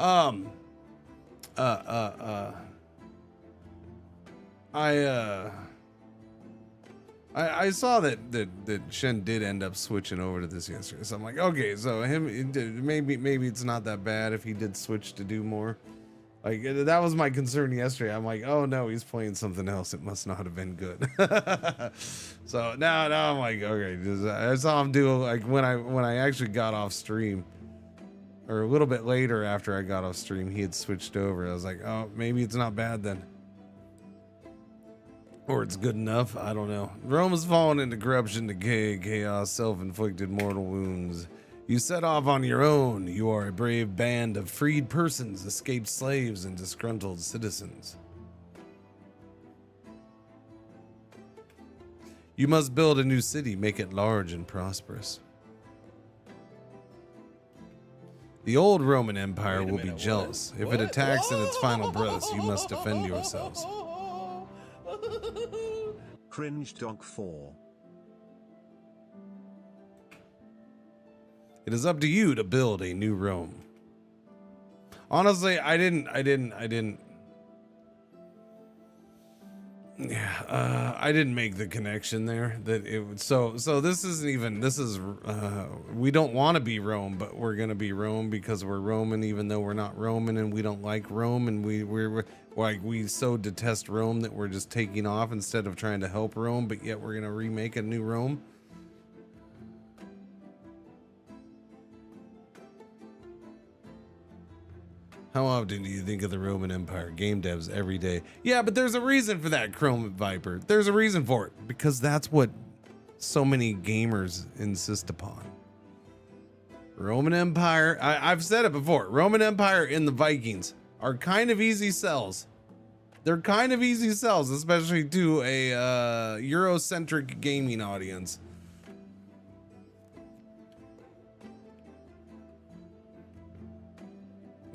Um. I saw that Shen did end up switching over to this yesterday, so I'm like, okay, so maybe it's not that bad if he did switch to do more. Like, that was my concern yesterday. I'm like, oh no, he's playing something else. It must not have been good. So now I'm like, okay, I saw him do, like, when I actually got off stream, or a little bit later after I got off stream, he had switched over. I was like, oh, maybe it's not bad then. Or it's good enough, I don't know. Rome has fallen into corruption, decay, chaos, self-inflicted mortal wounds. You set off on your own. You are a brave band of freed persons, escaped slaves, and disgruntled citizens. You must build a new city, make it large and prosperous. The old Roman Empire will be jealous. If it attacks in its final breaths, you must defend yourselves. Cringe Dog 4. It is up to you to build a new Rome. Honestly, I didn't. Yeah, I didn't make the connection there that it would. So this isn't even. This is. We don't want to be Rome, but we're gonna be Rome because we're Roman, even though we're not Roman and we don't like Rome, and we're like, we so detest Rome that we're just taking off instead of trying to help Rome, but yet we're gonna remake a new Rome. How often do you think of the Roman Empire? Game devs every day. Yeah, but there's a reason for that, Chrome Viper. There's a reason for it, because that's what so many gamers insist upon. Roman Empire, I've said it before, Roman Empire and the Vikings are kind of easy sells. They're kind of easy sells, especially to a Eurocentric gaming audience.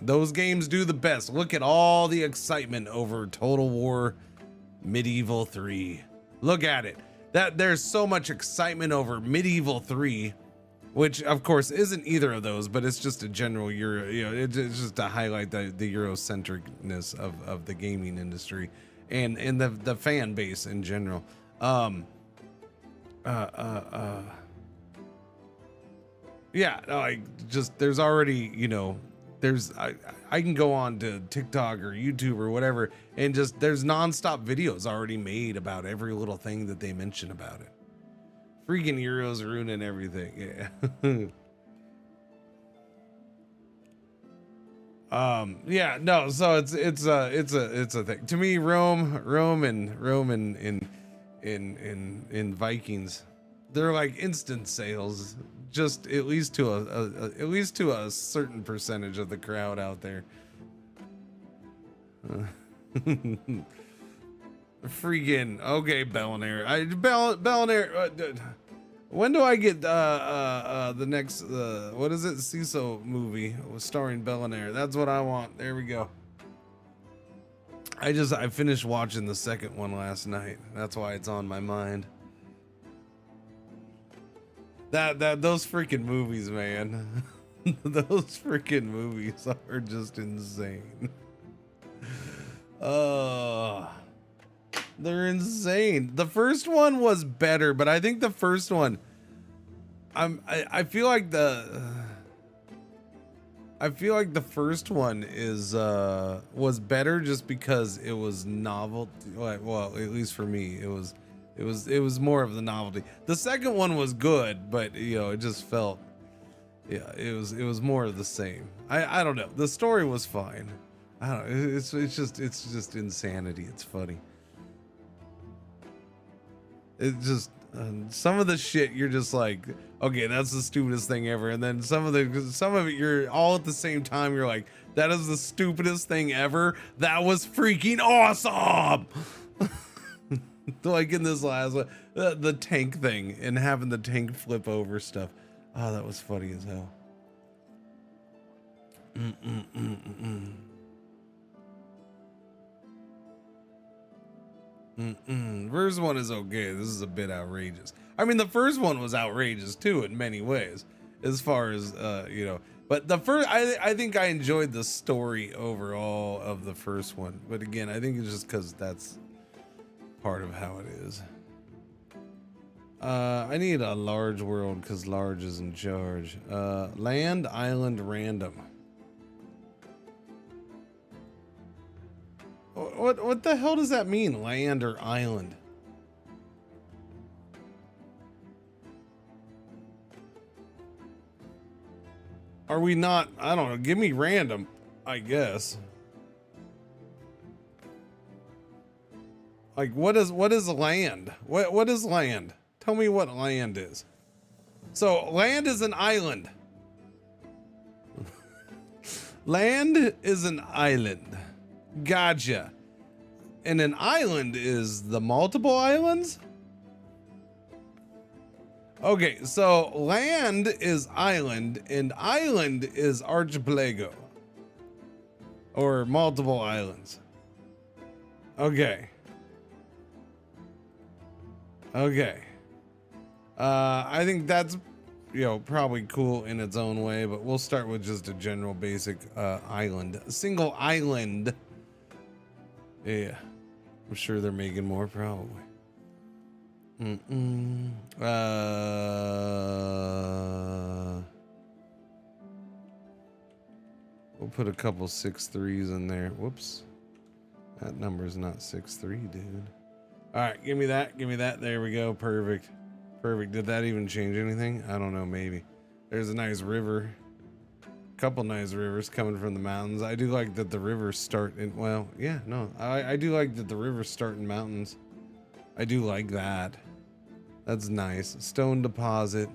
Those games do the best. Look at all the excitement over Total War Medieval 3. Look at it. There's so much excitement over Medieval 3, which of course isn't either of those, but it's just a general it's just to highlight the Eurocentricness of the gaming industry and the fan base in general. Yeah, like, just there's already, I can go on to TikTok or YouTube or whatever, and just there's nonstop videos already made about every little thing that they mention about it. Freaking Euros ruining everything. Yeah. Yeah, no, so it's a thing. To me, Rome in Vikings, they're like instant sales. Just at least to a certain percentage of the crowd out there. Freaking okay, Bellinaire. Bellinaire. When do I get the next what is it, CISO movie starring Bellinaire? That's what I want. There we go. I finished watching the second one last night. That's why it's on my mind. Those freaking movies, man. Those freaking movies are just insane. They're insane. The first one was better, but I think the first one, I feel like the first one was better just because it was novel. Well, at least for me, it was more of the novelty. The second one was good, but it just felt, yeah, it was more of the same. I don't know. The story was fine. I don't know. It's just insanity. It's funny. It just some of the shit you're just like, okay, that's the stupidest thing ever, and then some of it you're all at the same time you're like, that is the stupidest thing ever. That was freaking awesome. Like in this last one, the tank thing and having the tank flip over stuff. Oh, that was funny as hell. First one is okay. This is a bit outrageous. I mean, the first one was outrageous too in many ways, as far as But the first, I think I enjoyed the story overall of the first one. But again, I think it's just because that's part of how it is. I need a large world because large is in charge. Land, island, random. What the hell does that mean? Land or island? Are we not? I don't know. Give me random, I guess. Like what is land? What is land? Tell me what land is. So land is an island. Land is an island. Gotcha. And an island is the multiple islands? Okay, so land is island and island is archipelago. Or multiple islands. Okay. Okay. I think that's, you know, probably cool in its own way, but we'll start with just a general basic island. A single island. Yeah. I'm sure they're making more, probably. We'll put a couple 6-3s in there. Whoops. That number's not 6-3, dude. All right, give me that. Give me that. There we go. Perfect. Perfect. Did that even change anything? I don't know. Maybe. There's a nice river. Couple nice rivers coming from the mountains. I do like that the rivers start in, well, yeah, no. I do like that the rivers start in mountains. I do like that. That's nice. Stone deposit,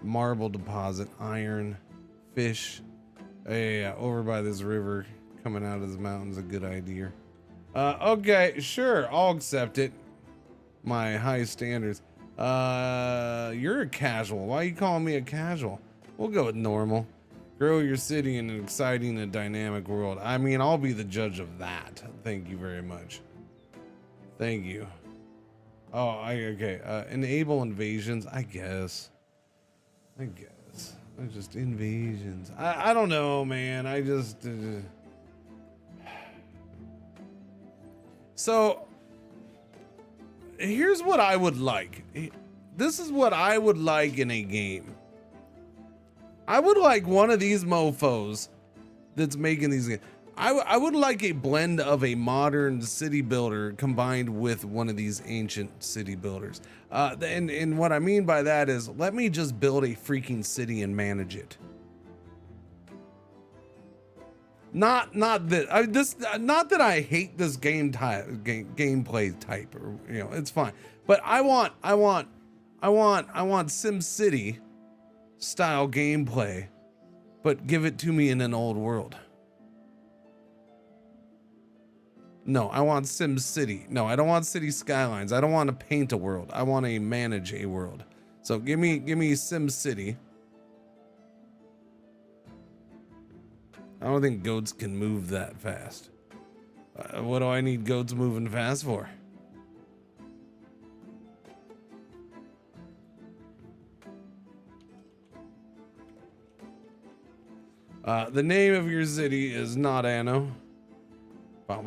marble deposit, iron, fish. Yeah, over by this river coming out of the mountains, a good idea. Okay, sure, I'll accept it. My high standards. You're a casual. Why are you calling me a casual? We'll go with normal. Grow your city in an exciting and dynamic world. I mean, I'll be the judge of that. Thank you very much. Thank you. Oh, okay. Enable invasions, I guess. Just invasions. I don't know, man. I just... So, here's what I would like. This is what I would like in a game. I would like one of these mofos that's making these games. I would like a blend of a modern city builder combined with one of these ancient city builders. And what I mean by that is, let me just build a freaking city and manage it. Not that I hate this gameplay type, or you know, it's fine. But I want Sim City style gameplay, but give it to me in an old world. No, I want Sim City. No, I don't want City Skylines. I don't want to paint a world. I want to manage a world. So give me Sim City. I don't think goats can move that fast. What do I need goats moving fast for? The name of your city is not Anno. All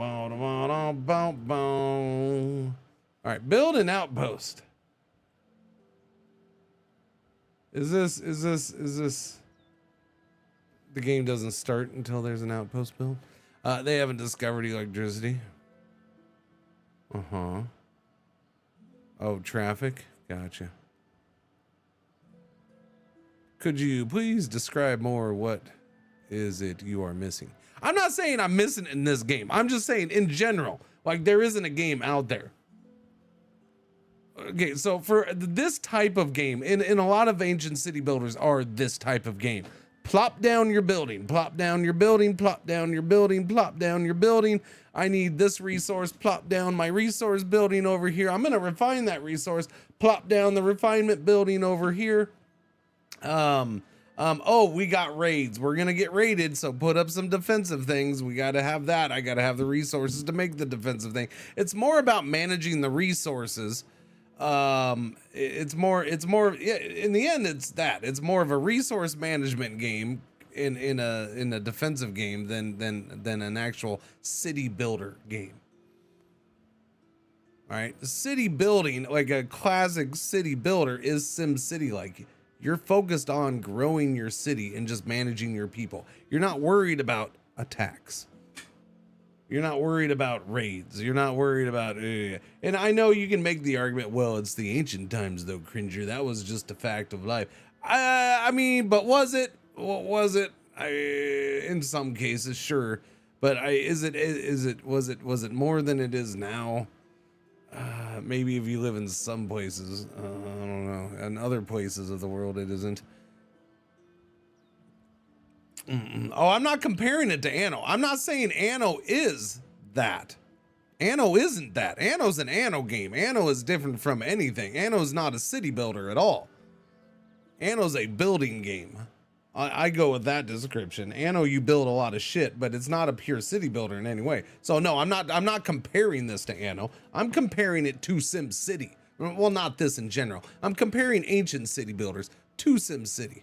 right, build an outpost. Is this? The game doesn't start until there's an outpost built. They haven't discovered electricity. Oh, traffic. Gotcha. Could you please describe more? What is it you are missing? I'm not saying I'm missing it in this game. I'm just saying in general, like there isn't a game out there. Okay, so for this type of game, in a lot of ancient city builders are this type of game. Plop down your building, plop down your building, plop down your building, plop down your building. I need this resource, plop down my resource building over here. I'm gonna refine that resource, plop down the refinement building over here. Oh, we got raids. We're gonna get raided, so put up some defensive things. We gotta have that. I gotta have the resources to make the defensive thing. It's more about managing the resources. It's more in the end, it's more of a resource management game in a defensive game than an actual city builder game. All right, city building, like a classic city builder, is Sim City. Like, you're focused on growing your city and just managing your people. You're not worried about attacks. You're not worried about raids. You're not worried about, and I know you can make the argument, well, it's the ancient times though, Cringer. That was just a fact of life. I mean, but was it? What was it? In some cases, sure, but was it more than it is now? Maybe if you live in some places, I don't know. In other places of the world, it isn't. Oh, I'm not comparing it to Anno. I'm not saying Anno is that. Anno isn't that. Anno's an Anno game. Anno is different from anything. Anno's not a city builder at all. Anno's a building game. I go with that description. Anno, you build a lot of shit, but it's not a pure city builder in any way. So no, I'm not comparing this to Anno. I'm comparing it to Sim City. Well, not this in general. I'm comparing ancient city builders to Sim City.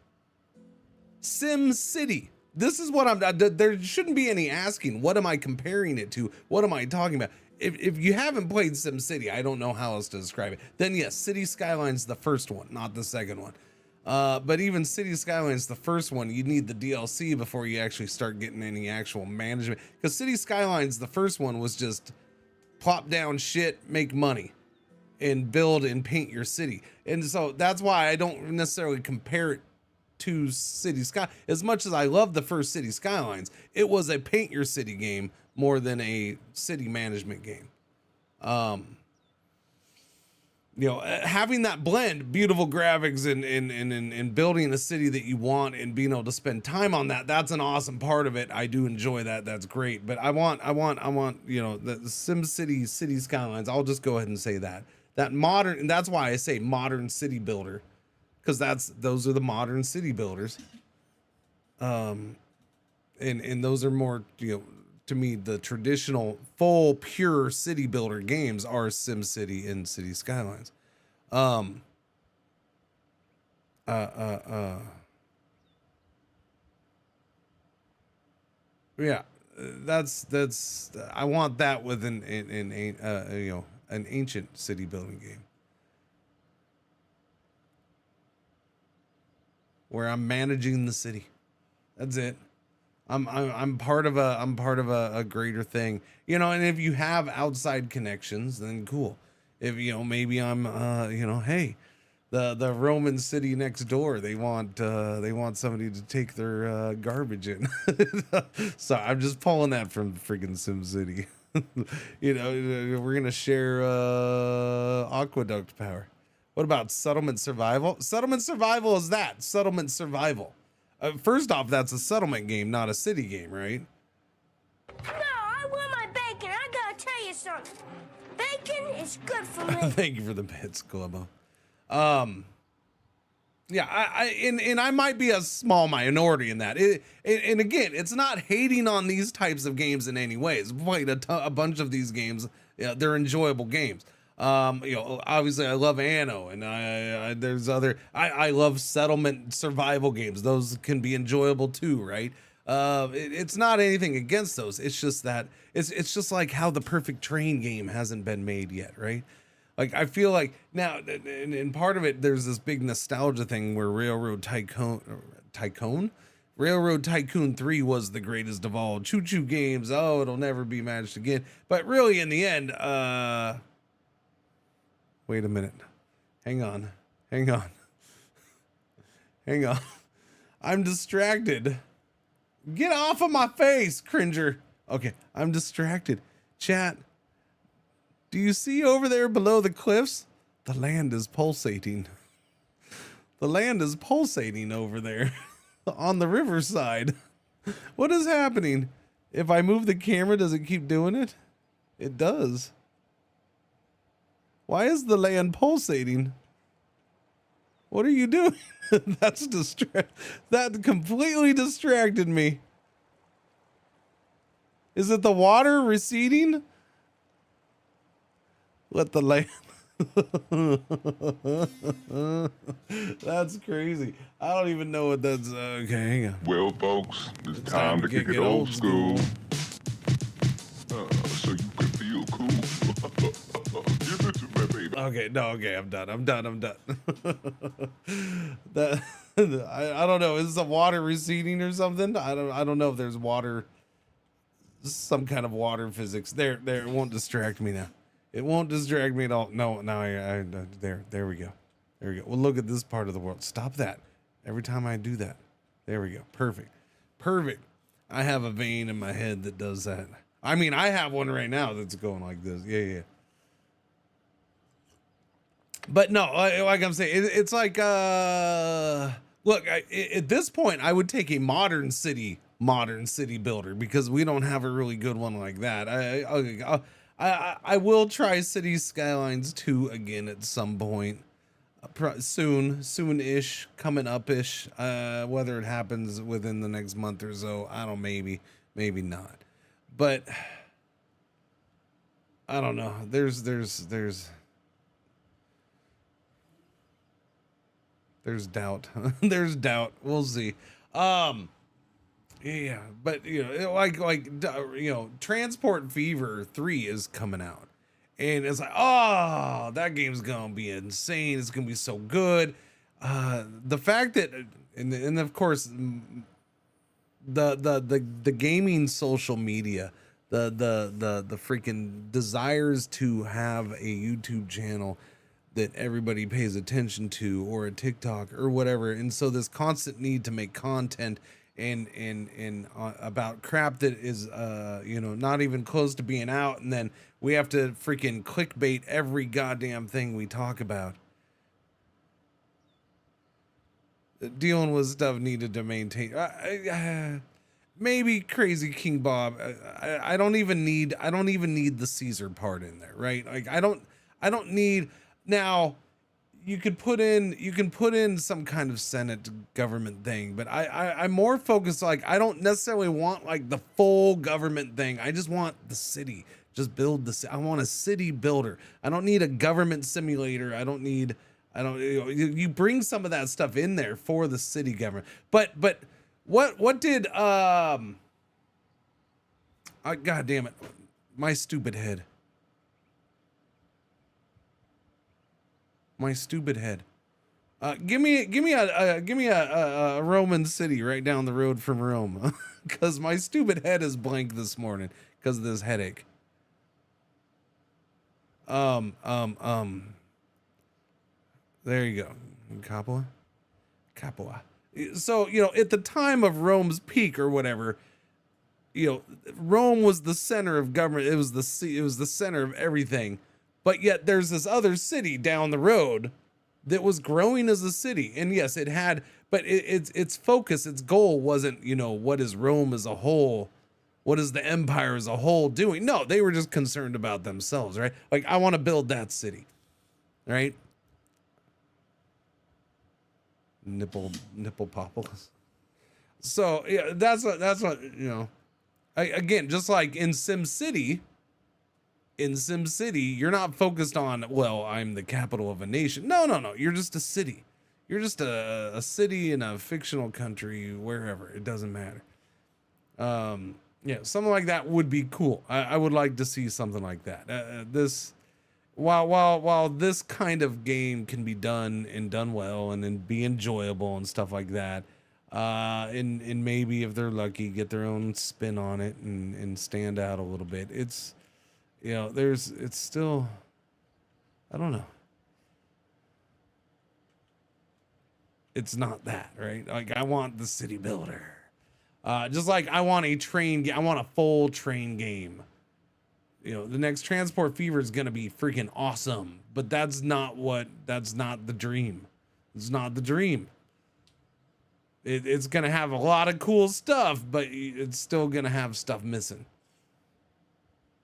Sim City. This is what there shouldn't be any asking. What am I comparing it to? What am I talking about? If you haven't played Sim City, I don't know how else to describe it. Then yes, City Skylines the first one, not the second one. But even City Skylines, the first one, you need the DLC before you actually start getting any actual management. Because City Skylines, the first one, was just plop down shit, make money, and build and paint your city. And so that's why I don't necessarily compare it to City Sky. As much as I love the first City Skylines, it was a paint your city game more than a city management game. You know, having that blend, beautiful graphics and building a city that you want and being able to spend time on that, that's an awesome part of it. I do enjoy that. That's great. But I want, you know, the Sim City, City Skylines. I'll just go ahead and say that modern, and that's why I say modern city builder, because those are the modern city builders. And those are more, you know, to me, the traditional full pure city builder games are Sim City and City Skylines. Yeah, that's I want that with an you know, an ancient city building game where I'm managing the city. That's it. I'm part of a greater thing, you know. And if you have outside connections, then cool. If you know, maybe I'm you know, hey, the Roman city next door, they want somebody to take their garbage in. So I'm just pulling that from freaking Sim City. You know, we're gonna share aqueduct power. What about settlement survival? Settlement survival is that settlement survival. First off, that's a settlement game, not a city game, right? No, I want my bacon. I gotta tell you something. Bacon is good for me. Thank you for the bits, Globbo. Yeah, and I might be a small minority in that. And again, it's not hating on these types of games in any way. I've played a bunch of these games. Yeah, they're enjoyable games. You know, obviously I love Anno, and I love settlement survival games. Those can be enjoyable too, right? It's not anything against those. It's just that it's just like how the perfect train game hasn't been made yet, right? Like, I feel like now, and part of it, there's this big nostalgia thing where Railroad Tycoon 3 was the greatest of all choo-choo games. Oh, it'll never be matched again. But really, in the end, wait a minute. Hang on. I'm distracted. Get off of my face, Cringer. Okay, I'm distracted. Chat, do you see over there below the cliffs? The land is pulsating. The land is pulsating over there on the riverside. What is happening? If I move the camera, does it keep doing it? It does. Why is the land pulsating? What are you doing? That completely distracted me. Is it the water receding? Let the land That's crazy. I don't even know what that's. Okay, hang on. Well, folks, it's time to kick it old school. So you can feel cool. Give it to me, baby. Okay, no, okay, I'm done. I'm done. That I don't know. Is the water receding or something? I don't know if there's water, some kind of water physics. There. It won't distract me now. It won't distract me at all. No, there we go. There we go. Well, look at this part of the world. Stop that. Every time I do that. There we go. Perfect. I have a vein in my head that does that. I mean, I have one right now that's going like this. Yeah. But no, like I'm saying, it's like, look, at this point, I would take a modern city builder because we don't have a really good one like that. I will try City Skylines 2 again at some point, soon-ish, coming up-ish. Whether it happens within the next month or so, I don't, maybe not. But I don't know. There's doubt. There's doubt. We'll see. Yeah, but Transport Fever 3 is coming out, and it's like, oh, that game's gonna be insane. It's gonna be so good. The fact that, and of course, the gaming social media, the freaking desires to have a YouTube channel that everybody pays attention to, or a TikTok or whatever, and so this constant need to make content and about crap that is not even close to being out, and then we have to freaking clickbait every goddamn thing we talk about. Dealing with stuff needed to maintain. Maybe Crazy King Bob. I don't even need the Caesar part in there, right? Like I don't need. Now, you can put in some kind of Senate government thing, but I'm more focused. Like I don't necessarily want like the full government thing. I just want the city. Just build the. I want a city builder. I don't need a government simulator. You bring some of that stuff in there for the city government. But what did God damn it, my stupid head. Give me a Roman city right down the road from Rome, because my stupid head is blank this morning because of this headache. There you go, Capua. So at the time of Rome's peak or whatever, Rome was the center of government. It was the center of everything. But yet there's this other city down the road that was growing as a city. And yes, it had, but its focus, its goal wasn't, what is Rome as a whole? What is the empire as a whole doing? No, they were just concerned about themselves, right? Like, I want to build that city, right? Nipple populous. So yeah, that's what again, just like in SimCity, you're not focused on, well, I'm the capital of a nation. No. You're just a city. You're just a city in a fictional country, wherever. It doesn't matter. Something like that would be cool. I would like to see something like that. While this kind of game can be done well and then be enjoyable and stuff like that, and maybe if they're lucky, get their own spin on it and stand out a little bit. It's still, I don't know. It's not that, right? Like, I want the city builder. Just like I want I want a full train game. The next Transport Fever is going to be freaking awesome, but that's not the dream. It's not the dream. It's going to have a lot of cool stuff, but it's still going to have stuff missing.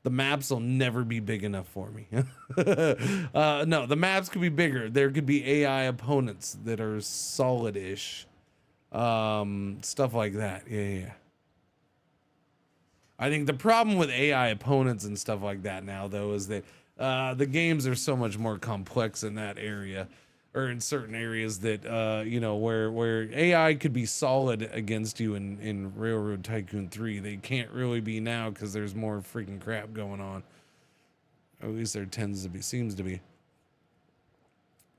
The maps will never be big enough for me. No, the maps could be bigger. There could be AI opponents that are solid-ish. Stuff like that. Yeah. I think the problem with AI opponents and stuff like that now, though, is that The games are so much more complex in that area, or in certain areas that you know, where AI could be solid against you in Railroad Tycoon 3. They can't really be now because there's more freaking crap going on. Or at least there seems to be.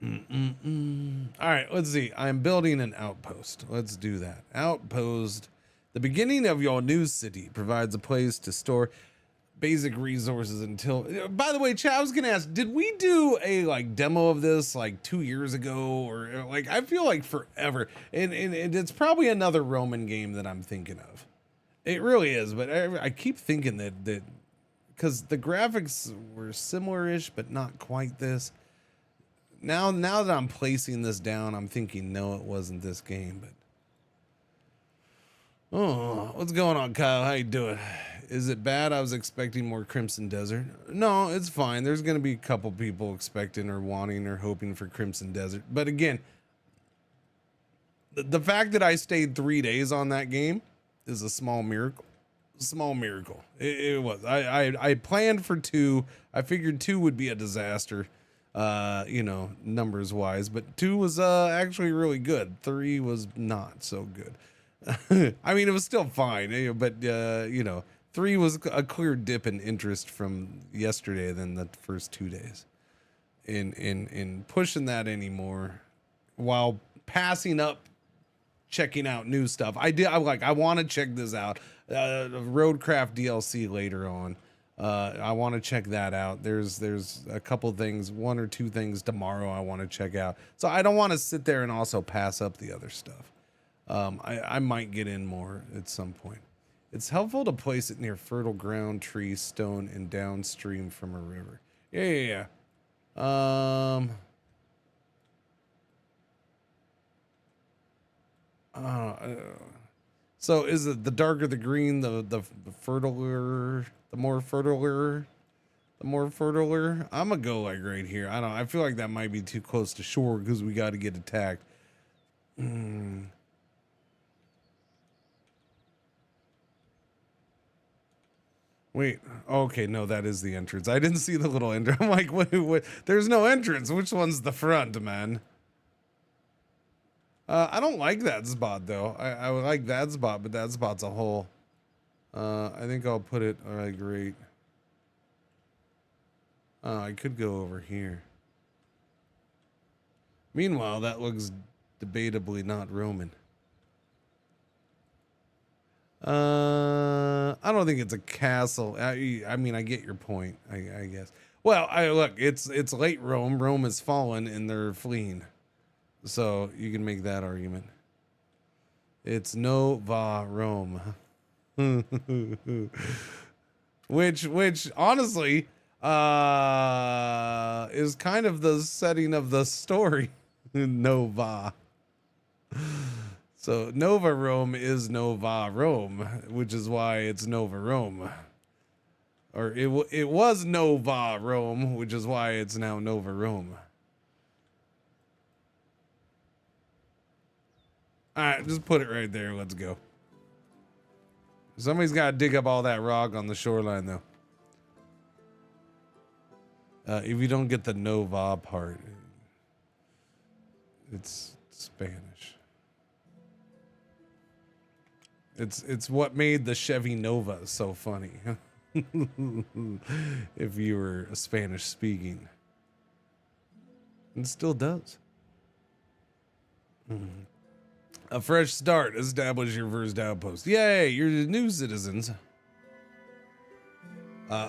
All right, let's see. I'm building an outpost. Let's do that. Outpost. The beginning of your new city provides a place to store basic resources until. By the way, chat, I was gonna ask, did we do a like demo of this like 2 years ago, or like I feel like forever, and it's probably another Roman game that I'm thinking of. It really is, but I keep thinking that because the graphics were similar-ish, but not quite this. Now that I'm placing this down, I'm thinking, no, it wasn't this game, but. Oh, what's going on, Kyle? How you doing? Is it bad? I was expecting more Crimson Desert. No, it's fine. There's going to be a couple people expecting or wanting or hoping for Crimson Desert. But again, the fact that I stayed 3 days on that game is a small miracle. Small miracle. It was. I planned for 2. I figured 2 would be a disaster, you know, numbers wise. But 2 was actually really good. 3 was not so good. I mean, it was still fine, but you know, 3 was a clear dip in interest from yesterday than the first 2 days. In pushing that anymore, while passing up checking out new stuff. I want to check this out. RoadCraft DLC later on. I want to check that out. There's a couple things, 1 or 2 things tomorrow I want to check out. So I don't want to sit there and also pass up the other stuff. I might get in more at some point. It's helpful to place it near fertile ground, trees, stone, and downstream from a river. Yeah. So is it the darker the green, the fertiler, the more fertiler? I'm gonna go like right here. I feel like that might be too close to shore because we got to get attacked. Wait, okay, no, that is the entrance. I didn't see the little entrance. I'm like, wait, there's no entrance. Which one's the front, man? I don't like that spot though. I would like that spot, but that spot's a hole. I think I'll put it like right. I could go over here. Meanwhile, that looks debatably not Roman. I don't think it's a castle. I mean, I get your point, I guess. Well, look, it's late Rome. Rome has fallen and they're fleeing. So you can make that argument. It's Nova Rome. which honestly, is kind of the setting of the story. Nova. So Nova Rome is Nova Rome, which is why it's Nova Rome. Or it was Nova Rome, which is why it's now Nova Rome. All right, just put it right there. Let's go. Somebody's got to dig up all that rock on the shoreline, though. If you don't get the Nova part, it's Spanish. It's what made the Chevy Nova so funny. If you were Spanish speaking. It still does. A fresh start. Establish your first outpost. Yay, you're new citizens.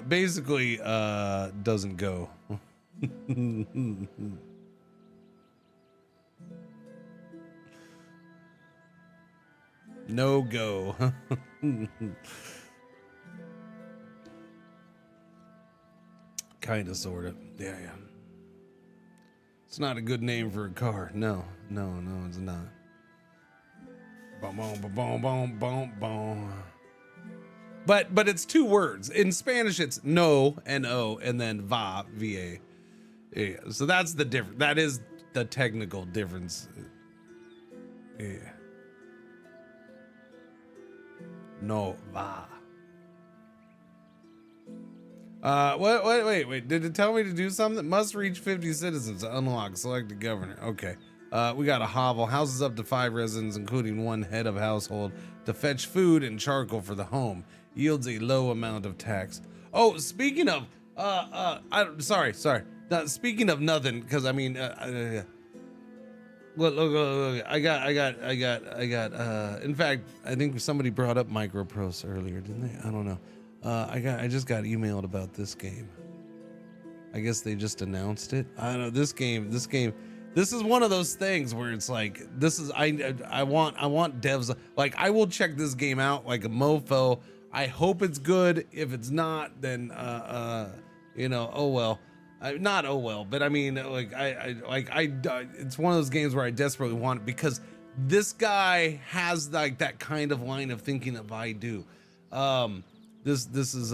Basically, doesn't go. No go. Kind of, sort of. Yeah. It's not a good name for a car. No, it's not. Boom, boom, boom, boom, boom, boom. But it's 2 words. In Spanish, it's no, N-O, and then va, V-A. Yeah, so that's the difference. That is the technical difference. Yeah. No, va. Wait. Did it tell me to do something? Must reach 50 citizens to unlock selected governor. Okay. We got a hovel. Houses up to 5 residents, including 1 head of household, to fetch food and charcoal for the home. Yields a low amount of tax. Oh, speaking of, sorry. Now, speaking of nothing, because I mean, look. I got. In fact, I think somebody brought up microprose earlier, didn't they? I don't know. I just got emailed about this game. I guess they just announced it. I don't know. This game. This is one of those things where it's like, I want devs, like, I will check this game out like a mofo. I hope it's good. If it's not, then oh well. Not oh well, but I mean, like it's one of those games where I desperately want it because this guy has like that kind of line of thinking that I do. This is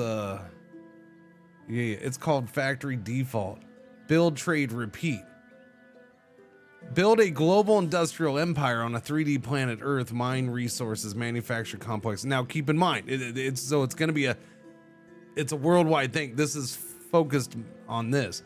it's called Factory Default. Build, trade, repeat. Build a global industrial empire on a 3D planet Earth, mine resources, manufacture complex. Now keep in mind, it's going to be it's a worldwide thing. This is focused on this.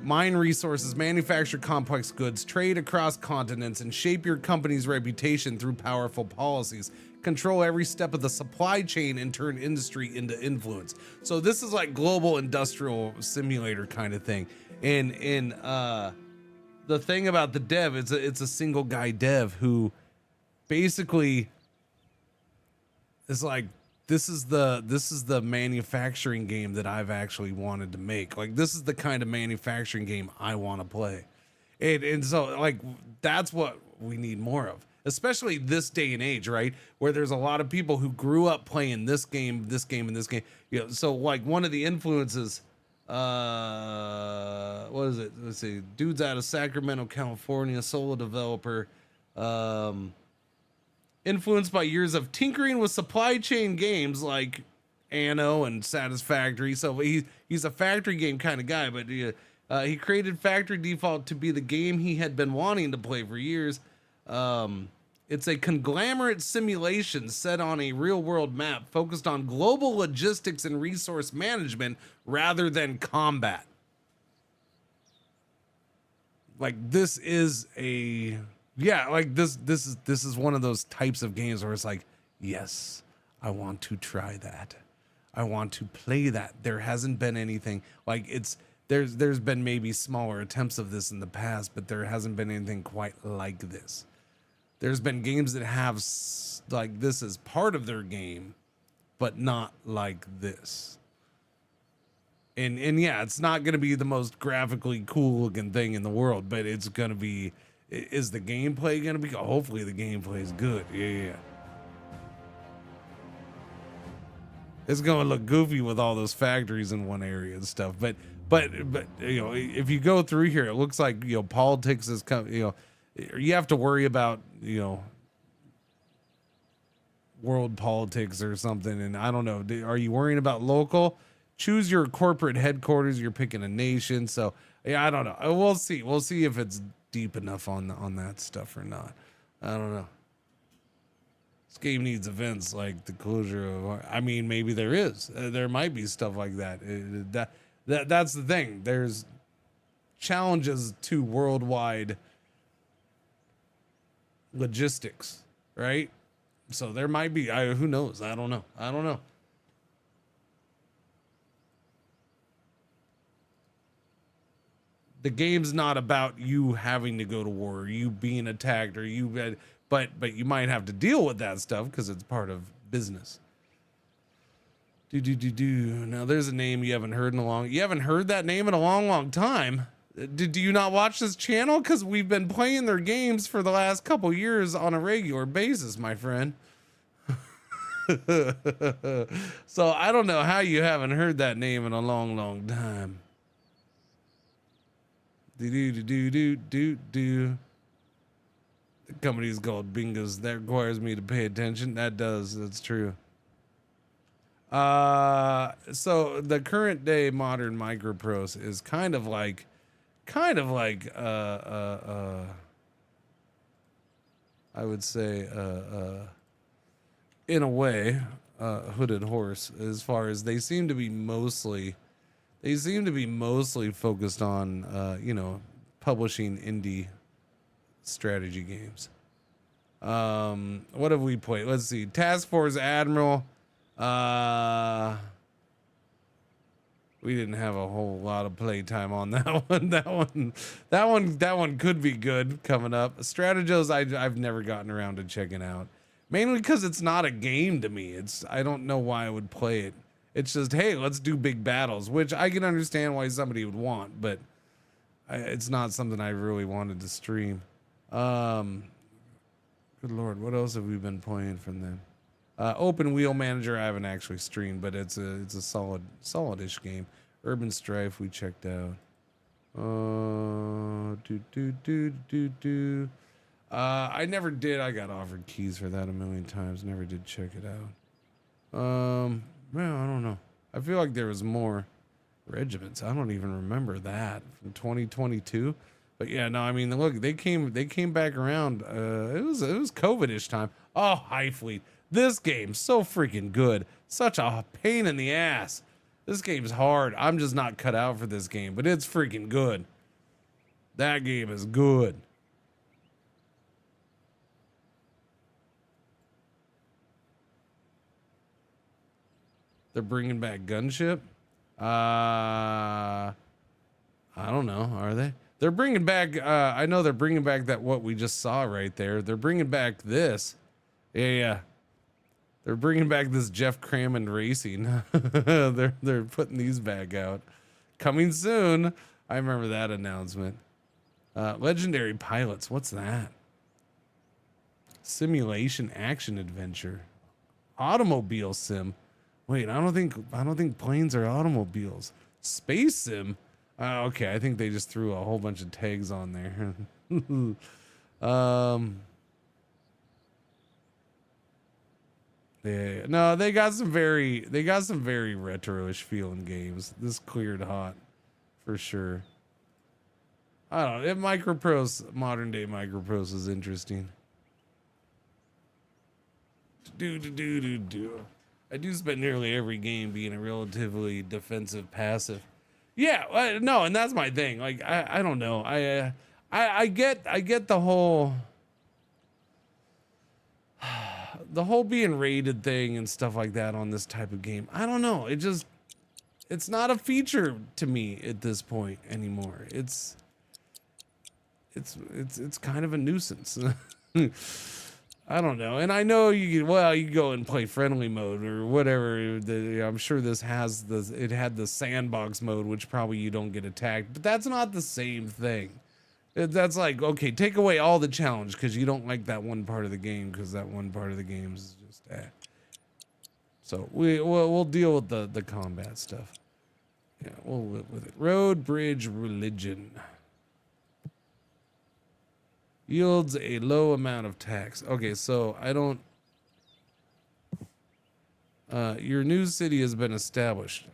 Mine resources, manufacture complex goods, trade across continents, and shape your company's reputation through powerful policies. Control every step of the supply chain and turn industry into influence. So this is like global industrial simulator kind of thing. And the thing about the dev, it's a single guy dev who basically is like, this is the manufacturing game that I've actually wanted to make. Like, this is the kind of manufacturing game I want to play. And so like, that's what we need more of, especially this day and age, right? Where there's a lot of people who grew up playing this game, and this game. You know, so like one of the influences, what is it? Let's see. Dude's out of Sacramento, California, solo developer. Influenced by years of tinkering with supply chain games like Anno and Satisfactory. So he's a factory game kind of guy, but he created Factory Default to be the game he had been wanting to play for years. It's a conglomerate simulation set on a real world map focused on global logistics and resource management rather than combat. Like, this is a... Yeah, like this is one of those types of games where it's like, yes, I want to try that. I want to play that. There hasn't been anything like there's been maybe smaller attempts of this in the past, but there hasn't been anything quite like this. There's been games that have like this as part of their game, but not like this. And yeah, it's not going to be the most graphically cool looking thing in the world, but it's going to be... Is the gameplay gonna be? Hopefully the gameplay is good. Yeah. It's gonna look goofy with all those factories in one area and stuff. But you know, if you go through here, it looks like, you know, politics is you have to worry about, you know, world politics or something. And I don't know. Are you worrying about local? Choose your corporate headquarters. You're picking a nation. So yeah, I don't know. We'll see. We'll see if it's deep enough on that stuff or not. I don't know. This game needs events like the closure of... I mean, maybe there is. There might be stuff like that. That's the thing. There's challenges to worldwide logistics, right? So there might be... who knows? I don't know. The game's not about you having to go to war, or you being attacked, or but you might have to deal with that stuff because it's part of business. Now there's a name you haven't heard you haven't heard that name in a long time. Do you not watch this channel? Because we've been playing their games for the last couple years on a regular basis, my friend. So I don't know how you haven't heard that name in a long time. The company is called Bingos. That requires me to pay attention. That's true. So the current day modern microprose is kind of like I would say in a way, hooded horse as far as they seem to be mostly focused on you know, publishing indie strategy games. What have we played? Let's see. Task Force Admiral. We didn't have a whole lot of playtime on that one. That one could be good coming up. Strategos I've never gotten around to checking out. Mainly because it's not a game to me. I don't know why I would play it. It's just, hey, let's do big battles, which I can understand why somebody would want, but it's not something I really wanted to stream. Good Lord, what else have we been playing from them? Open Wheel Manager I haven't actually streamed, but it's a solid-ish game. Urban Strife we checked out. I never did. I got offered keys for that a million times. Never did check it out. Well, I don't know. I feel like there was more regiments. I don't even remember that from 2022. But yeah, no, I mean, look, they came back around. It was COVID-ish time. Oh, High Fleet. This game's so freaking good. Such a pain in the ass. This game's hard. I'm just not cut out for this game, but it's freaking good. That game is good. They're bringing back Gunship? I don't know. Are they? They're bringing back, I know they're bringing back that what we just saw right there. They're bringing back this. Yeah. They're bringing back this Jeff Crammond Racing. they're putting these back out. Coming soon. I remember that announcement. Legendary Pilots. What's that? Simulation Action Adventure. Automobile Sim. Wait, I don't think planes are automobiles. Space Sim. Okay, I think they just threw a whole bunch of tags on there. Yeah, no, they got some very retro-ish feeling games. This cleared hot for sure. I don't know. Microprose, modern day Microprose is interesting. I do spend nearly every game being a relatively defensive passive. Yeah, no, and that's my thing. Like, I don't know. I get the whole being rated thing and stuff like that on this type of game. I don't know. It's not a feature to me at this point anymore. It's kind of a nuisance. I don't know. And I know you go and play friendly mode or whatever. I'm sure it had the sandbox mode, which probably you don't get attacked, but that's not the same thing. That's like, okay, take away all the challenge because you don't like that one part of the game because that one part of the game is just So we'll deal with the combat stuff. Yeah, we'll live with it. Road, bridge, religion. Yields a low amount of tax. Okay, so I don't... your new city has been established.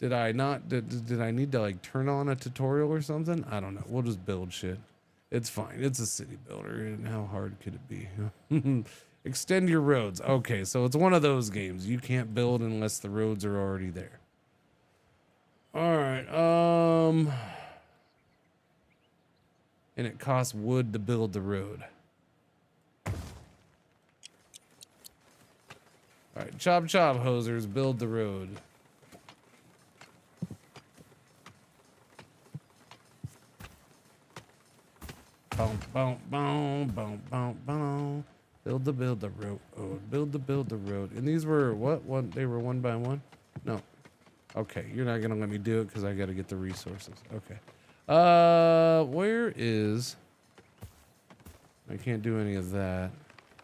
Did I not... Did I need to, like, turn on a tutorial or something? I don't know. We'll just build shit. It's fine. It's a city builder, and how hard could it be? Extend your roads. Okay, so it's one of those games. You can't build unless the roads are already there. All right, and it costs wood to build the road. All right, chop chop hosers, build the road. Boom, boom, boom, boom, boom, boom. Build the road. Oh, build the road. And these were what? They were one by one? No. Okay, you're not gonna let me do it because I gotta get the resources. Okay. Where is... I can't do any of that.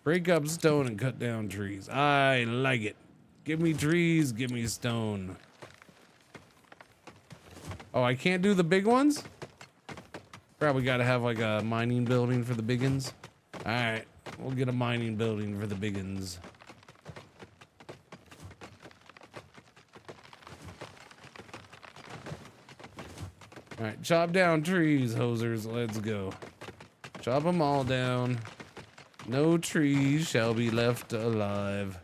Break up stone and cut down trees. I like it. Give me trees, give me stone. Oh, I can't do the big ones? Probably gotta have like a mining building for the biggins. Alright, we'll get a mining building for the biggins. All right, chop down trees, hosers. Let's go. Chop them all down. No trees shall be left alive.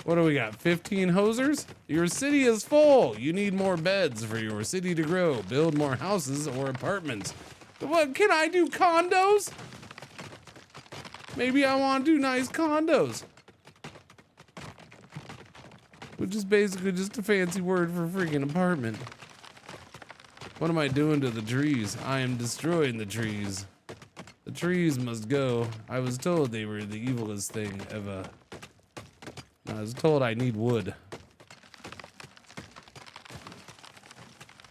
What do we got? 15 hosers? Your city is full. You need more beds for your city to grow. Build more houses or apartments. What, can I do condos? Maybe I want to do nice condos. Which is basically just a fancy word for freaking apartment. What am I doing to the trees? I am destroying the trees. The trees must go. I was told they were the evilest thing ever. I was told I need wood.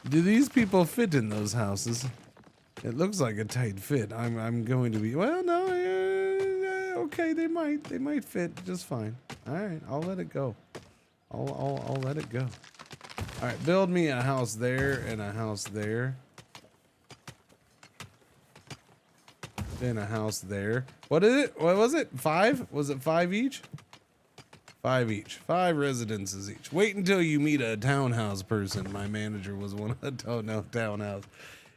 Do these people fit in those houses? It looks like a tight fit. I'm going to be, well, no, okay, they might fit just fine. All right, I'll let it go. I'll let it go. All right, build me a house there and a house there. Then a house there. What is it? What was it? 5? Was it 5 each? 5 each. 5 residences each. Wait until you meet a townhouse person. My manager was one of the townhouse.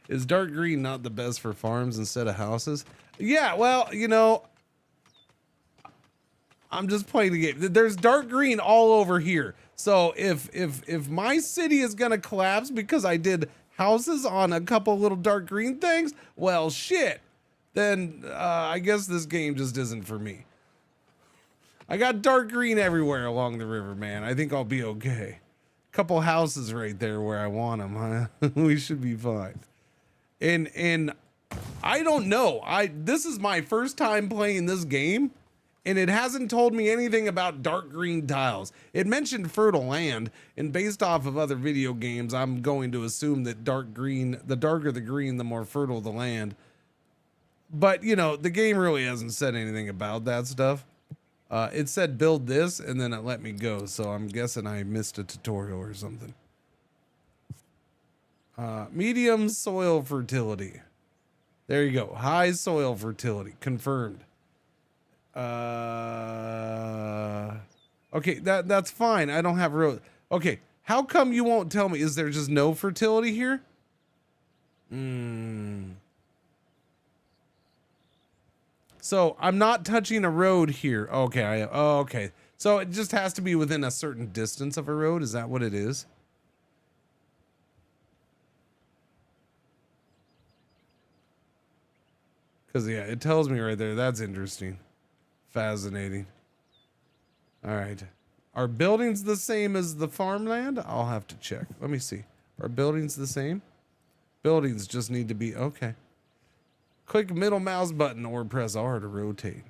Is dark green not the best for farms instead of houses? Yeah, well, you know, I'm just playing the game. There's dark green all over here. So if my city is gonna collapse because I did houses on a couple little dark green things, well, shit. Then I guess this game just isn't for me. I got dark green everywhere along the river, man. I think I'll be okay. Couple houses right there where I want them, huh? We should be fine. And I don't know. This is my first time playing this game, and it hasn't told me anything about dark green tiles. It mentioned fertile land, and based off of other video games, I'm going to assume that dark green, the darker the green, the more fertile the land. But, you know, the game really hasn't said anything about that stuff. It said build this, and then it let me go, so I'm guessing I missed a tutorial or something. Medium soil fertility. There you go. High soil fertility. Confirmed. Okay, that's fine. I don't have road. Okay, how come you won't tell me? Is there just no fertility here? So I'm not touching a road here. Okay, okay. So it just has to be within a certain distance of a road. Is that what it is? Because, yeah, it tells me right there. That's interesting. Fascinating. All right. Are buildings the same as the farmland? I'll have to check. Let me see. Are buildings the same? Buildings just need to be... Okay. Click middle mouse button or press R to rotate.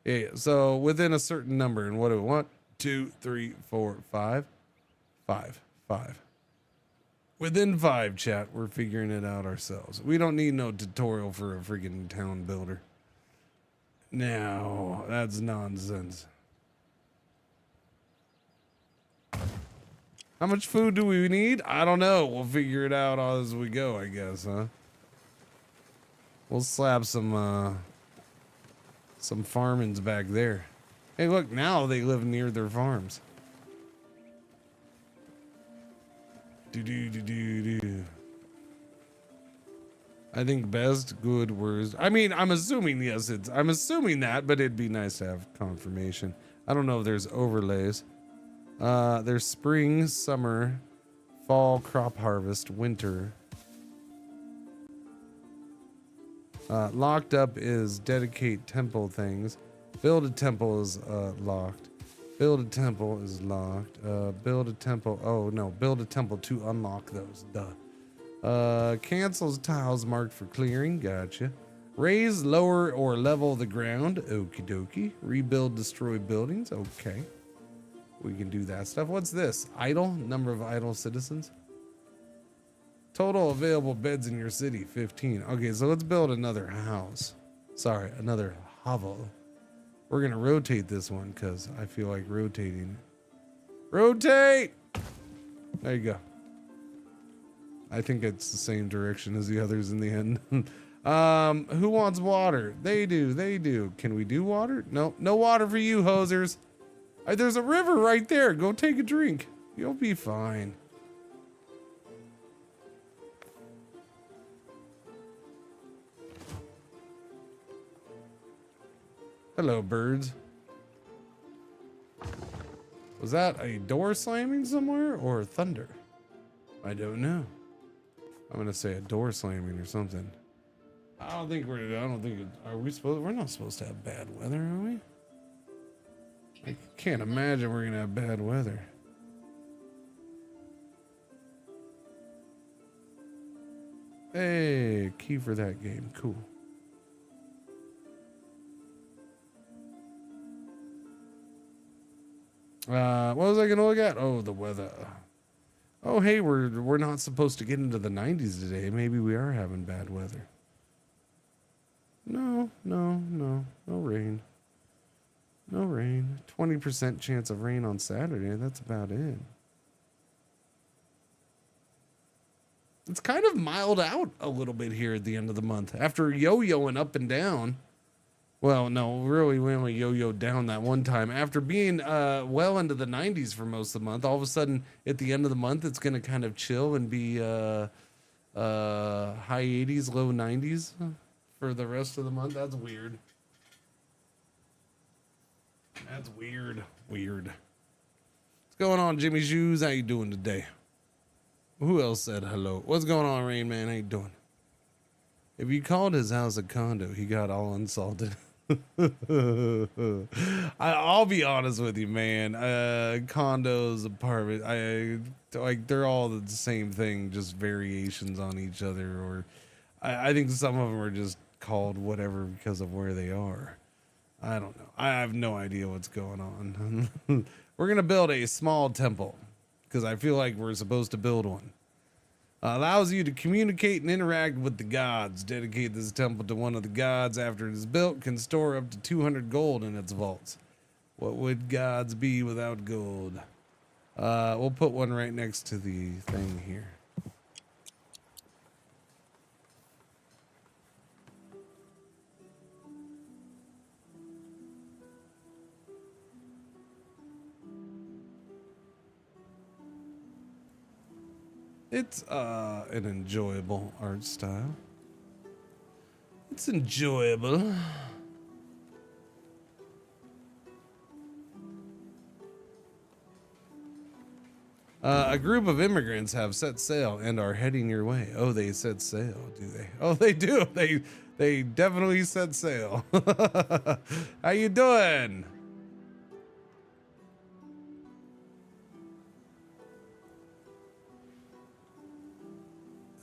Yeah, so within a certain number. And what do we want? 2, 3, 4, 5. 5. Within 5, chat. We're figuring it out ourselves. We don't need no tutorial for a freaking town builder. No, that's nonsense. How much food do we need? I don't know. We'll figure it out as we go, I guess, huh? We'll slap some farmings back there. Hey, look, now they live near their farms. I think best, good, worst. I mean, I'm assuming, yes, I'm assuming that, but it'd be nice to have confirmation. I don't know if there's overlays. There's spring, summer, fall, crop harvest, winter. Locked up is dedicate temple things. Build a temple is locked. Build a temple is locked. Build a temple. Oh no, build a temple to unlock those. Duh. Cancels tiles marked for clearing. Gotcha. Raise, lower, or level the ground. Okie dokie. Rebuild, destroy buildings. Okay. We can do that stuff. What's this? Idle? Number of idle citizens? Total available beds in your city, 15. Okay, so let's build another house. Sorry, another hovel. We're gonna rotate this one because I feel like rotating. Rotate! There you go. I think it's the same direction as the others in the end. Who wants water? They do. Can we do water? No, no water for you, hosers. There's a river right there. Go take a drink. You'll be fine. Hello, birds. Was that a door slamming somewhere or thunder? I don't know. I'm gonna say a door slamming or something. I don't think we're not supposed to have bad weather, are we? I can't imagine we're gonna have bad weather. Hey, key for that game, cool. What was I gonna look at? Oh, the weather. Oh, hey, we're not supposed to get into the 90s today. Maybe we are having bad weather. No rain. No rain. 20% chance of rain on Saturday. That's about it. It's kind of mild out a little bit here at the end of the month after yo-yoing up and down. Well, no, really, we only yo-yoed down that one time. After being well into the 90s for most of the month, all of a sudden, at the end of the month, it's going to kind of chill and be high 80s, low 90s for the rest of the month. That's weird. That's weird. What's going on, Jimmy Shoes? How you doing today? Who else said hello? What's going on, Rain Man? How you doing? If you called his house a condo, he got all insulted. I'll be honest with you, man. Condos, apartment, they're all the same thing, just variations on each other. Or I think some of them are just called whatever because of where they are. I don't know. I have no idea what's going on. We're gonna build a small temple because I feel like we're supposed to build one. Allows you to communicate and interact with the gods. Dedicate this temple to one of the gods after it is built. Can store up to 200 gold in its vaults. What would gods be without gold? We'll put one right next to the thing here. It's an enjoyable art style. It's enjoyable. A group of immigrants have set sail and are heading your way. Oh, they set sail, do they? Oh, they do. They definitely set sail. How you doing?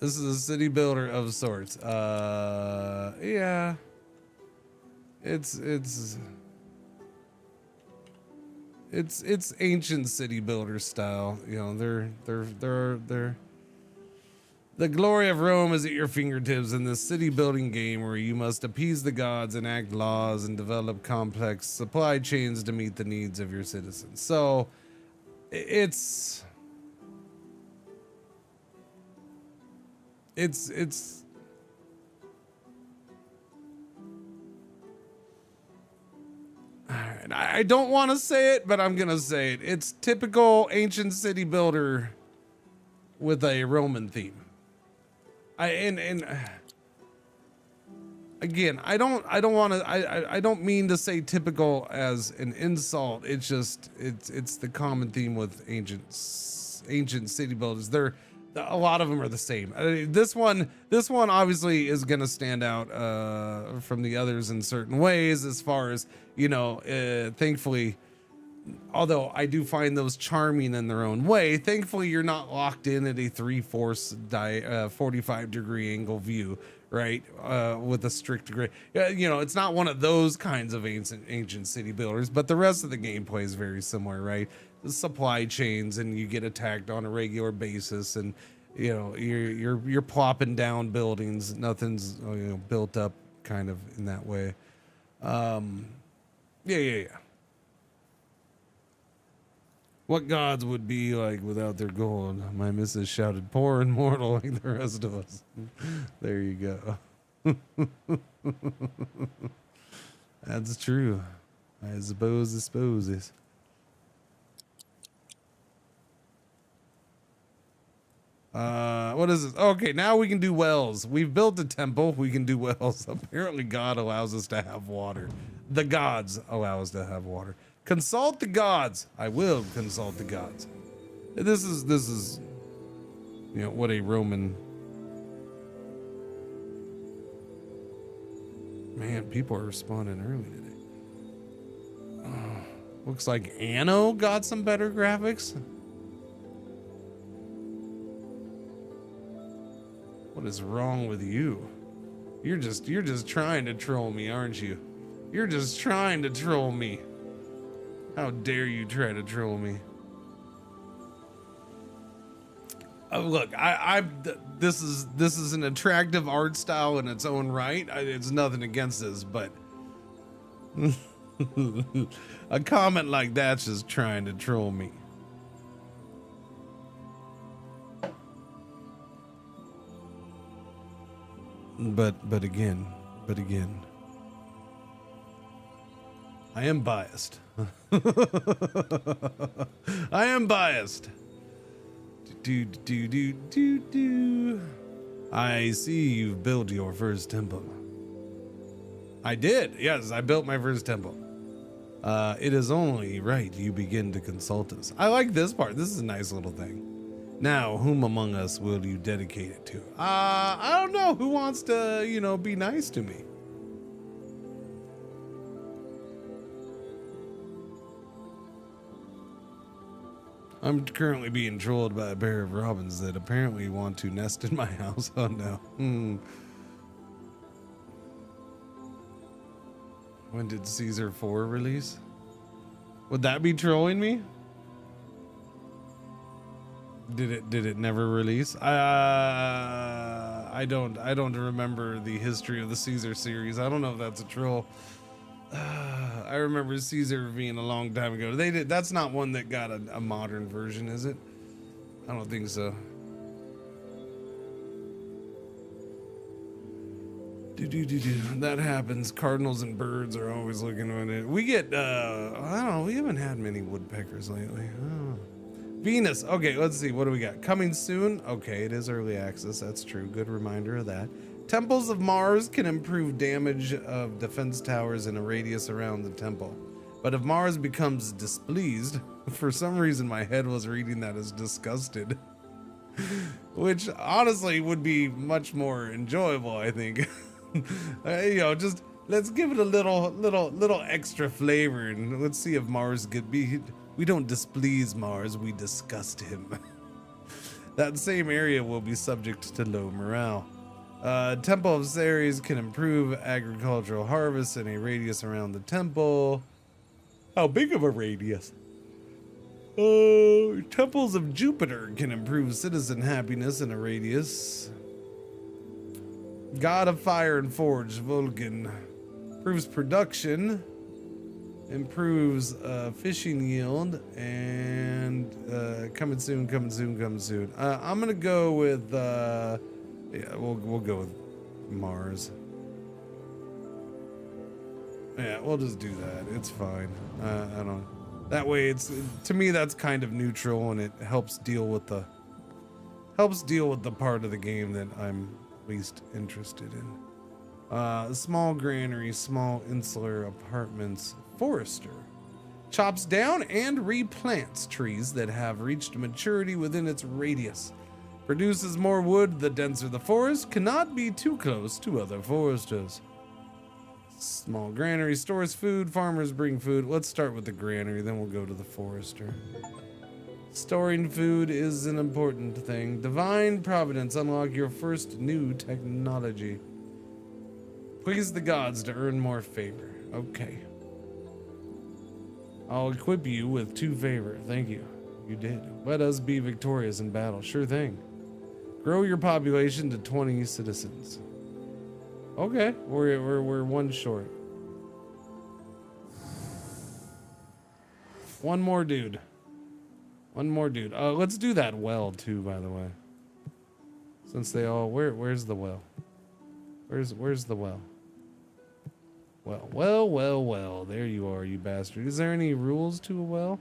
This is a city builder of sorts. Yeah. It's ancient city builder style. You know, they're the glory of Rome is at your fingertips in this city building game where you must appease the gods, enact laws, and develop complex supply chains to meet the needs of your citizens. So it's all right. I don't want to say it, but I'm gonna say it. It's typical ancient city builder with a Roman theme. Again, I don't mean to say typical as an insult. It's just it's the common theme with ancient city builders. A lot of them are the same. This one obviously is going to stand out from the others in certain ways, as far as, you know, thankfully, although I do find those charming in their own way, thankfully you're not locked in at a 3/4 45-degree angle view, right? With a strict grid. You know, it's not one of those kinds of ancient city builders, but the rest of the gameplay is very similar, right? The supply chains, and you get attacked on a regular basis, and you know you're plopping down buildings. Nothing's built up kind of in that way. Yeah. What gods would be like without their gold? My missus shouted, poor and mortal like the rest of us. There you go. That's true. I suppose. What is this? Okay, now we can do wells. We've built a temple. We can do wells. Apparently God allows us to have water. The gods allow us to have water. Consult the gods. I will consult the gods. This is, you know, what a Roman. Man, people are responding early today. Looks like Anno got some better graphics. What is wrong with you? You're just trying to troll me, aren't you? You're just trying to troll me. How dare you try to troll me? Look, this is an attractive art style in its own right. It's nothing against this, but a comment like that's just trying to troll me. But again, I am biased. I am biased. I see you've built your first temple. I did. Yes, I built my first temple. It is only right you begin to consult us. I like this part. This is a nice little thing. Now, whom among us will you dedicate it to? I don't know. Who wants to, you know, be nice to me? I'm currently being trolled by a pair of robins that apparently want to nest in my house. Oh no. When did Caesar 4 release? Would that be trolling me? Did it never release? I don't remember the history of the Caesar series. I don't know if that's a troll. I remember Caesar being a long time ago. That's not one that got a modern version, is it? I don't think so. That happens. Cardinals and birds are always looking at it. We get I don't know, we haven't had many woodpeckers lately. Oh. Venus. Okay, let's see. What do we got? Coming soon. Okay, it is early access. That's true. Good reminder of that. Temples of Mars can improve damage of defense towers in a radius around the temple. But if Mars becomes displeased, for some reason my head was reading that as disgusted, which honestly would be much more enjoyable, I think. You know, just let's give it a little extra flavor, and let's see if Mars could be. We don't displease Mars, we disgust him. That same area will be subject to low morale. Temple of Ceres can improve agricultural harvests in a radius around the temple. How big of a radius? Temples of Jupiter can improve citizen happiness in a radius. God of Fire and Forge, Vulcan, improves production, improves fishing yield, and coming soon. I'm gonna go with yeah, we'll go with Mars. Yeah, we'll just do that. It's fine. I don't. That way, to me that's kind of neutral, and it helps deal with the part of the game that I'm least interested in. Small granary, small insular apartments, forester. Chops down and replants trees that have reached maturity within its radius. Produces more wood the denser the forest, cannot be too close to other foresters. Small granary stores food, farmers bring food. Let's start with the granary, then we'll go to the forester. Storing food is an important thing. Divine Providence, unlock your first new technology. Please the gods to earn more favor. Okay. I'll equip you with 2 favor. Thank you. You did. Let us be victorious in battle. Sure thing. Grow your population to 20 citizens. Okay, we're 1 short. One more dude. Let's do that well too, by the way. Since they all where's the well? Where's the well? Well, there you are, you bastard. Is there any rules to a well?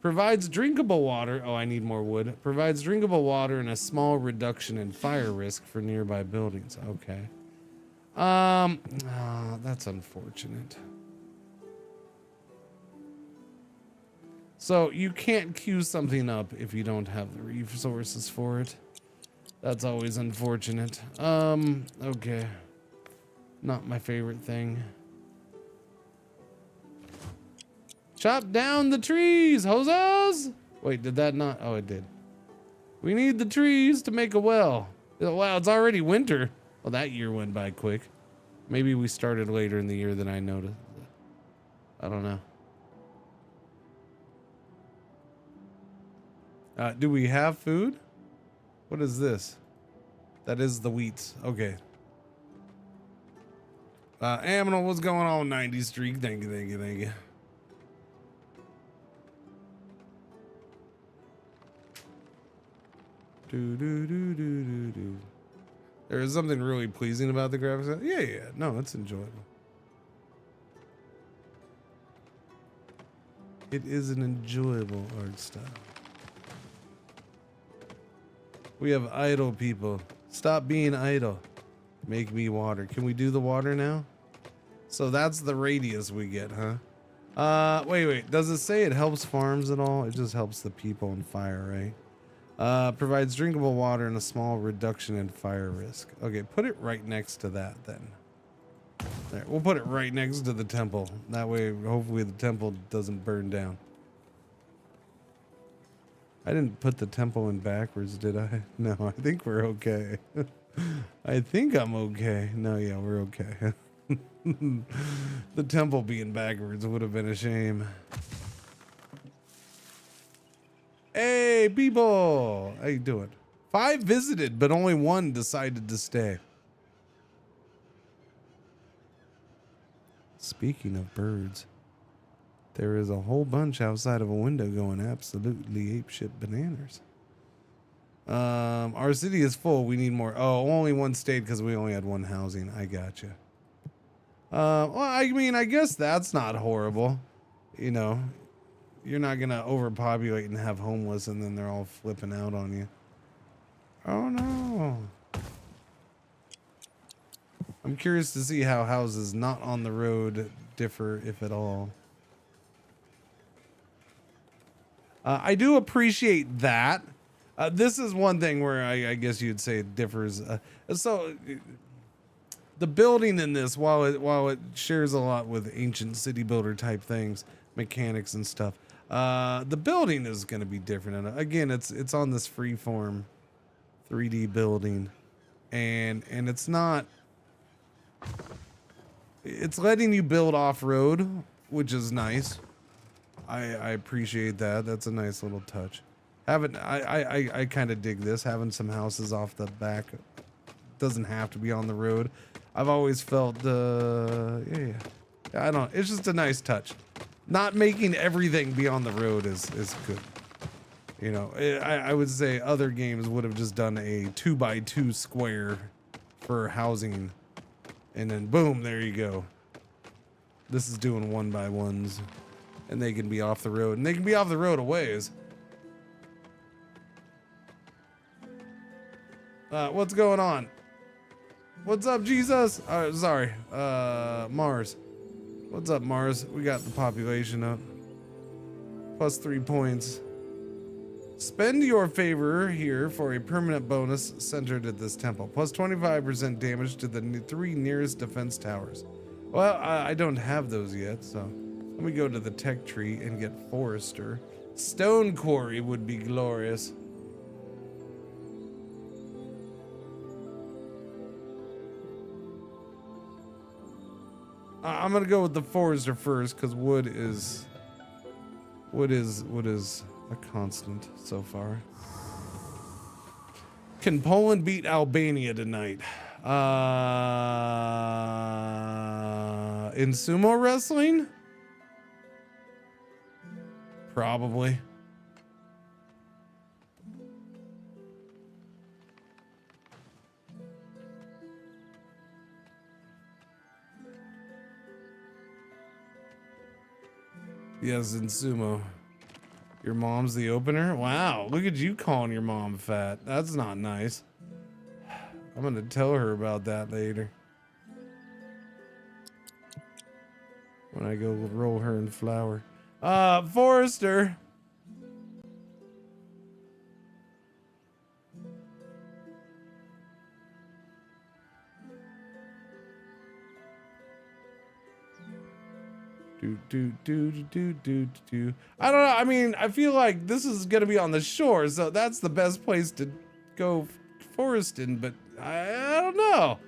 Provides drinkable water. Oh, I need more wood. Provides drinkable water and a small reduction in fire risk for nearby buildings. Okay. That's unfortunate. So you can't queue something up if you don't have the resources for it. That's always unfortunate. Okay. Not my favorite thing. Chop down the trees, hozos! Wait, did that not? Oh, it did. We need the trees to make a well. Wow, it's already winter. Well, that year went by quick. Maybe we started later in the year than I noticed. I don't know. Do we have food? What is this? That is the wheat. Okay. Aminal, what's going on, 90 streak? Thank you, thank you, thank you. There is something really pleasing about the graphics. Yeah, no, it's enjoyable. It is an enjoyable art style. We have idle people. Stop being idle. Make me water. Can we do the water now? So that's the radius we get, huh? Wait. Does it say it helps farms at all? It just helps the people in fire, right? Provides drinkable water and a small reduction in fire risk. Okay, put it right next to that then. There, we'll put it right next to the temple. That way, hopefully the temple doesn't burn down. I didn't put the temple in backwards, did I? No, I think we're okay. I think I'm okay. No, yeah, we're okay. The temple being backwards would have been a shame. Hey, people! How you doing? 5 visited, but only 1 decided to stay. Speaking of birds, there is a whole bunch outside of a window going absolutely apeshit bananas. Our city is full. We need more. Oh, only 1 stayed because we only had 1 housing. I gotcha. Well, I mean, I guess that's not horrible. You know, you're not gonna overpopulate and have homeless and then they're all flipping out on you. Oh no. I'm curious to see how houses not on the road differ, if at all. I do appreciate that. This is one thing where I guess you'd say it differs. So the building in this, while it shares a lot with ancient city builder type things, mechanics and stuff, the building is going to be different. And again, it's on this freeform 3D building, and it's not. It's letting you build off-road, which is nice. I appreciate that. That's a nice little touch. I kind of dig this, having some houses off the back. Doesn't have to be on the road. I've always felt I don't. It's just a nice touch. Not making everything be on the road is good. You know, I would say other games would have just done a 2x2 square for housing, and then boom, there you go. This is doing 1x1s, and they can be off the road, and they can be off the road a ways. What's going on? What's up, Jesus? Sorry, Mars. What's up, Mars? We got the population up. Plus 3 points. Spend your favor here for a permanent bonus centered at this temple. Plus 25% damage to the 3 nearest defense towers. Well, I don't have those yet, so let me go to the tech tree and get Forester. Stone quarry would be glorious. I'm gonna go with the Forester first because wood is a constant so far. Can Poland beat Albania tonight? In sumo wrestling? Probably. Yes, in sumo. Your mom's the opener? Wow, look at you calling your mom fat. That's not nice. I'm gonna tell her about that later. When I go roll her in flour. Forrester, I don't know. I mean, I feel like this is gonna be on the shore, so that's the best place to go foresting. But I don't know.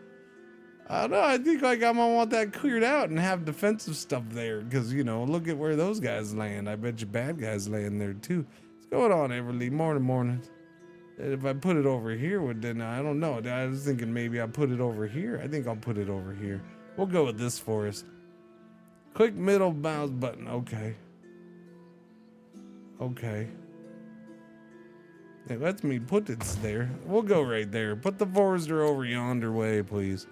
I don't know. I think like I'm gonna want that cleared out and have defensive stuff there, because you know, look at where those guys land. I bet you bad guys land there too. What's going on, Everly? Morning. If I put it over here, then I don't know. I was thinking maybe I put it over here. I think I'll put it over here. We'll go with this forest. Click middle mouse button. Okay. It lets me put it there. We'll go right there. Put the forester over yonder way, please.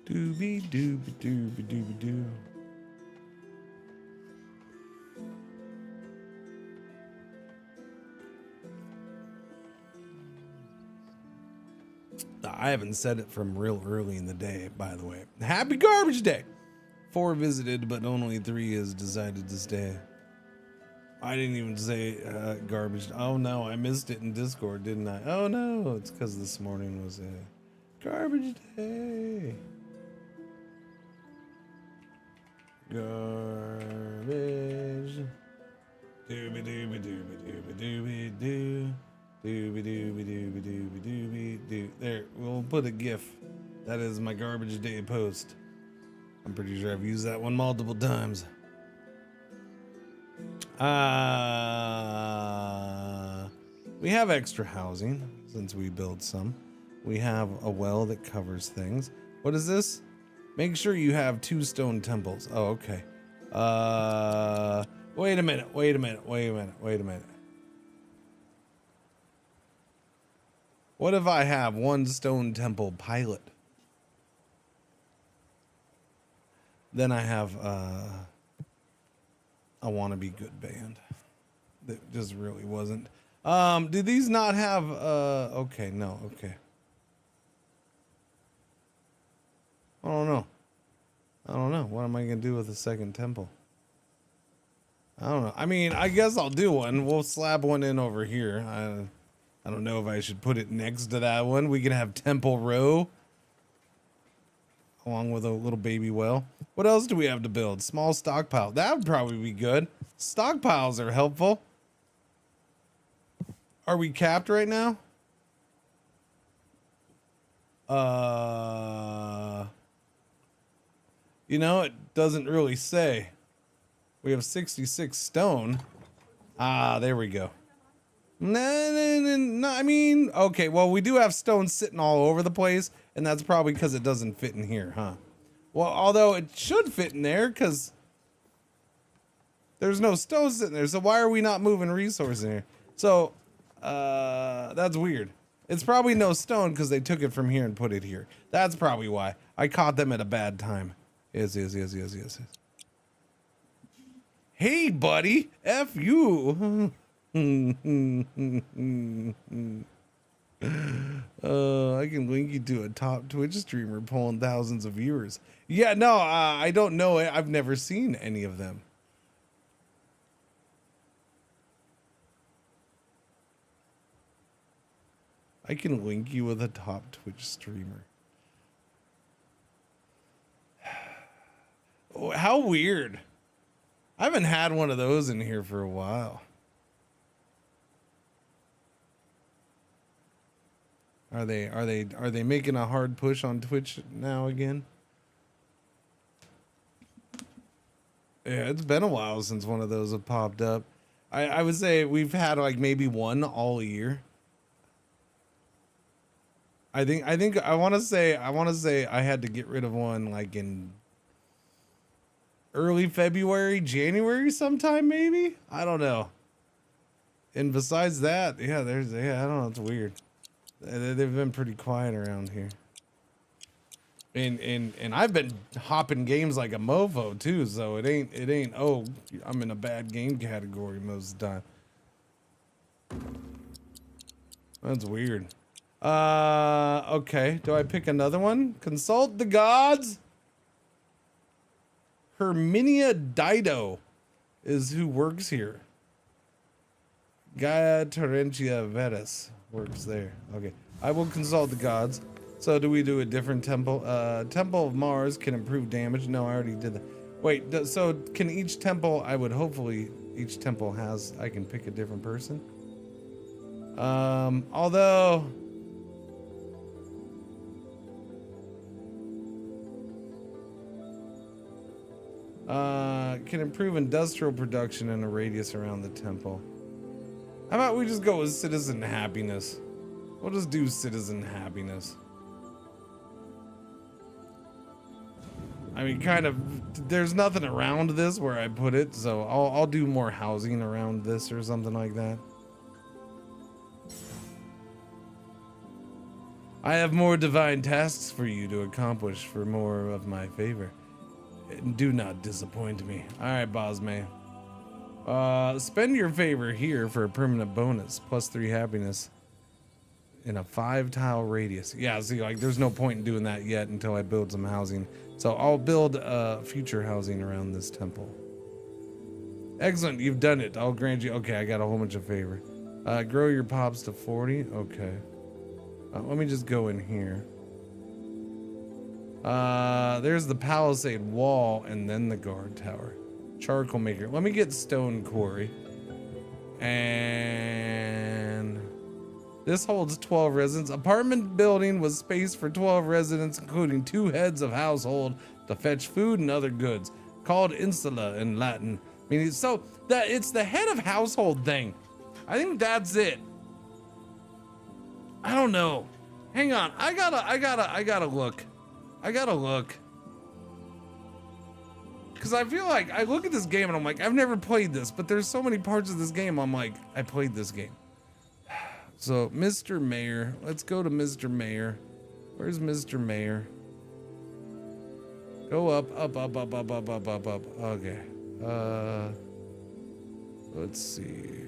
Dooby. I haven't said it from real early in the day, by the way. Happy Garbage Day! 4 visited, but only 3 has decided to stay. I didn't even say garbage. Oh no, I missed it in Discord, didn't I? Oh no, it's because this morning was a garbage day. Garbage. Dooby. There, we'll put a GIF. That is my garbage day post. I'm pretty sure I've used that one multiple times. We have extra housing since we built some. We have a well that covers things. What is this? Make sure you have 2 stone temples. Oh, okay. Wait a minute. What if I have 1 stone temple pilot? Then I have a wannabe good band. That just really wasn't. Do these not have okay, no, okay. I don't know. What am I gonna do with the second temple? I don't know. I mean, I guess I'll do one. We'll slap one in over here. I don't know if I should put it next to that one. We can have Temple Row along with a little baby well. What else do we have to build? Small stockpile. That would probably be good. Stockpiles are helpful. Are we capped right now? You know, it doesn't really say. We have 66 stone. Ah, there we go. No, I mean, okay, well, we do have stone sitting all over the place, and that's probably because it doesn't fit in here, huh? Well, although it should fit in there, because there's no stone sitting there, so why are we not moving resources in here? So, that's weird. It's probably no stone because they took it from here and put it here. That's probably why. I caught them at a bad time. Yes. Hey, buddy, F you. I can link you to a top Twitch streamer pulling thousands of viewers. Yeah, no, I don't know. I've never seen any of them. I can link you with a top Twitch streamer. Oh, how weird. I haven't had one of those in here for a while. Are they making a hard push on Twitch now again? Yeah, it's been a while since one of those have popped up. I would say we've had like maybe one all year. I want to say I had to get rid of one like in early February, January sometime maybe. I don't know. And besides that, yeah, I don't know, it's weird. They've been pretty quiet around here. And I've been hopping games like a mofo too, so it ain't oh, I'm in a bad game category most of the time. That's weird. Okay, do I pick another one? Consult the gods. Herminia Dido is who works here. Gaia Terentia Vetus works there. Okay, I will consult the gods. So do we do a different temple? Temple of Mars can improve damage. No, I already did that. Wait, so can each temple, I would hopefully each temple has, I can pick a different person. Although can improve industrial production in a radius around the temple. How about we just go with citizen happiness? We'll just do citizen happiness. I mean, kind of, there's nothing around this where I put it, so I'll do more housing around this or something like that. I have more divine tasks for you to accomplish for more of my favor. Do not disappoint me. All right, Bosme. Spend your favor here for a permanent bonus, +3 happiness in a 5-tile radius. Yeah, see, like, there's no point in doing that yet until I build some housing. So I'll build future housing around this temple. Excellent, you've done it. I'll grant you. Okay, I got a whole bunch of favor. Grow your pops to 40. Okay. Let me just go in here. There's the palisade wall and then the guard tower. Charcoal maker. Let me get stone quarry. And this holds 12 residents. Apartment building with space for 12 residents, including 2 heads of household to fetch food and other goods. Called insula in Latin. Meaning, so that it's the head of household thing. I think that's it. I don't know. Hang on. I gotta look. I gotta look. Because I feel like I look at this game and I'm like, I've never played this, but there's so many parts of this game I'm like, I played this game. So, Mr. Mayor. Let's go to Mr. Mayor. Where's Mr. Mayor? Go up. Okay. Let's see.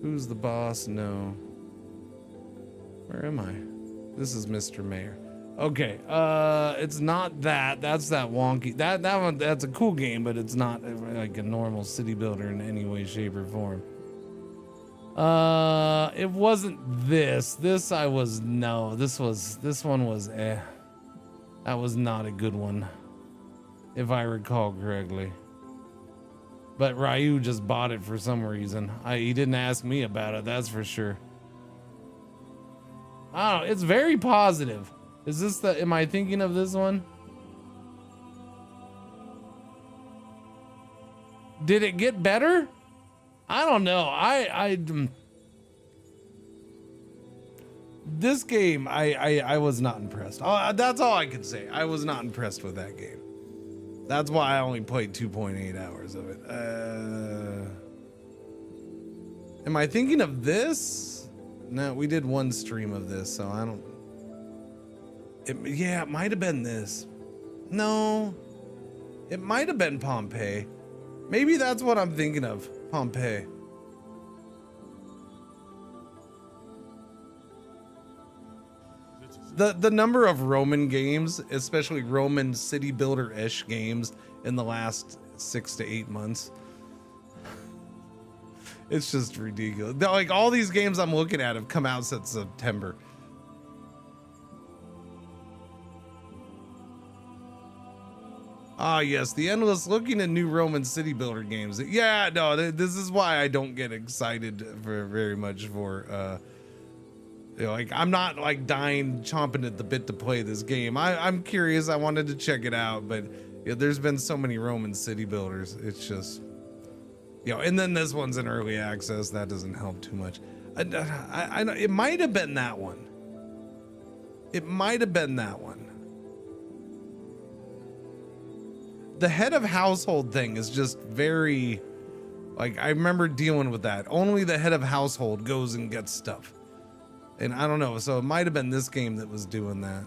Who's the boss? No. Where am I? This is Mr. Mayor. Okay, it's not that. That's that wonky. That one. That's a cool game, but it's not like a normal city builder in any way, shape, or form. It wasn't this. This one was eh. That was not a good one, if I recall correctly. But Ryu just bought it for some reason. He didn't ask me about it. That's for sure. I don't know. It's very positive. Is this the, am I thinking of this one? Did it get better? I don't know. This game, I was not impressed. That's all I could say. I was not impressed with that game. That's why I only played 2.8 hours of it. Am I thinking of this? No, we did one stream of this, so I don't. Yeah, it might have been this. No, it might have been Pompeii. Maybe that's what I'm thinking of. Pompeii. The number of Roman games, especially Roman city builder-ish games in the last 6 to 8 months. It's just ridiculous. Like, all these games I'm looking at have come out since September. Ah, yes, the endless looking at new Roman city builder games. Yeah, no, this is why I don't get excited for very much for, you know, like, I'm not like dying, chomping at the bit to play this game. I'm curious. I wanted to check it out, but yeah, there's been so many Roman city builders. It's just, you know, and then this one's in early access. That doesn't help too much. I know it might have been that one. It might have been that one. The head of household thing is just very, like, I remember dealing with that. Only the head of household goes and gets stuff. And I don't know, so it might have been this game that was doing that.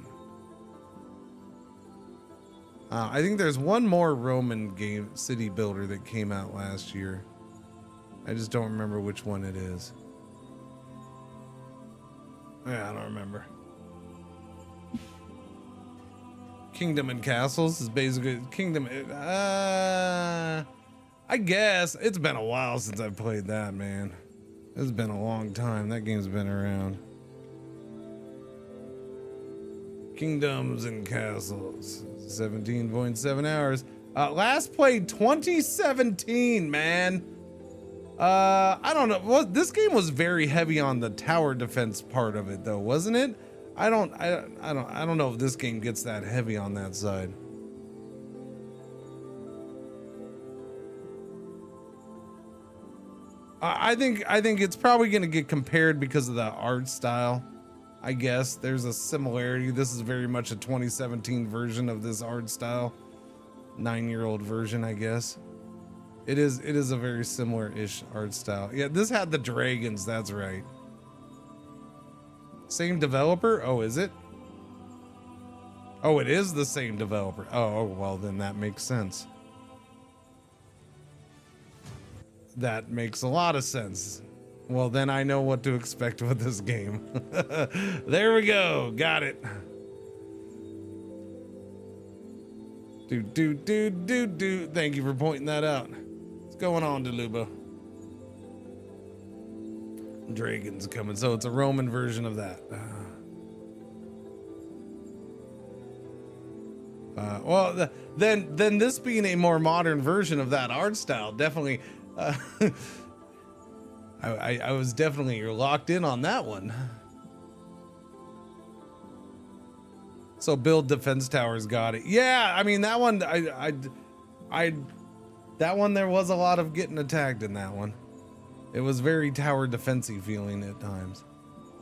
I think there's one more Roman game city builder that came out last year. I just don't remember which one it is. Yeah, I don't remember. Kingdom and Castles is basically Kingdom. I guess it's been a while since I played that, man. It's been a long time. That game's been around. Kingdoms and castles. 17.7 hours. Last played 2017, man. I don't know. Well, this game was very heavy on the tower defense part of it, though, wasn't it? I don't know if this game gets that heavy on that side. I think it's probably going to get compared because of the art style. I guess there's a similarity. This is very much a 2017 version of this art style. 9-year-old version, I guess. It is a very similar-ish art style. Yeah, this had the dragons, that's right. Same developer? Oh, is it? Oh, it is the same developer. Oh, well, then that makes sense. That makes a lot of sense. Well, then I know what to expect with this game. There we go. Got it. Do. Thank you for pointing that out. What's going on, Deluba? Dragon's coming. So it's a Roman version of that. Well, then this being a more modern version of that art style, definitely. I was definitely locked in on that one. So build defense towers, got it. Yeah, I mean that one. That one there was a lot of getting attacked in that one. It was very tower defensy feeling at times.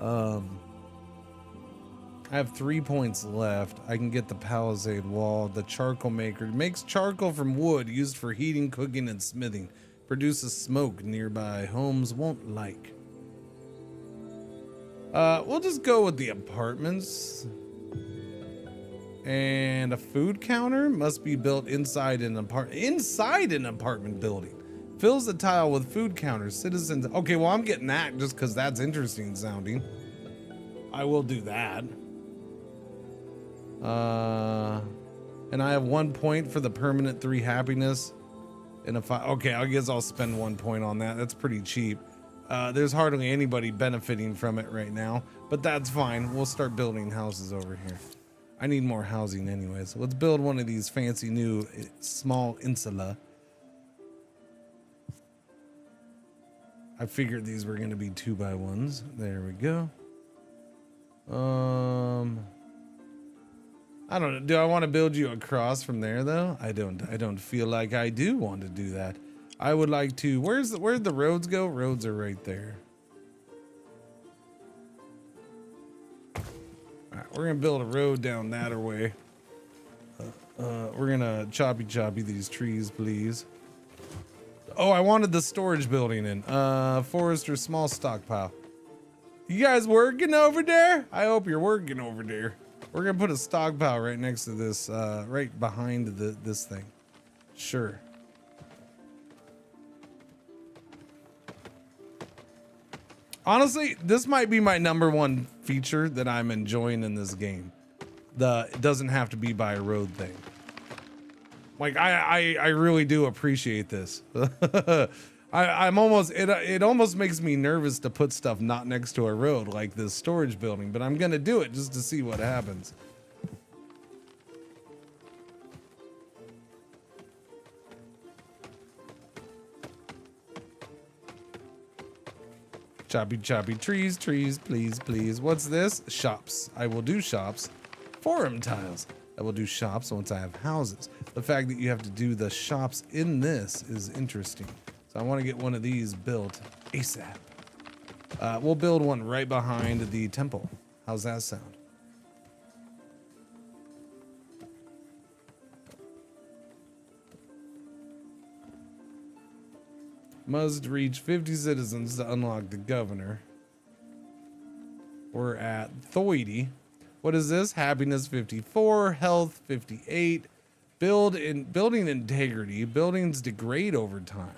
I have 3 points left. I can get the palisade wall. The charcoal maker makes charcoal from wood used for heating, cooking, and smithing. Produces smoke nearby homes won't like. We'll just go with the apartments. And a food counter must be built inside an apartment building. Fills the tile with food counters. Citizens. Okay, well, I'm getting that just because that's interesting sounding. I will do that. And I have 1 point for the permanent 3 happiness. And if okay, I guess I'll spend 1 point on that. That's pretty cheap. There's hardly anybody benefiting from it right now, but that's fine. We'll start building houses over here. I need more housing anyways. So let's build one of these fancy new small insula. I figured these were going to be 2x1s. There we go. I don't know. Do I want to build you across from there though? I don't feel like I do want to do that. I would like to. Where'd the roads go? Roads are right there. All right, we're gonna build a road down that way. We're gonna choppy these trees, please. Oh, I wanted the storage building in. Forest or small stockpile. You guys working over there? I hope you're working over there. We're gonna put a stockpile right next to this, right behind this thing. Sure. Honestly, this might be my #1 feature that I'm enjoying in this game. It doesn't have to be by a road thing. Like I really do appreciate this. I'm almost it almost makes me nervous to put stuff not next to a road like this storage building, but I'm gonna do it just to see what happens. Choppy trees, please. What's this? Shops. I will do shops. Forum tiles. I will do shops once I have houses. The fact that you have to do the shops in this is interesting. So I want to get one of these built ASAP. We'll build one right behind the temple. How's that sound? Must reach 50 citizens to unlock the governor. We're at 30. What is this? Happiness 54, health 58. Building integrity. Buildings degrade over time.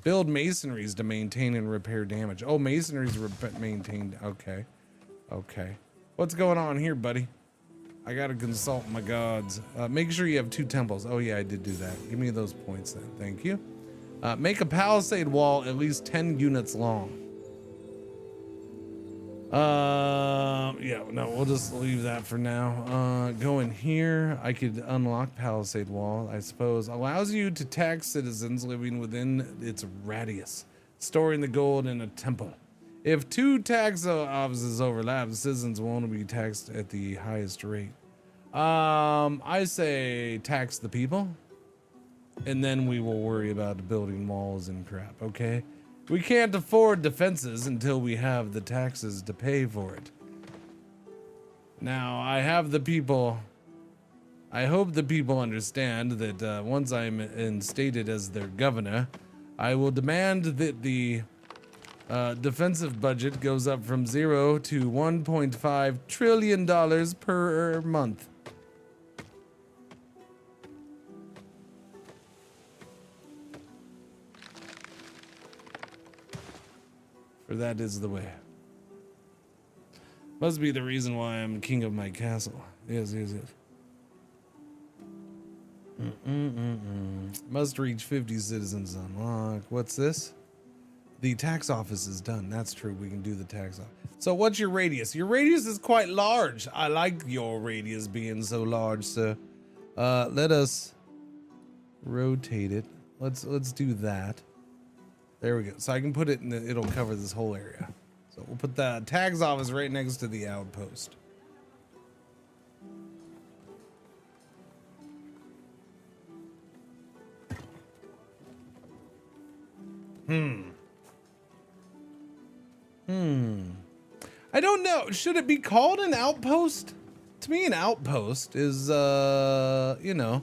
Build masonries to maintain and repair damage. Oh, masonries maintained. Okay. What's going on here, buddy? I gotta consult my gods. Make sure you have 2 temples. Oh yeah, I did do that. Give me those points then. Thank you. Make a palisade wall at least 10 units long. Yeah, no, we'll just leave that for now. Go in here. I could unlock Palisade Wall, I suppose. Allows you to tax citizens living within its radius, storing the gold in a temple. If two tax offices overlap, citizens will only be taxed at the highest rate. I say tax the people, and then we will worry about building walls and crap, okay? We can't afford defenses until we have the taxes to pay for it. Now, I have the people. I hope the people understand that once I'm instated as their governor, I will demand that the defensive budget goes up from 0 to $1.5 trillion per month. For that is the way. Must be the reason why I'm king of my castle. Yes, yes, yes. Must reach 50 citizens unlock. What's this? The tax office is done. That's true. We can do the tax office. So what's your radius? Your radius is quite large. I like your radius being so large, sir. Let us rotate it. Let's do that. There we go. So I can put it in it'll cover this whole area. So we'll put the tax office right next to the outpost. I don't know. Should it be called an outpost? To me, an outpost is, you know,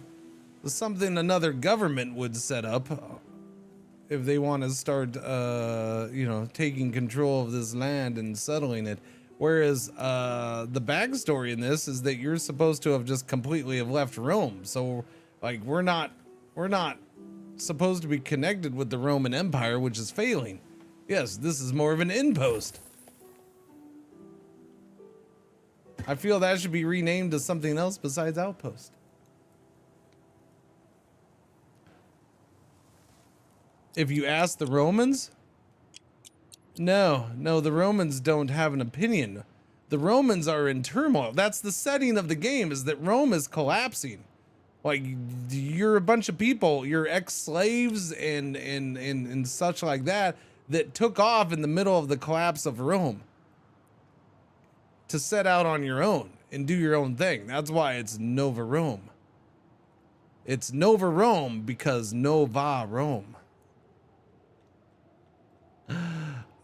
something another government would set up if they want to start, you know, taking control of this land and settling it. Whereas the backstory in this is that you're supposed to have just completely have left Rome. So, like, we're not supposed to be connected with the Roman Empire, which is failing. Yes, this is more of an inpost. I feel that should be renamed to something else besides outpost. If you ask the Romans, no, the Romans don't have an opinion. The Romans are in turmoil. That's the setting of the game, is that Rome is collapsing. Like, you're a bunch of people, you're ex-slaves and such like that took off in the middle of the collapse of Rome to set out on your own and do your own thing. That's why it's Nova Rome. It's Nova Rome because Nova Rome.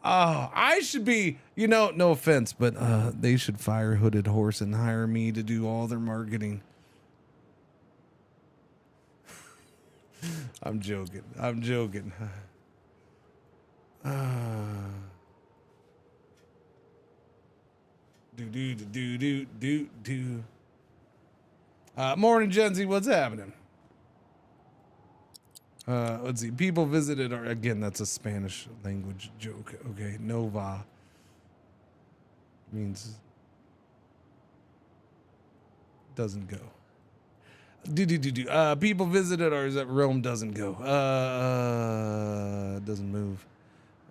Oh, I should be, you know, no offense, but they should fire Hooded Horse and hire me to do all their marketing. I'm joking. I'm joking. Morning, Gen Z. What's happening? Let's see. People visited our, again, that's a Spanish language joke. Okay. Nova means doesn't go. People visited ours at Rome doesn't go. Doesn't move.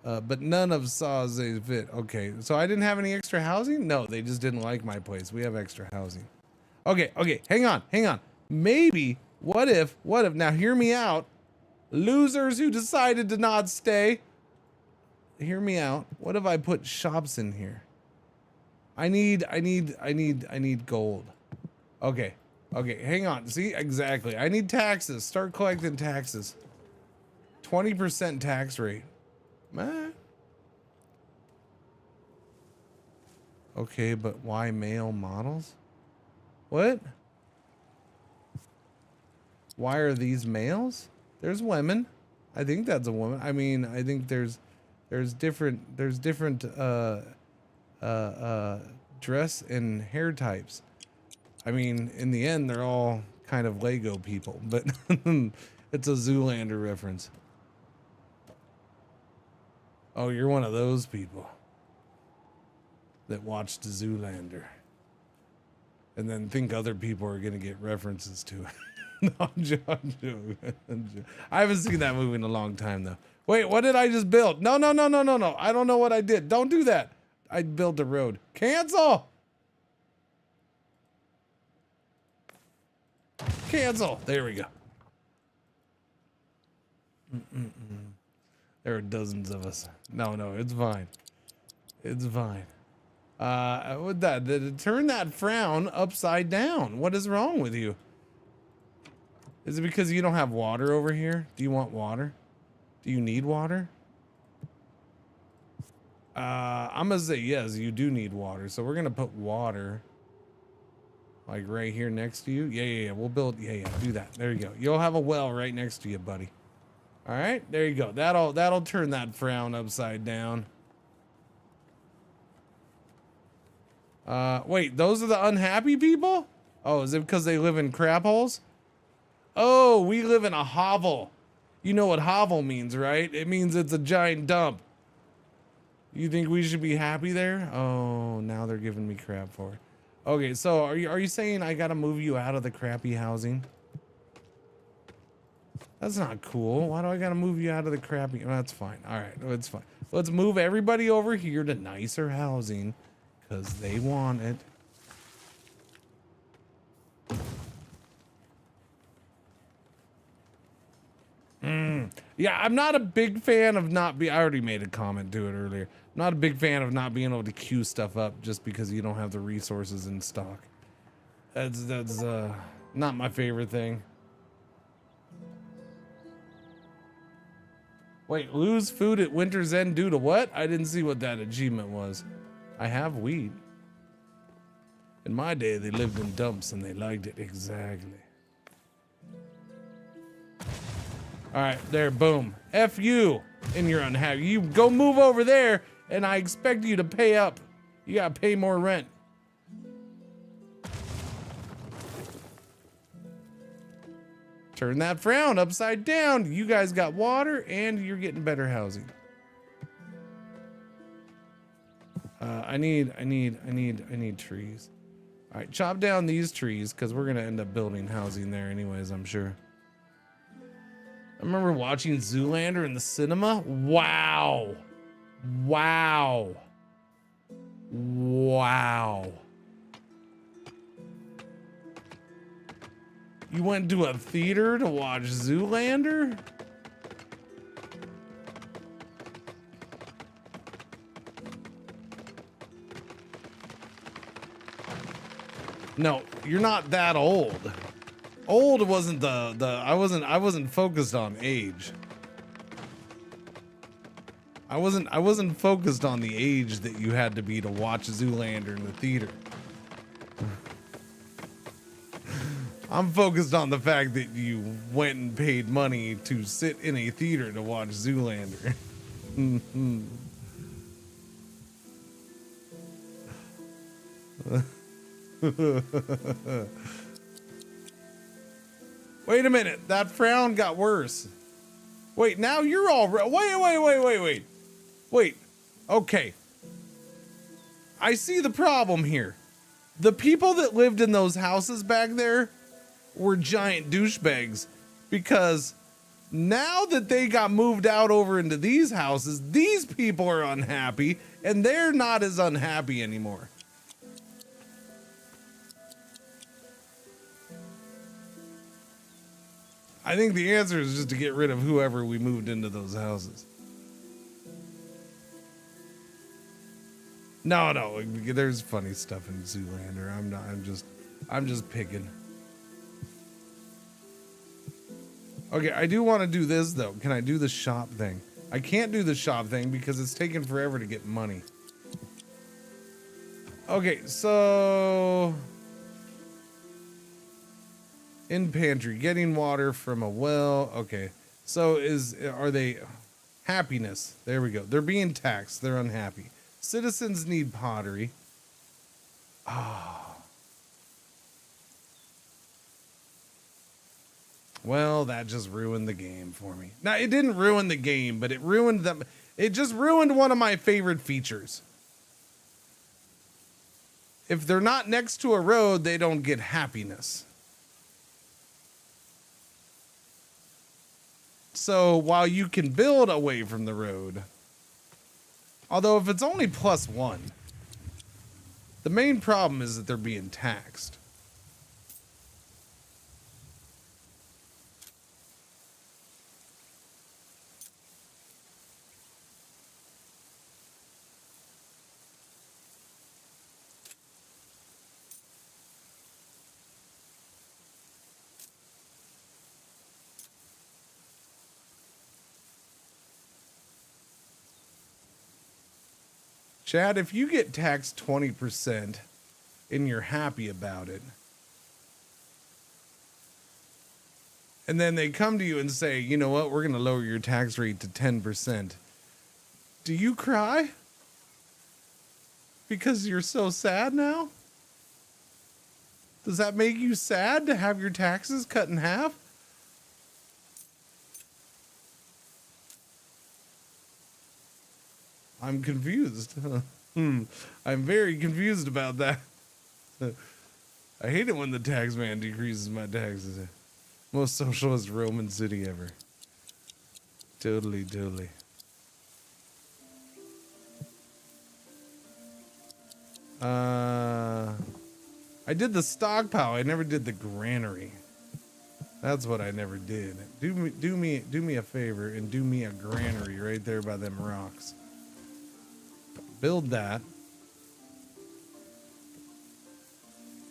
But none of saws they fit. Okay, so I didn't have any extra housing? No, they just didn't like my place. We have extra housing. Okay, hang on. Maybe, what if, now hear me out. Losers who decided to not stay. Hear me out. What if I put shops in here? I need gold. Okay, hang on. See, exactly. I need taxes. Start collecting taxes. 20% tax rate. Okay, but why male models? What? Why are these males? There's women. I think that's a woman. I mean, I think there's different dress and hair types. I mean, in the end, they're all kind of Lego people, but it's a Zoolander reference. Oh, you're one of those people that watched Zoolander and then think other people are going to get references to it. No, I'm joking. I haven't seen that movie in a long time, though. Wait, what did I just build? No. I don't know what I did. Don't do that. I built a road. Cancel! Cancel! There we go. There are dozens of us. No, it's fine. It's fine. With that, turn that frown upside down. What is wrong with you? Is it because you don't have water over here? Do you want water? Do you need water? I'm gonna say yes, you do need water. So we're gonna put water like right here next to you. Yeah. We'll build, yeah, do that. There you go. You'll have a well right next to you, buddy. All right, there you go. That'll turn that frown upside down. Wait, those are the unhappy people? Oh, is it because they live in crap holes? Oh, we live in a hovel. You know what hovel means, right? It means it's a giant dump. You think we should be happy there? Oh, now they're giving me crap for it. Okay, so are you saying I gotta move you out of the crappy housing? That's not cool. Why do I gotta move you out of the crappy? Oh, that's fine. All right, it's fine. Let's move everybody over here to nicer housing because they want it. Yeah, I'm not a big fan of not be. I already made a comment to it earlier. I'm not a big fan of not being able to queue stuff up just because you don't have the resources in stock. That's not my favorite thing. Wait, lose food at winter's end due to what? I didn't see what that achievement was. I have wheat. In my day, they lived in dumps and they liked it. Exactly. All right, there, boom. F you and you're unhappy. You go move over there and I expect you to pay up. You gotta pay more rent. Turn that frown upside down. You guys got water and you're getting better housing. I need trees. All right, chop down these trees because we're gonna end up building housing there anyways, I'm sure. I remember watching Zoolander in the cinema. Wow. Wow. Wow. You went to a theater to watch Zoolander? No, you're not that old. Old wasn't I wasn't focused on age. I wasn't focused on the age that you had to be to watch Zoolander in the theater. I'm focused on the fact that you went and paid money to sit in a theater to watch Zoolander. Wait a minute, that frown got worse. Wait, now you're all wait. Okay. I see the problem here. The people that lived in those houses back there were giant douchebags because now that they got moved out over into these houses, these people are unhappy and they're not as unhappy anymore. I think the answer is just to get rid of whoever we moved into those houses. No, there's funny stuff in Zoolander. I'm just picking. Okay, I do want to do this though. Can I do the shop thing? I can't do the shop thing because it's taking forever to get money. Okay, so in pantry, getting water from a well. Okay, so are they happiness? There we go. They're being taxed. They're unhappy. Citizens need pottery. Well, that just ruined the game for me. Now, it didn't ruin the game, but it ruined them. It just ruined one of my favorite features. If they're not next to a road, they don't get happiness. So while you can build away from the road, although if it's only +1, The main problem is that they're being taxed. Chad, if you get taxed 20% and you're happy about it, and then they come to you and say, you know what, we're going to lower your tax rate to 10%. Do you cry? Because you're so sad now? Does that make you sad to have your taxes cut in half? I'm confused. I'm very confused about that. I hate it when the tax man decreases my taxes. Most socialist Roman city ever. Totally, totally. I did the stockpile. I never did the granary. That's what I never did. Do me a favor and do me a granary right there by them rocks. Build that.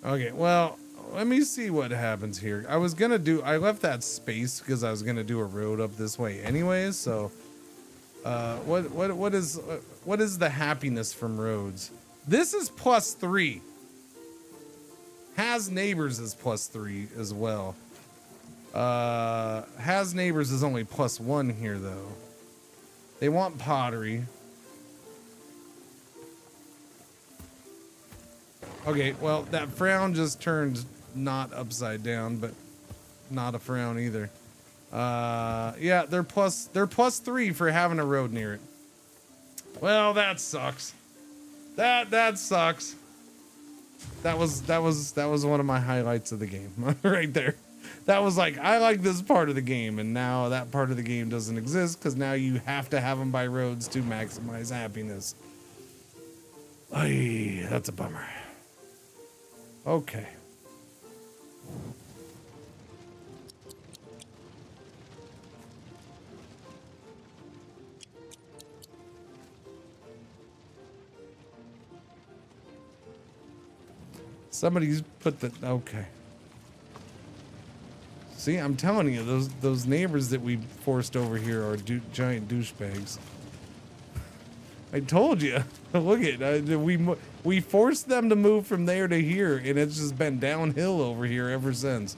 Okay, well, let me see what happens here. I left that space because I was gonna do a road up this way anyways. So, what is the happiness from roads? This is +3. Has neighbors is +3 as well. Has neighbors is only +1 here though. They want pottery. Okay, well, that frown just turned not upside down, but not a frown either. Yeah, they're +3 for having a road near it. Well, that sucks. That sucks. That was one of my highlights of the game right there. That was like, I like this part of the game, and now that part of the game doesn't exist because now you have to have them by roads to maximize happiness. Ay, that's a bummer. Okay. Somebody's put the, okay. See, I'm telling you, those neighbors that we forced over here are giant douchebags. I told you. Look at we forced them to move from there to here, and it's just been downhill over here ever since.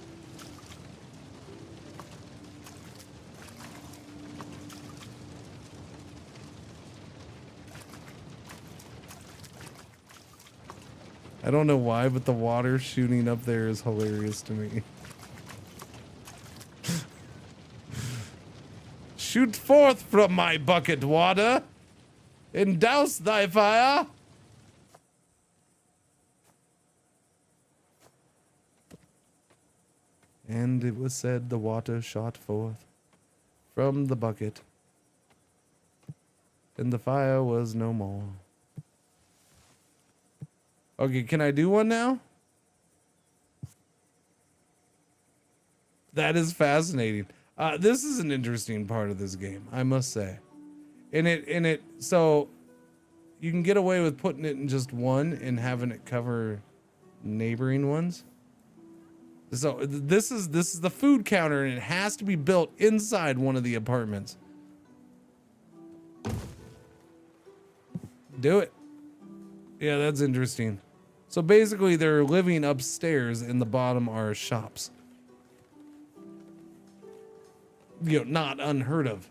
I don't know why, but the water shooting up there is hilarious to me. Shoot forth from my bucket, water, and douse thy fire. And it was said the water shot forth from the bucket, and the fire was no more. Okay, can I do one now? That is fascinating. This is an interesting part of this game, I must say. So you can get away with putting it in just one and having it cover neighboring ones. So this is the food counter, and it has to be built inside one of the apartments. Do it. Yeah, that's interesting. So basically they're living upstairs and the bottom are shops. You know, not unheard of.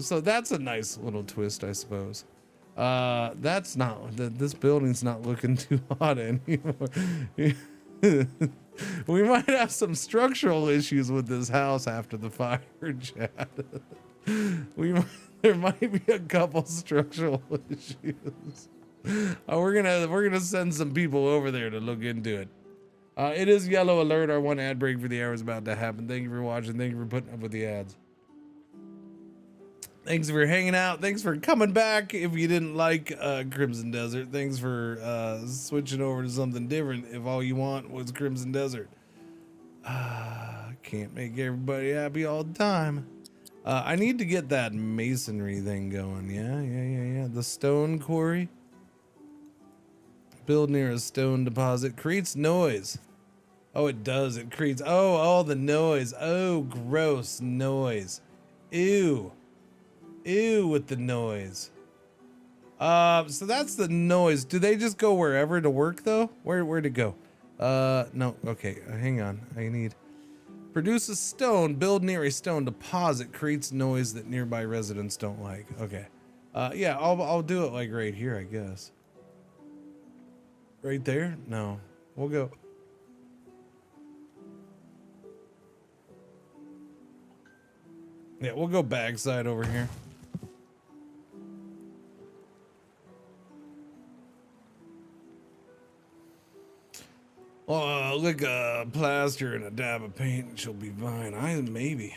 So that's a nice little twist, I suppose. That's not, this building's not looking too hot anymore. We might have some structural issues with this house after the fire, Chad. There might be a couple structural issues. We're gonna send some people over there to look into it. It is yellow alert. Our one ad break for the hour is about to happen. Thank you for watching. Thank you for putting up with the ads. Thanks for hanging out. Thanks for coming back. If you didn't like Crimson Desert, thanks for switching over to something different. If all you want was Crimson Desert. Can't make everybody happy all the time. I need to get that masonry thing going. Yeah. The stone quarry. Build near a stone deposit. Creates noise. Oh, it does. It creates... Oh, all the noise. Oh, gross noise. Ew. Ew with the noise. So that's the noise. Do they just go wherever to work, though? Where'd it go? No. Okay, hang on. I need... Produce a stone. Build near a stone deposit. Creates noise that nearby residents don't like. Okay. Yeah, I'll do it like right here, I guess. Right there? No. We'll go... Yeah, we'll go backside over here. Lick a plaster and a dab of paint and she'll be fine. Maybe.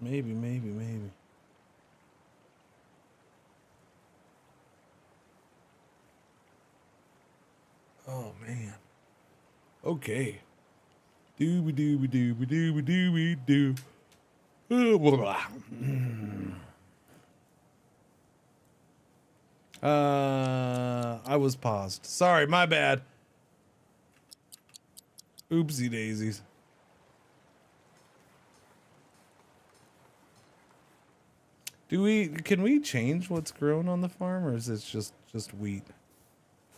Maybe. Oh, man. Okay. Dooby dooby dooby dooby dooby doo. I was paused. Sorry, my bad. Oopsie daisies. Can we change what's grown on the farm, or is it just wheat?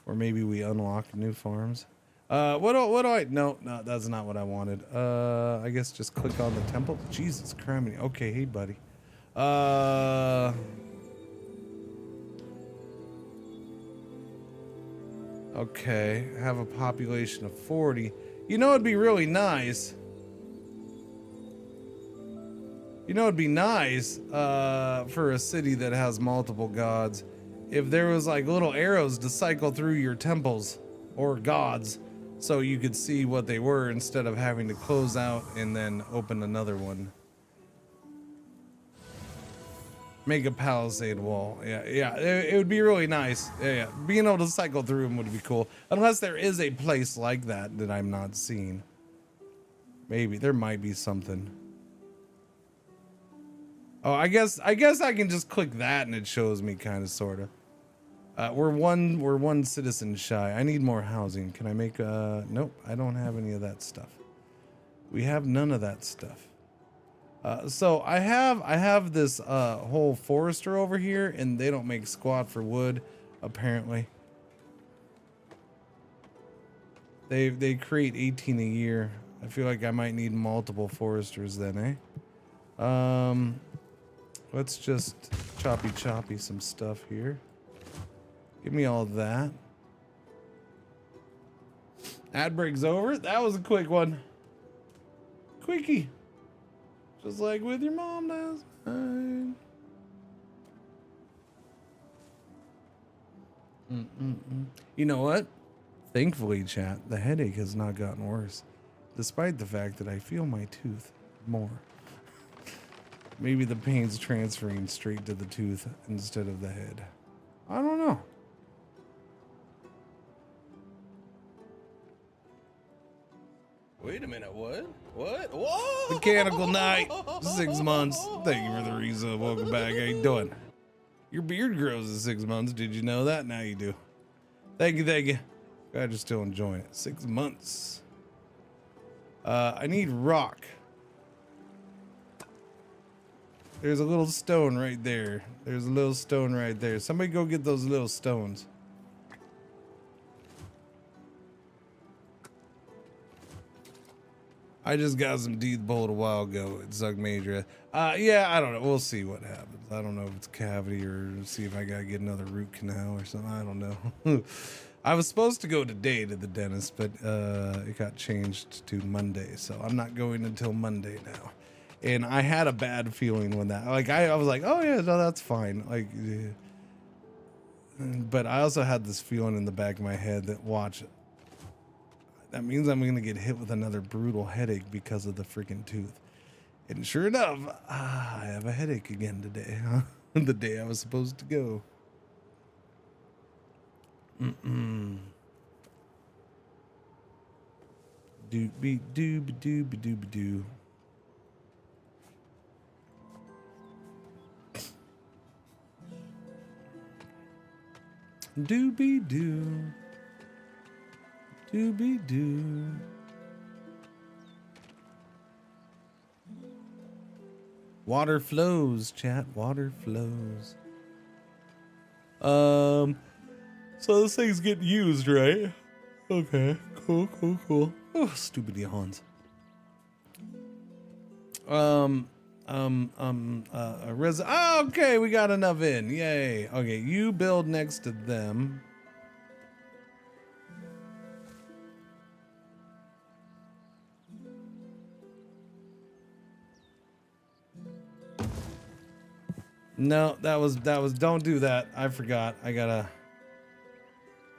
Or maybe we unlock new farms? What do I... No, that's not what I wanted. I guess just click on the temple. Jesus Christ. Okay, hey, buddy. Okay, have a population of 40. You know it'd be really nice. You know it'd be nice, for a city that has multiple gods, if there was like little arrows to cycle through your temples or gods, so you could see what they were instead of having to close out and then open another one. Make a palisade wall. Yeah. It would be really nice. Yeah. Being able to cycle through them would be cool. Unless there is a place like that I'm not seeing. Maybe there might be something. Oh, I guess I can just click that and it shows me kind of sorta. We're one citizen shy. I need more housing. Can I make nope, I don't have any of that stuff. We have none of that stuff. So I have this whole forester over here, and they don't make squat for wood, apparently. They create 18 a year. I feel like I might need multiple foresters then, eh? Let's just choppy some stuff here. Give me all that. Ad break's over. That was a quick one. Quickie. Just like with your mom does. You know what? Thankfully, chat, the headache has not gotten worse, despite the fact that I feel my tooth more. Maybe the pain's transferring straight to the tooth instead of the head. I don't know. Wait a minute, what? What? Whoa! Mechanical Knight, 6 months. Thank you for the resub. Welcome back. How you doing? Your beard grows in 6 months. Did you know that? Now you do. Thank you. Glad you're still enjoying it. 6 months. I need rock. There's a little stone right there. There's a little stone right there. Somebody go get those little stones. I just got some teeth pulled a while ago. It sucked major. Yeah, I don't know. We'll see what happens. I don't know if it's cavity or see if I gotta get another root canal or something. I don't know. I was supposed to go today to the dentist, but it got changed to Monday, so I'm not going until Monday now. And I had a bad feeling when that, like, I was like, oh yeah, no, that's fine. Like, but I also had this feeling in the back of my head that, watch it. That means I'm gonna get hit with another brutal headache because of the freaking tooth. And sure enough, I have a headache again today, huh? The day I was supposed to go. Doobie doobie doobie doobie doo. Doobie doo. Doobie doo. Water flows, chat. Water flows. So this thing's getting used, right? Okay. Cool. Oh, stupid yawns. Okay, we got enough in. Yay. Okay, you build next to them. No, that was don't do that. I forgot. I gotta,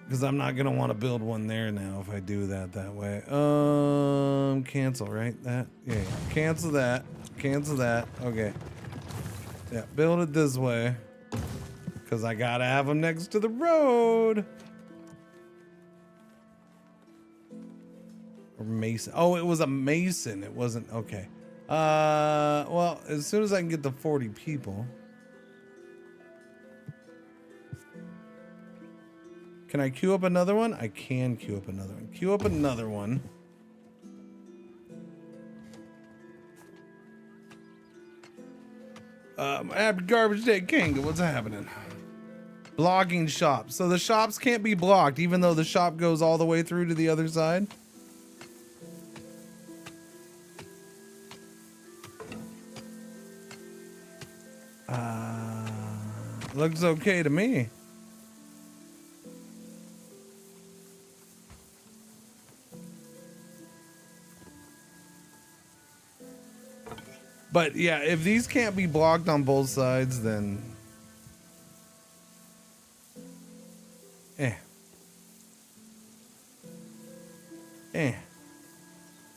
because I'm not gonna want to build one there now if I do that way. Cancel, right? That, yeah. Cancel that. Okay. Yeah, build it this way, because I gotta have them next to the road. Or mason. Oh, it was a mason. It wasn't, okay. Well, as soon as I can get the 40 people. Can I queue up another one? I can queue up another one. Queue up another one. Happy Garbage Day King. What's happening? Blogging shops. So the shops can't be blocked, even though the shop goes all the way through to the other side. Looks okay to me. But yeah, if these can't be blocked on both sides, then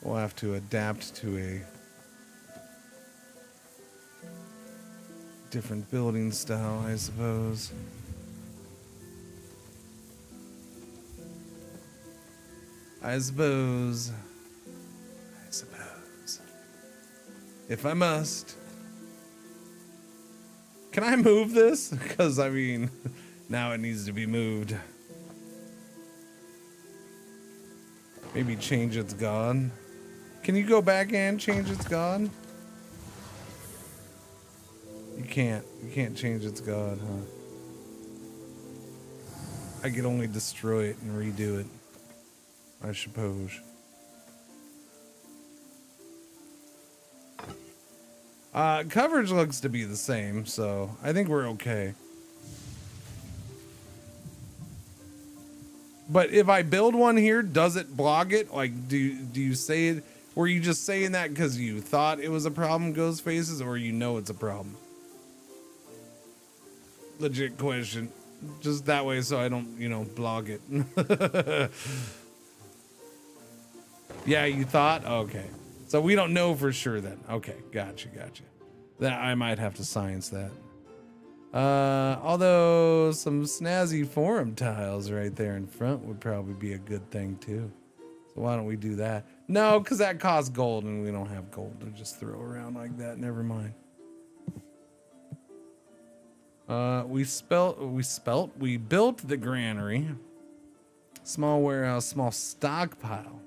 we'll have to adapt to a different building style, I suppose. I suppose. If I must. Can I move this? Because, I mean, now it needs to be moved. Maybe change its god. Can you go back and change its god? You can't. You can't change its god, huh? I could only destroy it and redo it, I suppose. Coverage looks to be the same, so I think we're okay. But if I build one here, does it block it? Like, do you say it? Were you just saying that because you thought it was a problem, Ghost Faces, or you know it's a problem? Legit question. Just that way so I don't, block it. Yeah, you thought? Okay. So we don't know for sure then. Okay, gotcha. That I might have to science that. Although some snazzy forum tiles right there in front would probably be a good thing too. So why don't we do that? No, because that costs gold and we don't have gold to just throw around like that. Never mind. We built the granary. Small warehouse, small stockpile.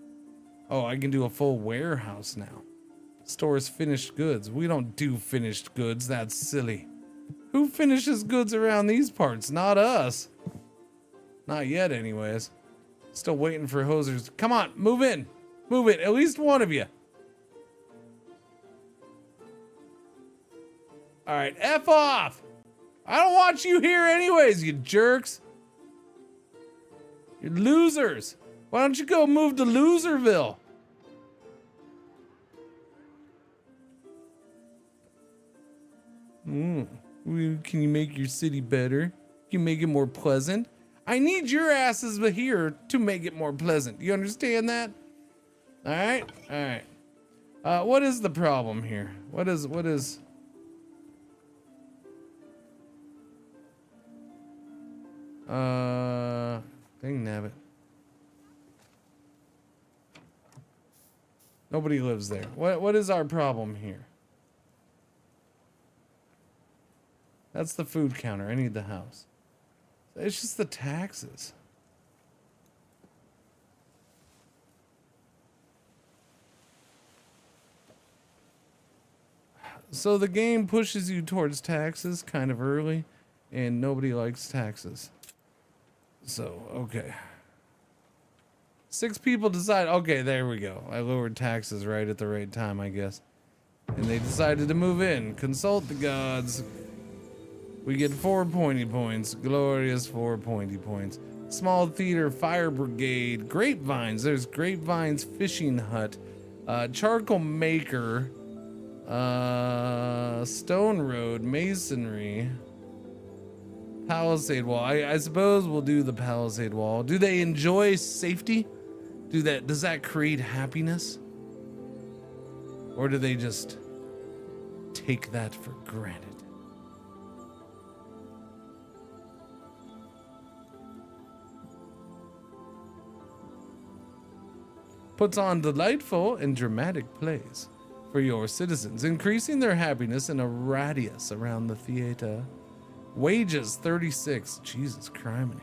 Oh, I can do a full warehouse now. Stores finished goods. We don't do finished goods. That's silly. Who finishes goods around these parts? Not us. Not yet, anyways. Still waiting for hosers. Come on, move in. Move it. At least one of you. All right, F off. I don't want you here anyways, you jerks. You're losers. Why don't you go move to Loserville? Can you make your city better? Can you make it more pleasant? I need your asses here to make it more pleasant. You understand that? All right, all right. What is the problem here? What is? Dang nabbit. Nobody lives there. What is our problem here? That's the food counter. I need the house. It's just the taxes. So the game pushes you towards taxes kind of early, and nobody likes taxes. So, okay. 6 people decide, okay, there we go. I lowered taxes right at the right time, I guess. And they decided to move in. Consult the gods. We get 4 pointy points. Glorious 4 pointy points. Small theater, fire brigade, grapevines. There's grapevines, fishing hut, charcoal maker, stone road, masonry, palisade wall. I suppose we'll do the palisade wall. Do they enjoy safety? Does that create happiness? Or do they just take that for granted? Puts on delightful and dramatic plays for your citizens, increasing their happiness in a radius around the theater. Wages 36. Jesus criminy.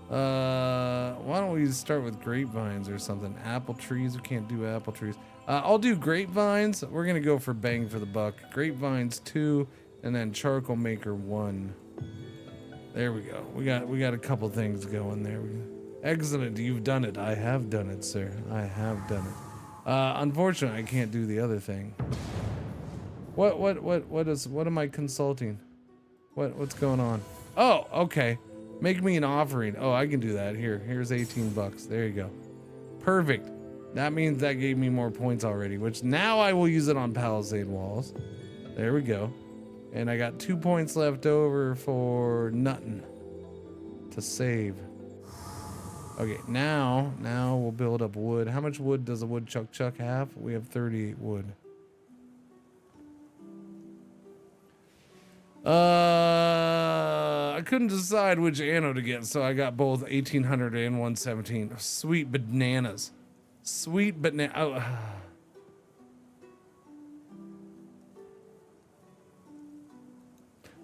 Why don't we start with grapevines or something? Apple trees. We can't do apple trees. I'll do grapevines. We're gonna go for bang for the buck. Grapevines 2, and then charcoal maker 1. There we go. We got a couple things going there. Excellent. You've done it. I have done it, sir. I have done it. Unfortunately, I can't do the other thing. What am I consulting? What's going on? Oh, okay. Make me an offering. Oh, I can do that. Here's 18 bucks. There you go. Perfect. That means that gave me more points already, which now I will use it on palisade walls. There we go. And I got 2 points left over for nothing to save. Okay, now we'll build up wood. How much wood does a woodchuck chuck have? We have 38 wood. I couldn't decide which anno to get, so I got both 1800 and 117. Sweet bananas. Sweet banana. Oh.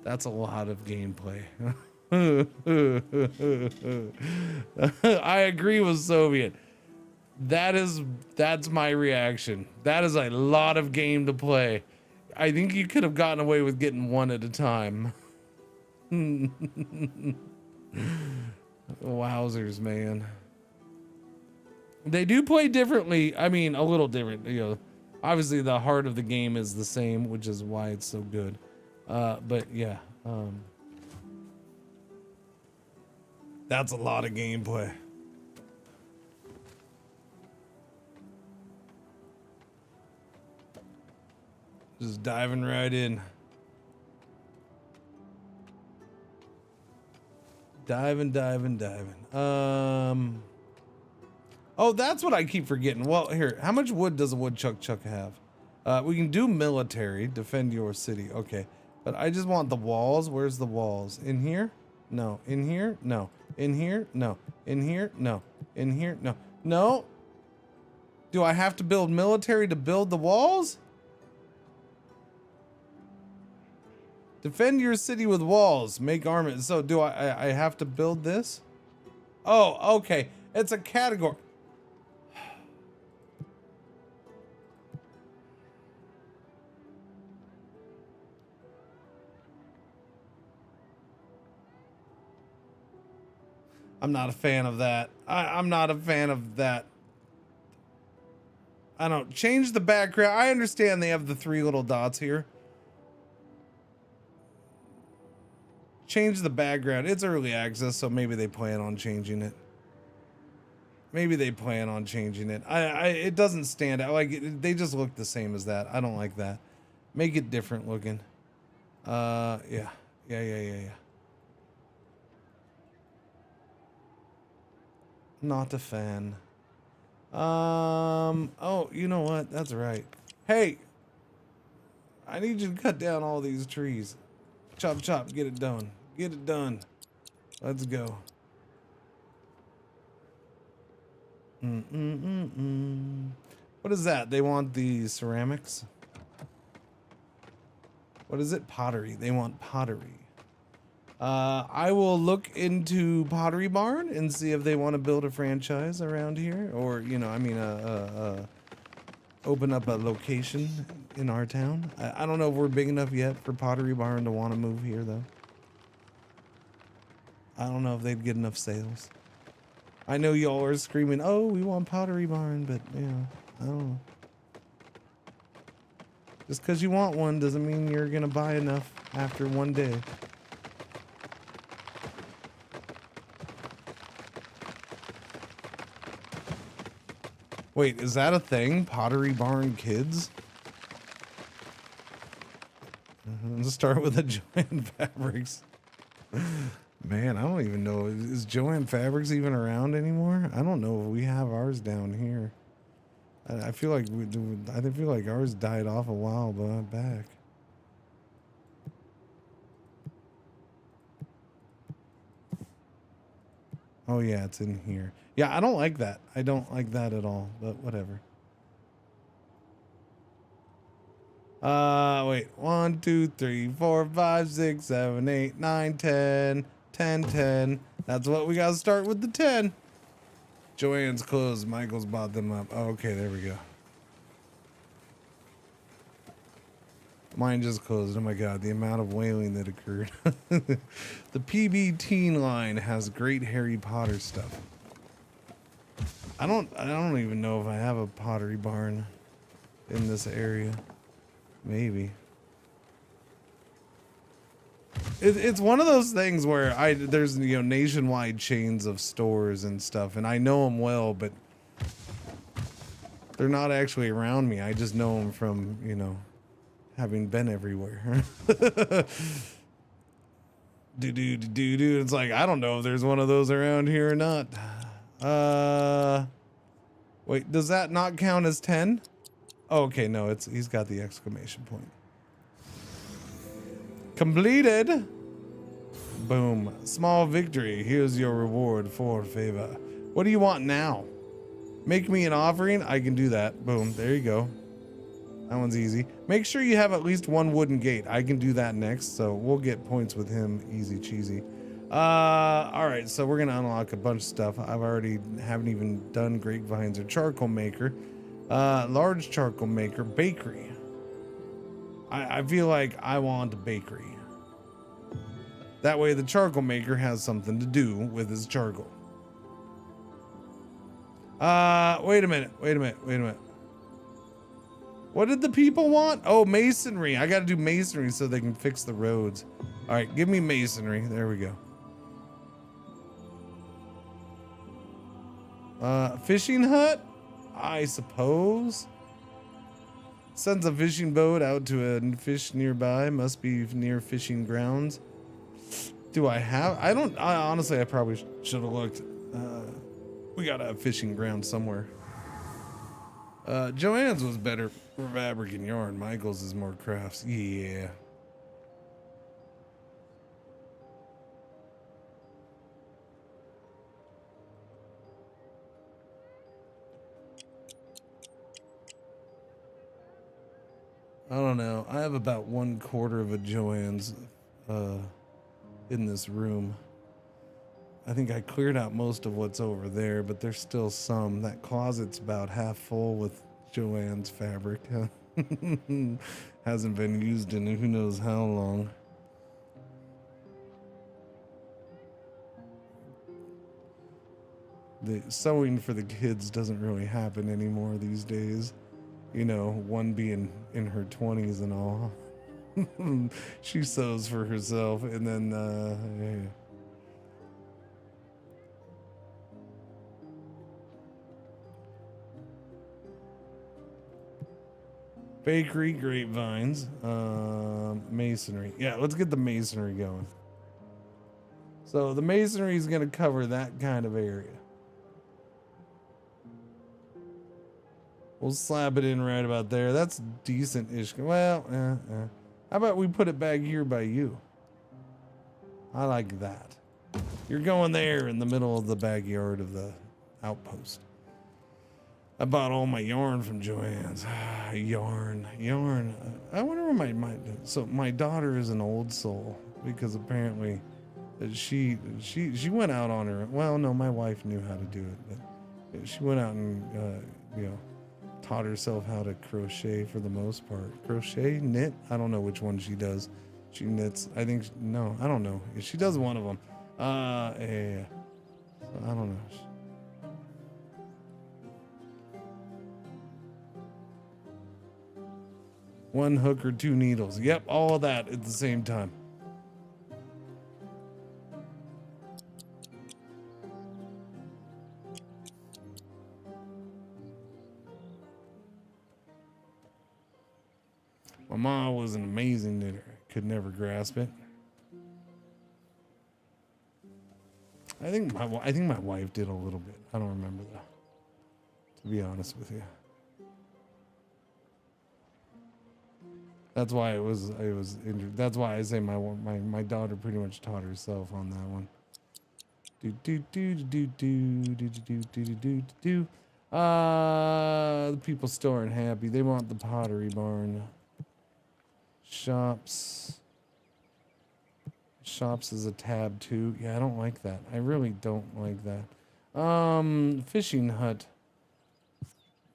That's a lot of gameplay. I agree with Soviet. That's my reaction. That is a lot of game to play. I think you could have gotten away with getting one at a time. Wowzers, man. They do play differently. I mean, a little different. You know, obviously the heart of the game is the same, which is why it's so good. But yeah. That's a lot of gameplay. Just diving right in. Diving. Oh, that's what I keep forgetting. Well, here, how much wood does a woodchuck chuck have? We can do military, defend your city. Okay, but I just want the walls. Where's the walls? In here? No. In here? No. In here? No. In here? No. In here? No. No. Do I have to build military to build the walls? Defend your city with walls. Make armament. So do I have to build this? Oh, okay. It's a category. I'm not a fan of that. I'm not a fan of that. I don't change the background. I understand they have the 3 little dots here. Change the background. It's early access, so maybe they plan on changing it. Maybe they plan on changing it. It doesn't stand out. Like, they just look the same as that. I don't like that. Make it different looking. Yeah. Not a fan. Oh, you know what? That's right. Hey, I need you to cut down all these trees. Chop, chop. Get it done. Get it done. Let's go. What is that? They want the ceramics? What is it? Pottery. They want pottery. I will look into Pottery Barn and see if they want to build a franchise around here, or you know, I mean, open up a location in our town. I don't know if we're big enough yet for Pottery Barn to want to move here, though. I don't know if they'd get enough sales. I know y'all are screaming, "Oh, we want Pottery Barn," but you know, I don't know. Just because you want one doesn't mean you're gonna buy enough after one day. Wait, is that a thing? Pottery Barn Kids? Let's start with the Joanne Fabrics. Man, I don't even know. Is Joanne Fabrics even around anymore? I don't know if we have ours down here. I feel like I feel like ours died off a while back. Oh yeah, it's in here. Yeah, I don't like that. I don't like that at all, but whatever. Wait. 1, 2, 3, 4, 5, 6, 7, 8, 9, 10. 10, 10. That's what we gotta start with the 10. Joanne's closed. Michael's bought them up. Oh, okay, there we go. Mine just closed. Oh my god, the amount of whaling that occurred. The PB Teen line has great Harry Potter stuff. I don't even know if I have a Pottery Barn in this area. Maybe. It's one of those things where there's, you know, nationwide chains of stores and stuff, and I know them well, but they're not actually around me. I just know them from, you know, having been everywhere. It's like, I don't know if there's one of those around here or not. Wait, does that not count as 10? Oh, okay, no, he's got the exclamation point. Completed. Boom. Small victory. Here's your reward for favor. What do you want now? Make me an offering? I can do that. Boom. There you go. That one's easy. Make sure you have at least one wooden gate. I can do that next, so we'll get points with him. Easy cheesy. All right, so we're gonna unlock a bunch of stuff. Haven't even done grapevines or charcoal maker. Large charcoal maker, bakery. I feel like I want a bakery. That way the charcoal maker has something to do with his charcoal. Wait a minute. What did the people want? Oh, masonry. I gotta do masonry so they can fix the roads. All right, give me masonry. There we go. Fishing hut? I suppose. Sends a fishing boat out to a fish nearby. Must be near fishing grounds. Do I have? Honestly, I probably should have looked. We got a fishing ground somewhere. Joanne's was better for fabric and yarn. Michael's is more crafts. Yeah. I don't know. I have about 1/4 of a Joanne's in this room. I think I cleared out most of what's over there, but there's still some. That closet's about half full with Joanne's fabric. Hasn't been used in who knows how long. The sewing for the kids doesn't really happen anymore these days. You know, one being in her 20s and all. She sews for herself, and then yeah. Bakery, grapevines, masonry. Yeah, let's get the masonry going. So the masonry is going to cover that kind of area. We'll slap it in right about there. That's decent-ish. Well, how about we put it back here by you? I like that. You're going there in the middle of the backyard of the outpost. I bought all my yarn from Joann's. yarn. I wonder where so my daughter is an old soul because apparently she went out on her. Well, no, my wife knew how to do it, but she went out and taught herself how to crochet for the most part. Crochet, knit. I don't know which one she does. She knits. I think no, I don't know. She does one of them. Yeah. So I don't know. One hook or two needles. Yep, all of that at the same time. My mom was an amazing knitter. Could never grasp it. I think my wife did a little bit. I don't remember though, to be honest with you. That's why that's why I say my daughter pretty much taught herself on that one. The people still aren't happy. They want the pottery barn. Shops is a tab too. Yeah, I don't like that. I really don't like that. Fishing hut.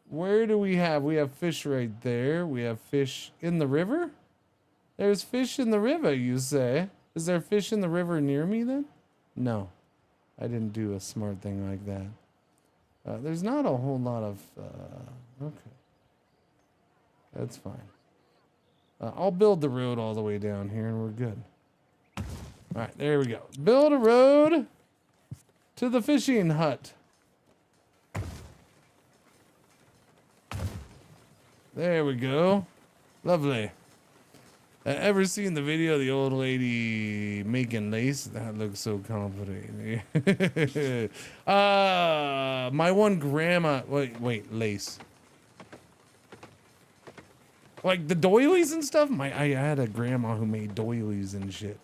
Where do we have? We have fish right there. We have fish in the river? There's fish in the river, you say? Is there fish in the river near me then? No. I didn't do a smart thing like that. There's not a whole lot of... okay. That's fine. I'll build the road all the way down here and we're good. Alright, there we go. Build a road to the fishing hut. There we go. Lovely. Ever seen the video of the old lady making lace? That looks so confident. My one grandma... Wait, lace. Like the doilies and stuff? I had a grandma who made doilies and shit.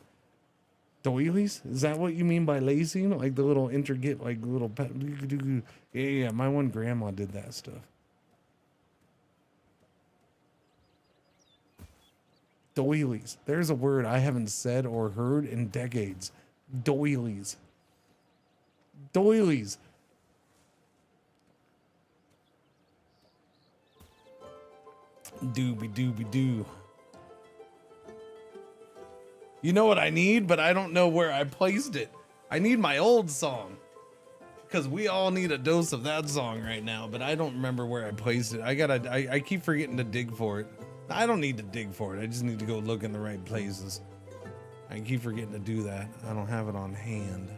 Doilies? Is that what you mean by lacing? Like the little intricate, like little... Yeah, my one grandma did that stuff. Doilies. There's a word I haven't said or heard in decades. Doilies. Doilies. Doobie-doobie-doo. You know what I need, but I don't know where I placed it. I need my old song. Because we all need a dose of that song right now, but I don't remember where I placed it. I keep forgetting to dig for it. I don't need to dig for it. I just need to go look in the right places. I keep forgetting to do that. I don't have it on hand.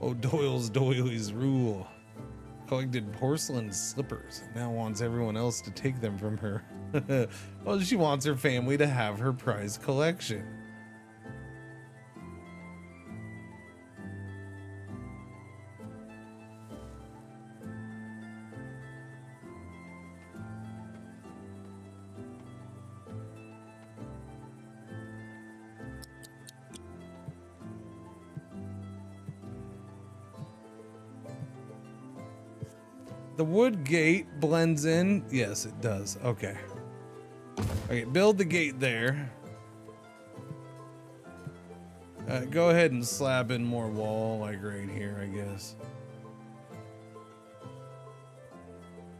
Oh, Doyle's doilies rule. Collected porcelain slippers. Now wants everyone else to take them from her. Well, she wants her family to have her prize collection. The wood gate blends in. Yes, it does. Okay. Okay, build the gate there. Go ahead and slap in more wall, like right here, I guess.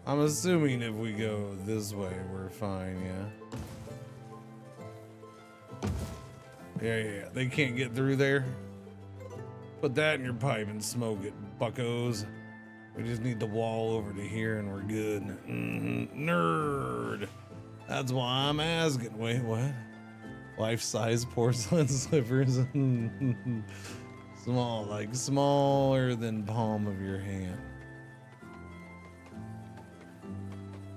I'm assuming if we go this way, we're fine, yeah? Yeah. They can't get through there. Put that in your pipe and smoke it, buckos. We just need the wall over to here and we're good. Nerd. That's why I'm asking. Wait, what? Life-size porcelain slippers. Small, like smaller than palm of your hand.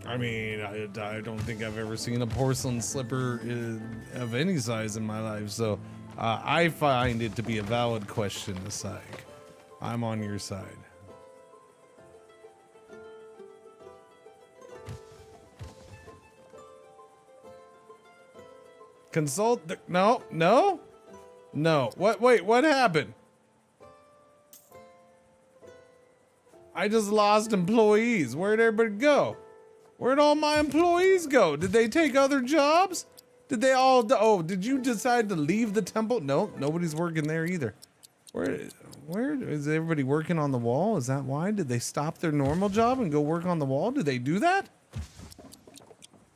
I mean, I don't think I've ever seen a porcelain slipper of any size in my life. So I find it to be a valid question to Psych. I'm on your side. Consult the, no, no, no. What, wait, what happened? I just lost employees. Where'd everybody go? Where'd all my employees go? Did they take other jobs? Did they all, oh, did you decide to leave the temple? No, nobody's working there either. Where is everybody working on the wall? Is that why? Did they stop their normal job and go work on the wall? Did they do that?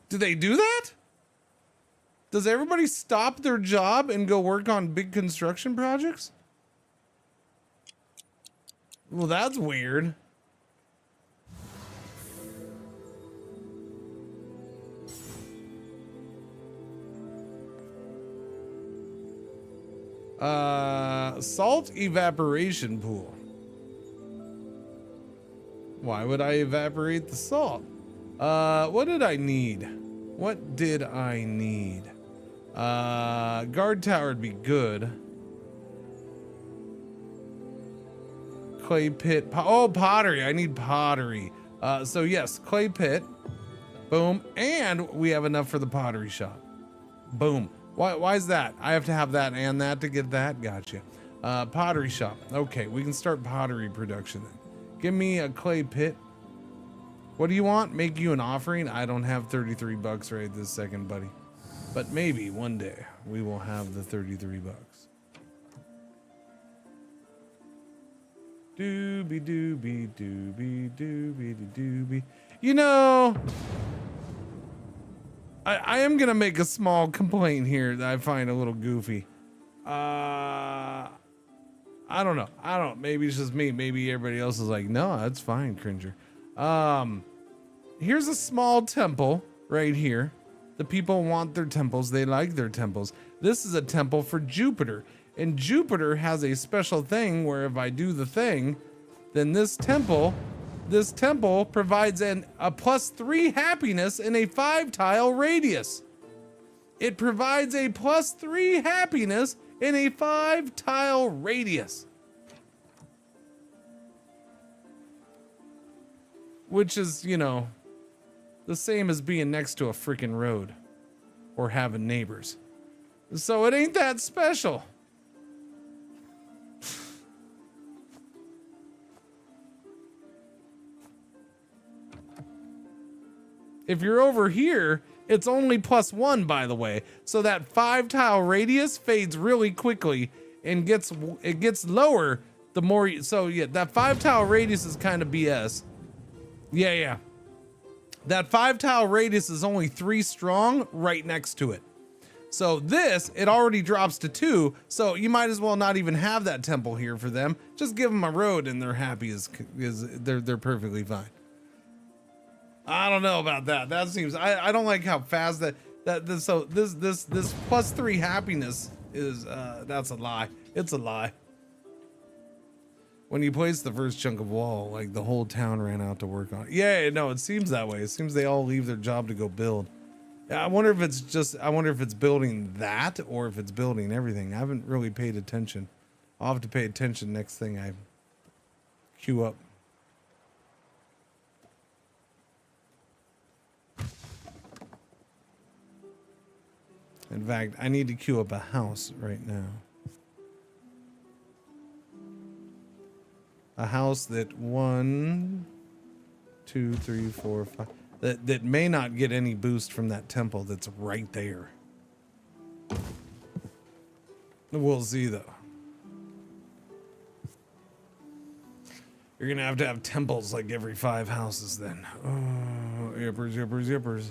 Did they do that? Does everybody stop their job and go work on big construction projects? Well, that's weird. Salt evaporation pool. Why would I evaporate the salt? What did I need? What did I need? Guard tower would be good. Clay pit. Oh, pottery. I need pottery. So yes, clay pit. Boom. And we have enough for the pottery shop. Boom. Why is that? I have to have that and that to get that? Gotcha. Pottery shop. Okay, we can start pottery production then. Give me a clay pit. What do you want? Make you an offering? I don't have 33 bucks right this second, buddy. But maybe one day we will have the 33 bucks. Doobie doobie doobie doobie doobie. You know, I am gonna make a small complaint here that I find a little goofy. I don't know. Maybe it's just me. Maybe everybody else is like, no, that's fine, Cringer. Here's a small temple right here. The people want their temples. They like their temples. This is a temple for Jupiter. And Jupiter has a special thing where if I do the thing, then this temple provides a +3 happiness in a 5-tile radius. It provides a +3 happiness in a 5-tile radius. Which is, you know, the same as being next to a freaking road or having neighbors. So it ain't that special. If you're over here, it's only +1, by the way. So that 5-tile radius fades really quickly and it gets lower the more you, so yeah, that 5-tile radius is kind of BS. Yeah. That 5-tile radius is only 3 strong right next to it. So this, it already drops to 2. So you might as well not even have that temple here for them. Just give them a road and they're happy they're perfectly fine. I don't know about that. That seems, I don't like how fast so this +3 happiness is, that's a lie. It's a lie. When you place the first chunk of wall, like the whole town ran out to work on it. Yeah, no, it seems that way. It seems they all leave their job to go build. I wonder if it's building that or if it's building everything. I haven't really paid attention. I'll have to pay attention next thing I queue up. In fact, I need to queue up a house right now. A house that 1, 2, 3, 4, 5 that may not get any boost from that temple that's right there. We'll see though. You're gonna have to have temples like every 5 houses then. Oh, yippers.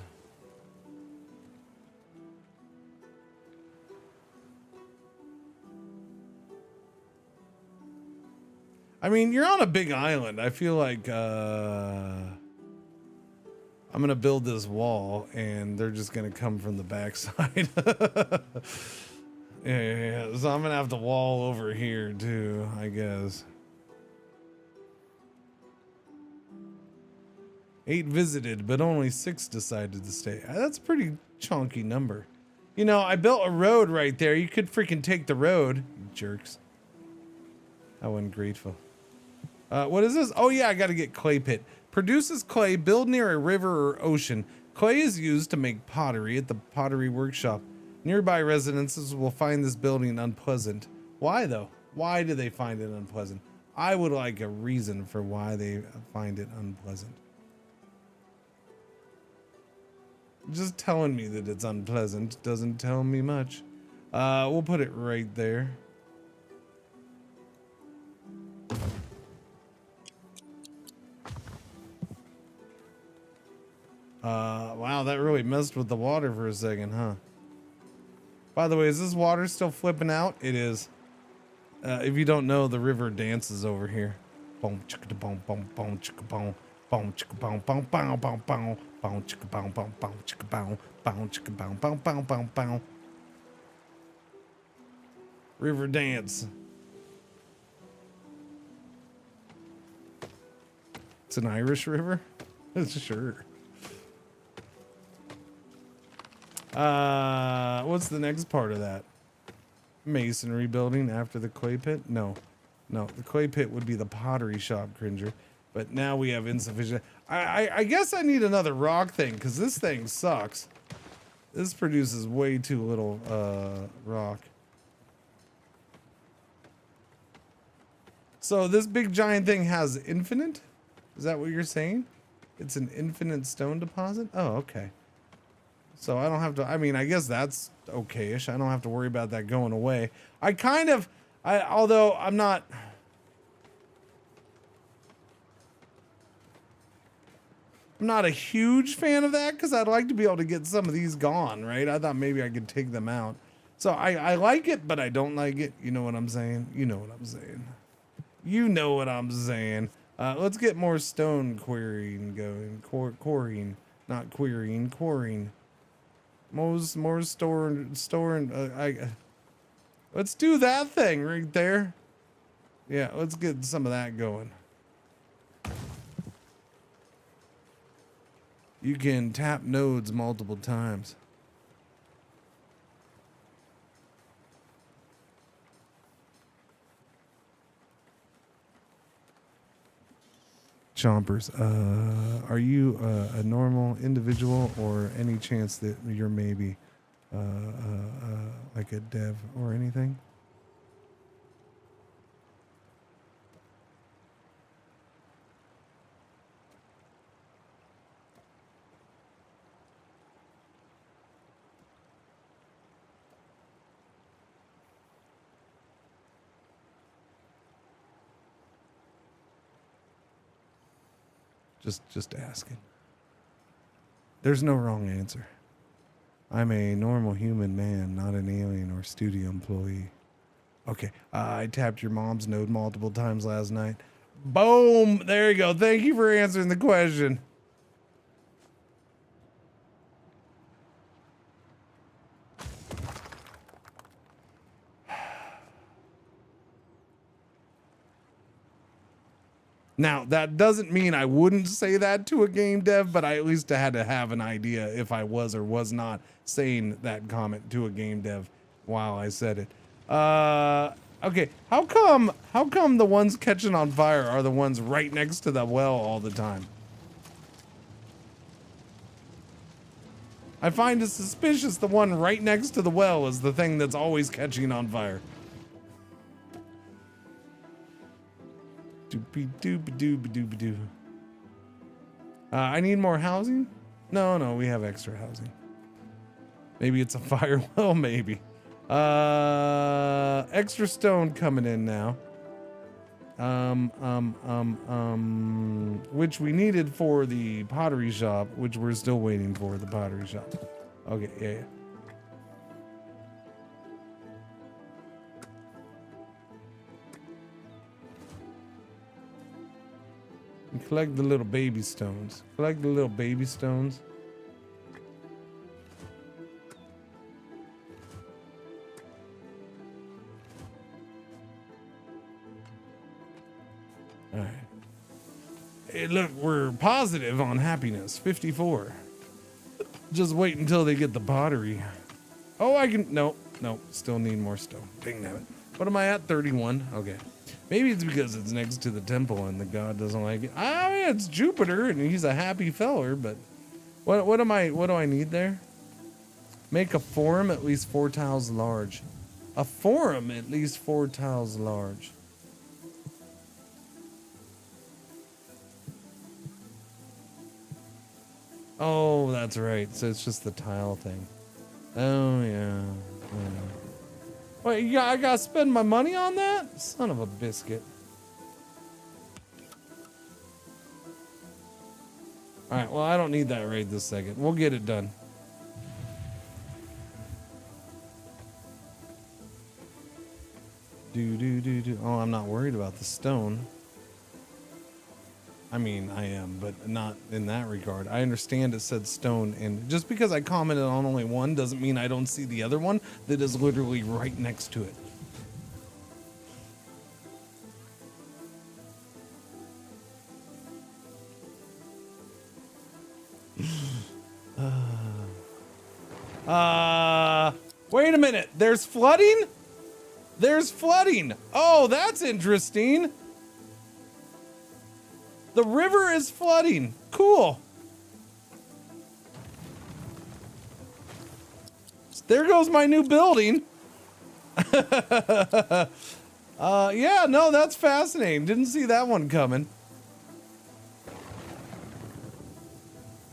I mean, you're on a big island. I feel like I'm gonna build this wall and they're just gonna come from the backside. Yeah. So I'm gonna have to wall over here too, I guess. 8 visited, but only 6 decided to stay. That's a pretty chunky number. You know, I built a road right there. You could freaking take the road, you jerks. How ungrateful. What is this? Oh yeah, I gotta get clay pit. Produces clay, build near a river or ocean. Clay is used to make pottery at the pottery workshop. Nearby residences will find this building unpleasant. Why though? Why do they find it unpleasant? I would like a reason for why they find it unpleasant. Just telling me that it's unpleasant doesn't tell me much. We'll put it right there. Wow, that really messed with the water for a second, huh? By the way, is this water still flipping out? It is. If you don't know, the river dances over here. Boom, chicka boom, boom, boom, chicka boom, boom, chicka boom, boom, boom, boom, boom, boom, chicka boom, boom, boom, chicka boom, boom, chicka boom, boom, boom, boom, boom. River dance. It's an Irish river? Sure. What's the next part of that? Masonry building after the clay pit? No, the clay pit would be the pottery shop, Cringer. But now we have insufficient. I guess I need another rock thing because this thing sucks. This produces way too little rock. So this big giant thing has infinite? Is that what you're saying? It's an infinite stone deposit? Oh, okay. So I don't have to, I mean, I guess that's okay-ish. I don't have to worry about that going away. Although I'm not a huge fan of that because I'd like to be able to get some of these gone, right? I thought maybe I could take them out. So I like it, but I don't like it. You know what I'm saying? You know what I'm saying. You know what I'm saying. Let's get more stone quarrying going. Quarrying, not querying, quarrying. More storing. Let's do that thing right there. Yeah, let's get some of that going. You can tap nodes multiple times. Chompers, are you a normal individual or any chance that you're maybe like a dev or anything? Just asking. There's no wrong answer. I'm a normal human man, not an alien or studio employee. Okay, I tapped your mom's node multiple times last night. Boom! There you go. Thank you for answering the question. Now, that doesn't mean I wouldn't say that to a game dev, but I at least had to have an idea if I was or was not saying that comment to a game dev while I said it. Okay, how come the ones catching on fire are the ones right next to the well all the time? I find it suspicious the one right next to the well is the thing that's always catching on fire. I need more housing? No, we have extra housing. Maybe it's a fire well, maybe. Extra stone coming in now. Which we needed for the pottery shop, which we're still waiting for the pottery shop. Okay, yeah. And collect the little baby stones. Collect the little baby stones. All right. Hey, look, we're positive on happiness. 54. Just wait until they get the pottery. Oh, I can. Nope. Still need more stone. Dang it. What am I at? 31. Okay. Maybe it's because it's next to the temple and the god doesn't like it. I mean, it's Jupiter and he's a happy feller, but what do I need there? Make a forum at least 4 tiles large. A forum at least 4 tiles large. Oh, that's right. So it's just the tile thing. Oh, yeah. Wait, yeah, I gotta spend my money on that? Son of a biscuit. Alright, well, I don't need that right this second. We'll get it done. Oh, I'm not worried about the stone. I mean, I am, but not in that regard. I understand it said stone, and just because I commented on only one doesn't mean I don't see the other one that is literally right next to it. Wait a minute. There's flooding? There's flooding. Oh, that's interesting. The river is flooding. Cool. There goes my new building. Yeah, no, that's fascinating. Didn't see that one coming.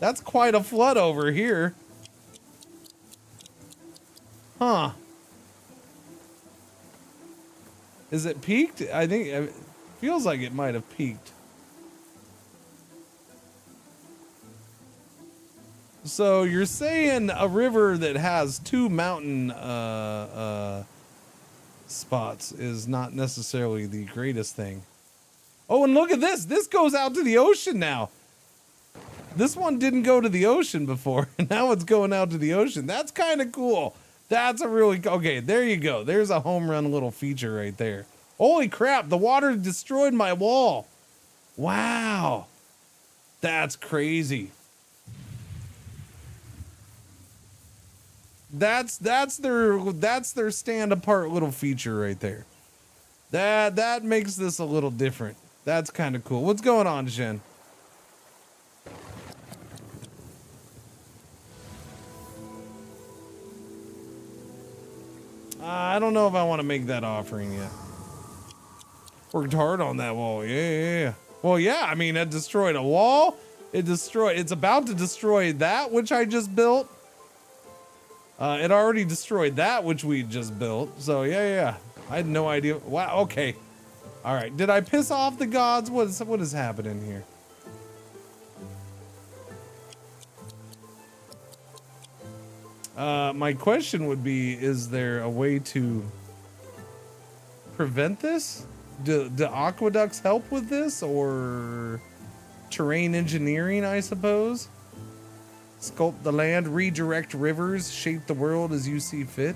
That's quite a flood over here. Huh. Is it peaked? I think it feels like it might have peaked. So you're saying a river that has 2 mountain spots is not necessarily the greatest thing. Oh, and look at this. This goes out to the ocean now. This one didn't go to the ocean before. Now it's going out to the ocean. That's kind of cool. That's a really... Okay, there you go. There's a home run little feature right there. Holy crap, the water destroyed my wall. Wow. That's crazy. That's their stand apart little feature right there. That makes this a little different. That's kind of cool. What's going on, Shen? I don't know if I want to make that offering yet. Worked hard on that wall. Yeah. Well, yeah, I mean, it destroyed a wall. It's about to destroy that which I just built. It already destroyed that which we just built. So yeah. I had no idea. Wow. Okay. All right. Did I piss off the gods? What is happening here? My question would be, is there a way to prevent this? Do aqueducts help with this, or terrain engineering, I suppose? Sculpt the land, redirect rivers, shape the world as you see fit.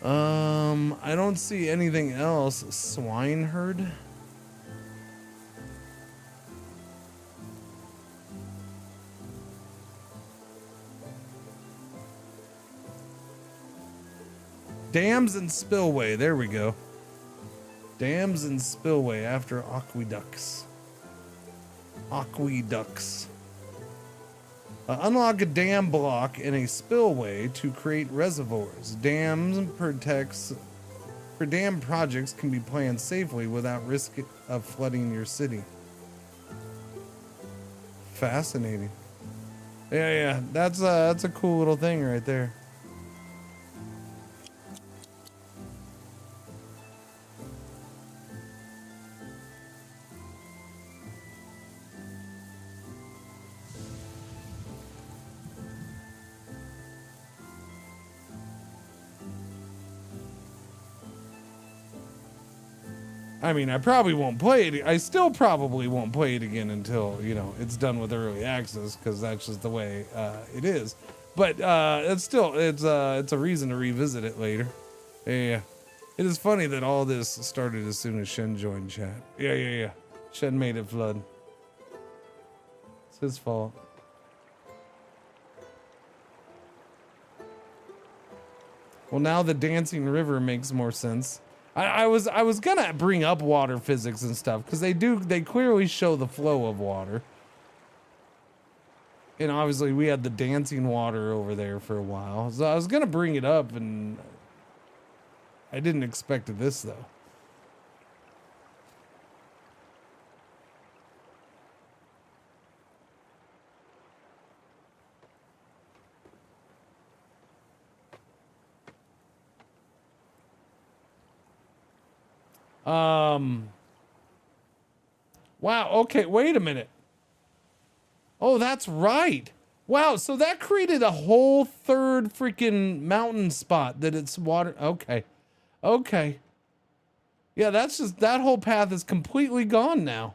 I don't see anything else. Swineherd. Dams and spillway. There we go. Dams and spillway after aqueducts. Aqueducts. Unlock a dam block and a spillway to create reservoirs. Dam projects can be planned safely without risk of flooding your city. Fascinating. Yeah. That's a cool little thing right there. I mean, I probably won't play it. I still probably won't play it again until, you know, it's done with early access, because that's just the way it is. But it's a reason to revisit it later. Yeah. It is funny that all this started as soon as Shen joined chat. Yeah. Shen made it flood. It's his fault. Well, now the dancing river makes more sense. I was gonna bring up water physics and stuff because they clearly show the flow of water. And obviously we had the dancing water over there for a while. So I was gonna bring it up, and I didn't expect this though. Wow, okay, wait a minute. Oh, that's right. Wow, so that created a whole third freaking mountain spot that it's water. Okay. Okay. Yeah, that's just, that whole path is completely gone now.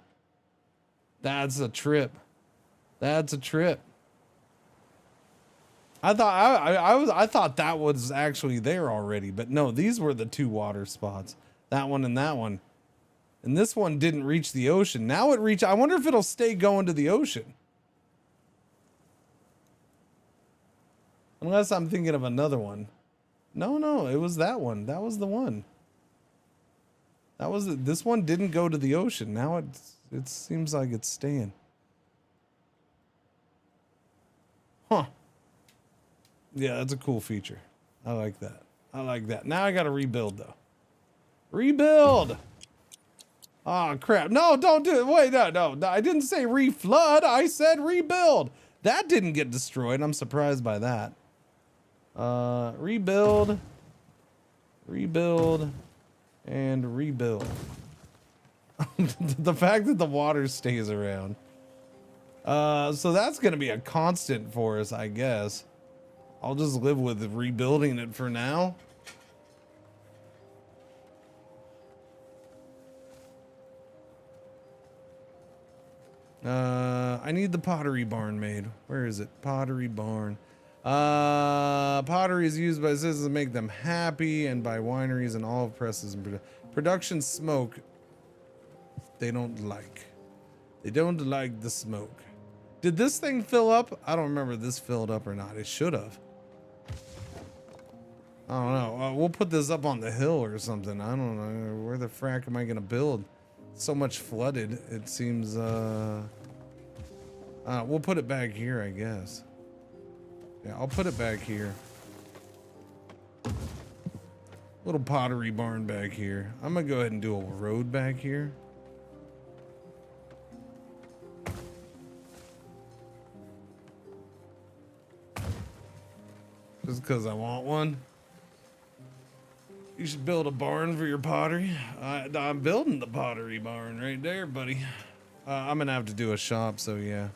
That's a trip. That's a trip. I thought that was actually there already, but no, these were the two water spots. That one and that one. And this one didn't reach the ocean. Now it reached, I wonder if it'll stay going to the ocean. Unless I'm thinking of another one. No, it was that one. That was the one. That was this one didn't go to the ocean. Now it seems like it's staying. Huh. Yeah, that's a cool feature. I like that. I like that. Now I got to rebuild though. Rebuild. Oh crap. No, don't do it. Wait, no. I didn't say reflood. I said rebuild. That didn't get destroyed. I'm surprised by that. Rebuild, and rebuild. The fact that the water stays around. So that's going to be a constant for us, I guess. I'll just live with rebuilding it for now. I need the pottery barn made. Where is it? Pottery barn. Pottery is used by citizens to make them happy, and by wineries and olive presses and production smoke. They don't like. They don't like the smoke. Did this thing fill up? I don't remember if this filled up or not. It should have. I don't know. We'll put this up on the hill or something. I don't know. Where the frack am I gonna build? So much flooded. It seems. We'll put it back here, I guess. Yeah, I'll put it back here. Little pottery barn back here. I'm gonna go ahead and do a road back here. Just because I want one. You should build a barn for your pottery. I'm building the pottery barn right there, buddy. I'm gonna have to do a shop, so yeah.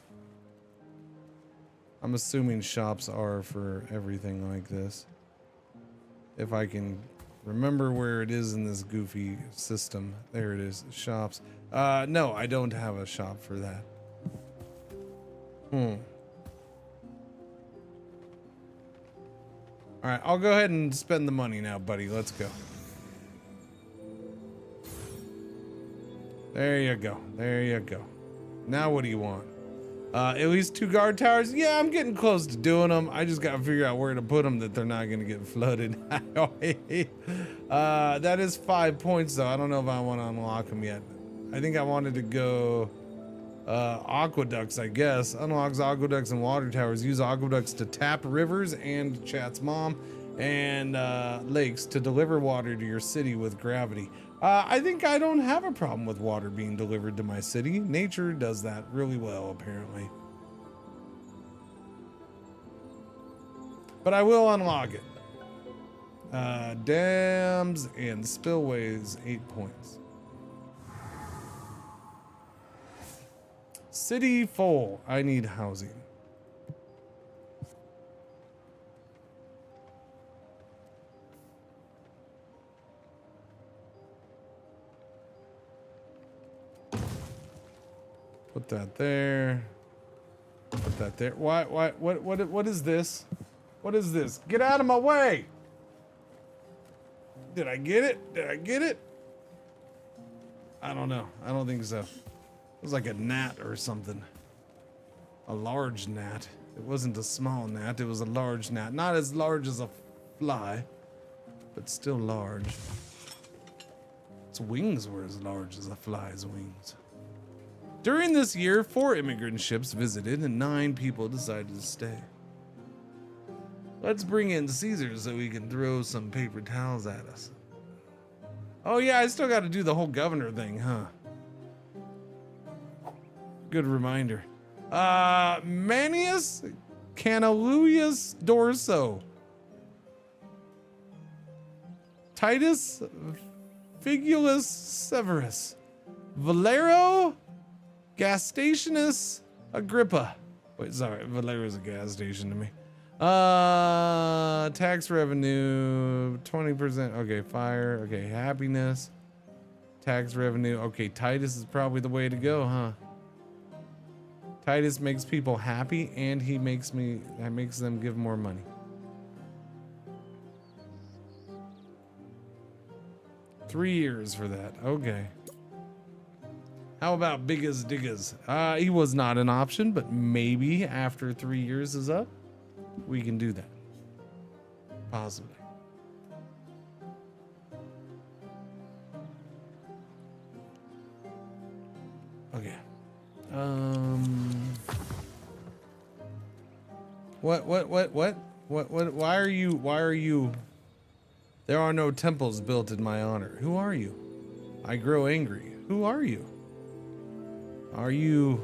I'm assuming shops are for everything like this. If I can remember where it is in this goofy system. There it is, shops. No, I don't have a shop for that. All right, I'll go ahead and spend the money now, buddy. Let's go. There you go. There you go. Now what do you want? At least 2 guard towers? Yeah, I'm getting close to doing them. I just gotta figure out where to put them that they're not gonna get flooded. That is 5 points though. I don't know if I want to unlock them yet. I think I wanted to go aqueducts, I guess. Unlocks aqueducts and water towers. Use aqueducts to tap rivers and chat's mom and lakes to deliver water to your city with gravity. I think I don't have a problem with water being delivered to my city. Nature does that really well, apparently. But I will unlock it. Dams and spillways, 8 points. City full. I need housing. Put that there. Put that there. What is this? What is this? Get out of my way! Did I get it? Did I get it? I don't know. I don't think so. It was like a gnat or something. A large gnat. It wasn't a small gnat. It was a large gnat. Not as large as a fly, but still large. Its wings were as large as a fly's wings. During this year, 4 immigrant ships visited and 9 people decided to stay. Let's bring in Caesar so we can throw some paper towels at us. Oh yeah, I still got to do the whole governor thing, huh? Good reminder. Manius Canalius Dorso. Titus Figulus Severus. Valero Gastationus Agrippa. Wait, sorry, Valero's a gas station to me. Tax revenue 20%. Okay, fire. Okay, happiness. Tax revenue. Okay, Titus is probably the way to go, huh? Titus makes people happy, and he makes them give more money. Three years for that. Okay. How about Biggest Diggers? He was not an option, but maybe after 3 years is up, we can do that. Possibly. Okay. What? Why are you? There are no temples built in my honor. Who are you? I grow angry. Who are you? Are you?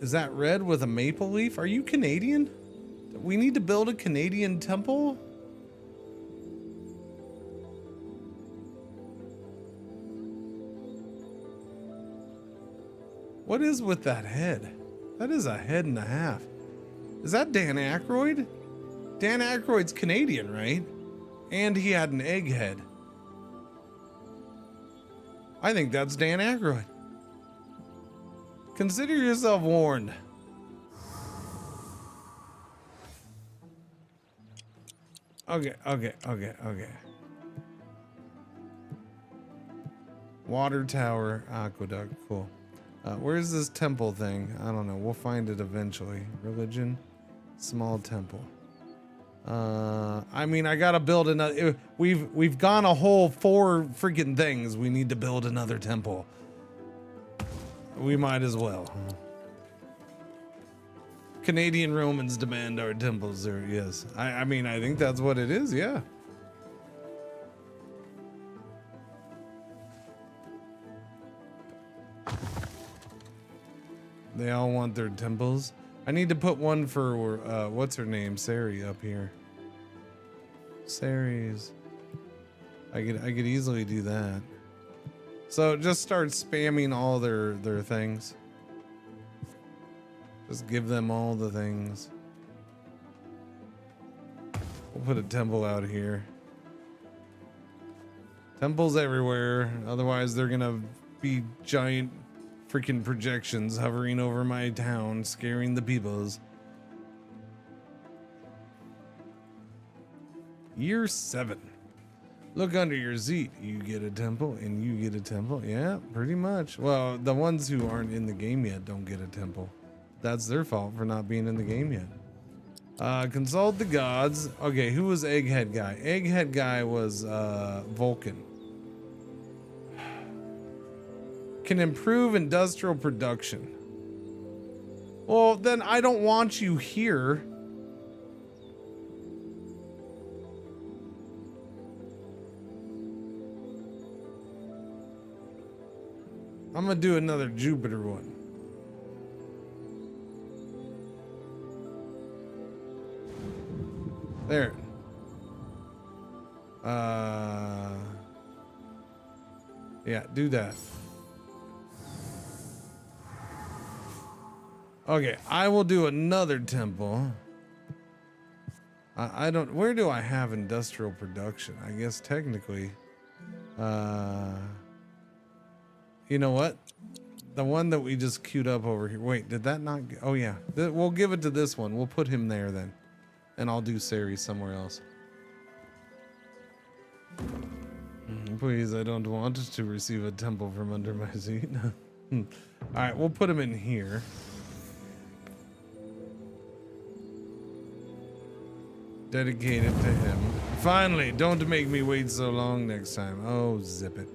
Is that red with a maple leaf? Are you Canadian? We need to build a Canadian temple? What is with that head? That is a head and a half. Is that Dan Aykroyd? Dan Aykroyd's Canadian, right? And he had an egg head. I think that's Dan Aykroyd. Consider yourself warned. Okay. Water tower, aqueduct, cool. Where's this temple thing? I don't know. We'll find it eventually. Religion, small temple. I mean, I gotta build another. We've gone a whole 4 freaking things. We need to build another temple. We might as well. Canadian Romans demand our temples, or yes. I mean, I think that's what it is. Yeah. They all want their temples. I need to put one for what's her name, Sari, up here. Sari's. I could easily do that. So just start spamming all their things. Just give them all the things. We'll put a temple out here. Temples everywhere. Otherwise, they're gonna be giant freaking projections hovering over my town, scaring the peoples. Year 7. Look under your seat. You get a temple, and you get a temple. Yeah, pretty much. Well, the ones who aren't in the game yet don't get a temple. That's their fault for not being in the game yet. Consult the gods. Okay, who was Egghead Guy? Egghead Guy was Vulcan. Can improve industrial production. Well, then I don't want you here. I'm gonna do another Jupiter one. There. Yeah, do that. Okay, I will do another temple. I don't, where do I have industrial production? I guess technically, you know what? The one that we just queued up over here. Wait, did that not, oh yeah. We'll give it to this one. We'll put him there then. And I'll do Sari somewhere else. Please, I don't want to receive a temple from under my seat. All right, we'll put him in here. Dedicate it to him. Finally, don't make me wait so long next time. Oh, zip it.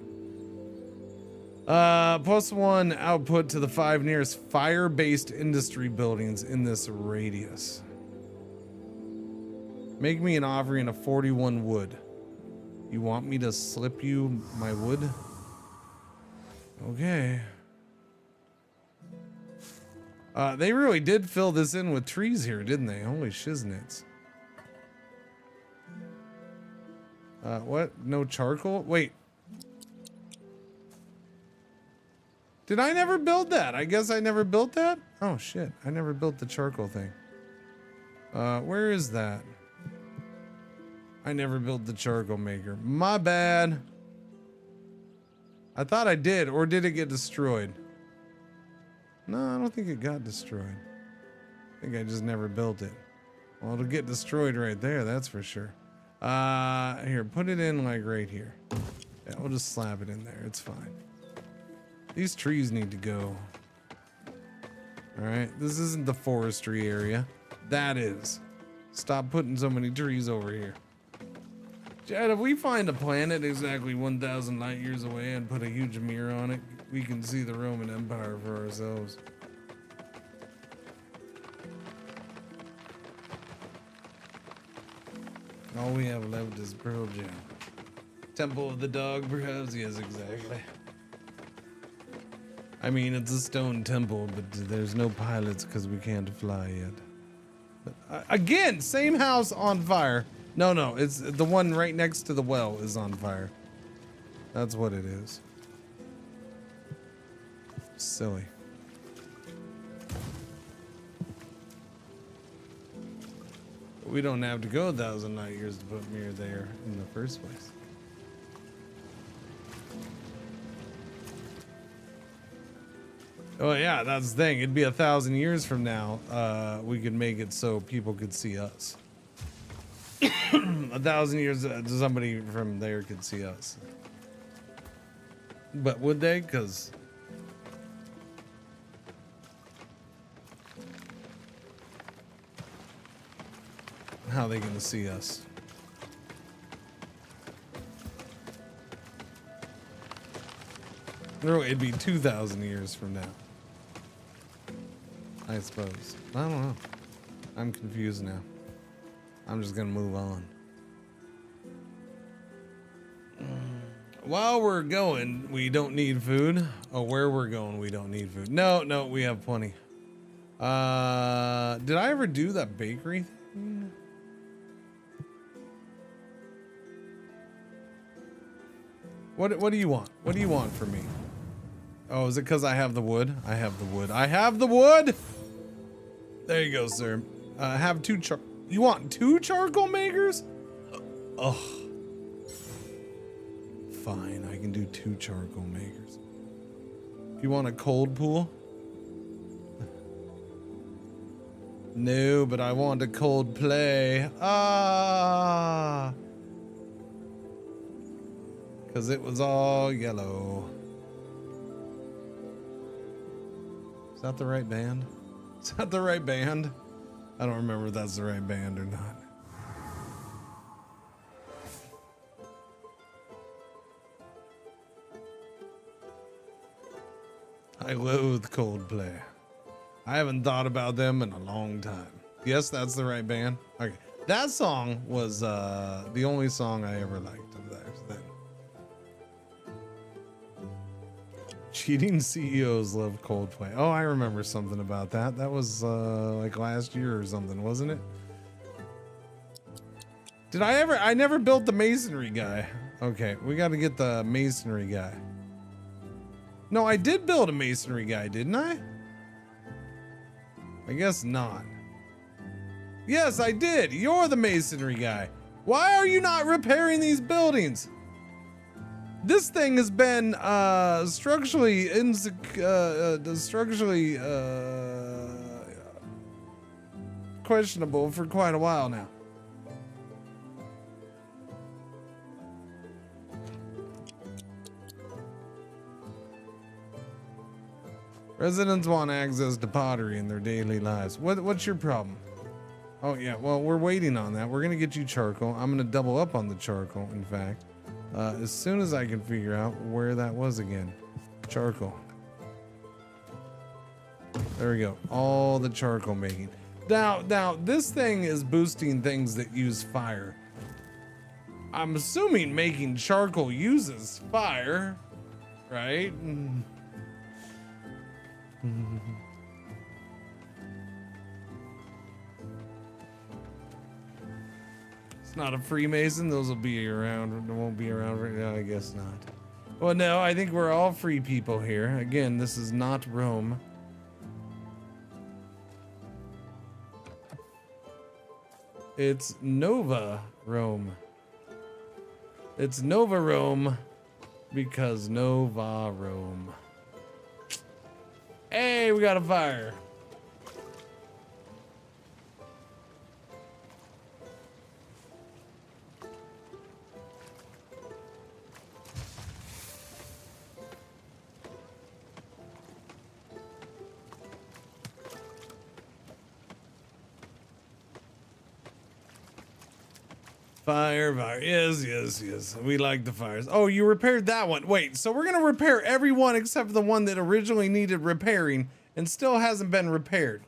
+1 output to the 5 nearest fire-based industry buildings in this radius. Make me an offering of 41 wood. You want me to slip you my wood? Okay. They really did fill this in with trees here, didn't they? Holy shiznits. What? No charcoal? Wait. Did I never build that? I guess I never built that? Oh shit, I never built the charcoal thing. Where is that? I never built the charcoal maker. My bad. I thought I did, or did it get destroyed? No, I don't think it got destroyed. I think I just never built it. Well, it'll get destroyed right there, that's for sure. Here, put it in like right here. Yeah, we'll just slap it in there, it's fine. These trees need to go. Alright, this isn't the forestry area. That is. Stop putting so many trees over here. Chad, if we find a planet exactly 1,000 light years away and put a huge mirror on it, we can see the Roman Empire for ourselves. All we have left is Pearl Jam. Temple of the Dog, perhaps? Yes, exactly. I mean, it's a stone temple, but there's no pilots because we can't fly yet. But, again, same house on fire. No, it's the one right next to the well is on fire. That's what it is. Silly. We don't have to go 1,000 light years to put mirror there in the first place. Oh yeah, that's the thing. It'd be 1,000 years from now. We could make it so people could see us. 1,000 years, somebody from there could see us. But would they? Because how are they gonna see us? No, it'd be 2,000 years from now. I suppose. I don't know. I'm confused now. I'm just gonna move on. While we're going, we don't need food. Oh, where we're going, we don't need food. No, we have plenty. Did I ever do that bakery thing? What do you want? What do you want from me? Oh, is it because I have the wood? I have the wood. I have the wood! There you go, sir. Have 2 You want 2 charcoal makers? Ugh. Fine, I can do 2 charcoal makers. You want a cold pool? No, but I want a cold play. Ah! Because it was all yellow. Is that the right band? Is that the right band? I don't remember if that's the right band or not. I loathe Coldplay. I haven't thought about them in a long time. Yes, that's the right band. Okay, that song was the only song I ever liked of theirs. Then. Cheating CEOs love Coldplay. Oh, I remember something about that. That was like last year or something, wasn't it? Did I ever? I never built the masonry guy. Okay, we got to get the masonry guy. No, I did build a masonry guy, didn't I? I guess not. Yes, I did. You're the masonry guy. Why are you not repairing these buildings? This thing has been structurally questionable for quite a while now. Residents want access to pottery in their daily lives. What's your problem? Oh yeah, well, we're waiting on that. We're gonna get you charcoal. I'm gonna double up on the charcoal, in fact. As soon as I can figure out where that was again. Charcoal. There we go. All the charcoal making. Now this thing is boosting things that use fire. I'm assuming making charcoal uses fire, right? It's not a Freemason. Those will be around. They won't be around right now. I guess not. Well, no, I think we're all free people here. Again, this is not Rome. It's Nova Rome. It's Nova Rome because Nova Rome. Hey, we got a fire. Fire. Yes. We like the fires. Oh, you repaired that one. Wait, so we're going to repair every one except for the one that originally needed repairing and still hasn't been repaired.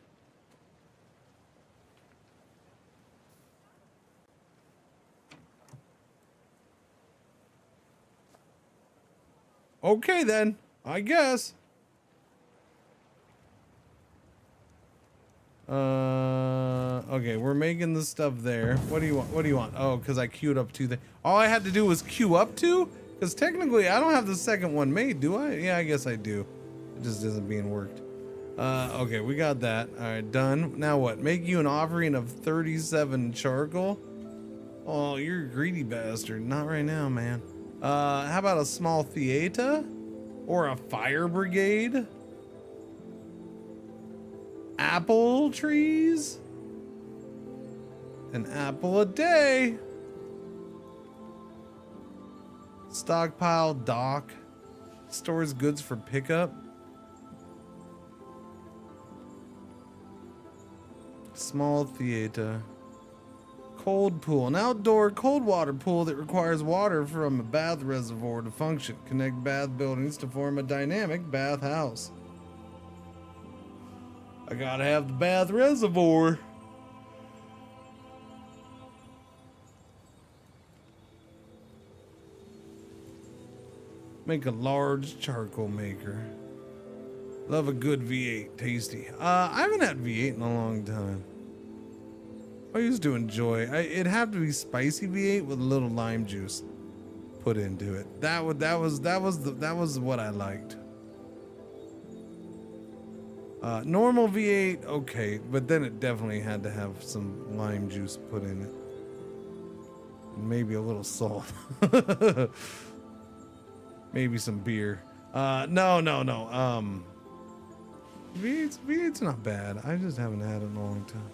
Okay, then. I guess. Okay, we're making the stuff there. What do you want? What do you want? Oh, because I queued up two things. All I had to do was queue up two? Because technically I don't have the second one made, do I? Yeah, I guess I do. It just isn't being worked. Okay, we got that. All right, done. Now what? Make you an offering of 37 charcoal? Oh, you're a greedy bastard. Not right now, man. How about a small theater? Or a fire brigade? Apple trees? An apple a day. Stockpile dock. Stores goods for pickup. Small theater. Cold pool. An outdoor cold water pool that requires water from a bath reservoir to function. Connect bath buildings to form a dynamic bath house. I gotta have the bath reservoir. Make a large charcoal maker. Love a good V8, tasty. I haven't had V8 in a long time. I used to enjoy. It'd have to be spicy V8 with a little lime juice put into it. That was what I liked. Normal V8, okay, but then it definitely had to have some lime juice put in it. And maybe a little salt. Maybe some beer. No. V8's not bad. I just haven't had it in a long time.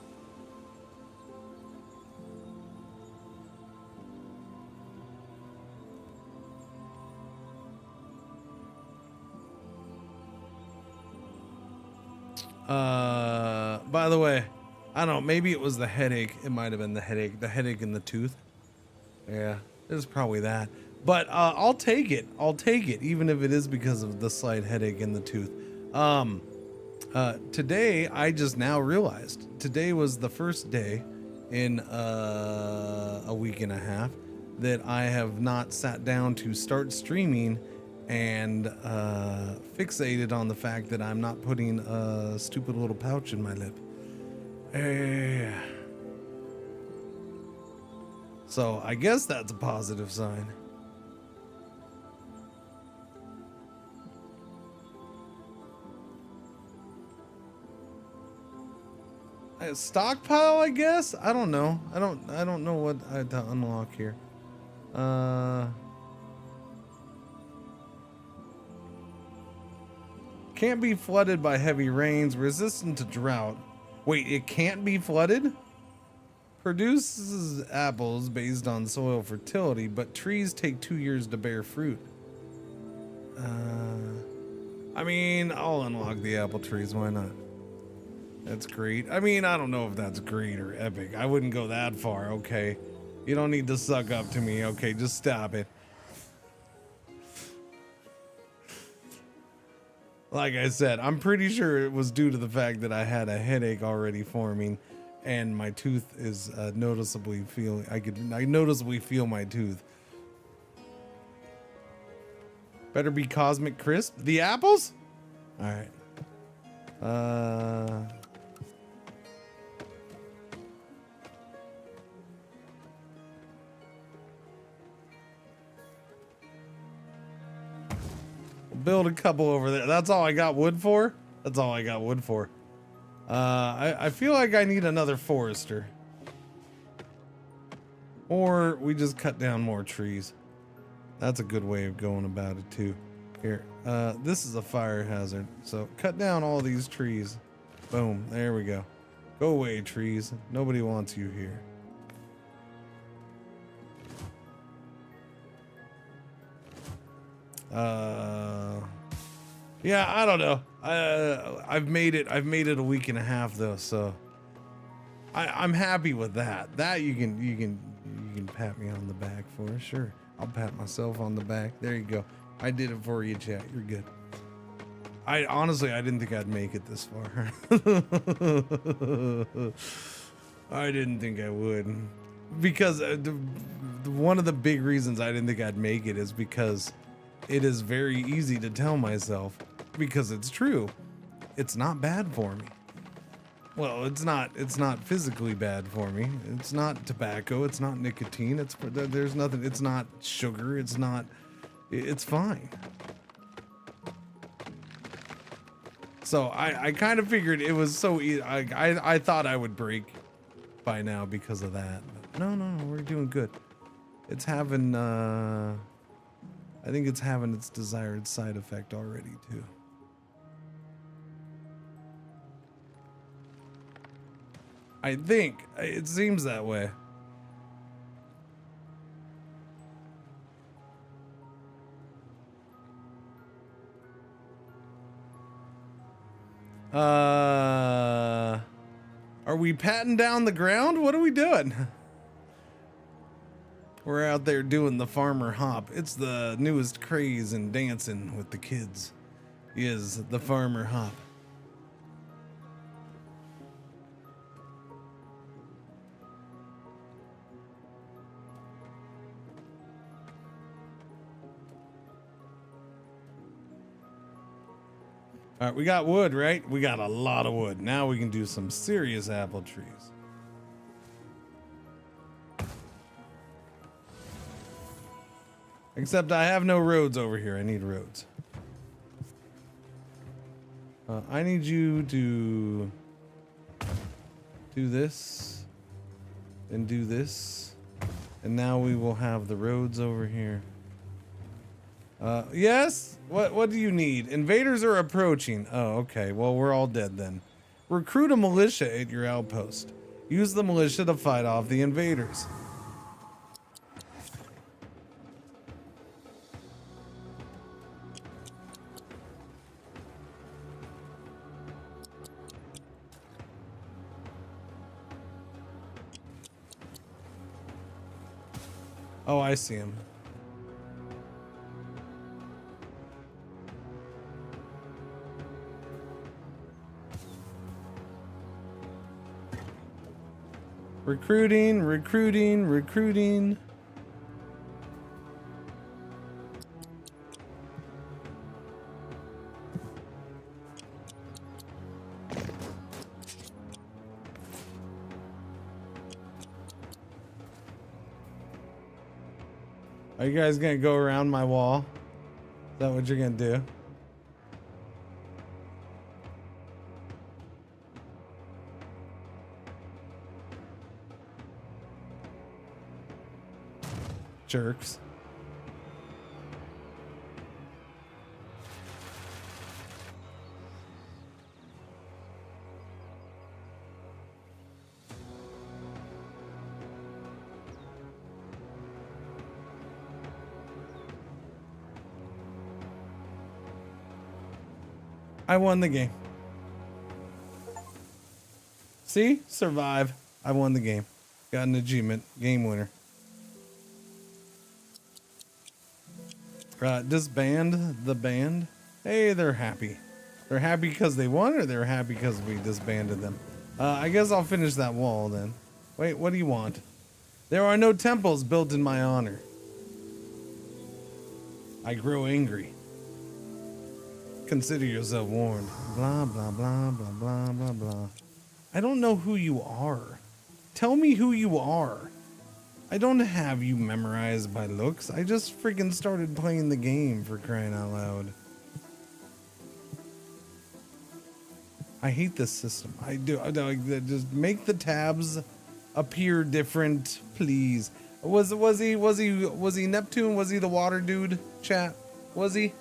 By the way, I don't know, maybe it was the headache. It might have been the headache in the tooth. Yeah, it was probably that. But I'll take it, even if it is because of the slight headache in the tooth. Today, I just now realized, today was the first day in a week and a half that I have not sat down to start streaming and fixated on the fact that I'm not putting a stupid little pouch in my lip. So I guess that's a positive sign. A stockpile, I guess. I don't know. I don't know what I had to unlock here. Can't be flooded by heavy rains. Resistant to drought. Wait, it can't be flooded? Produces apples based on soil fertility, but trees take 2 years to bear fruit. I mean, I'll unlock the apple trees. Why not? That's great. I mean, I don't know if that's great or epic. I wouldn't go that far, okay? You don't need to suck up to me, okay? Just stop it. Like I said, I'm pretty sure it was due to the fact that I had a headache already forming, and my tooth is noticeably feeling. I noticeably feel my tooth. Better be Cosmic Crisp. The apples? All right. Build a couple over there. That's all I got wood for? That's all I got wood for. I feel like I need another forester. Or we just cut down more trees. That's a good way of going about it too. Here, this is a fire hazard. So cut down all these trees. Boom, there we go. Go away, trees. Nobody wants you here. Yeah, I don't know. I've made it a week and a half though, so I'm happy with that. That you can pat me on the back for, sure. I'll pat myself on the back. There you go. I did it for you, chat. You're good. I honestly didn't think I'd make it this far. I didn't think I would, because one of the big reasons I didn't think I'd make it is because it is very easy to tell myself, because it's true. It's not bad for me. Well, it's not physically bad for me. It's not tobacco. It's not nicotine. There's nothing. It's not sugar. It's fine. So I kind of figured it was so easy. I thought I would break by now because of that. But no, we're doing good. It's having, I think it's having its desired side effect already too. I think it seems that way. Are we patting down the ground? What are we doing? We're out there doing the farmer hop. It's the newest craze in dancing with the kids. Is the farmer hop. All right, we got wood, right? We got a lot of wood. Now we can do some serious apple trees. Except I have no roads over here. I need roads. I need you to do this and do this. And now we will have the roads over here. Yes? What do you need? Invaders are approaching. Oh, okay. Well, we're all dead then. Recruit a militia at your outpost. Use the militia to fight off the invaders. Oh, I see him. Recruiting. Are you guys gonna go around my wall? Is that what you're gonna do? Jerks. I won the game. See? Survive. I won the game. Got an achievement. Game winner. Disband the band. Hey, they're happy. They're happy because they won, or they're happy because we disbanded them? I guess I'll finish that wall then. Wait, what do you want? There are no temples built in my honor. I grow angry. Consider yourself warned. Blah, blah, blah, blah, blah, blah, blah. I don't know who you are. Tell me who you are. I don't have you memorized by looks. I just freaking started playing the game, for crying out loud. I hate this system. I do. Just make the tabs appear different, please. Was he Neptune? Was he the water dude? Chat? Was he?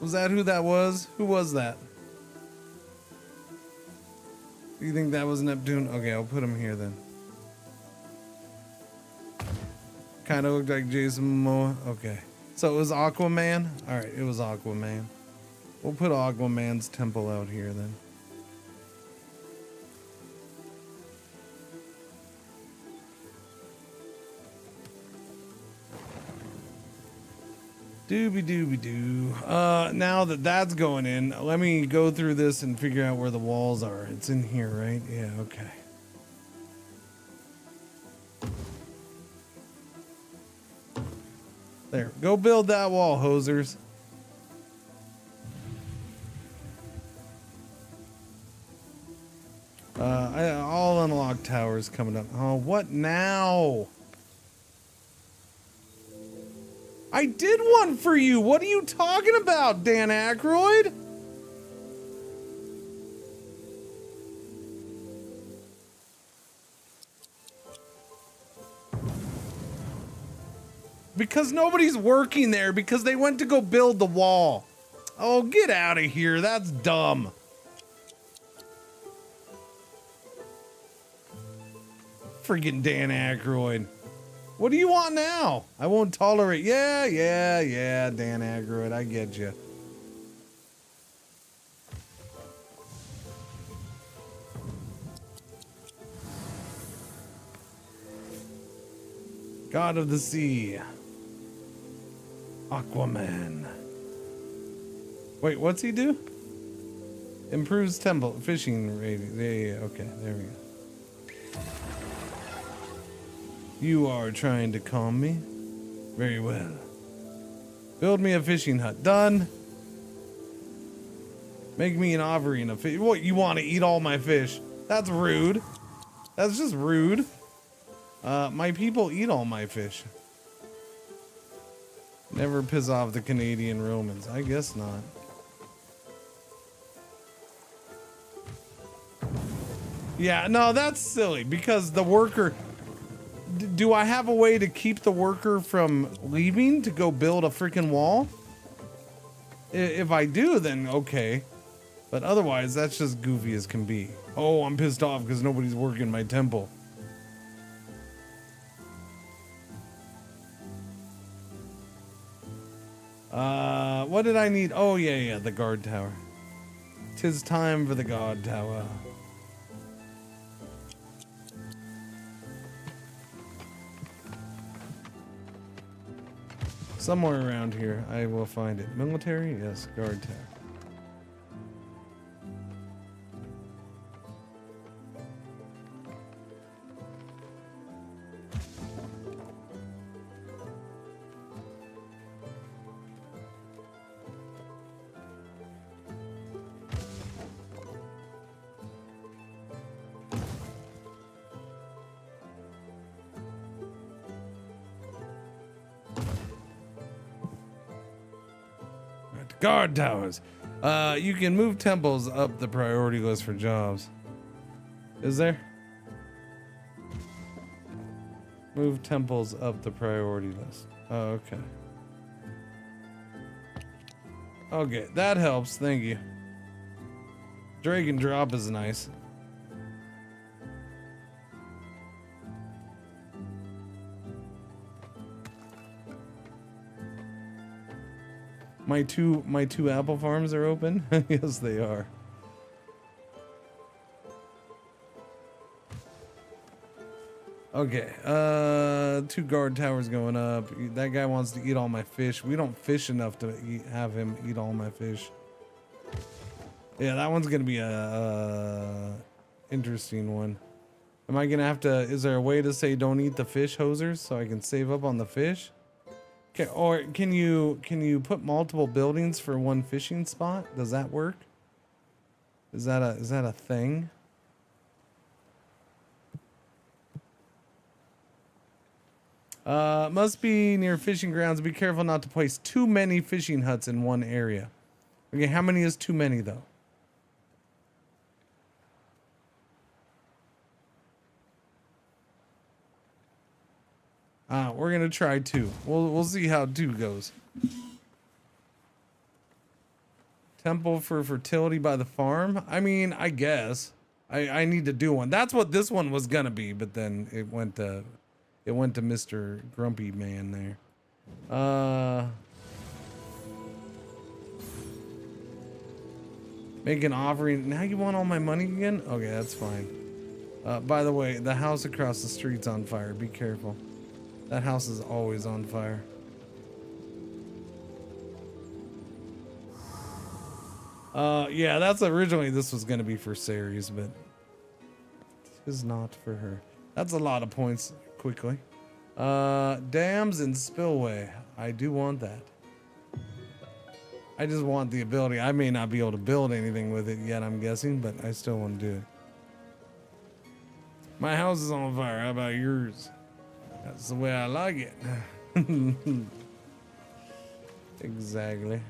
Was that who that was? Who was that? Do you think that was Neptune? Okay, I'll put him here then. Kind of looked like Jason Momoa. Okay. So it was Aquaman? Alright, it was Aquaman. We'll put Aquaman's temple out here then. Doobie doobie doo. Now that that's going in, let me go through this and figure out where the walls are. It's in here, right? Yeah, okay. There, go build that wall, hosers. I'll unlock towers coming up. Oh, what now? I did one for you. What are you talking about, Dan Aykroyd? Because nobody's working there because they went to go build the wall. Oh, get out of here. That's dumb. Freaking Dan Aykroyd. What do you want now? I won't tolerate. Yeah, Dan Aykroyd. I get you. God of the sea. Aquaman. Wait, what's he do? Improves temple fishing rating. Yeah, okay, there we go. You are trying to calm me? Very well. Build me a fishing hut. Done. Make me an offering of fish. What, you want to eat all my fish? That's rude. That's just rude. My people eat all my fish. Never piss off the Canadian Romans. I guess not. Yeah, no, that's silly because the worker... Do I have a way to keep the worker from leaving to go build a freaking wall? If I do, then okay. But otherwise, that's just goofy as can be. Oh, I'm pissed off because nobody's working my temple. What did I need? Oh, yeah, the guard tower. 'Tis time for the guard tower. Somewhere around here, I will find it. Military? Yes, guard tower. Guard towers. You can move temples up the priority list for jobs. Is there? Move temples up the priority list. Oh, okay. Okay, that helps. Thank you. Drag and drop is nice. My two apple farms are open? Yes, they are. Okay, 2 guard towers going up. That guy wants to eat all my fish. We don't fish enough to have him eat all my fish. Yeah, that one's gonna be a interesting one. Am I gonna have to, is there a way to say don't eat the fish, hosers, so I can save up on the fish? Okay, or can you put multiple buildings for one fishing spot? Does that work? Is that a thing? Must be near fishing grounds. Be careful not to place too many fishing huts in one area. Okay, how many is too many though? We're gonna try 2. We'll see how 2 goes. Temple for fertility by the farm. I mean, I guess I need to do one. That's what this one was gonna be, but then it went to Mr. Grumpy Man there. Make an offering. Now you want all my money again? Okay, that's fine. By the way, the house across the street's on fire. Be careful. That house is always on fire. Yeah, that's originally this was gonna be for Ceres, but this is not for her. That's a lot of points quickly. Dams and spillway. I do want that. I just want the ability. I may not be able to build anything with it yet, I'm guessing, but I still want to do it. My house is on fire. How about yours? That's the way I like it. Exactly.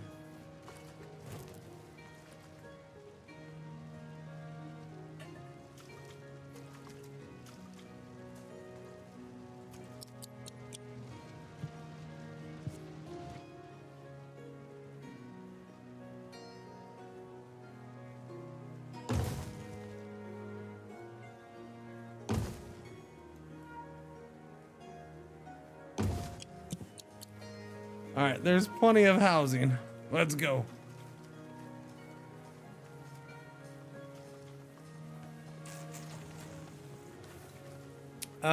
All right, there's plenty of housing. Let's go. No,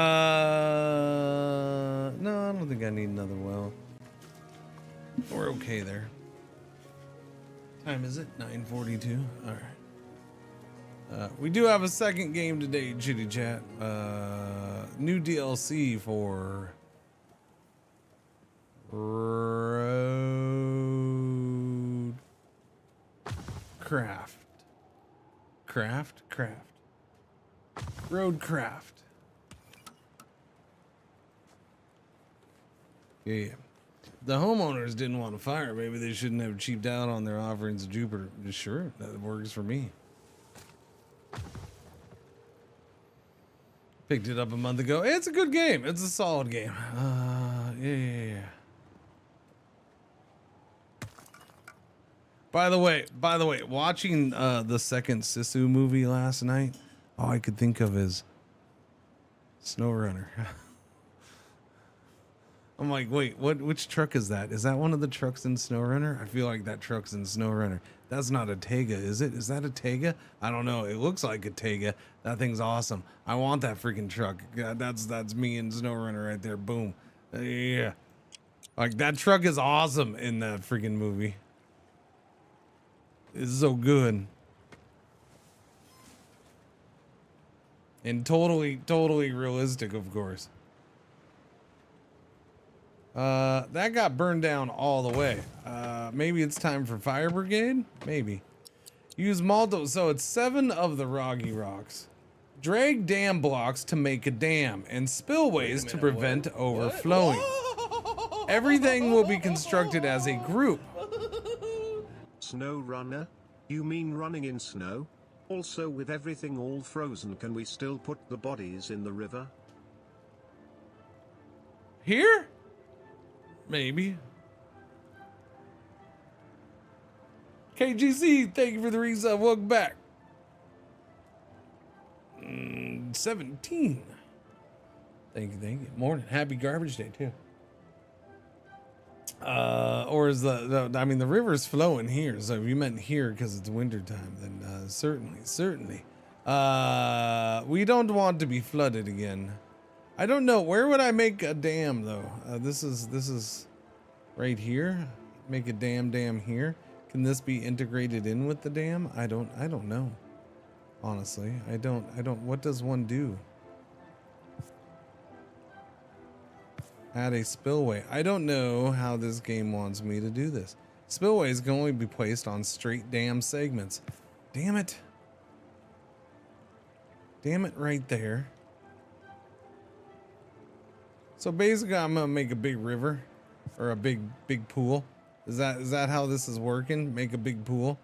I don't think I need another well. We're okay there. Time is it? 9:42. All right. We do have a second game today, Chitty Chat. New DLC for RoadCraft. RoadCraft. Yeah. The homeowners didn't want to fire. Maybe they shouldn't have cheaped out on their offerings of Jupiter. Sure, that works for me. Picked it up a month ago. It's a good game. It's a solid game. Yeah. By the way, watching the second Sisu movie last night, all I could think of is SnowRunner. I'm like, wait, which truck is that? Is that one of the trucks in SnowRunner? I feel like that truck's in SnowRunner. That's not a Tega, is it? Is that a Tega? I don't know. It looks like a Tega. That thing's awesome. I want that freaking truck. God, that's me in SnowRunner right there. Boom. Yeah. Like, that truck is awesome in that freaking movie. It's so good. And totally realistic, of course. That got burned down all the way. Maybe it's time for fire brigade? Maybe. Use multiple, so it's 7 of the Roggy Rocks. Drag dam blocks to make a dam and spillways to prevent overflowing. Everything will be constructed as a group. Snow runner? You mean running in snow? Also, with everything all frozen, can we still put the bodies in the river? Here? Maybe. KGC, thank you for the resub. Welcome back. 17. Thank you. Morning. Happy garbage day, too. Or is I mean, the river's flowing here, so if you meant here because it's winter time, then certainly. We don't want to be flooded again. I don't know. Where would I make a dam though? This is right here. Make a dam here. Can this be integrated in with the dam? I don't know. Honestly, I don't. What does one do? Add a spillway. I don't know how this game wants me to do this. Spillways can only be placed on straight dam segments. Damn it. Damn it right there. So basically I'm gonna make a big river or a big pool. Is that how this is working? Make a big pool.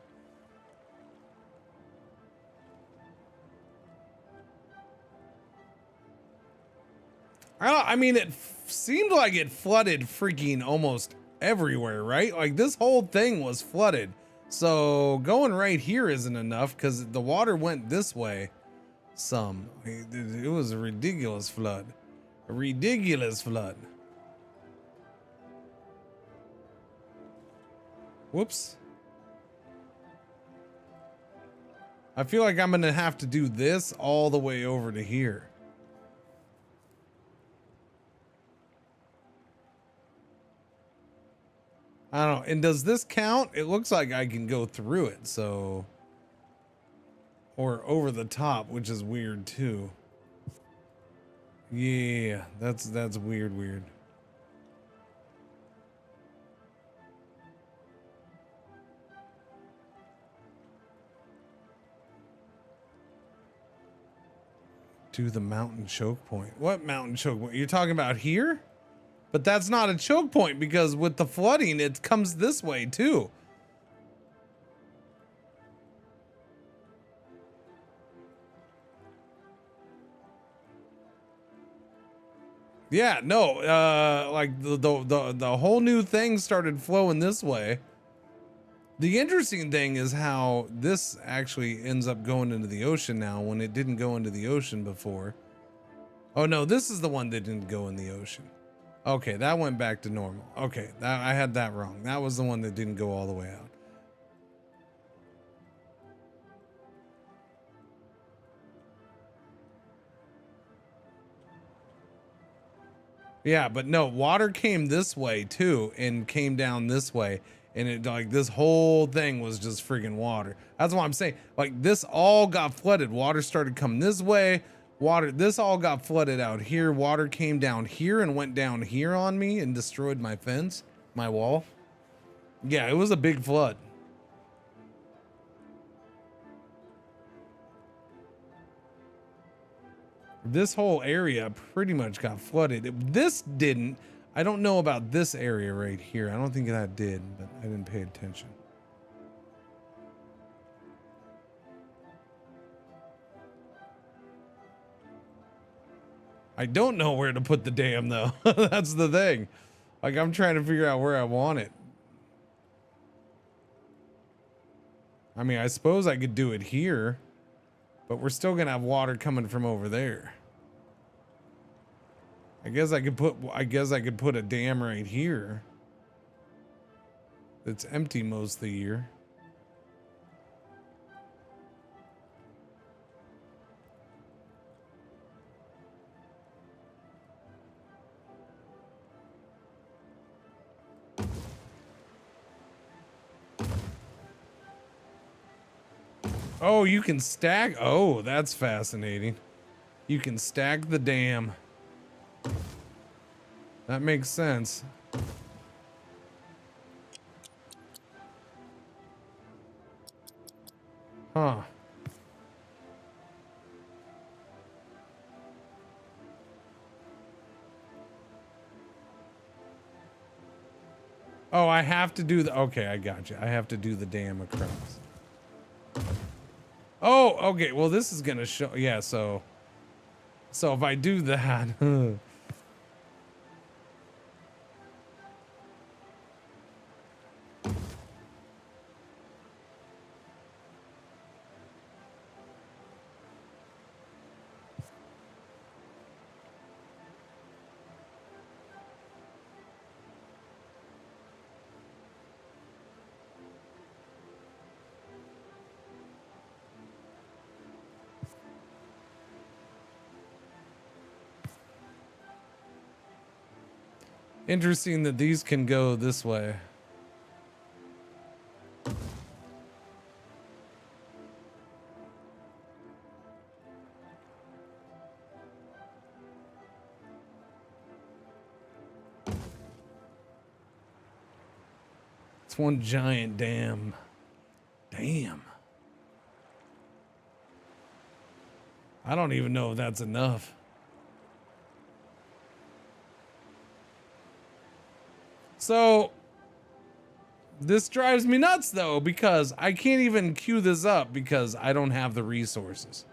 I mean, it seemed like it flooded freaking almost everywhere, right? Like this whole thing was flooded. So going right here isn't enough because the water went this way some. It was a ridiculous flood. A ridiculous flood. Whoops. I feel like I'm gonna have to do this all the way over to here. I don't know. And does this count? It looks like I can go through it, so. Or over the top, which is weird too. Yeah, that's weird. To the mountain choke point. What mountain choke point? You're talking about here? But that's not a choke point because with the flooding, it comes this way too. Yeah, no, like the whole new thing started flowing this way. The interesting thing is how this actually ends up going into the ocean now when it didn't go into the ocean before. Oh no, this is the one that didn't go in the ocean. Okay, that went back to normal. Okay, I had that wrong. That was the one that didn't go all the way out. Yeah, but no, water came this way too and came down this way. And it like this whole thing was just friggin' water. That's what I'm saying. Like this all got flooded. Water started coming this way. This all got flooded out here. Water came down here and went down here on me and destroyed my fence, my wall. Yeah, it was a big flood. This whole area pretty much got flooded. This didn't. I don't know about this area right here. I don't think that did, but I didn't pay attention. I don't know where to put the dam though. That's the thing. Like I'm trying to figure out where I want it. I mean, I suppose I could do it here, but we're still gonna have water coming from over there. I guess I could put a dam right here. That's empty most of the year. Oh, you can stack. Oh, that's fascinating. You can stack the dam. That makes sense. Huh. Oh, I have to do the, okay, I got you. I have to do the dam across. Oh, okay. Well, this is gonna show, yeah, so if I do that, Interesting that these can go this way. It's one giant dam. Damn. I don't even know if that's enough. So this drives me nuts though, because I can't even queue this up because I don't have the resources.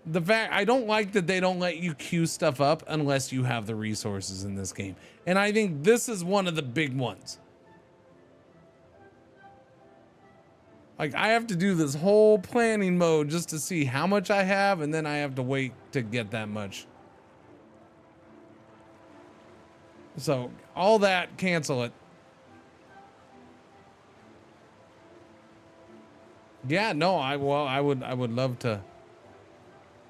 The fact I don't like that they don't let you queue stuff up unless you have the resources in this game. And I think this is one of the big ones. Like I have to do this whole planning mode just to see how much I have, and then I have to wait to get that much. So all that, cancel it. Yeah, no, I would love to.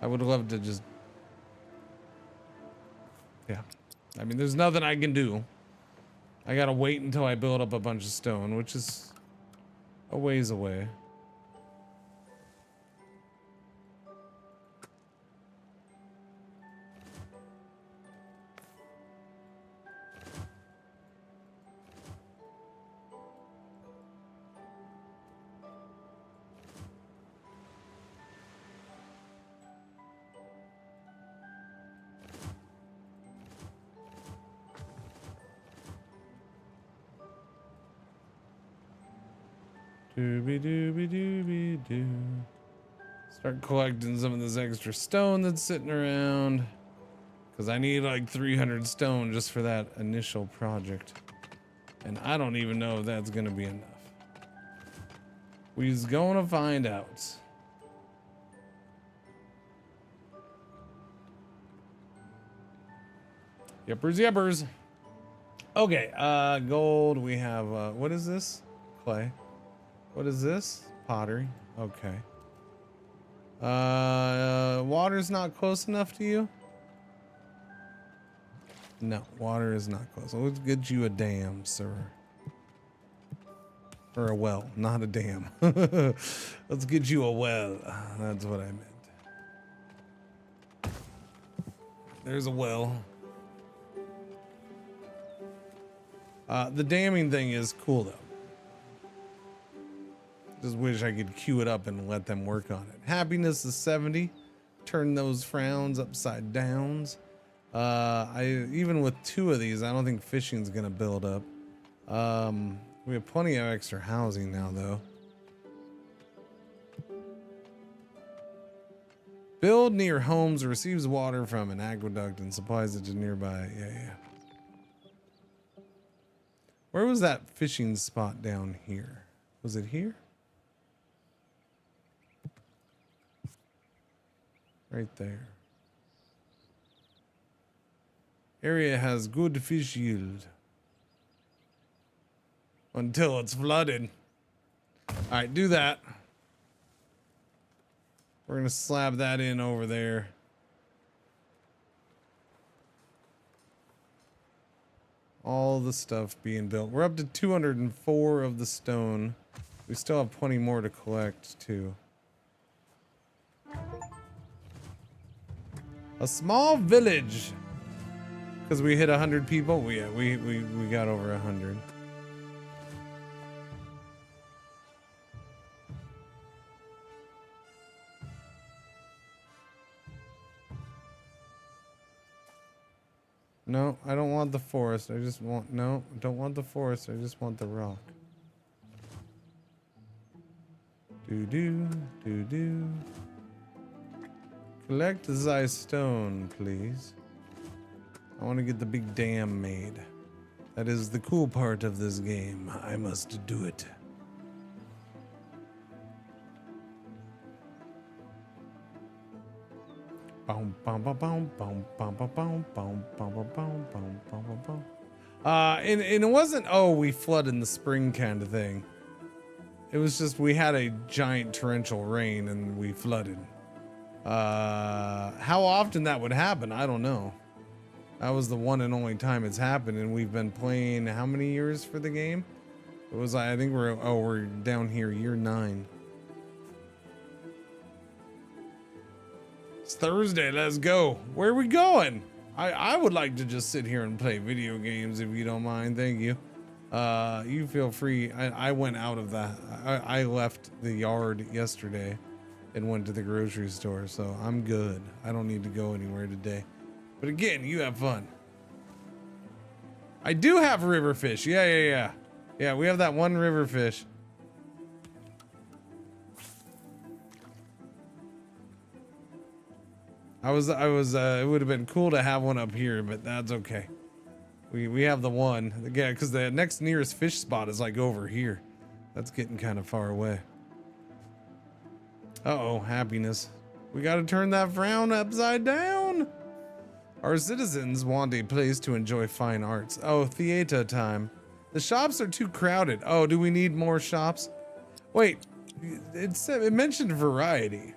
I would love to just, yeah. I mean, there's nothing I can do. I gotta wait until I build up a bunch of stone, which is a ways away. Dooby dooby dooby doo. Start collecting some of this extra stone that's sitting around, because I need like 300 stone just for that initial project, and I don't even know if that's gonna be enough. We's gonna find out. Yippers. Okay, gold. We have what is this? Clay. What is this? Pottery. Okay. Water's not close enough to you? No, water is not close. Let's get you a dam, sir. Or a well, not a dam. Let's get you a well. That's what I meant. There's a well. The damming thing is cool though. Just wish I could queue it up and let them work on it. Happiness is 70. Turn those frowns upside downs. Even with 2 of these, I don't think fishing's gonna build up. We have plenty of extra housing now though. Build near homes, receives water from an aqueduct and supplies it to nearby. Yeah. Where was that fishing spot down here? Was it here? Right there. Area has good fish yield. Until it's flooded. Alright, do that. We're gonna slab that in over there. All the stuff being built. We're up to 204 of the stone. We still have plenty more to collect too. A small village. Because we hit 100 people. We got over 100. No, I don't want the forest. I just want, no, I don't want the forest. I just want the rock. Do. Collect thy stone, please. I want to get the big dam made. That is the cool part of this game. I must do it. And it wasn't, oh, we flood in the spring kind of thing. It was just we had a giant torrential rain and we flooded. How often that would happen, I don't know. That was the one and only time it's happened, and we've been playing how many years for the game? It was, I think we're down here, year 9. It's Thursday, let's go. Where are we going? I would like to just sit here and play video games if you don't mind, thank you. You feel free. I went out of the, I left the yard yesterday and went to the grocery store, so I'm good. I don't need to go anywhere today. But again, you have fun. I do have river fish. Yeah. Yeah, we have that one river fish. it would have been cool to have one up here, but that's okay. We have the one. Yeah, because the next nearest fish spot is like over here. That's getting kind of far away. Uh-oh, happiness. We gotta turn that frown upside down. Our citizens want a place to enjoy fine arts. Oh, theater time. The shops are too crowded. Oh, do we need more shops? Wait, it mentioned variety.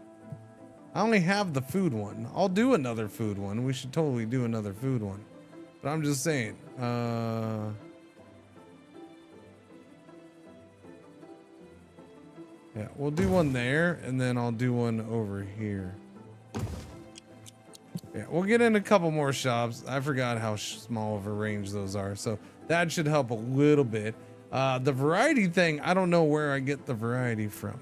I only have the food one. I'll do another food one. We should totally do another food one. But I'm just saying, yeah, we'll do one there, and then I'll do one over here. Yeah, we'll get in a couple more shops. I forgot how small of a range those are, so that should help a little bit. The variety thing, I don't know where I get the variety from.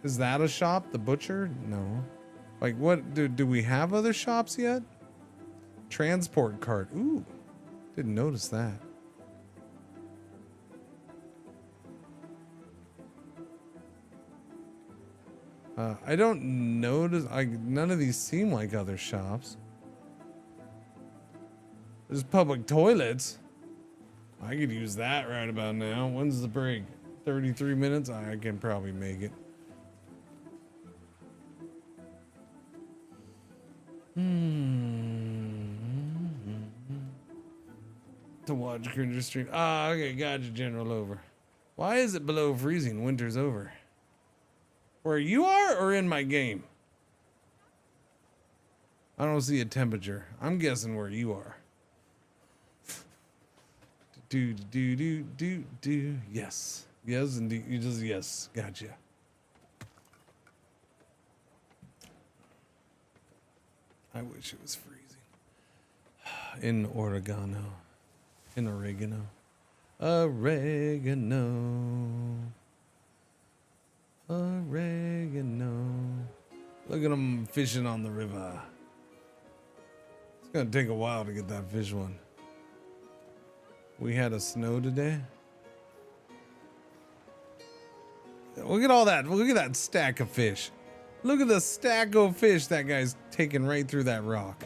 Is that a shop? The butcher? No. Like, what? Do we have other shops yet? Transport cart. Ooh, didn't notice that. I don't notice. None of these seem like other shops. There's public toilets. I could use that right about now. When's the break? 33 minutes? I can probably make it. To watch Cringer stream. Ah, okay, gotcha, General Over. Why is it below freezing? Winter's over. Where you are or in my game? I don't see a temperature. I'm guessing where you are. Do. Yes. Yes, indeed. You just, yes. Gotcha. I wish it was freezing. In oregano. In oregano. Oregano. Look at them fishing on the river. It's gonna take a while to get that fish one. We had a snow today. Look at all that. Look at that stack of fish. Look at the stack of fish that guy's taking right through that rock.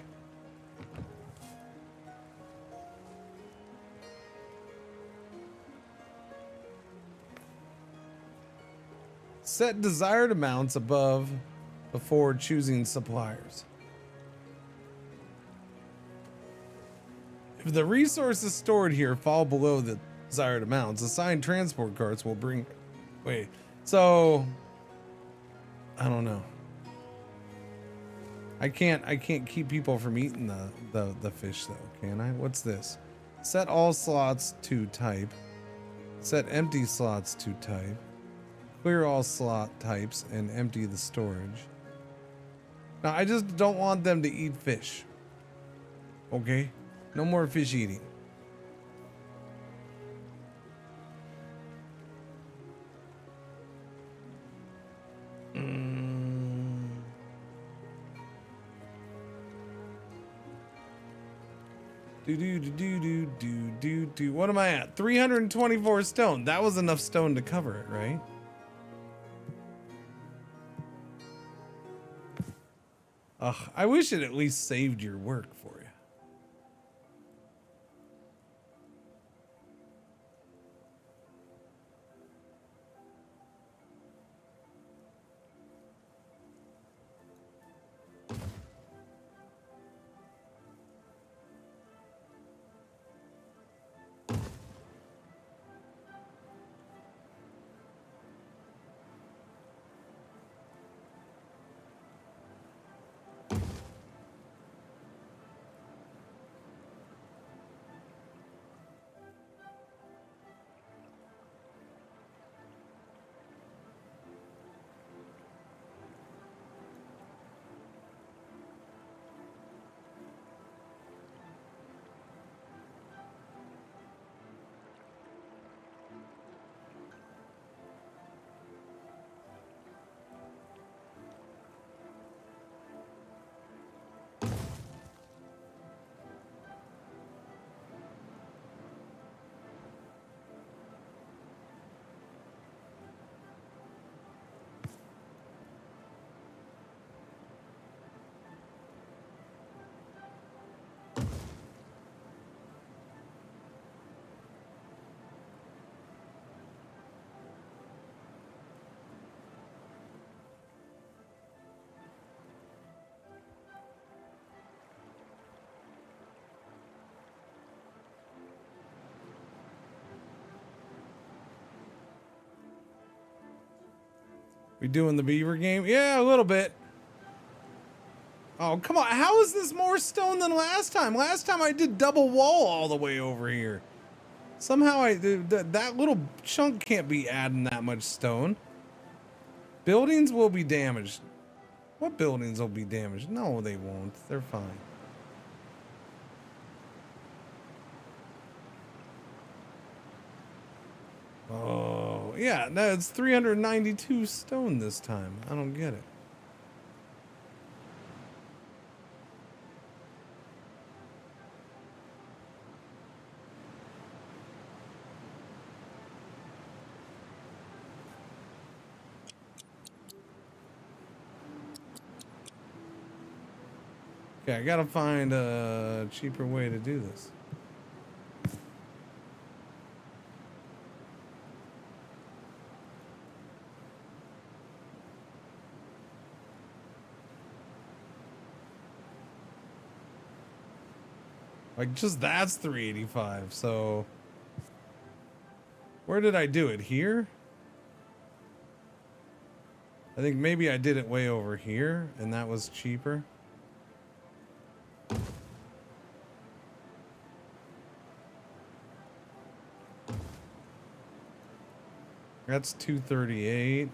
Set desired amounts above before choosing suppliers. If the resources stored here fall below the desired amounts, assigned transport carts will bring... Wait, so... I don't know. I can't keep people from eating the fish though, can I? What's this? Set all slots to type. Set empty slots to type. Clear all slot types and empty the storage. Now, I just don't want them to eat fish. Okay? No more fish eating. Do. What am I at? 324 stone. That was enough stone to cover it, right? Ugh, I wish it at least saved your work for you. We doing the beaver game? Yeah, a little bit. Oh, come on. How is this more stone than last time? Last time I did double wall all the way over here. Somehow that little chunk can't be adding that much stone. Buildings will be damaged. What buildings will be damaged? No, they won't. They're fine. Oh, yeah. No, it's 392 stone this time. I don't get it. Okay, I gotta find a cheaper way to do this. Like, just that's 385, so... Where did I do it? Here? I think maybe I did it way over here, and that was cheaper. That's 238.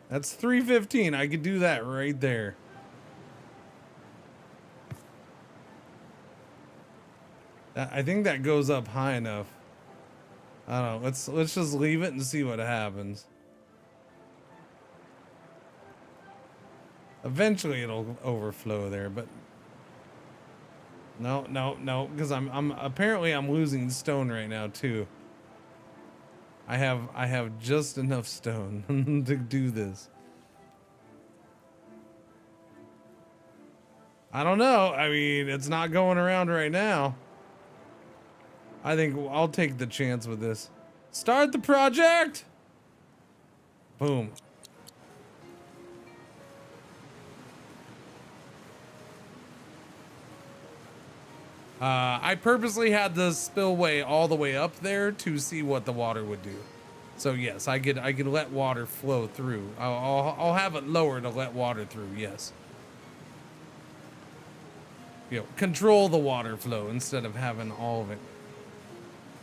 That's 315. I could do that right there. I think that goes up high enough. I don't know. Let's just leave it and see what happens. Eventually it'll overflow there, but no, because I'm apparently I'm losing stone right now too. I have just enough stone to do this. I don't know. I mean, it's not going around right now. I think I'll take the chance with this. Start the project. Boom. I purposely had the spillway all the way up there to see what the water would do. So yes, I could let water flow through. I'll have it lower to let water through. Yes. You know, control the water flow instead of having all of it.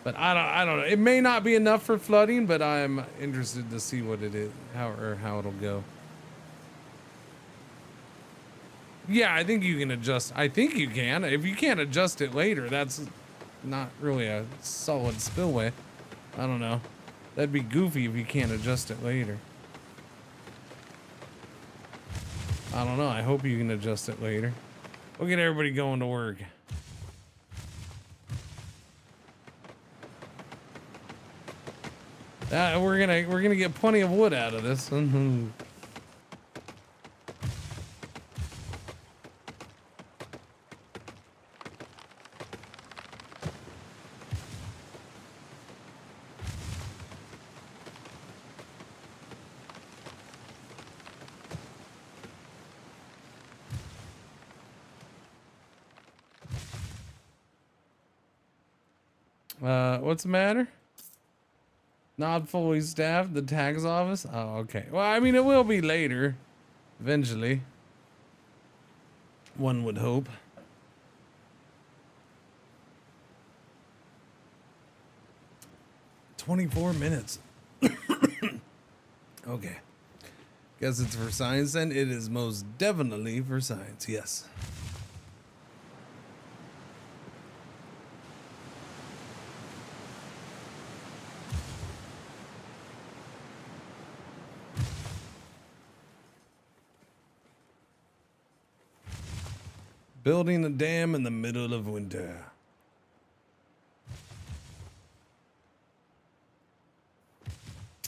But I don't know. It may not be enough for flooding, but I'm interested to see what it is, how it'll go. Yeah, I think you can adjust. I think you can. If you can't adjust it later, that's not really a solid spillway. I don't know. That'd be goofy if you can't adjust it later. I don't know. I hope you can adjust it later. Look at everybody going to work. We're gonna get plenty of wood out of this. What's the matter? Not fully staffed, the tax office? Oh, okay. Well, I mean, it will be later. Eventually. One would hope. "24 minutes. Okay. Guess it's for science then. It is most definitely for science, yes. Building a dam in the middle of winter.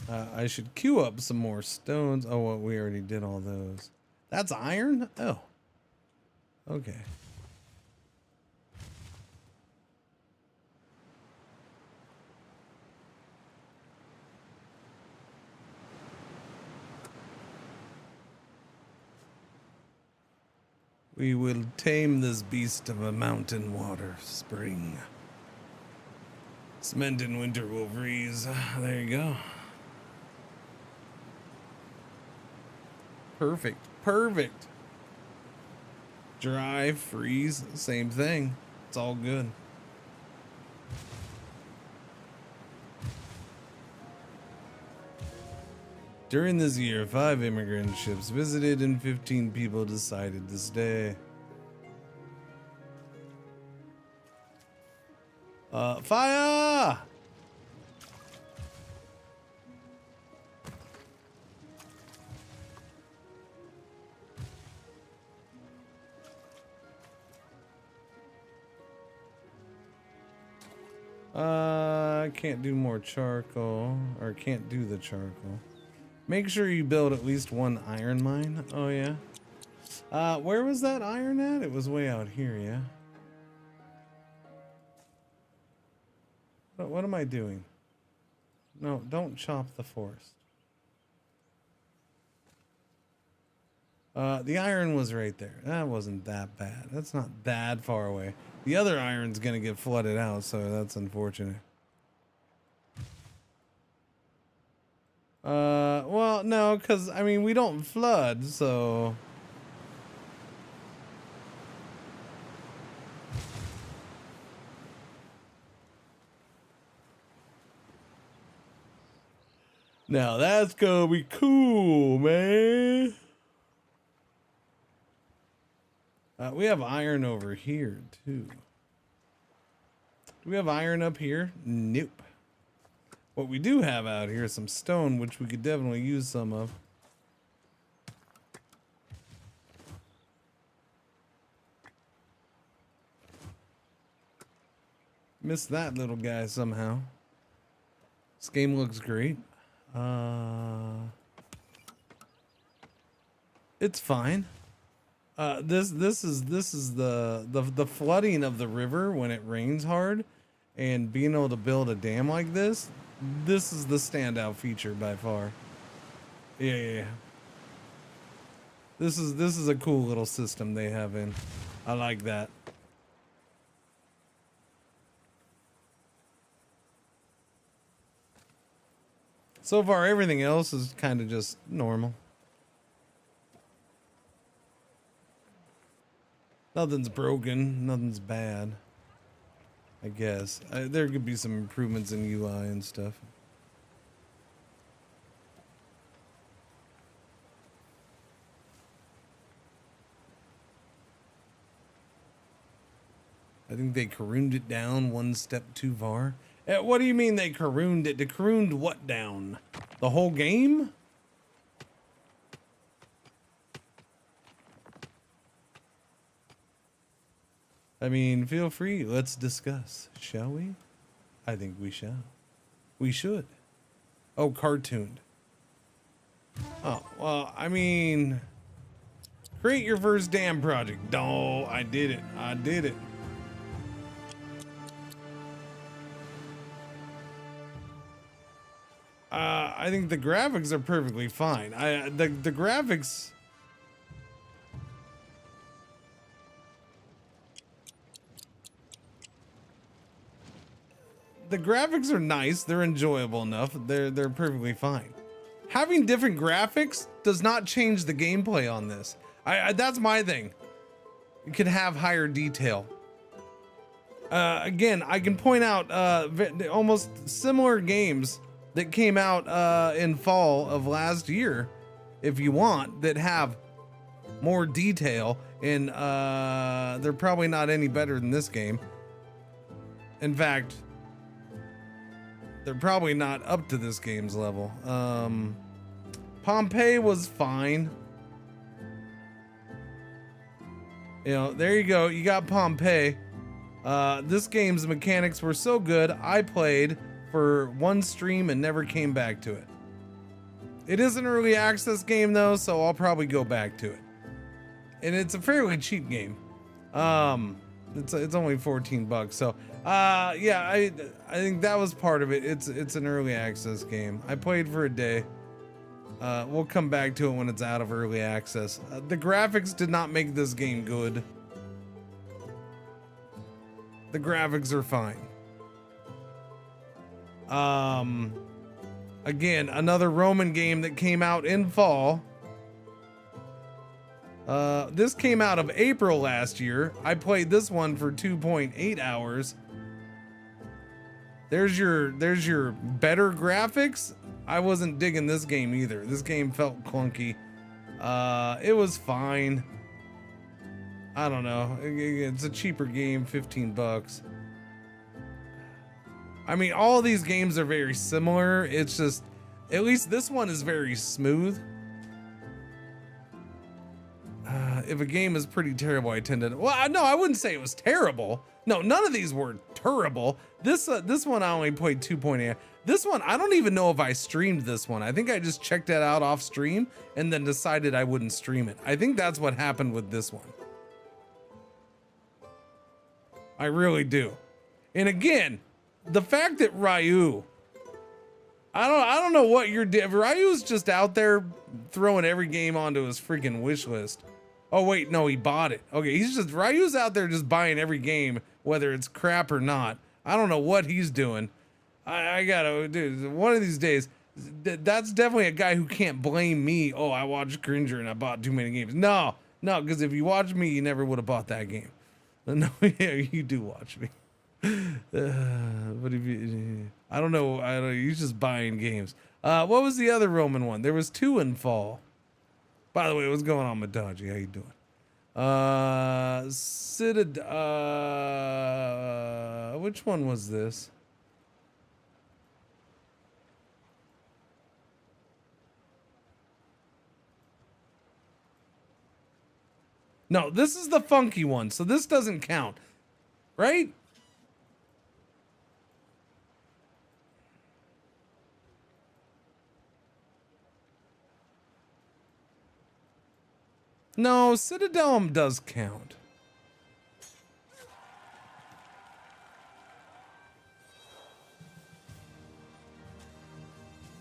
I should queue up some more stones. Oh, well, we already did all those. That's iron? Oh. Okay. We will tame this beast of a mountain water spring. Cement in winter will freeze. There you go. Perfect. Perfect. Dry, freeze, same thing. It's all good. During this year, 5 immigrant ships visited and 15 people decided to stay. Fire! I can't do more charcoal, or can't do the charcoal. Make sure you build at least one iron mine. Oh, yeah. Where was that iron at? It was way out here, yeah? What am I doing? No, don't chop the forest. The iron was right there. That wasn't that bad. That's not that far away. The other iron's gonna get flooded out, so that's unfortunate. Well, no, because, I mean, we don't flood, so... Now that's gonna be cool, man. We have iron over here, too. Do we have iron up here? Nope. What we do have out here is some stone, which we could definitely use some of. Missed that little guy somehow. This game looks great. It's fine. This is the flooding of the river when it rains hard, and being able to build a dam like this. This is the standout feature by far. Yeah. This is a cool little system they have in. I like that. So far, everything else is kind of just normal. Nothing's broken. Nothing's bad. I guess. There could be some improvements in UI and stuff. I think they carooned it down one step too far. What do you mean they carooned it? They carooned what down? The whole game? I mean, feel free. Let's discuss, shall we? I think we shall. We should. Oh, cartooned. Oh, well, I mean, create your first damn project. Oh, I did it. I did it. I think the graphics are perfectly fine. The graphics... The graphics are nice. They're enjoyable enough. They're perfectly fine. Having different graphics does not change the gameplay on this. That's my thing. You can have higher detail. Again, I can point out almost similar games that came out in fall of last year, if you want, that have more detail, and they're probably not any better than this game. In fact, they're probably not up to this game's level. Pompeii was fine. You know, there you go. You got Pompeii. This game's mechanics were so good, I played for one stream and never came back to it. It is an early access game though, so I'll probably go back to it. And it's a fairly cheap game. It's only 14 bucks. So, yeah, I think that was part of it. It's an early access game. I played for a day. We'll come back to it when it's out of early access. The graphics did not make this game good. The graphics are fine. Again, another Roman game that came out in fall. This came out of April last year. I played this one for 2.8 hours. There's your better graphics. I wasn't digging this game either. This game felt clunky. It was fine. I don't know. It's a cheaper game, 15 bucks. I mean, all these games are very similar. It's just, at least this one is very smooth. If a game is pretty terrible, I tend to, well, no, I wouldn't say it was terrible. No, none of these were terrible. This one I only played 2.8. This one, I don't even know if I streamed this one. I think I just checked it out off stream and then decided I wouldn't stream it. I think that's what happened with this one. I really do. And again, the fact that Ryu, I don't know what you're doing. Ryu's just out there throwing every game onto his freaking wish list. Oh wait, no, he bought it. Okay, Ryu's out there just buying every game, whether it's crap or not. I don't know what he's doing. I gotta, dude, one of these days, that's definitely a guy who can't blame me. Oh, I watched Cringer and I bought too many games. No, because if you watched me, you never would have bought that game. No, yeah, you do watch me. But if you, I don't know, you're just buying games. What was the other Roman one? There was 2 in fall. By the way, what's going on, Madaji? How you doing? Which one was this? No, this is the funky one, so this doesn't count, right? No, Citadel does count.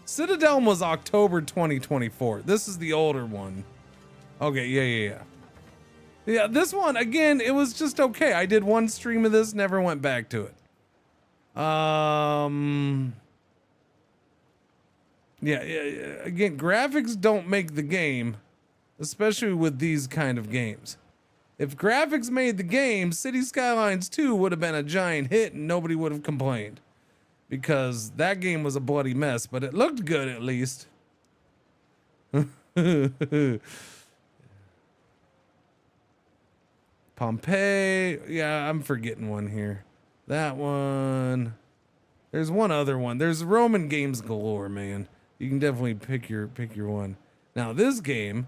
Citadel was October 2024. This is the older one. Okay, yeah. Yeah, this one, again, it was just okay. I did one stream of this, never went back to it. Yeah, again, graphics don't make the game, especially with these kind of games. If graphics made the game, City Skylines 2 would have been a giant hit and nobody would have complained. Because that game was a bloody mess, but it looked good at least. Pompeii. Yeah, I'm forgetting one here. That one. There's one other one. There's Roman games galore, man. You can definitely pick your one. Now, this game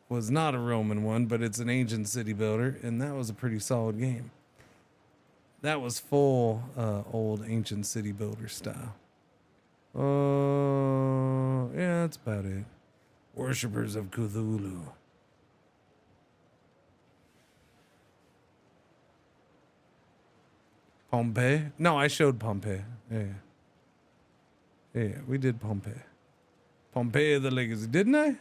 was not a Roman one, but it's an ancient city builder, and that was a pretty solid game. That was full old ancient city builder style. Yeah, that's about it. Worshippers of Cthulhu. Pompeii? No, I showed Pompeii. Yeah, we did Pompeii. Pompeii the Legacy, didn't I?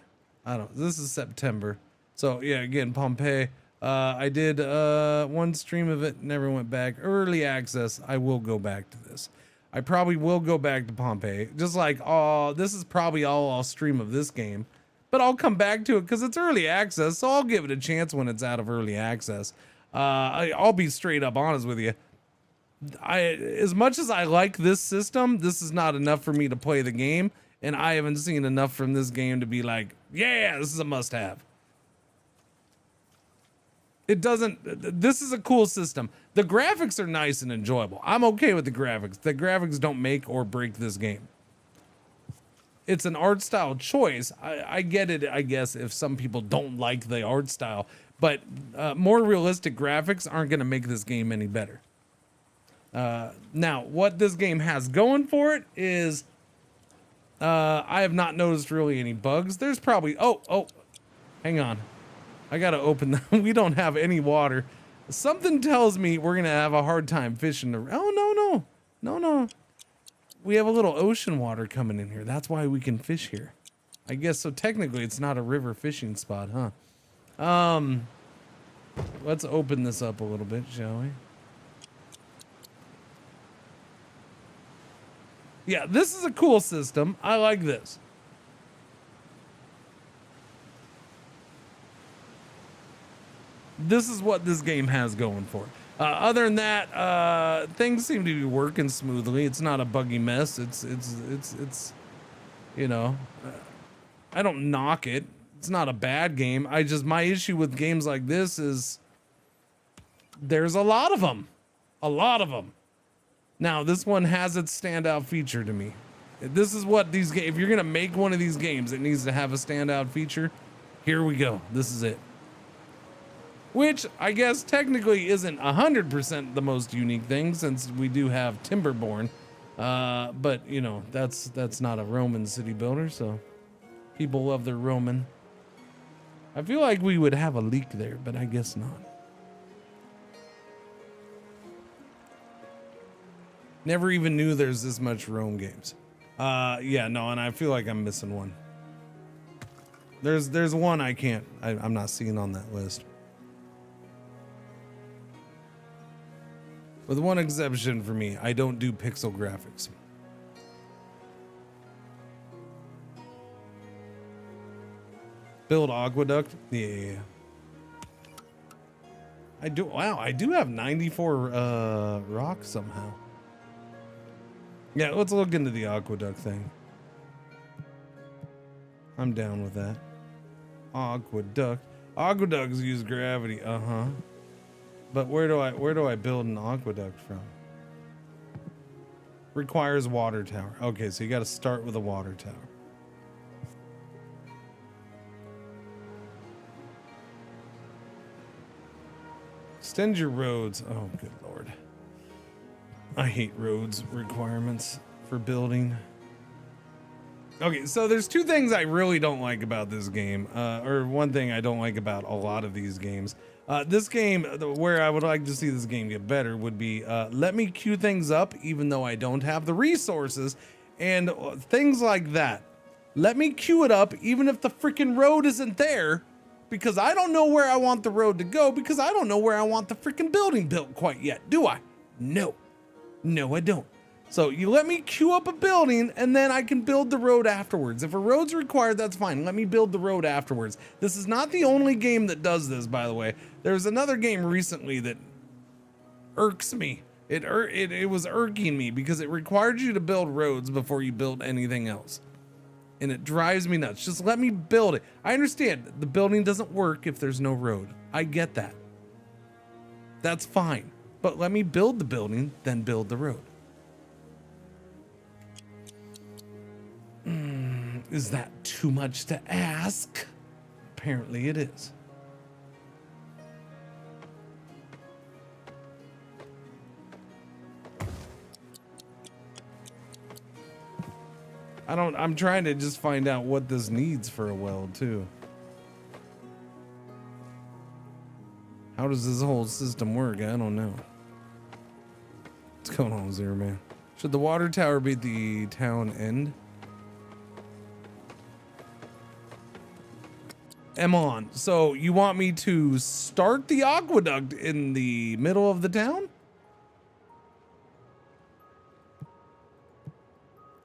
I don't. This is September. So yeah, again, Pompeii. I did one stream of it, never went back. Early access. I will go back to this. I probably will go back to Pompeii. Just like, this is probably all I'll stream of this game. But I'll come back to it because it's early access, so I'll give it a chance when it's out of early access. I'll be straight up honest with you. As much as I like this system, this is not enough for me to play the game, and I haven't seen enough from this game to be like, yeah, this is a must-have. It doesn't. This is a cool system. The graphics are nice and enjoyable. I'm okay with the graphics. The graphics don't make or break this game. It's an art style choice. I get it, I guess, if some people don't like the art style, but more realistic graphics aren't going to make this game any better. Now, what this game has going for it is I have not noticed really any bugs. There's probably... Oh, hang on. I got to open that. We don't have any water. Something tells me we're going to have a hard time fishing. Oh, no. We have a little ocean water coming in here. That's why we can fish here. I guess so. Technically, it's not a river fishing spot, huh? Let's open this up a little bit, shall we? Yeah, this is a cool system. I like this. This is what this game has going for it. Other than that, things seem to be working smoothly. It's not a buggy mess. It's you know, I don't knock it. It's not a bad game. My issue with games like this is there's a lot of them. Now, this one has its standout feature to me. This is what these games, if you're going to make one of these games, it needs to have a standout feature. Here we go. This is it. Which I guess technically isn't 100% the most unique thing, since we do have Timberborn. But you know, that's not a Roman city builder, so people love their Roman. I feel like we would have a leak there, but I guess not. Never even knew there's this much Rome games. Yeah, no, and I feel like I'm missing one. There's one I'm not seeing on that list. With one exception for me, I don't do pixel graphics. Build aqueduct? Yeah. I do. Wow, I do have 94 rock somehow. Yeah, let's look into the aqueduct thing. I'm down with that. Aqueduct. Aqueducts use gravity. But where do I build an aqueduct from? Requires water tower. Okay, so you got to start with a water tower. Extend your roads. Oh, good lord. I hate roads requirements for building. Okay, so there's two things I really don't like about this game, or one thing I don't like about a lot of these games. This game, where I would like to see this game get better, would be let me queue things up even though I don't have the resources and things like that. Let me queue it up even if the freaking road isn't there, because I don't know where I want the road to go, because I don't know where I want the freaking building built quite yet, do I? No, I don't. So you let me queue up a building and then I can build the road afterwards. If a road's required, that's fine. Let me build the road afterwards. This is not the only game that does this, by the way. There's another game recently that irks me. It was irking me because it required you to build roads before you built anything else. And it drives me nuts. Just let me build it. I understand the building doesn't work if there's no road. I get that. That's fine. But let me build the building, then build the road. Is that too much to ask? Apparently it is. I'm trying to just find out what this needs for a weld too. How does this whole system work? I don't know. What's going on, Zero Man? Should the water tower be at the town end? I'm on. So you want me to start the aqueduct in the middle of the town?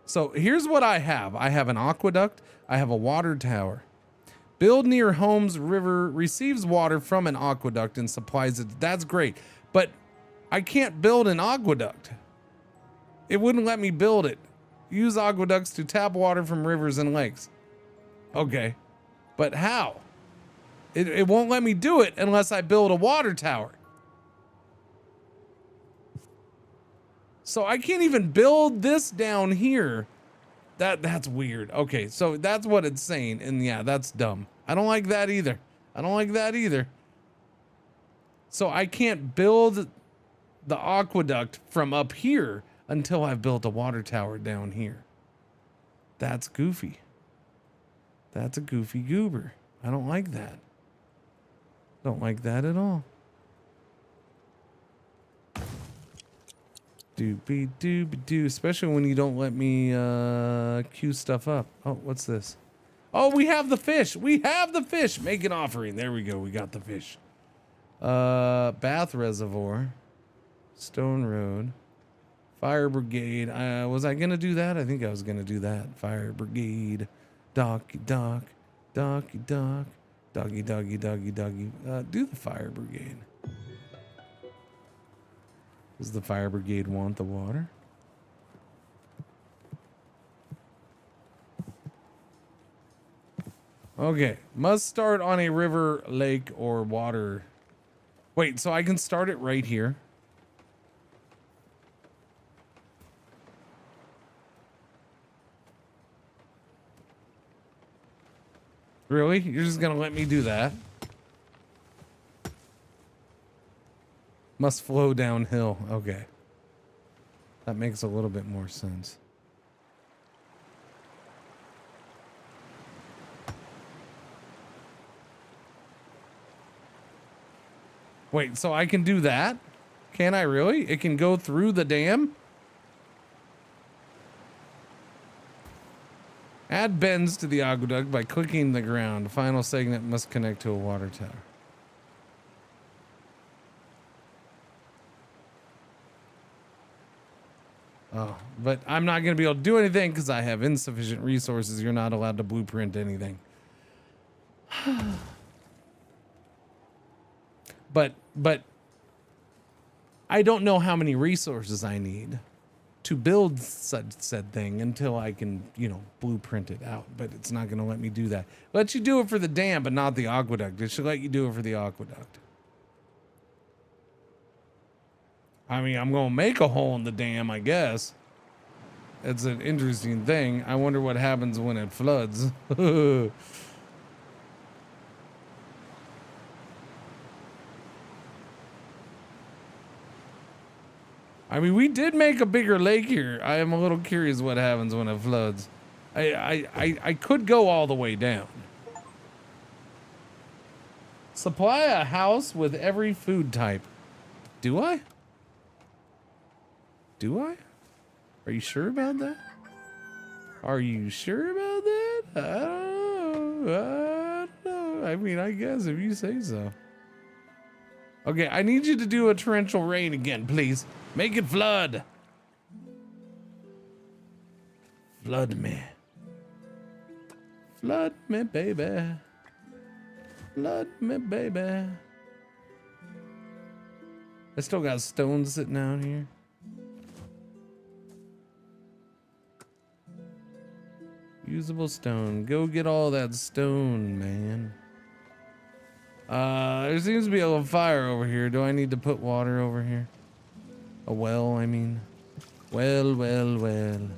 So here's what I have. I have an aqueduct. I have a water tower. Build near homes, river, receives water from an aqueduct and supplies it. That's great. But I can't build an aqueduct. It wouldn't let me build it. Use aqueducts to tap water from rivers and lakes. Okay. But how? It won't let me do it unless I build a water tower. So I can't even build this down here. That's weird. Okay, so that's what it's saying. And yeah, that's dumb. I don't like that either. So I can't build the aqueduct from up here until I've built a water tower down here. That's goofy. That's a goofy goober. I don't like that. Don't like that at all. Doobie doobie doo, especially when you don't let me queue stuff up. Oh, what's this? Oh, we have the fish. We have the fish. Make an offering. There we go. We got the fish. Bath reservoir, stone road, fire brigade. Was I gonna do that? I think I was gonna do that. Fire brigade, docky dock, docky dock, doggy doggy doggy doggy. Do the fire brigade. Does the fire brigade want the water? Okay, must start on a river, lake, or water. Wait, so I can start it right here? Really? You're just gonna let me do that? Must flow downhill. Okay. That makes a little bit more sense. Wait, so I can do that? Can I really? It can go through the dam? Add bends to the aqueduct by clicking the ground. Final segment must connect to a water tower. Oh, but I'm not going to be able to do anything because I have insufficient resources. You're not allowed to blueprint anything. But I don't know how many resources I need to build said thing until I can, you know, blueprint it out. But it's not going to let me do that. Let you do it for the dam, but not the aqueduct. It should let you do it for the aqueduct. I mean, I'm going to make a hole in the dam, I guess. It's an interesting thing. I wonder what happens when it floods. I mean, we did make a bigger lake here. I am a little curious what happens when it floods. I could go all the way down. Supply a house with every food type. Do I? Do I? Are you sure about that? Are you sure about that? I don't know. I mean, I guess if you say so. Okay, I need you to do a torrential rain again, please. Make it flood. Flood me. Flood me, baby. Flood me, baby. I still got stones sitting out here. Usable stone. Go get all that stone, man. There seems to be a little fire over here. Do I need to put water over here? A well, I mean. Well. Well.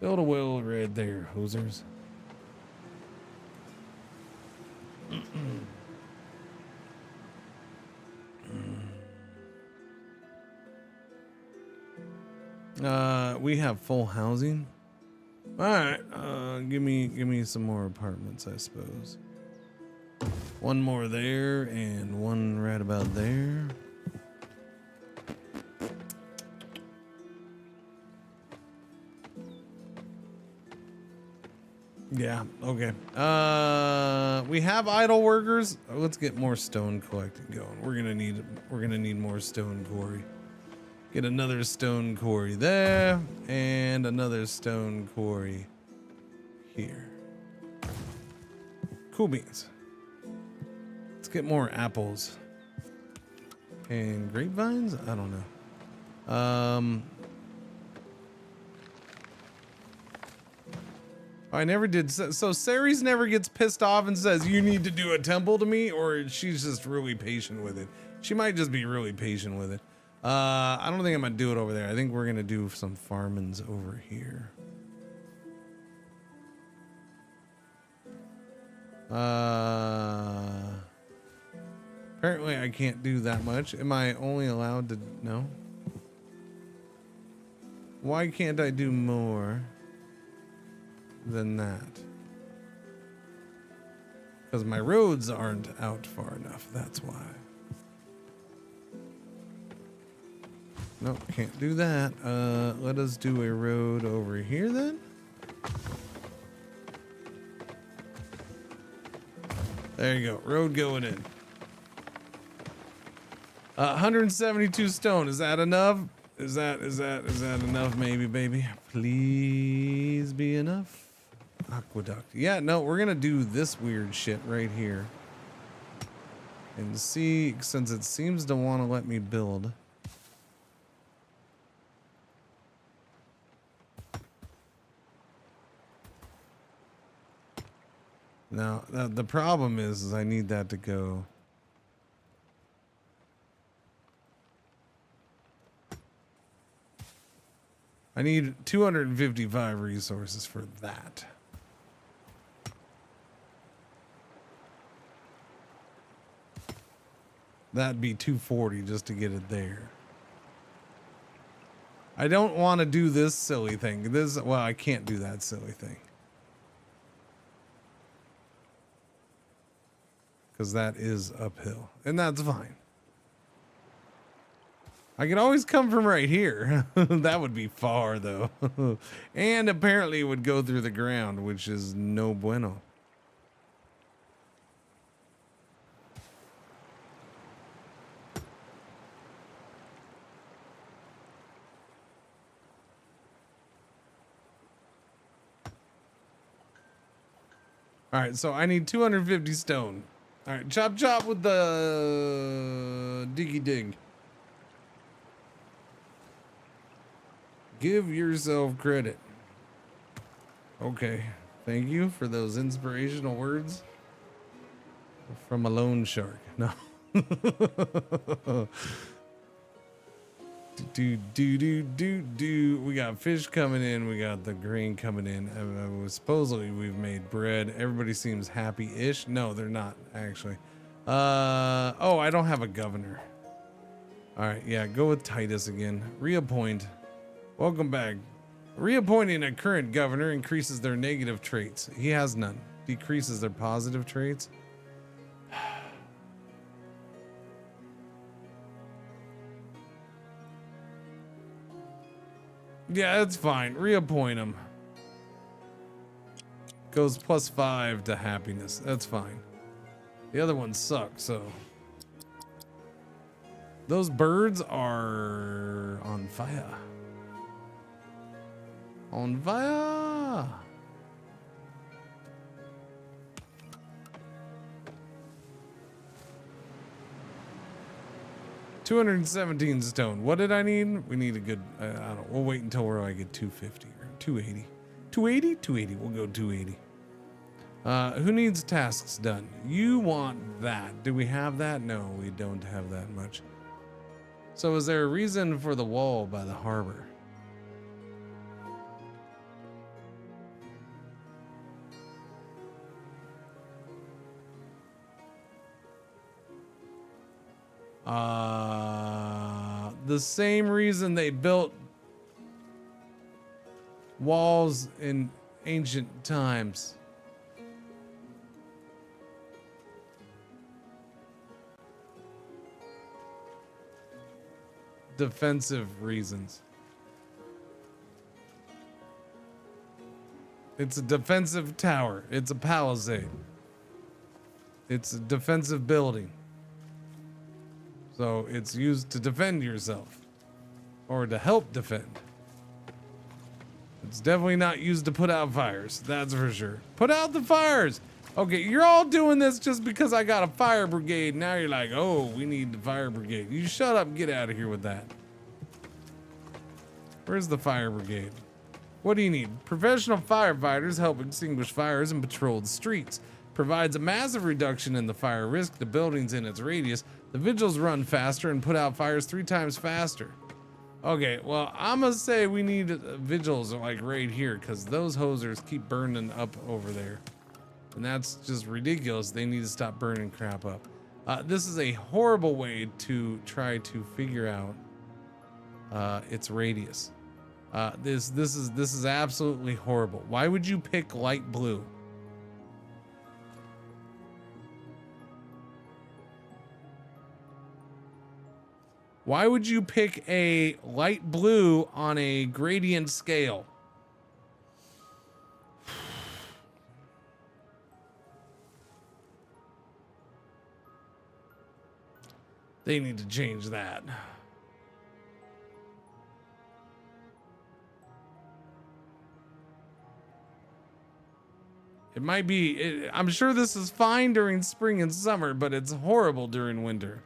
Build a well right there, hosers. We have full housing. All right, give me some more apartments, I suppose. One more there and one right about there. Yeah, okay. We have idle workers. Let's get more stone collecting going. We're gonna need more stone quarry. Get another stone quarry there and another stone quarry here. Cool beans. Let's get more apples and grapevines. I don't know. I never did. So Ceres never gets pissed off and says, you need to do a temple to me, or she's just really patient with it. She might just be really patient with it. I don't think I'm gonna do it over there. I think we're gonna do some farmings over here. Apparently I can't do that much. Am I only allowed to? No. Why can't I do more than that? Because my roads aren't out far enough. That's why. Nope, can't do that. Let us do a road over here then. There you go. Road going in. 172 stone. Is that enough? Is that enough? Maybe, baby. Please be enough. Aqueduct. Yeah, no, we're gonna do this weird shit right here. And see, since it seems to want to let me build. Now, the problem is I need that to go. I need 255 resources for that. That'd be 240 just to get it there. I don't want to do this silly thing. Well, I can't do that silly thing. Because that is uphill. And that's fine. I can always come from right here. That would be far, though. And apparently it would go through the ground, which is no bueno. All right, so I need 250 stone. All right, chop chop with the diggy dig. Give yourself credit. Okay, thank you for those inspirational words from a loan shark. No. We got fish coming in. We got the grain coming in. Supposedly we've made bread. Everybody seems happy-ish. No, they're not actually. Oh, I don't have a governor. All right, yeah, go with Titus again. Reappoint. Welcome back. Reappointing a current governor increases their negative traits. He has none. Decreases their positive traits. Yeah, that's fine. Reappoint him. Goes +5 to happiness. That's fine. The other ones suck, so. Those birds are on fire. On fire. $217 stone. What did I need? We need a good, I don't know. We'll wait until I get 250 or 280. 280? 280. We'll go 280. Who needs tasks done? You want that. Do we have that? No, we don't have that much. So is there a reason for the wall by the harbor? The same reason they built walls in ancient times. Defensive reasons. It's a defensive tower. It's a palisade. It's a defensive building. So it's used to defend yourself or to help defend. It's definitely not used to put out fires. That's for sure. Put out the fires. Okay, you're all doing this just because I got a fire brigade. Now you're like, oh, we need the fire brigade. You shut up and get out of here with that. Where's the fire brigade? What do you need? Professional firefighters help extinguish fires and patrol the streets. Provides a massive reduction in the fire risk to buildings in its radius. The vigils run faster and put out fires 3 times faster. Okay, well, I'm gonna say we need vigils like right here because those hosers keep burning up over there. And that's just ridiculous. They need to stop burning crap up. This is a horrible way to try to figure out its radius. This is absolutely horrible. Why would you pick light blue? Why would you pick a light blue on a gradient scale? They need to change that. It might be, I'm sure this is fine during spring and summer, but it's horrible during winter.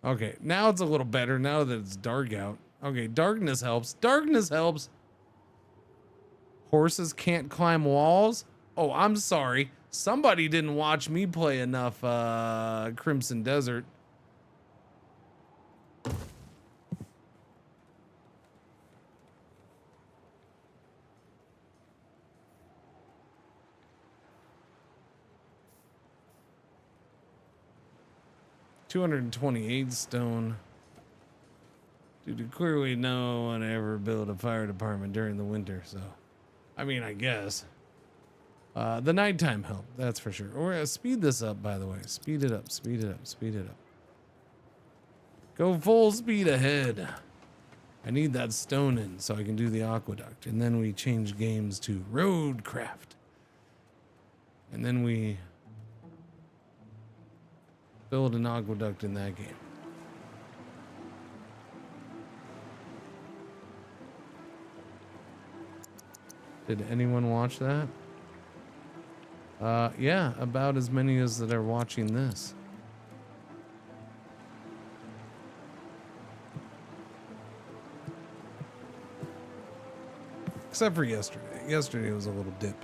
Okay, now it's a little better now that it's dark out. Okay, darkness helps. Darkness helps. Horses can't climb walls? Oh, I'm sorry. Somebody didn't watch me play enough Crimson Desert. $228 stone. Dude, you clearly no one ever built a fire department during the winter, so I mean, I guess. The nighttime help, that's for sure. Or speed this up, by the way. Speed it up, speed it up, speed it up. Go full speed ahead. I need that stone in so I can do the aqueduct. And then we change games to RoadCraft. And then we build an aqueduct in that game. Did anyone watch that? Yeah, about as many as that are watching this. Except for yesterday. Yesterday was a little dip.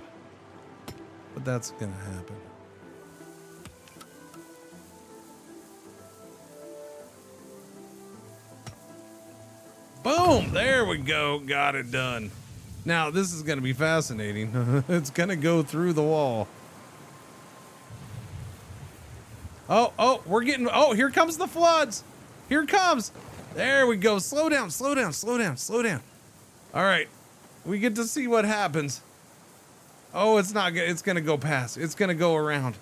But that's gonna happen. Boom! There we go. Got it done. Now, this is going to be fascinating. It's going to go through the wall. Oh, we're getting... Oh, here comes the floods. Here it comes. There we go. Slow down, slow down, slow down, slow down. All right. We get to see what happens. Oh, it's not good. It's going to go past. It's going to go around.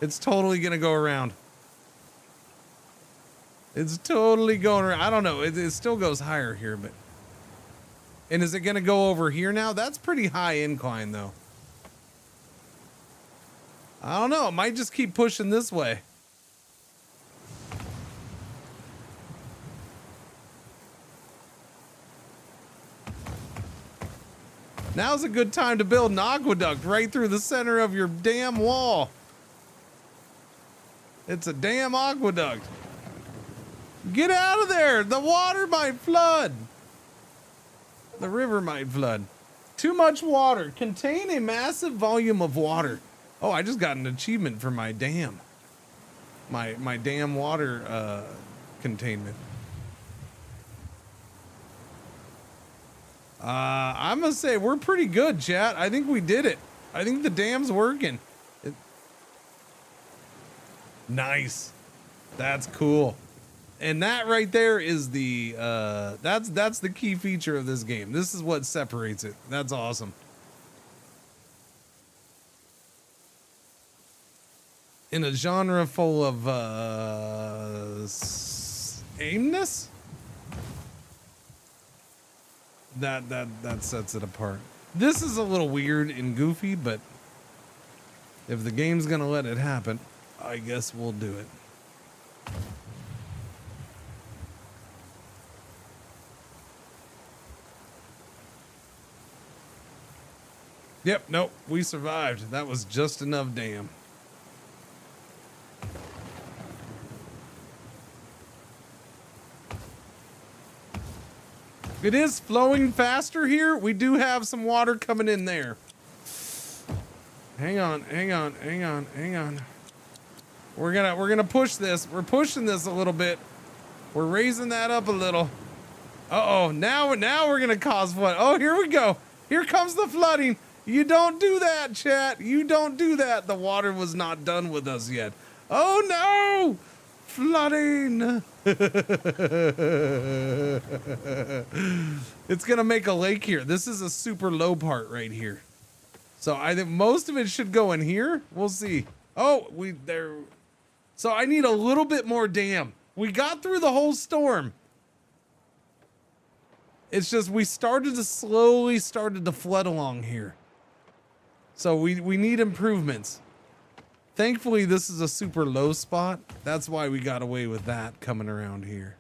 It's totally going to go around. It's totally going around. I don't know. It still goes higher here, but... And is it going to go over here now? That's pretty high incline, though. I don't know. It might just keep pushing this way. Now's a good time to build an aqueduct right through the center of your damn wall. It's a damn aqueduct. Get out of there. The water might flood. The river might flood. Too much water. Contain a massive volume of water. Oh, I just got an achievement for my dam. My dam water containment. I'm gonna say we're pretty good, chat. I think we did it. I think the dam's working. Nice. That's cool. And that right there is the that's the key feature of this game. This is what separates it. That's awesome. In a genre full of sameness, that sets it apart. This is a little weird and goofy, but if the game's gonna let it happen, I guess we'll do it. Yep, nope, we survived. That was just enough dam. It is flowing faster here. We do have some water coming in there. Hang on, hang on, hang on, hang on. We're gonna push this. We're pushing this a little bit. We're raising that up a little. Uh-oh, now we're gonna cause what? Oh, here we go. Here comes the flooding. You don't do that, chat. You don't do that. The water was not done with us yet. Oh no! Flooding. It's gonna make a lake here. This is a super low part right here. So I think most of it should go in here. We'll see. Oh, so I need a little bit more dam. We got through the whole storm. It's just we slowly started to flood along here. So we need improvements. Thankfully, this is a super low spot. That's why we got away with that coming around here.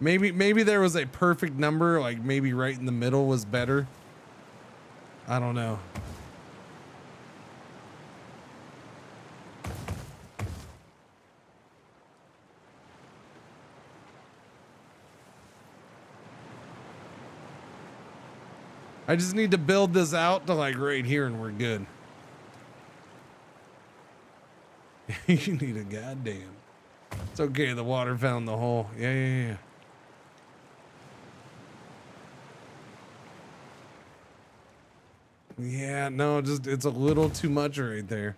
Maybe there was a perfect number, like maybe right in the middle was better. I don't know. I just need to build this out to like right here and we're good. You need a goddamn. It's okay, the water found the hole. Yeah. Yeah, no, it's a little too much right there.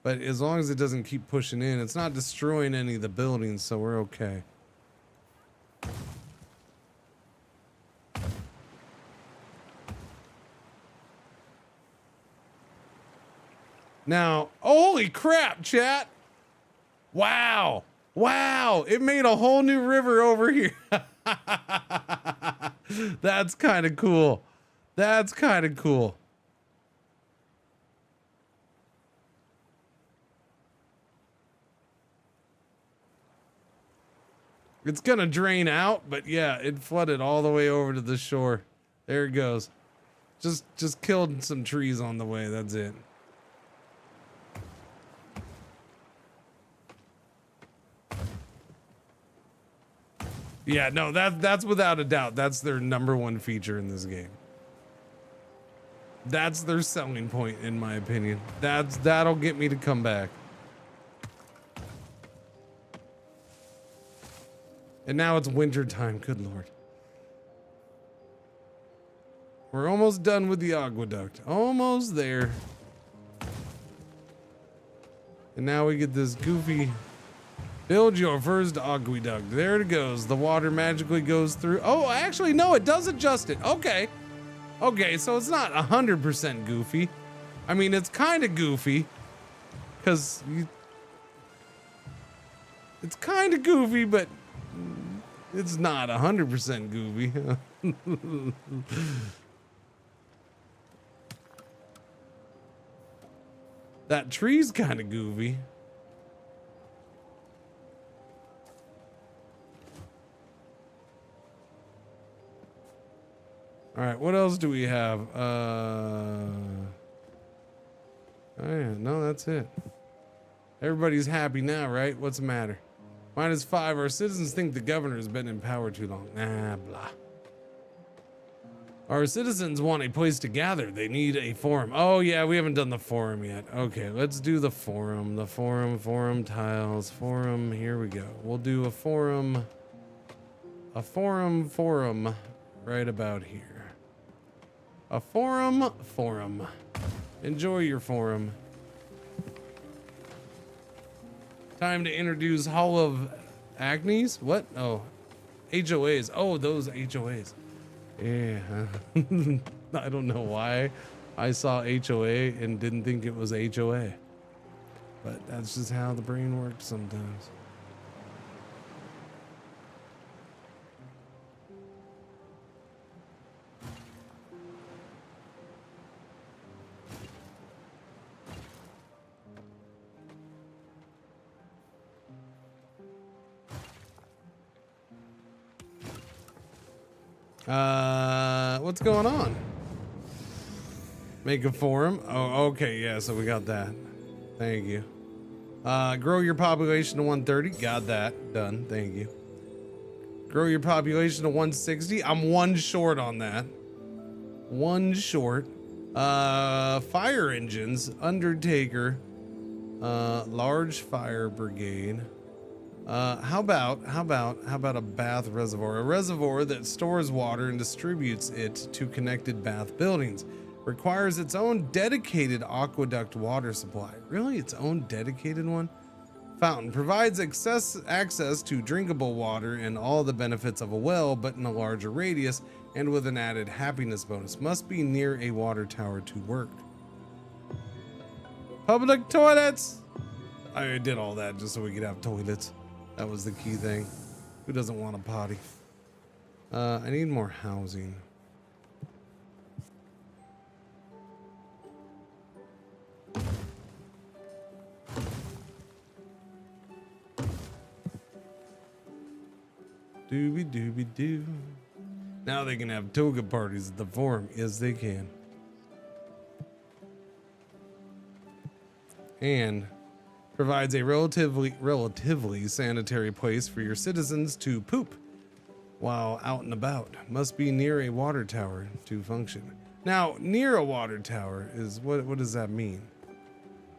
But as long as it doesn't keep pushing in, it's not destroying any of the buildings, so we're okay. Now, holy crap, chat. Wow. Wow. It made a whole new river over here. That's kind of cool. That's kind of cool. It's gonna drain out, but yeah, it flooded all the way over to the shore. There it goes. Just killed some trees on the way. That's it. Yeah, no, that's without a doubt. That's their #1 feature in this game. That's their selling point, in my opinion. That'll get me to come back. And now it's winter time. Good Lord. We're almost done with the aqueduct. Almost there. And now we get this goofy... Build your first aqueduct. There it goes. The water magically goes through. Oh, actually, no, it does adjust it. Okay. Okay, so it's not 100% goofy. I mean, it's kind of goofy. Because it's kind of goofy, but it's not 100% goofy. That tree's kind of goofy. All right, what else do we have? Oh yeah, no, that's it. Everybody's happy now, right? What's the matter? -5. Our citizens think the governor has been in power too long. Nah, blah. Our citizens want a place to gather. They need a forum. Oh yeah, we haven't done the forum yet. Okay, let's do the forum. The forum tiles, forum. Here we go. We'll do a forum right about here. A forum. Enjoy your forum. Time to introduce Hall of Agnes. What? Oh, HOAs. Oh, those HOAs. Yeah. I don't know why I saw HOA and didn't think it was HOA. But that's just how the brain works sometimes. What's going on? Make a forum. Oh, okay. Yeah, so we got that. Thank you. Grow your population to 130. Got that. Done. Thank you. Grow your population to 160. I'm one short on that. One short. Fire engines. Undertaker. Large fire brigade. How about a bath reservoir? A reservoir that stores water and distributes it to connected bath buildings. Requires its own dedicated aqueduct water supply. Really? Its own dedicated one? Fountain provides access to drinkable water and all the benefits of a well, but in a larger radius and with an added happiness bonus. Must be near a water tower to work. Public toilets! I did all that just so we could have toilets. That was the key thing. Who doesn't want a potty? I need more housing. Doobie doobie doo. Now they can have toga parties at the forum. Yes, they can. And provides a relatively sanitary place for your citizens to poop while out and about. Must be near a water tower to function. Now, near a water tower is what does that mean?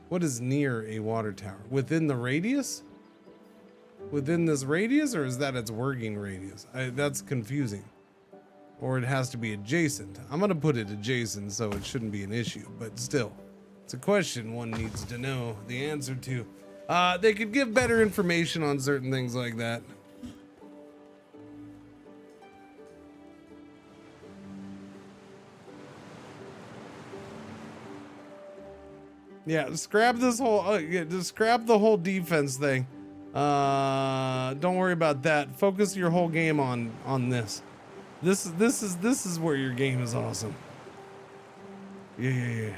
What is near a water tower? Within the radius? Within this radius, or is that its working radius? That's confusing. Or it has to be adjacent. I'm gonna put it adjacent so it shouldn't be an issue, but still, it's a question one needs to know the answer to. They could give better information on certain things like that. Yeah, scrap this whole, just scrap the whole defense thing. Don't worry about that. Focus your whole game on this. This is where your game is awesome. Yeah.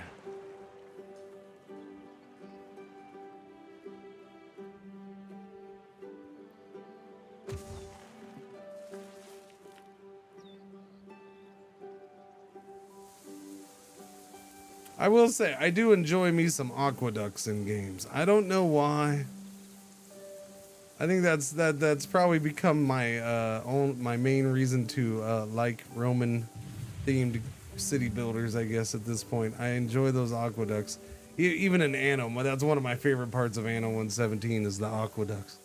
I will say I do enjoy me some aqueducts in games. I don't know why. I think that's probably become my main reason to like Roman themed city builders, I guess, at this point. I enjoy those aqueducts. Even in Anno, that's one of my favorite parts of Anno 117 is the aqueducts.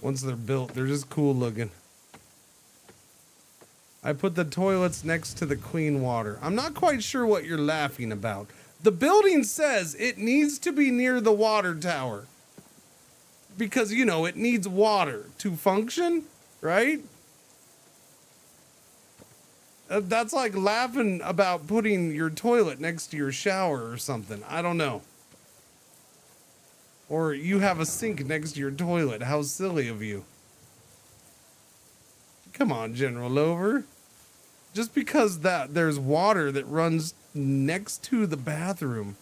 Once they're built, they're just cool looking. I put the toilets next to the clean water. I'm not quite sure what you're laughing about. The building says it needs to be near the water tower. Because, you know, it needs water to function, right? That's like laughing about putting your toilet next to your shower or something. I don't know. Or you have a sink next to your toilet. How silly of you. Come on, General Lover. Just because there's water that runs next to the bathroom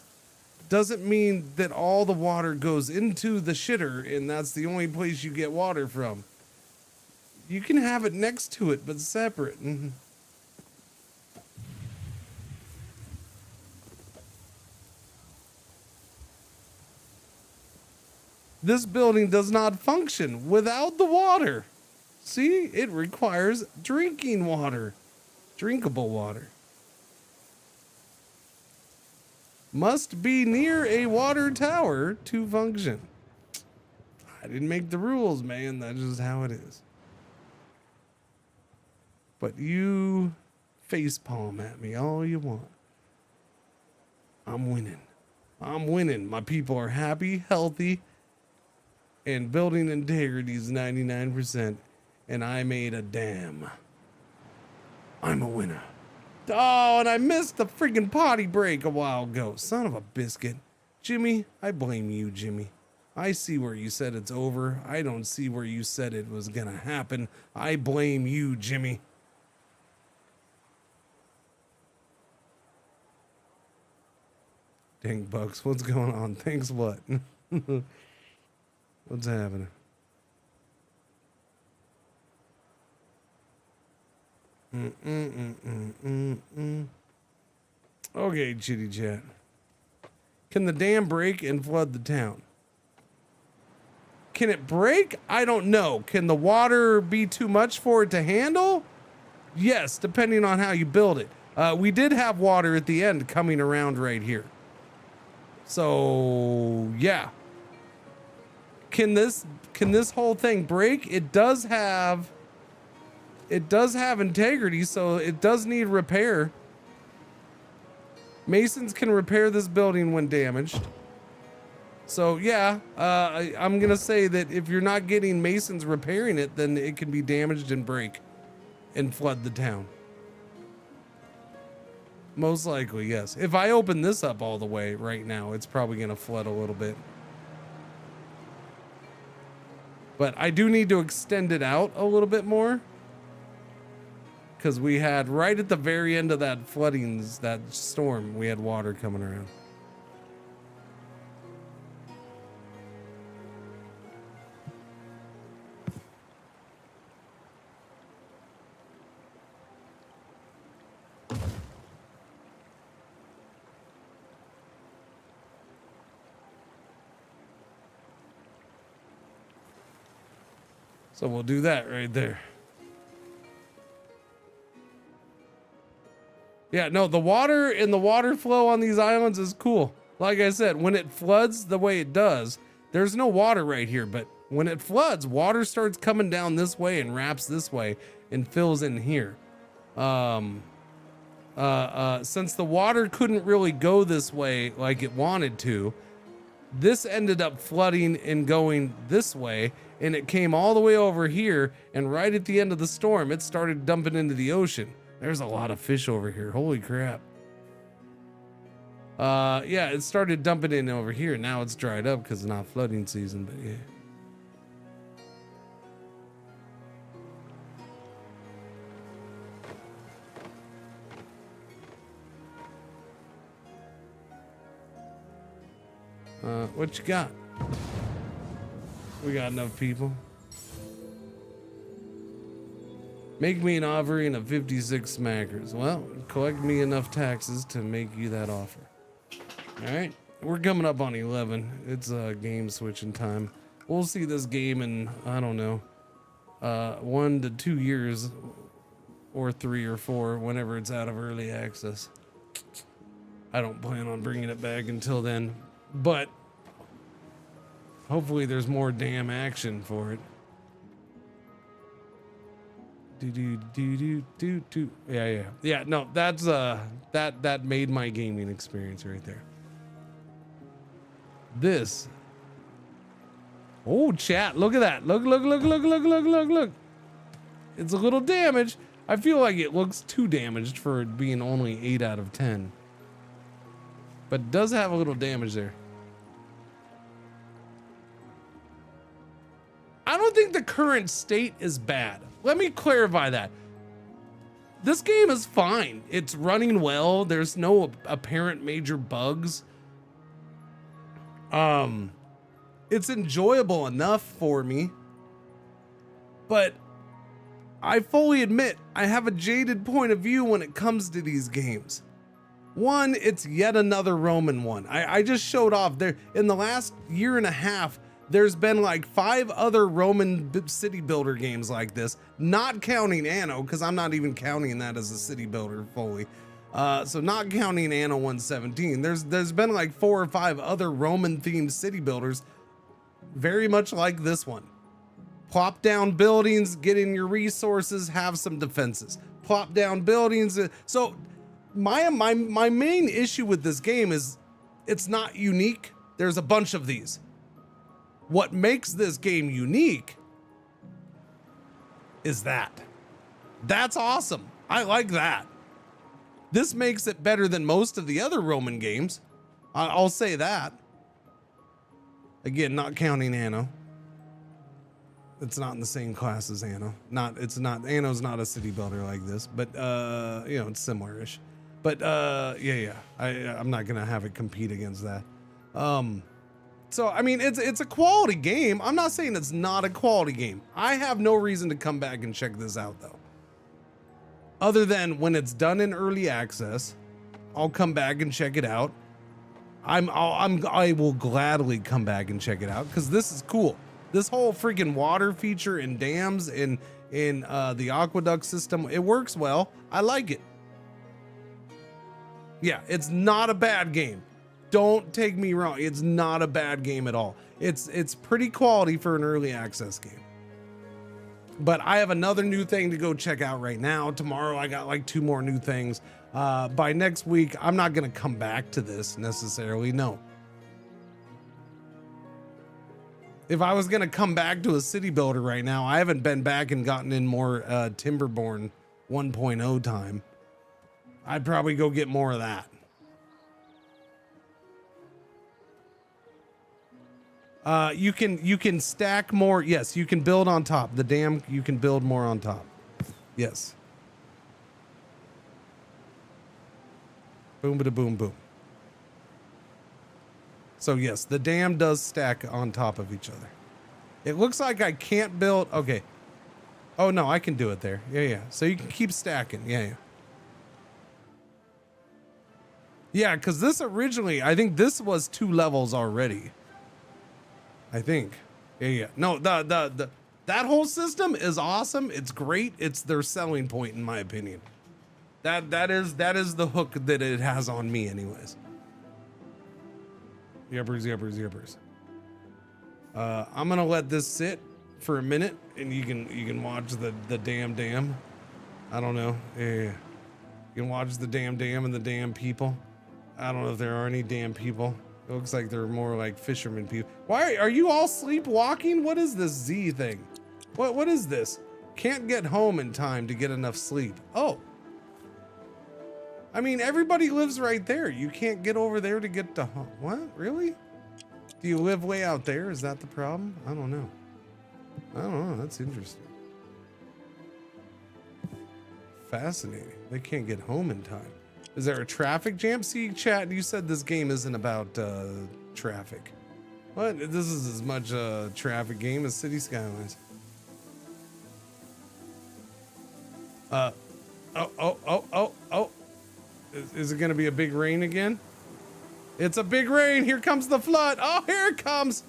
doesn't mean that all the water goes into the shitter and that's the only place you get water from. You can have it next to it, but separate. This building does not function without the water. See, it requires drinking water, drinkable water. Must be near a water tower to function. I didn't make the rules, man. That's just how it is. But you facepalm at me all you want. I'm winning. I'm winning. My people are happy, healthy, and building integrity is 99%. And I made a dam. I'm a winner. Oh, and I missed the freaking potty break a while ago. Son of a biscuit. Jimmy, I blame you, Jimmy. I see where you said it's over. I don't see where you said it was gonna happen. I blame you, Jimmy. Dang, Bucks, what's going on? Thanks, what? What's happening? Okay, chitty chat. Can the dam break and flood the town? Can it break? I don't know. Can the water be too much for it to handle? Yes, depending on how you build it. We did have water at the end coming around right here. So yeah. Can this whole thing break? It does have integrity, so it does need repair. Masons can repair this building when damaged. So yeah, I'm gonna say that if you're not getting masons repairing it, then it can be damaged and break and flood the town. Most likely, yes. If I open this up all the way right now, it's probably gonna flood a little bit. But I do need to extend it out a little bit more, because we had right at the very end of that floodings, that storm, we had water coming around. So we'll do that right there. Yeah, no, the water and the water flow on these islands is cool. Like I said, when it floods the way it does, there's no water right here, but when it floods, water starts coming down this way and wraps this way and fills in here. Since the water couldn't really go this way like it wanted to, this ended up flooding and going this way, and it came all the way over here, and right at the end of the storm, it started dumping into the ocean. There's a lot of fish over here. Holy crap. Yeah, it started dumping in over here. Now it's dried up because it's not flooding season, but yeah. What you got? We got enough people. Make me an offering of 56 smackers. Well, collect me enough taxes to make you that offer. All right, we're coming up on 11. It's game switching time. We'll see this game in, I don't know, 1 to 2 years, or 3 or 4, whenever it's out of early access. I don't plan on bringing it back until then, but hopefully there's more damn action for it. Yeah, no, that's that made my gaming experience right there. This, oh, chat, look at that. Look. It's a little damaged. I feel like it looks too damaged for it being only 8 out of 10, but it does have a little damage there. I don't think the current state is bad. Let me clarify that. This game is fine. It's running well. There's no apparent major bugs. It's enjoyable enough for me. But I fully admit I have a jaded point of view when it comes to these games. One, it's yet another Roman one. I just showed off there in the last year and a half. There's been like 5 other Roman city builder games like this, not counting Anno, because I'm not even counting that as a city builder fully. So not counting Anno 117, there's been like 4 or 5 other Roman themed city builders, very much like this one. Plop down buildings, get in your resources, have some defenses. Plop down buildings. So my main issue with this game is it's not unique. There's a bunch of these. What makes this game unique is that. That's awesome. I like that. This makes it better than most of the other Roman games. I'll say that. Again, not counting Anno. It's not in the same class as Anno. Anno's not a city builder like this, but you know, it's similar-ish. But yeah. I'm not gonna have it compete against that. So, I mean, it's a quality game. I'm not saying it's not a quality game. I have no reason to come back and check this out, though. Other than when it's done in early access, I'll come back and check it out. I will gladly come back and check it out because this is cool. This whole freaking water feature in dams in the aqueduct system, it works well. I like it. Yeah, it's not a bad game. Don't take me wrong. It's not a bad game at all. It's pretty quality for an early access game. But I have another new thing to go check out right now. Tomorrow I got like 2 more new things. By next week, I'm not going to come back to this necessarily. No. If I was going to come back to a city builder right now, I haven't been back and gotten in more Timberborn 1.0 time. I'd probably go get more of that. You can stack more. Yes, you can build on top. The dam, you can build more on top. Yes. Boom, bada boom, boom. So yes, the dam does stack on top of each other. It looks like I can't build. Okay. Oh no, I can do it there. Yeah, yeah. So you can keep stacking. Yeah, yeah. Yeah, because this originally, I think this was 2 levels already. I think. Yeah, yeah. No, that whole system is awesome. It's great. It's their selling point, in my opinion. That is the hook that it has on me, anyways. Yuppers, yuppers, yuppers. I'm gonna let this sit for a minute, and you can watch the dam. I don't know. Yeah, yeah. You can watch the dam and the damn people. I don't know if there are any damn people. It looks like they're more like fishermen people. Why are you all sleepwalking? What is this Z thing? What is this? Can't get home in time to get enough sleep. Oh. I mean, everybody lives right there. You can't get over there to get to home. What? Really? Do you live way out there? Is that the problem? I don't know. I don't know. That's interesting. Fascinating. They can't get home in time. Is there a traffic jam? See, chat, you said this game isn't about traffic. What? This is as much a traffic game as City Skylines. Oh. Is it going to be a big rain again? It's a big rain. Here comes the flood. Oh, here it comes.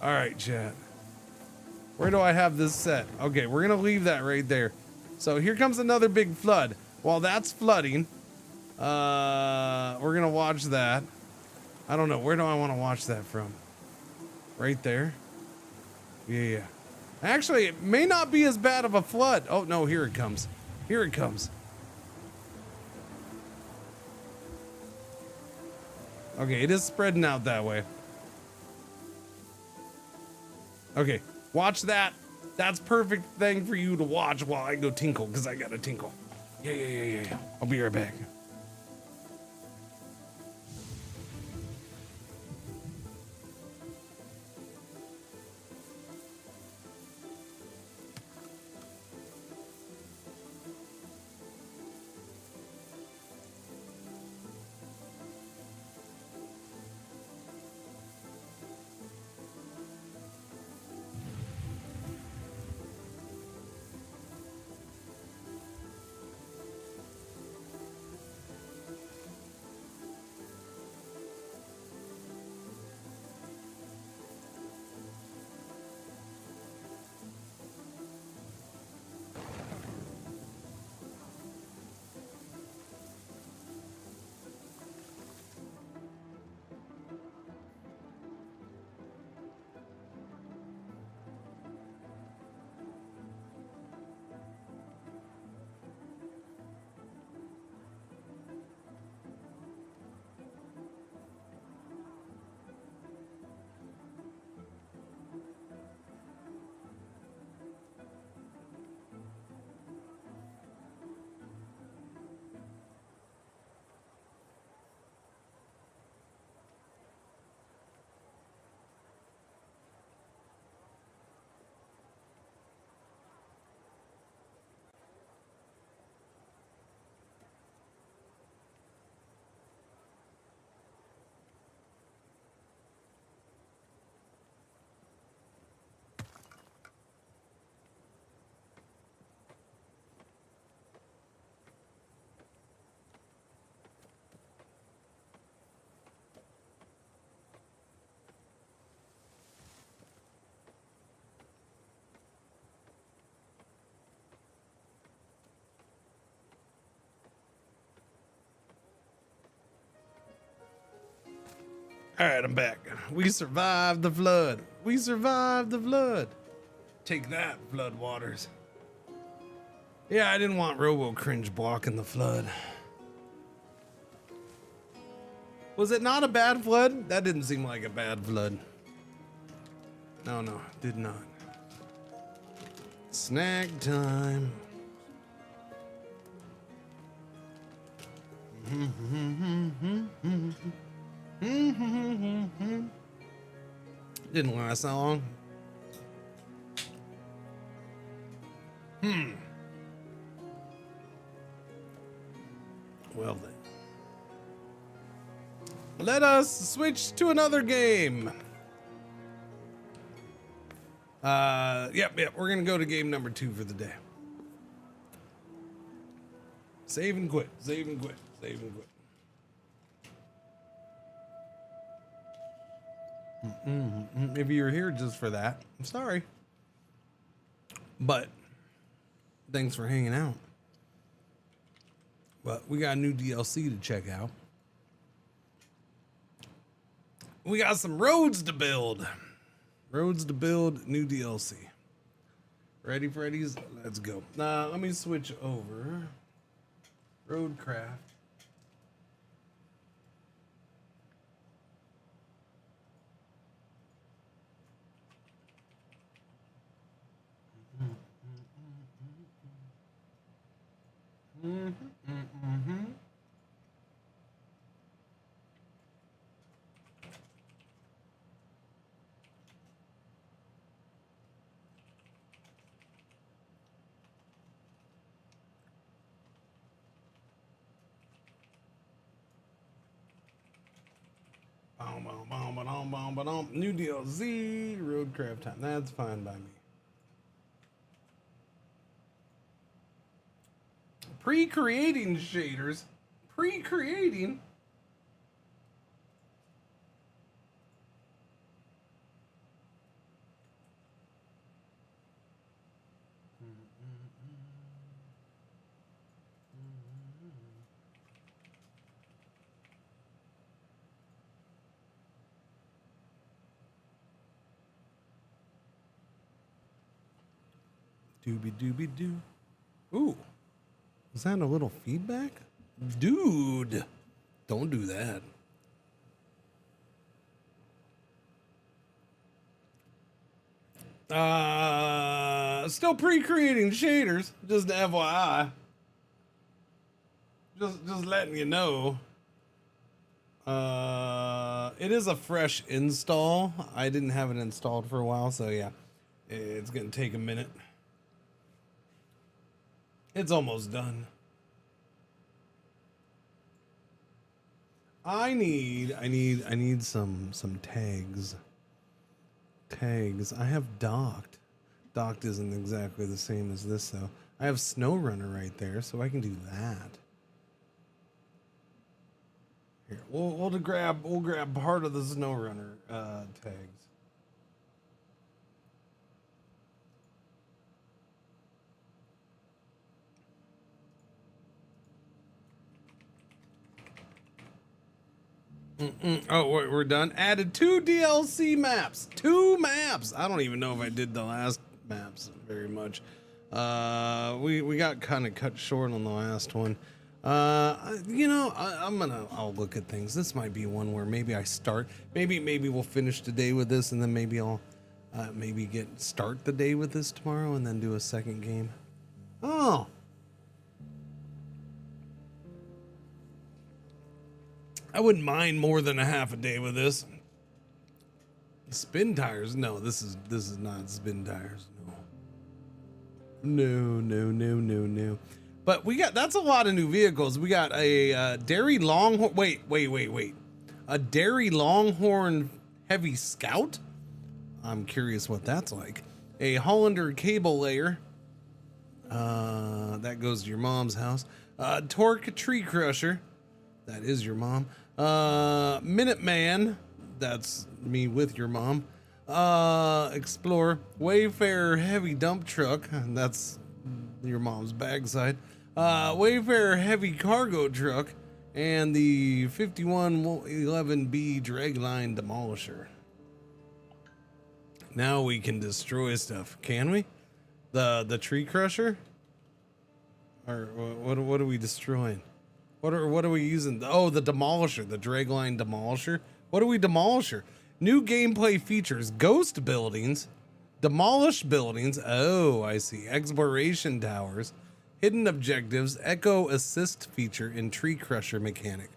All right, chat. Where do I have this set? Okay, we're going to leave that right there. So here comes another big flood. While that's flooding, we're going to watch that. I don't know. Where do I want to watch that from? Right there? Yeah. Actually, it may not be as bad of a flood. Oh, no, here it comes. Here it comes. Okay, it is spreading out that way. Okay, watch that. That's perfect thing for you to watch while I go tinkle, because I got to tinkle. Yeah. I'll be right back. All right, I'm back. We survived the flood. We survived the flood. Take that, flood waters. Yeah, I didn't want Robo Cringe blocking the flood. Was it not a bad flood? That didn't seem like a bad flood. No, did not. Snack time. Didn't last that long. Well then. Let us switch to another game. Yep, we're gonna go to game number 2 for the day. Save and quit, save and quit, save and quit. If you're here just for that, I'm sorry. But thanks for hanging out. But we got new DLC to check out. We got some roads to build. Roads to build, new DLC. Ready, Freddy's? Let's go. Let me switch over. RoadCraft. New DLC, RoadCraft time. That's fine by me. Pre-creating shaders. Pre-creating. Doobie doobie doo. Ooh. Was that a little feedback? Dude. Don't do that. Still pre-creating shaders, just FYI. Just letting you know. It is a fresh install. I didn't have it installed for a while, so yeah. It's gonna take a minute. It's almost done. I need some tags. Tags. I have docked. Docked isn't exactly the same as this though. I have SnowRunner right there, so I can do that. Here, we'll grab part of the SnowRunner tags. Oh, we're done. Added 2 DLC maps. 2 maps. I don't even know if I did the last maps very much. We got kind of cut short on the last one. You know, I'll look at things. This might be one where maybe I start. Maybe we'll finish today with this, and then maybe I'll start the day with this tomorrow, and then do a second game. Oh. I wouldn't mind more than a half a day with this. Spin tires? No, this is not spin tires. No. But that's a lot of new vehicles. We got a Dairy Longhorn. Wait. A Dairy Longhorn Heavy Scout. I'm curious what that's like. A Hollander Cable Layer. That goes to your mom's house. Torque Tree Crusher. That is your mom. Minuteman. That's me with your mom. Explorer. Wayfarer Heavy Dump Truck. That's your mom's backside. Wayfarer Heavy Cargo Truck. And the 5111B Dragline Demolisher. Now we can destroy stuff, can we? The tree crusher? Or what are we destroying? What are we using? Oh, the demolisher, the Dragline Demolisher. What are we demolisher? New gameplay features: ghost buildings, demolished buildings. Oh, I see. Exploration towers, hidden objectives, echo assist feature, and tree crusher mechanic.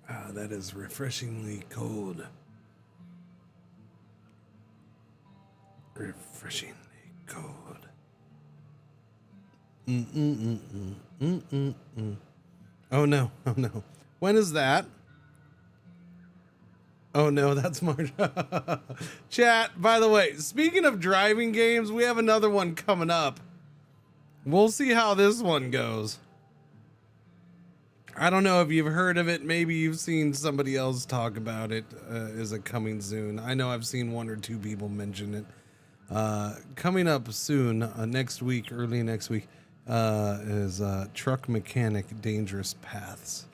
Ah, that is refreshingly cold. Refreshingly cold. Oh no, oh no. When is that? Oh no, that's March. Chat, by the way, speaking of driving games, we have another one coming up. We'll see how this one goes. I don't know if you've heard of it. Maybe you've seen somebody else talk about it. Is it coming soon? I know I've seen 1 or 2 people mention it. Coming up soon, next week, early next week, is Truck Mechanic Dangerous Paths.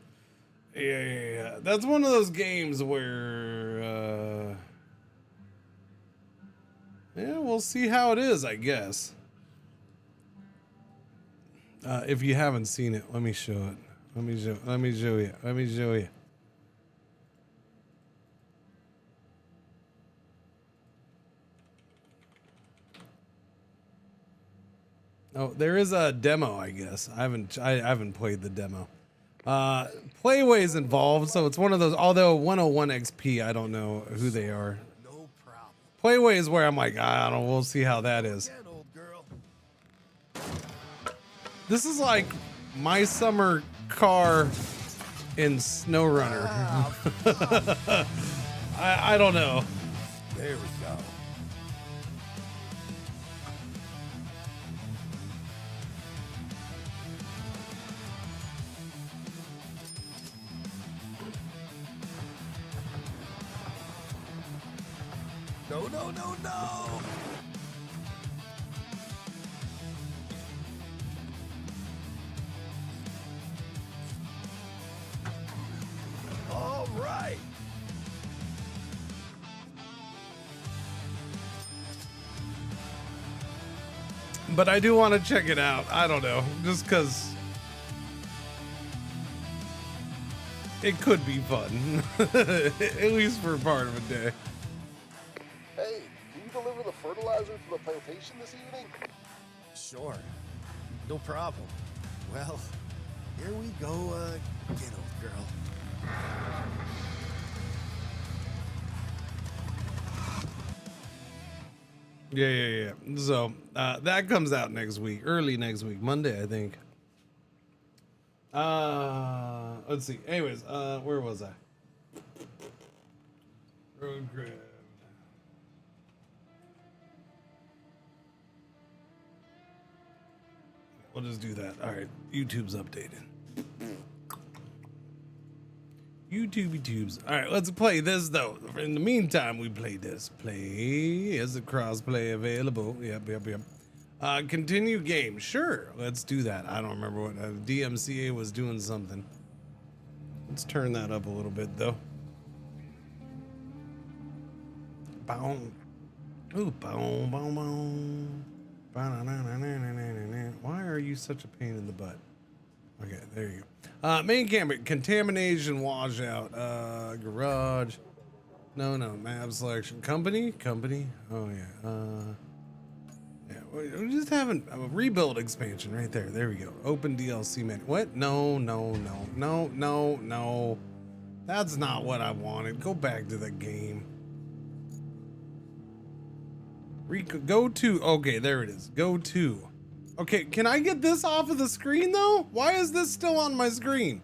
Yeah. That's one of those games where, yeah, we'll see how it is, I guess. If you haven't seen it, let me show it. Let me show you. Oh, there is a demo, I guess. I haven't played the demo. Playway's involved, so it's one of those. Although 101 XP, I don't know who they are. No problem. Playway is where I'm like, I don't know. We'll see how that is. Again, old girl. This is like my summer car in SnowRunner. I don't know. There we go. No. All right. But I do want to check it out. I don't know. Just because it could be fun. At least for part of a day. Hey, can you deliver the fertilizer to the plantation this evening? Sure. No problem. Well, here we go again, old girl. Yeah. So that comes out next week, early next week, Monday, I think. Let's see. Anyways, where was I? RoadCraft. We'll just do that. All right. YouTube's updated. YouTubes. All right, let's play this though. In the meantime, we play this. Play. Is the crossplay available? Yep. Continue game. Sure, let's do that. I don't remember what DMCA was doing something. Let's turn that up a little bit though. Boom. Ooh, boom, boom, boom. Why are you such a pain in the butt? Okay, there you go. Main camera, contamination, washout, garage. No, map selection. Company. Oh yeah. We just having a rebuild expansion right there. There we go. Open DLC menu. What? No. That's not what I wanted. Go back to the game. Go to. Okay, there it is. Go to. Okay, can I get this off of the screen though? Why is this still on my screen?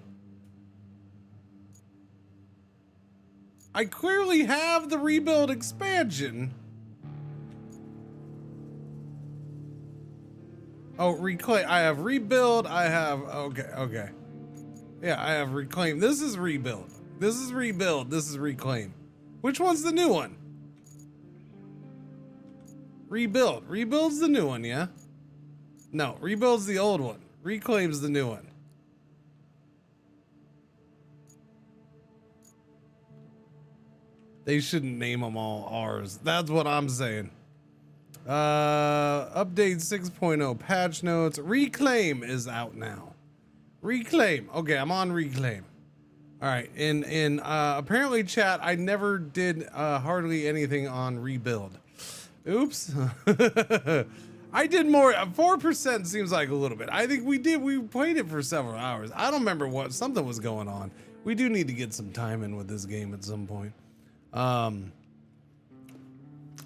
I clearly have the rebuild expansion. Oh, reclaim. I have rebuild. I have. Okay. Yeah, I have reclaim. This is rebuild. This is rebuild. This is reclaim. Which one's the new one? Rebuild. Rebuild's the new one, yeah? No, rebuild's the old one. Reclaim's the new one. They shouldn't name them all ours. That's what I'm saying. Update 6.0 patch notes. Reclaim is out now. Reclaim. Okay, I'm on Reclaim. All right. In apparently, chat, I never did hardly anything on Rebuild. Oops. I did more. 4% seems like a little bit. I think we did. We played it for several hours. I don't remember what. Something was going on. We do need to get some time in with this game at some point.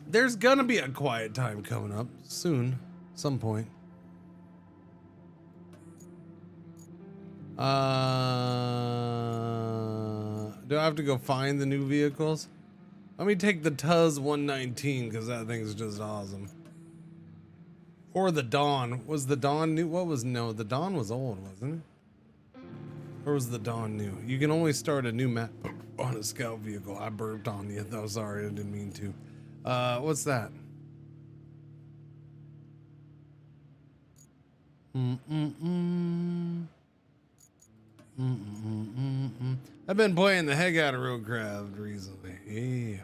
There's gonna be a quiet time coming up soon, some point. Do I have to go find the new vehicles? Let me take the Tuz 119 because that thing's just awesome. Or the Dawn. Was the Dawn new? What was no? The Dawn was old, wasn't it? Or was the Dawn new? You can only start a new map on a scout vehicle. I burped on you though. Sorry, I didn't mean to. What's that? I've been playing the heck out of RoadCraft recently. Yeah.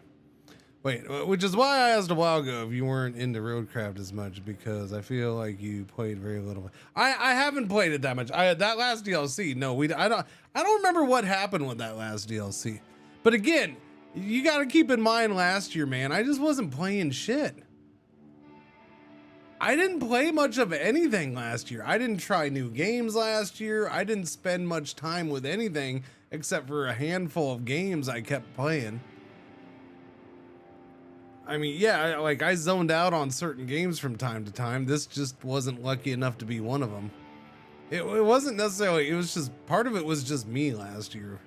Wait, which is why I asked a while ago if you weren't into RoadCraft as much, because I feel like you played very little. I haven't played it that much. That last DLC, no, I don't remember what happened with that last DLC. But again, you got to keep in mind last year, man, I just wasn't playing shit. I didn't play much of anything last year. I didn't try new games last year. I didn't spend much time with anything except for a handful of games I kept playing. I mean, yeah, like I zoned out on certain games from time to time. This just wasn't lucky enough to be one of them. It wasn't necessarily, it was just, part of it was just me last year.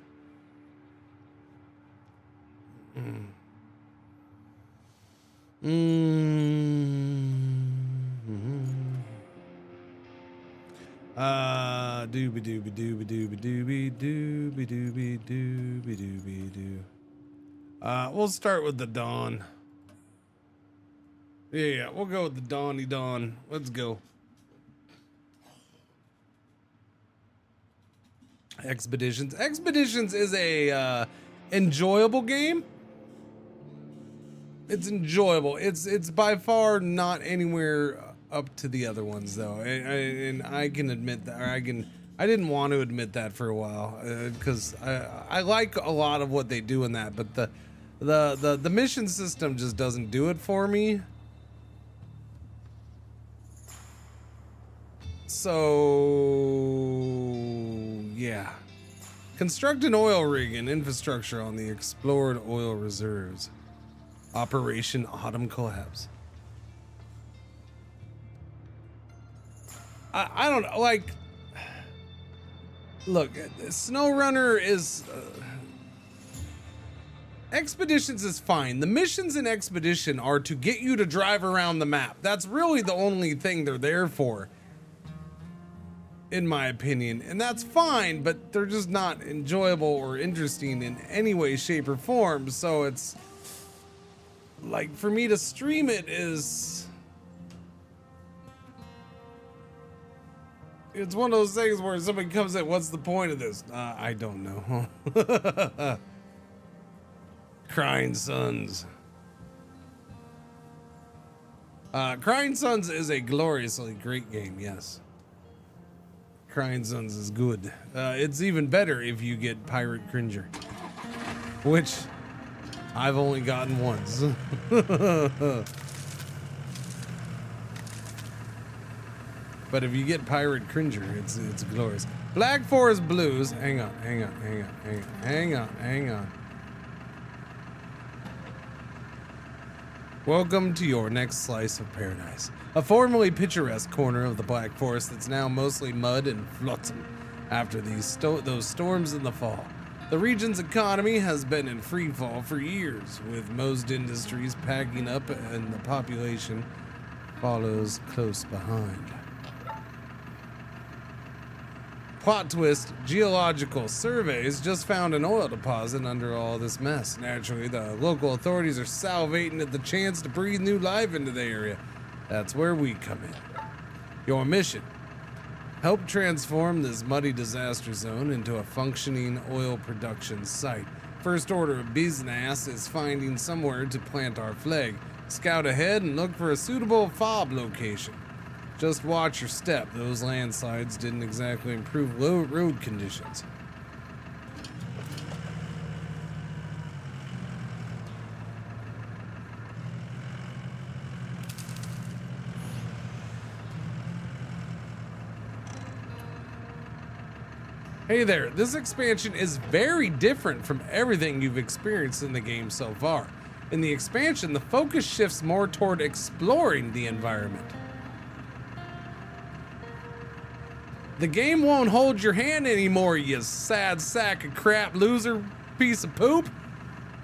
Dooby dooby dooby dooby dooby dooby dooby dooby dooby doo. We'll start with the Dawn. Yeah, we'll go with the Dawny Dawn. Let's go. Expeditions. Expeditions is a enjoyable game. It's enjoyable. It's by far not anywhere up to the other ones though, and I can admit that, or I didn't want to admit that for a while because I like a lot of what they do in that, but the mission system just doesn't do it for me. So yeah, construct an oil rig and infrastructure on the explored oil reserves. Operation Autumn Collapse. I don't know, like, look, SnowRunner is, Expeditions is fine. The missions in Expedition are to get you to drive around the map. That's really the only thing they're there for, in my opinion. And that's fine, but they're just not enjoyable or interesting in any way, shape, or form. So it's, like, for me to stream it is... It's one of those things where somebody comes in, what's the point of this? I don't know. Crying Sons. Crying Sons is a gloriously great game, yes. Crying Sons is good. It's even better if you get Pirate Cringer, which I've only gotten once. But if you get Pirate Cringer, it's glorious. Black Forest Blues. Hang on. Welcome to your next slice of paradise. A formerly picturesque corner of the Black Forest that's now mostly mud and flotsam after those storms in the fall. The region's economy has been in free fall for years, with most industries packing up and the population follows close behind. Plot twist, geological surveys just found an oil deposit under all this mess. Naturally, the local authorities are salivating at the chance to breathe new life into the area. That's where we come in. Your mission: help transform this muddy disaster zone into a functioning oil production site. First order of business is finding somewhere to plant our flag. Scout ahead and look for a suitable fob location. Just watch your step. Those landslides didn't exactly improve road conditions. Hey there, this expansion is very different from everything you've experienced in the game so far. In the expansion, the focus shifts more toward exploring the environment. The game won't hold your hand anymore, you sad sack of crap loser piece of poop.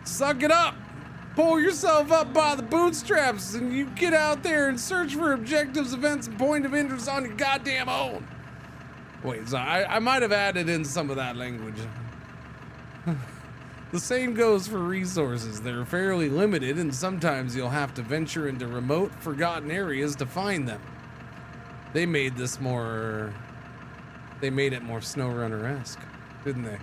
Suck it up. Pull yourself up by the bootstraps and you get out there and search for objectives, events, and point of interest on your goddamn own. Wait, so I might have added in some of that language. The same goes for resources. They're fairly limited, and sometimes you'll have to venture into remote, forgotten areas to find them. They made it more SnowRunner-esque, didn't they?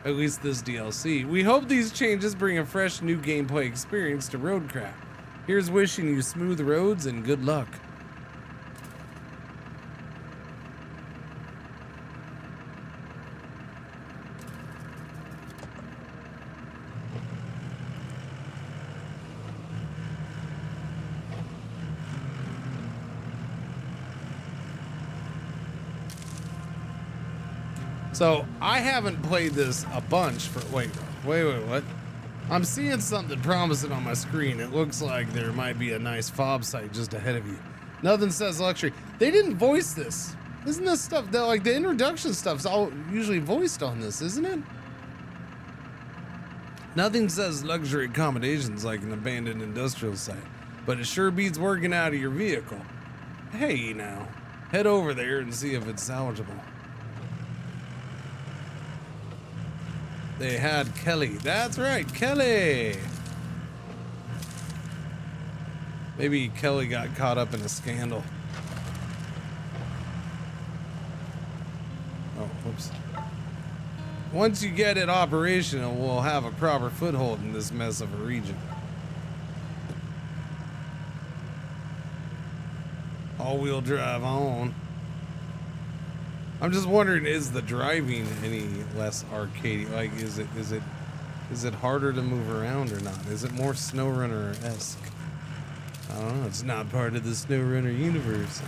At least this DLC. We hope these changes bring a fresh new gameplay experience to RoadCraft. Here's wishing you smooth roads and good luck. So I haven't played this a bunch for wait, what? I'm seeing something promising on my screen. It looks like there might be a nice fob site just ahead of you. Nothing says luxury. They didn't voice this. Isn't this stuff that like the introduction stuff's all usually voiced on this, isn't it? Nothing says luxury accommodations like an abandoned industrial site, but it sure beats working out of your vehicle. Hey now, head over there and see if it's salvageable. They had Kelly. That's right, Kelly. Maybe Kelly got caught up in a scandal. Oh, whoops. Once you get it operational, we'll have a proper foothold in this mess of a region. All-wheel drive on. I'm just wondering, is the driving any less arcadey? Like, is it harder to move around or not? Is it more SnowRunner-esque? I don't know. It's not part of the SnowRunner universe.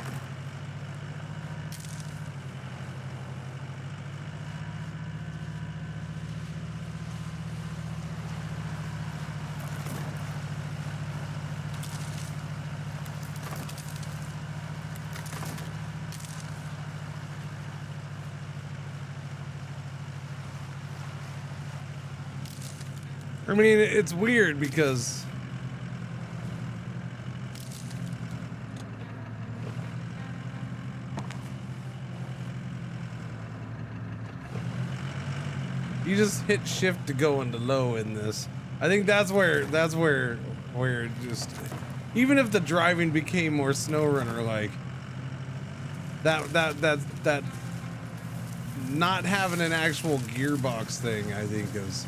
I mean, it's weird because you just hit shift to go into low in this. I think that's where just even if the driving became more SnowRunner like that not having an actual gearbox thing, I think is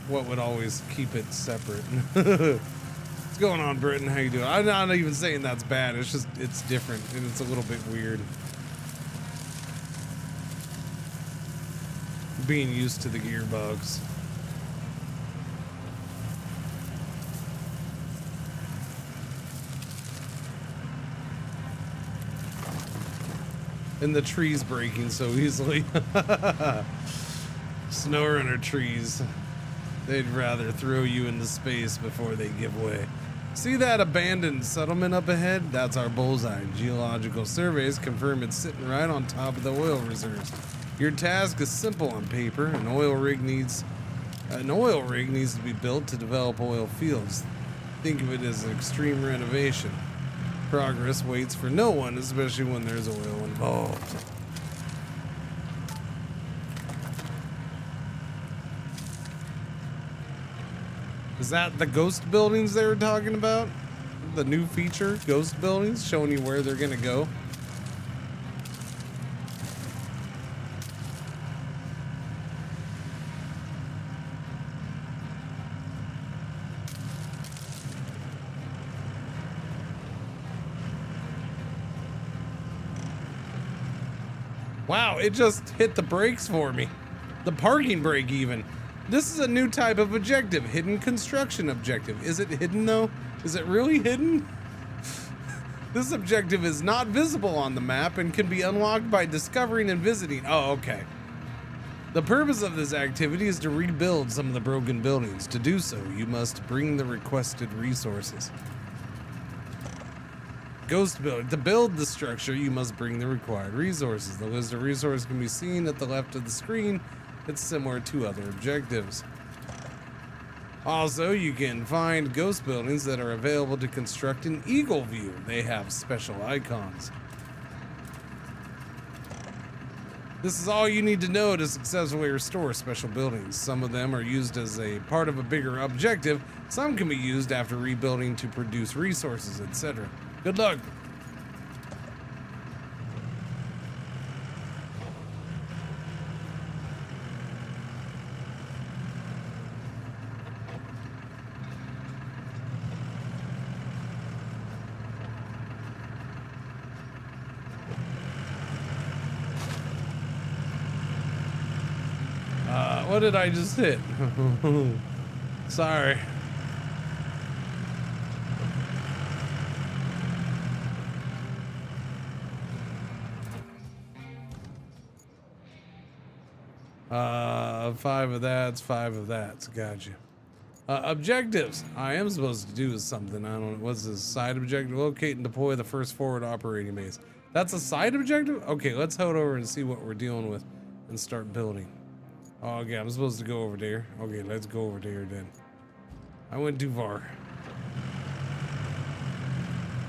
what would always keep it separate. What's going on, Britton? How you doing? I'm not even saying that's bad. It's just, it's different and it's a little bit weird. Being used to the gearbox. And the trees breaking so easily. SnowRunner trees. They'd rather throw you into space before they give way. See that abandoned settlement up ahead? That's our bullseye. Geological surveys confirm it's sitting right on top of the oil reserves. Your task is simple on paper. An oil rig needs to be built to develop oil fields. Think of it as an extreme renovation. Progress waits for no one, especially when there's oil involved. Is that the ghost buildings they were talking about? the new feature, ghost buildings, showing you where they're gonna go. Wow, it just hit the brakes for me. The parking brake even. This is a new type of objective, hidden construction objective. Is it hidden though? Is it really hidden? This objective is not visible on the map and can be unlocked by discovering and visiting. Oh, okay. The purpose of this activity is to rebuild some of the broken buildings. To do so, you must bring the requested resources. Ghost building. To build the structure, you must bring the required resources. The list of resources can be seen at the left of the screen. It's similar to other objectives. Also, you can find ghost buildings that are available to construct in Eagle View. They have special icons. This is all you need to know to successfully restore special buildings. Some of them are used as a part of a bigger objective. Some can be used after rebuilding to produce resources, etc. Good luck. What did I just hit? Sorry. Five of that's, 5 of that's. Gotcha. Objectives. I am supposed to do something. I don't know. What's this? Side objective? Locate and deploy the first forward operating base. That's a side objective? Okay, let's head over and see what we're dealing with and start building. Oh, okay, I'm supposed to go over there. Okay, let's go over there then. I went too far.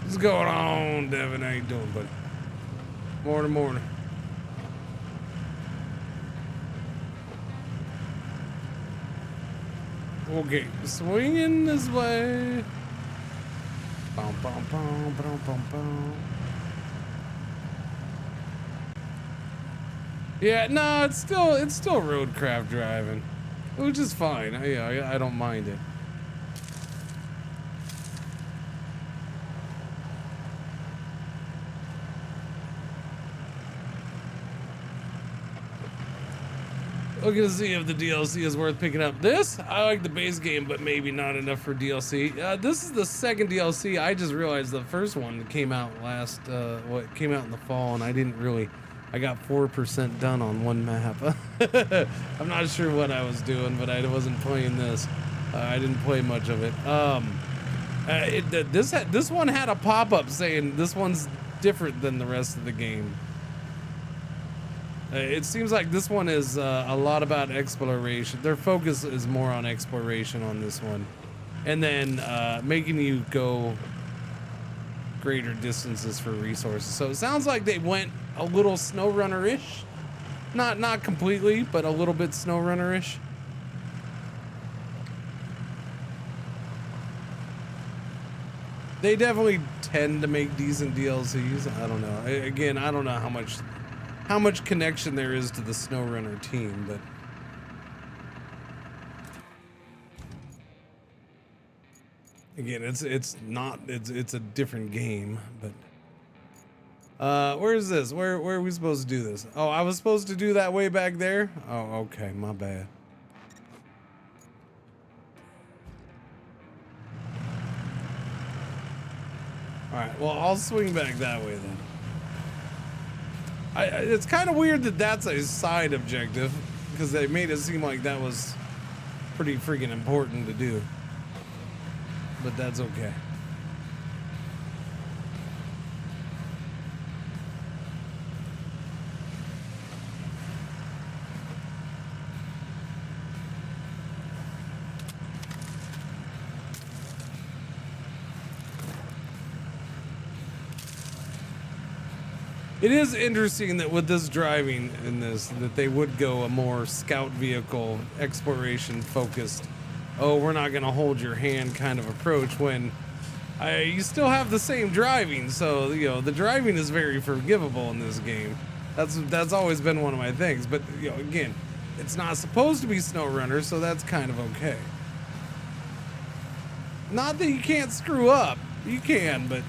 What's going on, Devin? How you doing, buddy? Morning, morning. Okay, swinging this way. Bum, bum, bum, bum, bum, bum. Yeah, no, it's still RoadCraft driving, which is fine. I don't mind it. Looking to see if the DLC is worth picking up. This, I like the base game, but maybe not enough for DLC. This is the second DLC. I just realized the first one came out came out in the fall, and I didn't really. I got 4% done on one map. I'm not sure what I was doing, but I wasn't playing this. I didn't play much of it. This one had a pop-up saying this one's different than the rest of the game. It seems like this one is a lot about exploration. Their focus is more on exploration on this one. And then making you go greater distances for resources. So it sounds like they went a little SnowRunner-ish. Not completely, but a little bit SnowRunner-ish. They definitely tend to make decent DLCs. I don't know. Again, I don't know how much connection there is to the SnowRunner team, but again, it's a different game. But where is this? Where are we supposed to do this? Oh, I was supposed to do that way back there. Oh, okay, my bad. All right, well, I'll swing back that way then. It's kind of weird that that's a side objective, because they made it seem like that was pretty freaking important to do. But that's okay. It is interesting that with this driving in this, that they would go a more scout vehicle exploration focused, oh, we're not going to hold your hand kind of approach, when You still have the same driving, so you know the driving is very forgivable in this game. That's always been one of my things. But you know, again, it's not supposed to be SnowRunner, so that's kind of okay. Not that you can't screw up. You can, but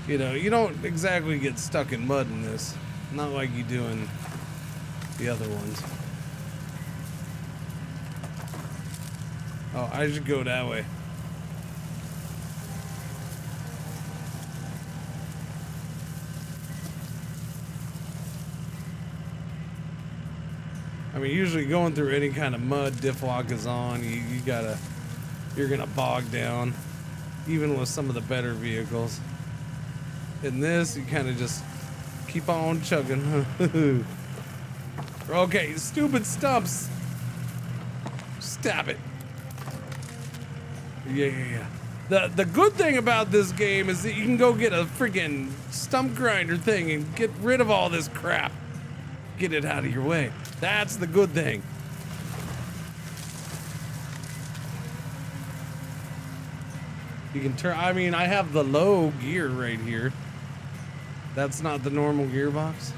you know, you don't exactly get stuck in mud in this. Not like you do in the other ones. Oh, I should go that way. I mean, usually going through any kind of mud, diff lock is on. You're gonna bog down, even with some of the better vehicles. In this, you kind of just keep on chugging. Okay, stupid stumps. Stab it. Yeah. The good thing about this game is that you can go get a friggin' stump grinder thing and get rid of all this crap. Get it out of your way. That's the good thing. You can turn, I mean, I have the low gear right here. That's not the normal gearbox.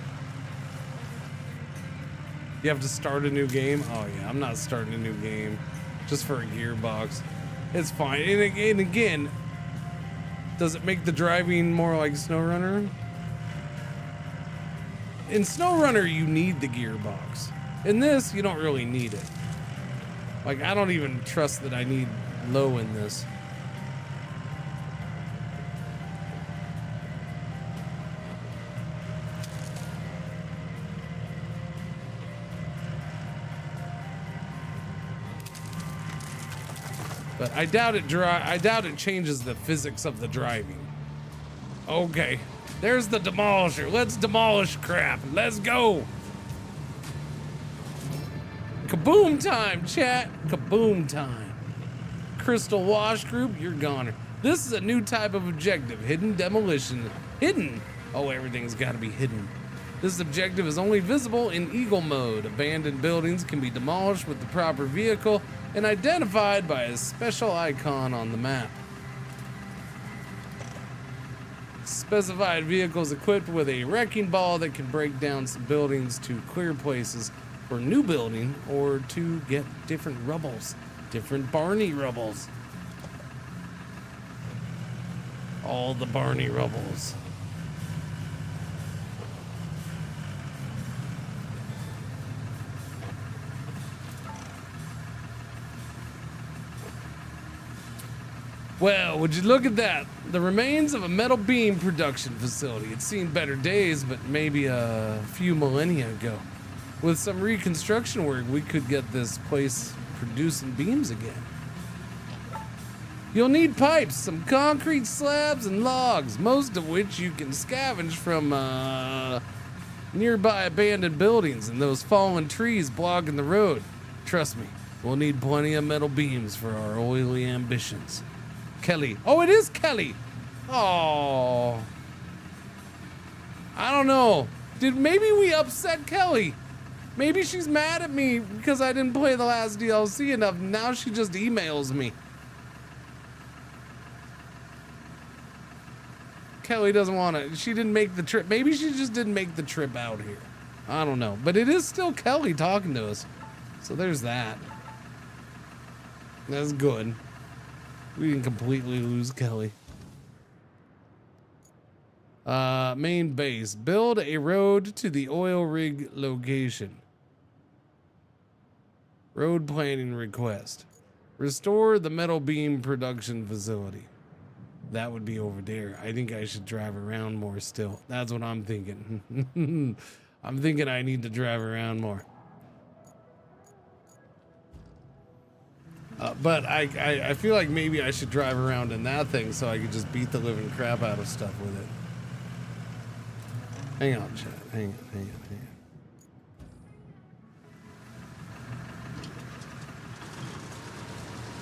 You have to start a new game? Oh yeah, I'm not starting a new game just for a gearbox. It's fine. And again, does it make the driving more like SnowRunner? In SnowRunner, you need the gearbox. In this, you don't really need it. Like, I don't even trust that I need low in this. But I doubt it changes the physics of the driving. Okay, there's the demolisher. Let's demolish crap. Let's go. Kaboom time, chat. Kaboom time. Crystal Wash Group, you're goner. This is a new type of objective, hidden demolition. Hidden? Oh, everything's gotta be hidden. This objective is only visible in Eagle mode. Abandoned buildings can be demolished with the proper vehicle and identified by a special icon on the map. Specified vehicles equipped with a wrecking ball that can break down some buildings to clear places for new building or to get different rubbles, different Barney rubbles. All the Barney rubbles. Well, would you look at that? The remains of a metal beam production facility. It's seen better days, but maybe a few millennia ago. With some reconstruction work, we could get this place producing beams again. You'll need pipes, some concrete slabs, and logs, most of which you can scavenge from nearby abandoned buildings and those fallen trees blocking the road. Trust me, we'll need plenty of metal beams for our oily ambitions. Kelly. Oh, it is Kelly. Oh. I don't know. Maybe we upset Kelly? Maybe she's mad at me because I didn't play the last DLC enough. Now she just emails me. Kelly doesn't want to. She didn't make the trip. Maybe she just didn't make the trip out here. I don't know. But it is still Kelly talking to us. So there's that. That's good. We didn't completely lose Kelly. Main base. Build a road to the oil rig location. Road planning request. Restore the metal beam production facility. That would be over there. I think I should drive around more still. That's what I'm thinking. I'm thinking I need to drive around more. But I feel like maybe I should drive around in that thing so I could just beat the living crap out of stuff with it. Hang on, chat. Hang on.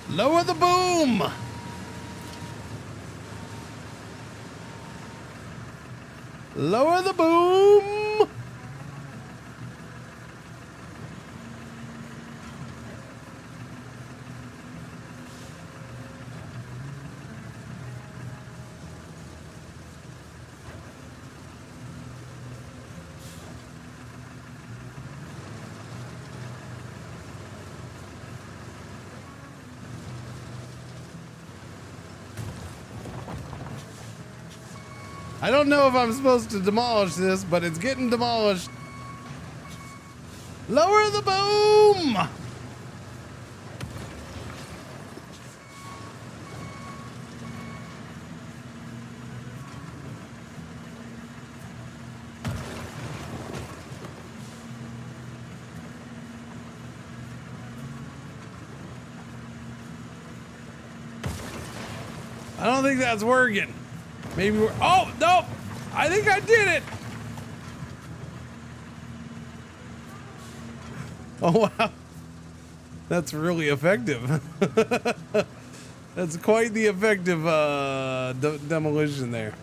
Lower the boom! Lower the boom! I don't know if I'm supposed to demolish this, but it's getting demolished. Lower the boom! I don't think that's working. Maybe we're, oh, nope. I think I did it. Oh, wow. That's really effective. That's quite the effective demolition there.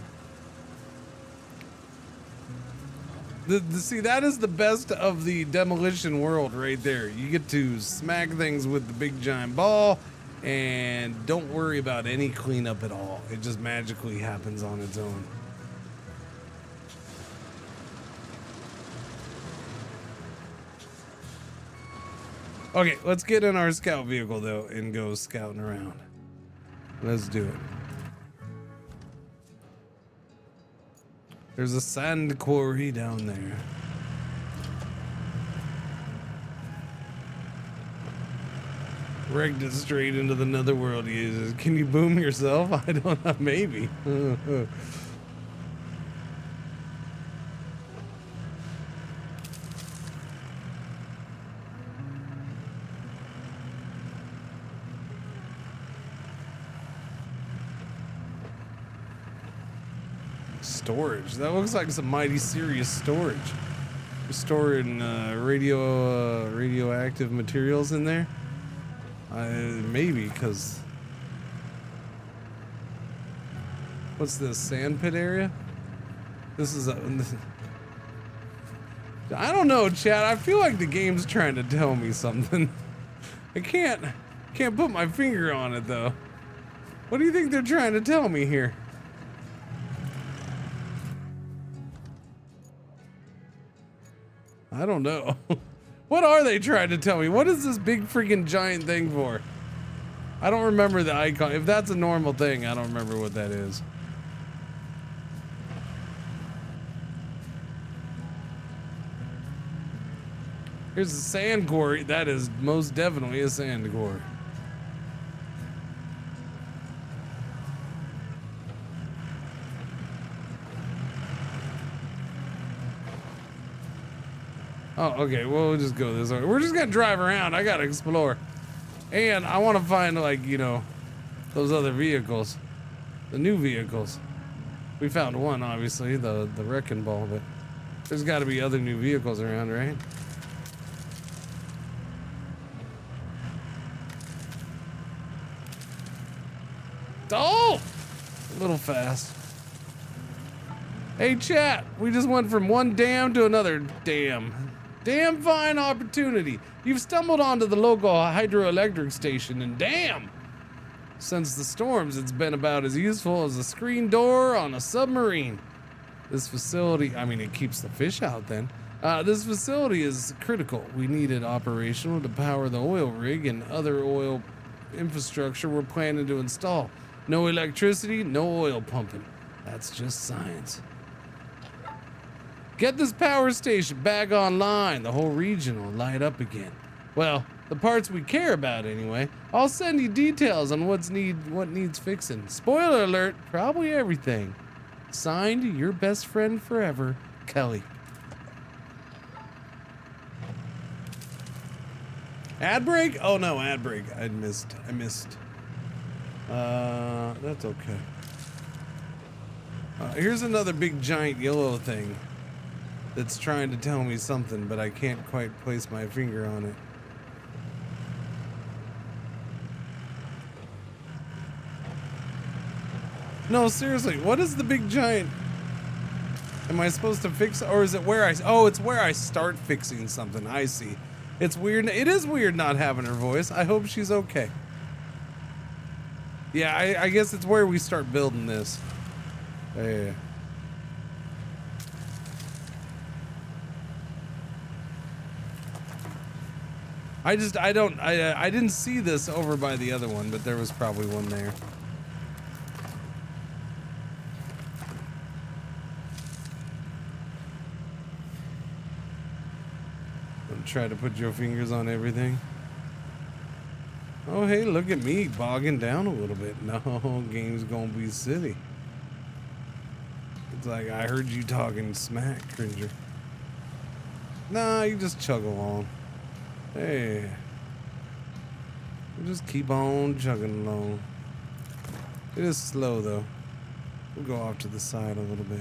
See, that is the best of the demolition world right there. You get to smack things with the big giant ball and don't worry about any cleanup at all. It just magically happens on its own. Okay, let's get in our scout vehicle though and go scouting around. Let's do it. There's a sand quarry down there. Rigged it straight into the netherworld uses. Can you boom yourself? I don't know, maybe. Storage. That looks like some mighty serious storage. You're storing radioactive materials in there. Maybe, because what's this, sand pit area? This is a, I don't know, chat. I feel like the game's trying to tell me something. I can't put my finger on it though. What do you think they're trying to tell me here? I don't know. What are they trying to tell me? What is this big freaking giant thing for? I don't remember the icon. If that's a normal thing, I don't remember what that is. Here's a sand quarry. That is most definitely a sand quarry. Oh, okay. Well, we'll just go this way. We're just gonna drive around. I gotta explore. And I want to find, like, you know, those other vehicles. The new vehicles. We found one, obviously, the wrecking ball, but there's got to be other new vehicles around, right? Oh! A little fast. Hey, chat. We just went from one dam to another dam. Damn fine opportunity. You've stumbled onto the local hydroelectric station, and damn! Since the storms, it's been about as useful as a screen door on a submarine. This facility, I mean, it keeps the fish out then. This facility is critical. We need it operational to power the oil rig and other oil infrastructure we're planning to install. No electricity, no oil pumping. That's just science. Get this power station back online. The whole region will light up again. Well, the parts we care about anyway. I'll send you details on what needs fixing. Spoiler alert, probably everything. Signed, your best friend forever, Kelly. Ad break? Oh no, ad break. I missed. That's okay. Here's another big giant yellow thing that's trying to tell me something, but I can't quite place my finger on it. No, seriously, what is the big giant? Am I supposed to fix it, or is it where it's where I start fixing something. I see. It's weird. It is weird not having her voice. I hope she's okay. Yeah, I guess it's where we start building this. Yeah. I didn't see this over by the other one, but there was probably one there. try to put your fingers on everything. Oh, hey, look at me bogging down a little bit. No, game's gonna be silly. It's like, I heard you talking smack, Cringer. Nah, you just chug along. Hey. We'll just keep on chugging along. It is slow, though. We'll go off to the side a little bit.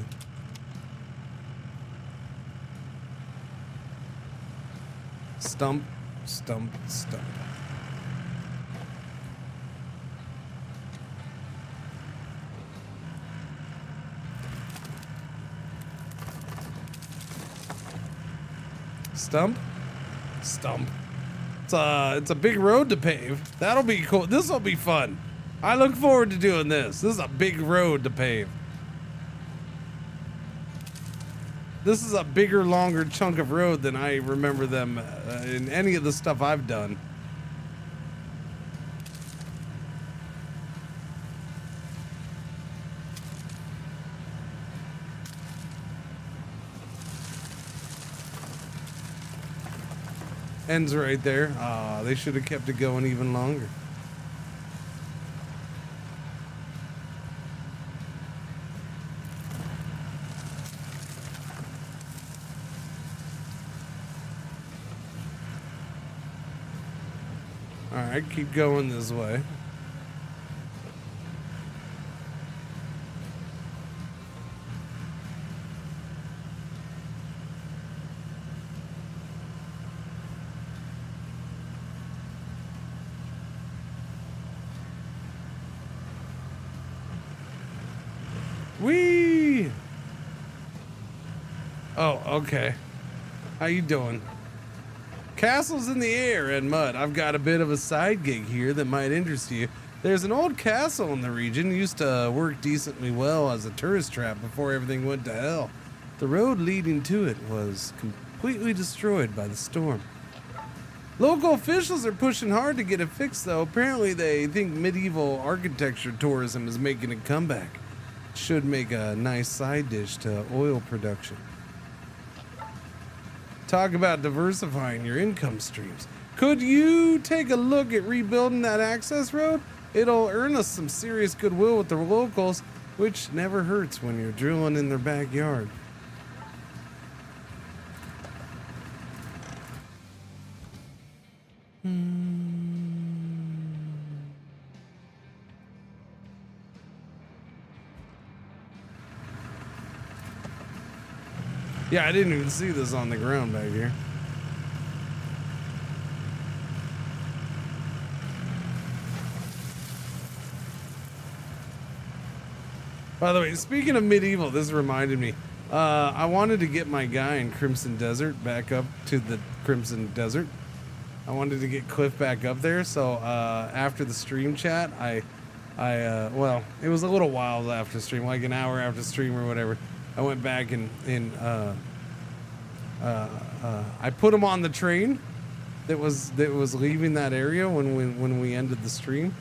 Stump, stump, stump. Stump, stump. It's a big road to pave. That'll be cool. This will be fun. I look forward to doing this. This is a big road to pave. This is a bigger, longer chunk of road than I remember them in any of the stuff I've done. Ends right there. Ah, they should have kept it going even longer. All right, keep going this way. Whee! Oh, okay. How you doing? Castles in the air and mud. I've got a bit of a side gig here that might interest you. There's an old castle in the region. Used to work decently well as a tourist trap before everything went to hell. The road leading to it was completely destroyed by the storm. Local officials are pushing hard to get it fixed, though. Apparently they think medieval architecture tourism is making a comeback. Should make a nice side dish to oil production. Talk about diversifying your income streams. Could you take a look at rebuilding that access road? It'll earn us some serious goodwill with the locals, which never hurts when you're drilling in their backyard. Yeah, I didn't even see this on the ground back here. By the way, speaking of medieval, this reminded me. I wanted to get my guy in Crimson Desert back up to the Crimson Desert. I wanted to get Cliff back up there, so after the stream chat, well, it was a little while after stream, like an hour after stream or whatever. I went back and I put him on the train that was leaving that area when we ended the stream,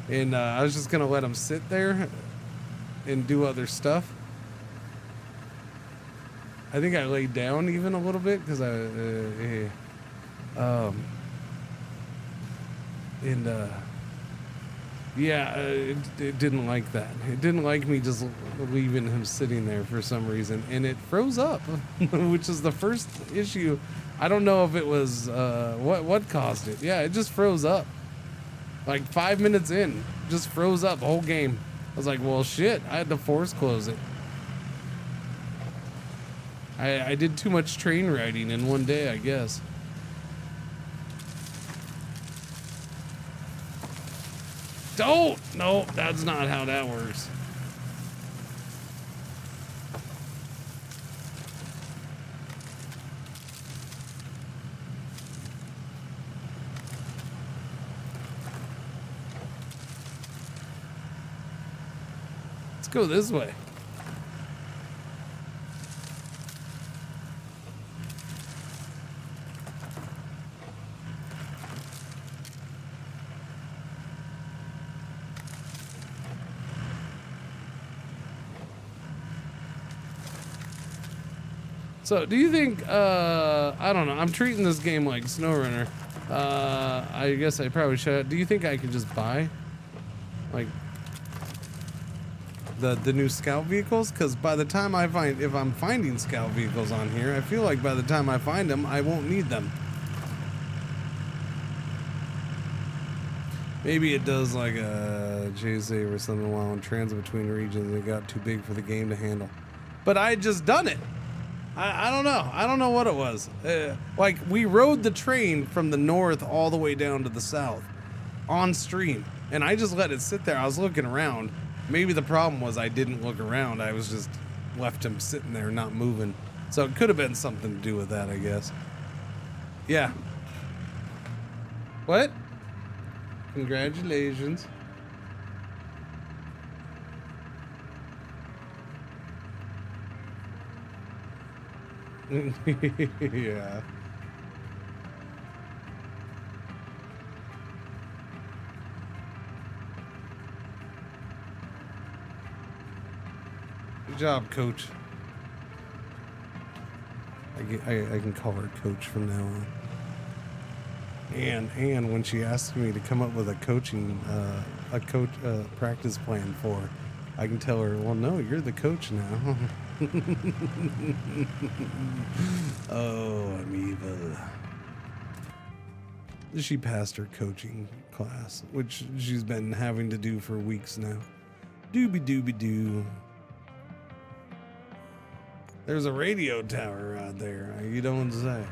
and I was just gonna let him sit there and do other stuff. I think I laid down even a little bit because yeah, it didn't like that. It didn't like me just leaving him sitting there for some reason, and it froze up, which is the first issue. I don't know if it was what caused it. Yeah, it just froze up. Like 5 minutes in, just froze up the whole game. I was like, well, shit. I had to force close it. I did too much train riding in one day, I guess. Don't! No, that's not how that works. Let's go this way. So do you think, I don't know, I'm treating this game like SnowRunner. I guess I probably should. Do you think I could just buy like the new scout vehicles? Because by the time I find, if I'm finding scout vehicles on here, I feel like by the time I find them, I won't need them. Maybe it does like a J-Save or something while in transit between regions. It got too big for the game to handle. But I had just done it. I don't know. I don't know what it was. Like, we rode the train from the north all the way down to the south on stream. And I just let it sit there. I was looking around. Maybe the problem was I didn't look around. I was just left him sitting there not moving. So it could have been something to do with that, I guess. Yeah. What? Congratulations. Yeah. Good job, Coach. I can call her Coach from now on. And when she asks me to come up with a practice plan for her, I can tell her, well, no, you're the coach now. Oh, I'm evil. She passed her coaching class, which she's been having to do for weeks now. Dooby-dooby-doo. There's a radio tower out there. You don't say.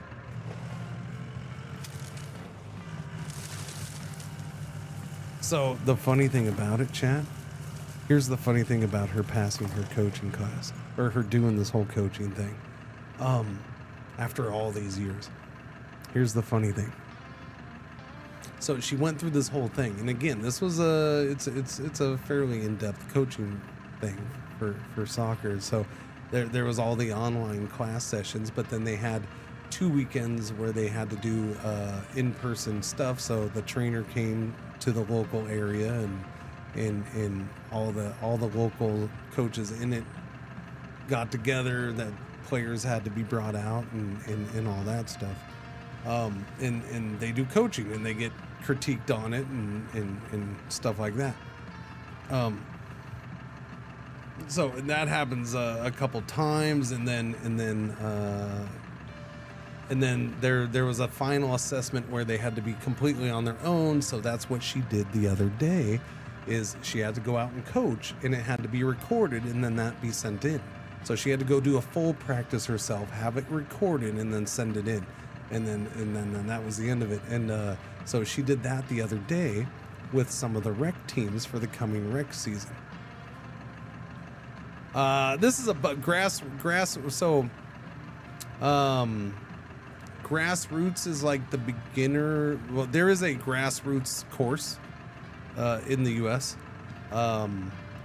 So the funny thing about it, chat, here's the funny thing about her passing her coaching class, or her doing this whole coaching thing. After all these years, here's the funny thing. So she went through this whole thing, and again, this was it's a fairly in-depth coaching thing for soccer. So there was all the online class sessions, but then they had 2 weekends where they had to do in-person stuff. So the trainer came to the local area, and all the local coaches in it got together. That players had to be brought out and all that stuff. And they do coaching, and they get critiqued on it and stuff like that. So that happens a couple times, and then there was a final assessment where they had to be completely on their own. So that's what she did the other day, is she had to go out and coach, and it had to be recorded, and then that be sent in. So she had to go do a full practice herself, have it recorded, and then send it in. And then that was the end of it. And so she did that the other day with some of the rec teams for the coming rec season. This is a grassroots is like the beginner. Well, there is a grassroots course in the US,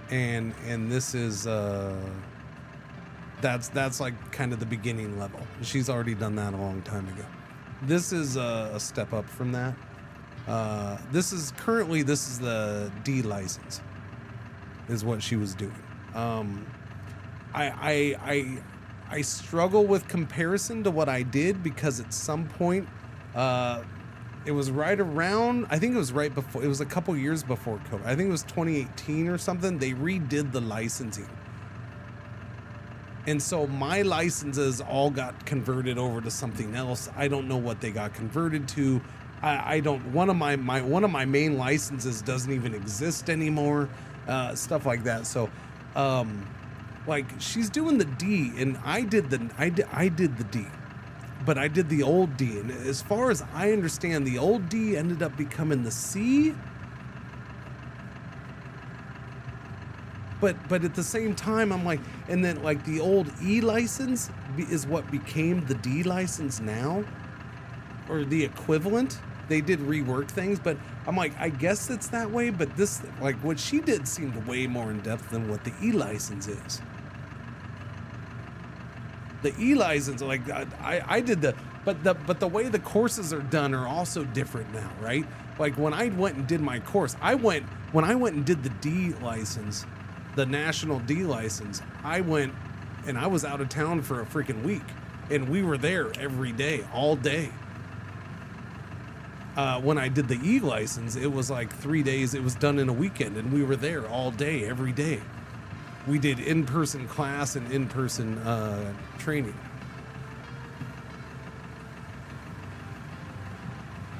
and this is that's like kind of the beginning level. She's already done that a long time ago. This is a step up from that. This is the D license, is what she was doing. I struggle with comparison to what I did, because at some point, it was right around, I think it was right before, it was a couple years before COVID. I think it was 2018 or something. They redid the licensing. And so my licenses all got converted over to something else. I don't know what they got converted to. I don't, one of my main licenses doesn't even exist anymore. Stuff like that. So, like, she's doing the D, and I did the D, but I did the old D. And as far as I understand, the old D ended up becoming the C. But at the same time, I'm like, and then like the old E license is what became the D license now, or the equivalent. They did rework things, but I'm like, I guess it's that way. But this, like, what she did seemed way more in depth than what the E license is. The E license, like, I did but the way the courses are done are also different now, right? Like, when I went and did my course, when I went and did the D license, the national D license, I went and I was out of town for a freaking week. and we were there every day, all day. When I did the e-license, it was like 3 days. It was done in a weekend, and we were there all day, every day. We did in-person class and in-person training.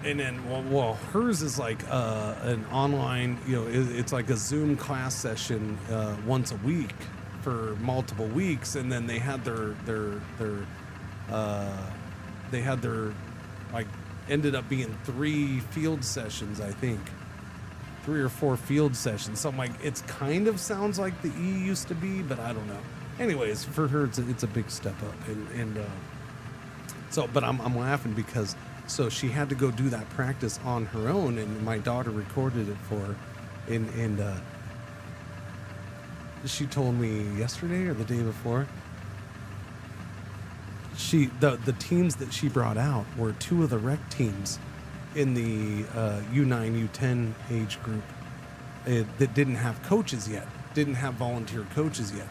And then, well, hers is like an online, it's like a Zoom class session once a week for multiple weeks, and then they had their like, ended up being 3 field sessions, I think. 3 or 4 field sessions. So I'm like, it's kind of sounds like the E used to be, but I don't know. Anyways, for her, it's a big step up, and so, but I'm laughing because so she had to go do that practice on her own, and my daughter recorded it for her, and she told me yesterday or the day before. The teams that she brought out were 2 of the rec teams in the U9, U10 age group that didn't have coaches yet, didn't have volunteer coaches yet.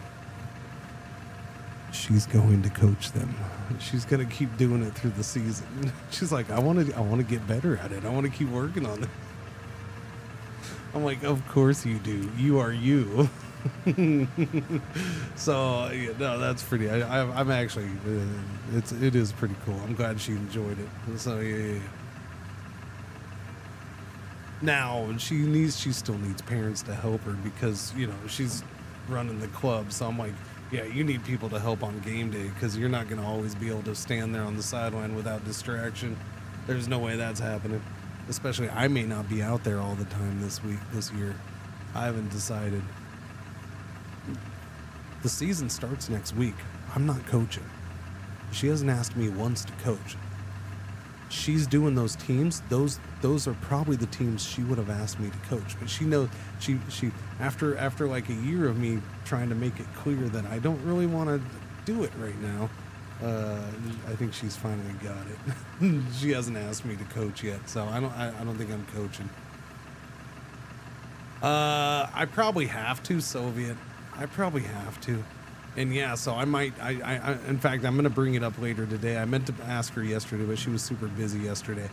She's going to coach them. She's going to keep doing it through the season. She's like, I want to get better at it. I want to keep working on it. I'm like, of course you do. You are you. So yeah, no, that's pretty. I'm actually, it is pretty cool. I'm glad she enjoyed it. So yeah. Now she still needs parents to help her because she's running the club. So I'm like, yeah, you need people to help on game day because you're not going to always be able to stand there on the sideline without distraction. There's no way that's happening. Especially, I may not be out there all the time this year. I haven't decided. The season starts next week. I'm not coaching. She hasn't asked me once to coach. She's doing those teams. Those are probably the teams she would have asked me to coach. But she knows she after like a year of me trying to make it clear that I don't really want to do it right now. I think she's finally got it. She hasn't asked me to coach yet, so I don't think I'm coaching. I probably have to, Soviet. I probably have to. And yeah, so I might, in fact, I'm going to bring it up later today. I meant to ask her yesterday, but she was super busy yesterday.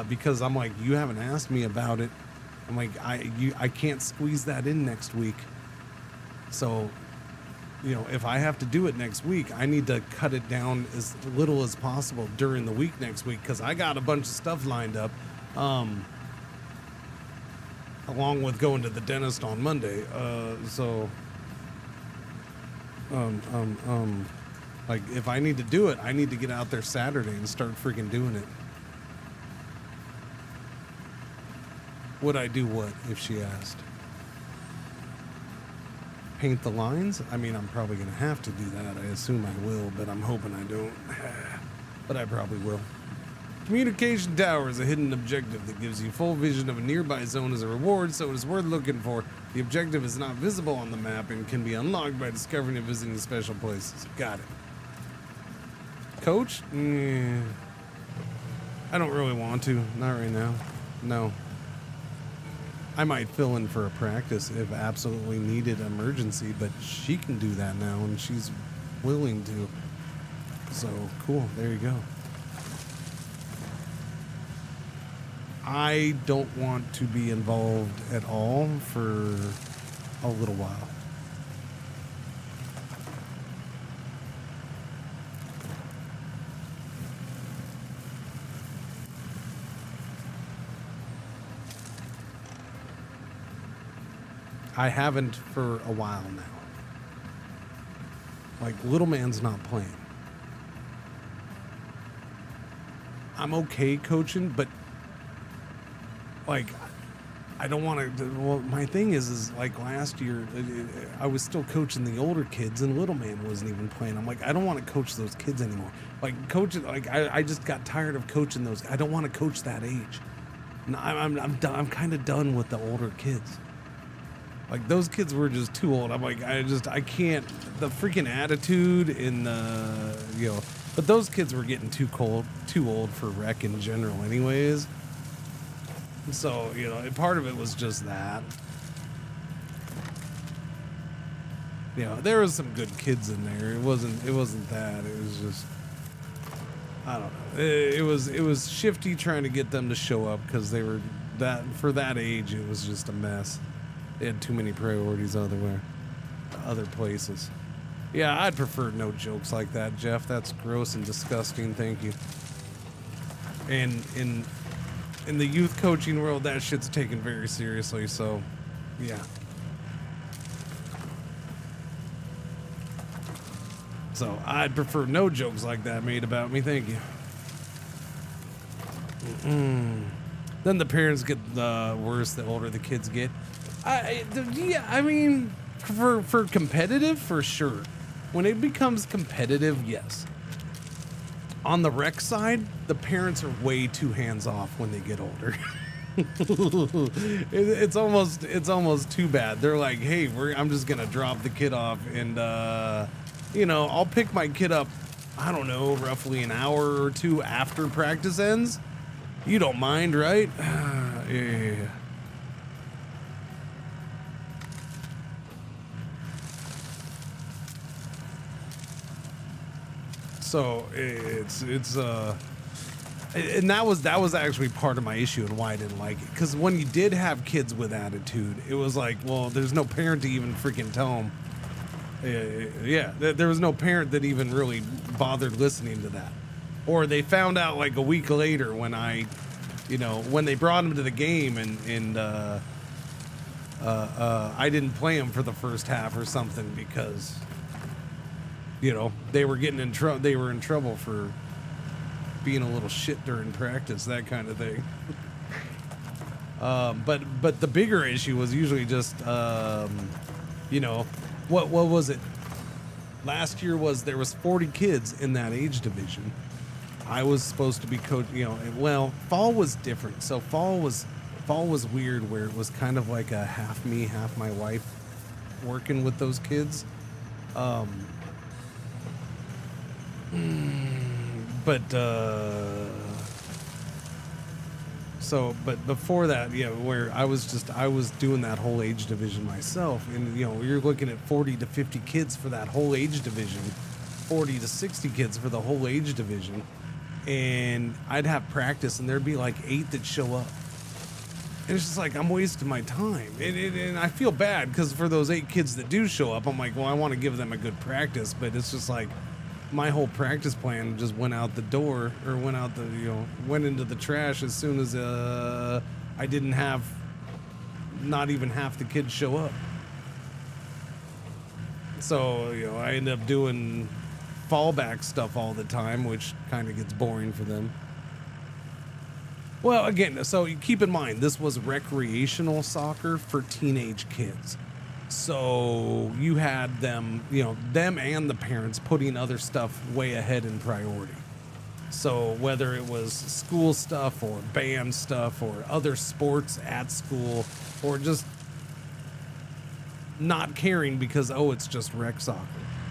Because I'm like, you haven't asked me about it. I'm like, I can't squeeze that in next week. So, if I have to do it next week, I need to cut it down as little as possible during the week next week. Cause I got a bunch of stuff lined up. Along with going to the dentist on Monday. Like if I need to do it, I need to get out there Saturday and start freaking doing it. Would I do what if she asked? Paint the lines? I mean, I'm probably going to have to do that. I assume I will, but I'm hoping I don't. But I probably will. Communication tower is a hidden objective that gives you full vision of a nearby zone as a reward, so it is worth looking for. The objective is not visible on the map and can be unlocked by discovering and visiting special places. Got it. Coach? I don't really want to. Not right now. No. I might fill in for a practice if absolutely needed emergency, but she can do that now and she's willing to. So, cool. There you go. I don't want to be involved at all for a little while. I haven't for a while now. Like, little man's not playing. I'm okay coaching, but like, I don't want to. Well, my thing is like last year, I was still coaching the older kids, and little man wasn't even playing. I'm like, I don't want to coach those kids anymore. Like coaching, like I just got tired of coaching those. I don't want to coach that age. No, I'm done. I'm kind of done with the older kids. Like those kids were just too old. I'm like, I can't. The freaking attitude in the But those kids were getting too old for rec in general, anyways. So, part of it was just that. There was some good kids in there. It wasn't that. It was just, I don't know. It was shifty trying to get them to show up because they were for that age. It was just a mess. They had too many priorities other places. Yeah, I'd prefer no jokes like that, Jeff. That's gross and disgusting. Thank you. And in the youth coaching world, that shit's taken very seriously. So, yeah. So I'd prefer no jokes like that made about me. Thank you. Then the parents get worse the older the kids get. Yeah, I mean, for competitive, for sure. When it becomes competitive, yes. On the rec side, the parents are way too hands off when they get older. It's almost too bad. They're like, hey, I'm just gonna drop the kid off, and I'll pick my kid up, I don't know, roughly an hour or two after practice ends. You don't mind, right? Yeah. So and that was actually part of my issue and why I didn't like it. Because when you did have kids with attitude, it was like, well, there's no parent to even freaking tell them. Yeah, there was no parent that even really bothered listening to that. Or they found out like a week later when when they brought him to the game and I didn't play him for the first half or something because they were getting in trouble. They were in trouble for being a little shit during practice, that kind of thing. But the bigger issue was usually just what was it? Last year there was 40 kids in that age division. I was supposed to be coach. Well, fall was different. So fall was weird, where it was kind of like a half me, half my wife working with those kids. But before that, where I was doing that whole age division myself, and you're looking at 40 to 50 kids for that whole age division, 40 to 60 kids for the whole age division, and I'd have practice and there'd be like 8 that show up. And it's just like, I'm wasting my time. And I feel bad because for those 8 kids that do show up, I'm like, well, I want to give them a good practice, but it's just like, my whole practice plan just went out the door, or went into the trash as soon as I didn't have not even half the kids show up. So I end up doing fallback stuff all the time, which kind of gets boring for them. Well, again, so you keep in mind, this was recreational soccer for teenage kids. So you had them, them and the parents putting other stuff way ahead in priority. So whether it was school stuff or band stuff or other sports at school, or just not caring because, it's just rec soccer.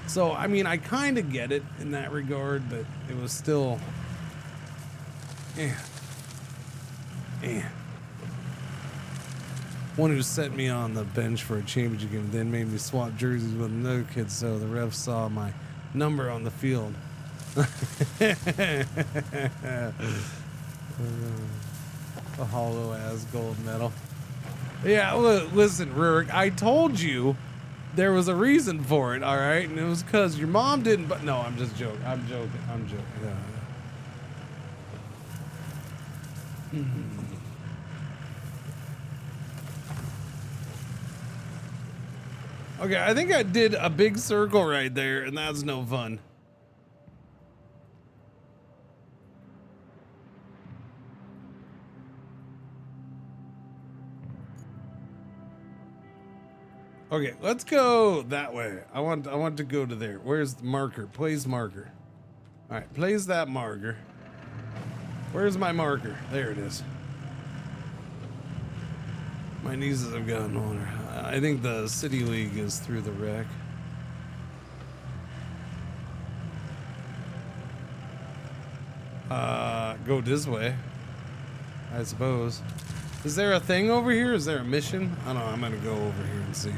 So, I mean, I kind of get it in that regard, but it was still, One who set me on the bench for a championship game, then made me swap jerseys with another kid, so the ref saw my number on the field. A hollow-ass gold medal. Yeah, listen, Rurik, I told you there was a reason for it, all right? And it was because your mom didn't, but no, I'm just joking. I'm joking. Yeah. Okay, I think I did a big circle right there, and that's no fun. Okay, let's go that way. I want to go to there. Where's the marker? Place marker. All right, place that marker. Where's my marker? There it is. My nieces have gotten older. I think the City League is through the rec. Go this way, I suppose. Is there a thing over here? Is there a mission? I don't know. I'm gonna go over here and see.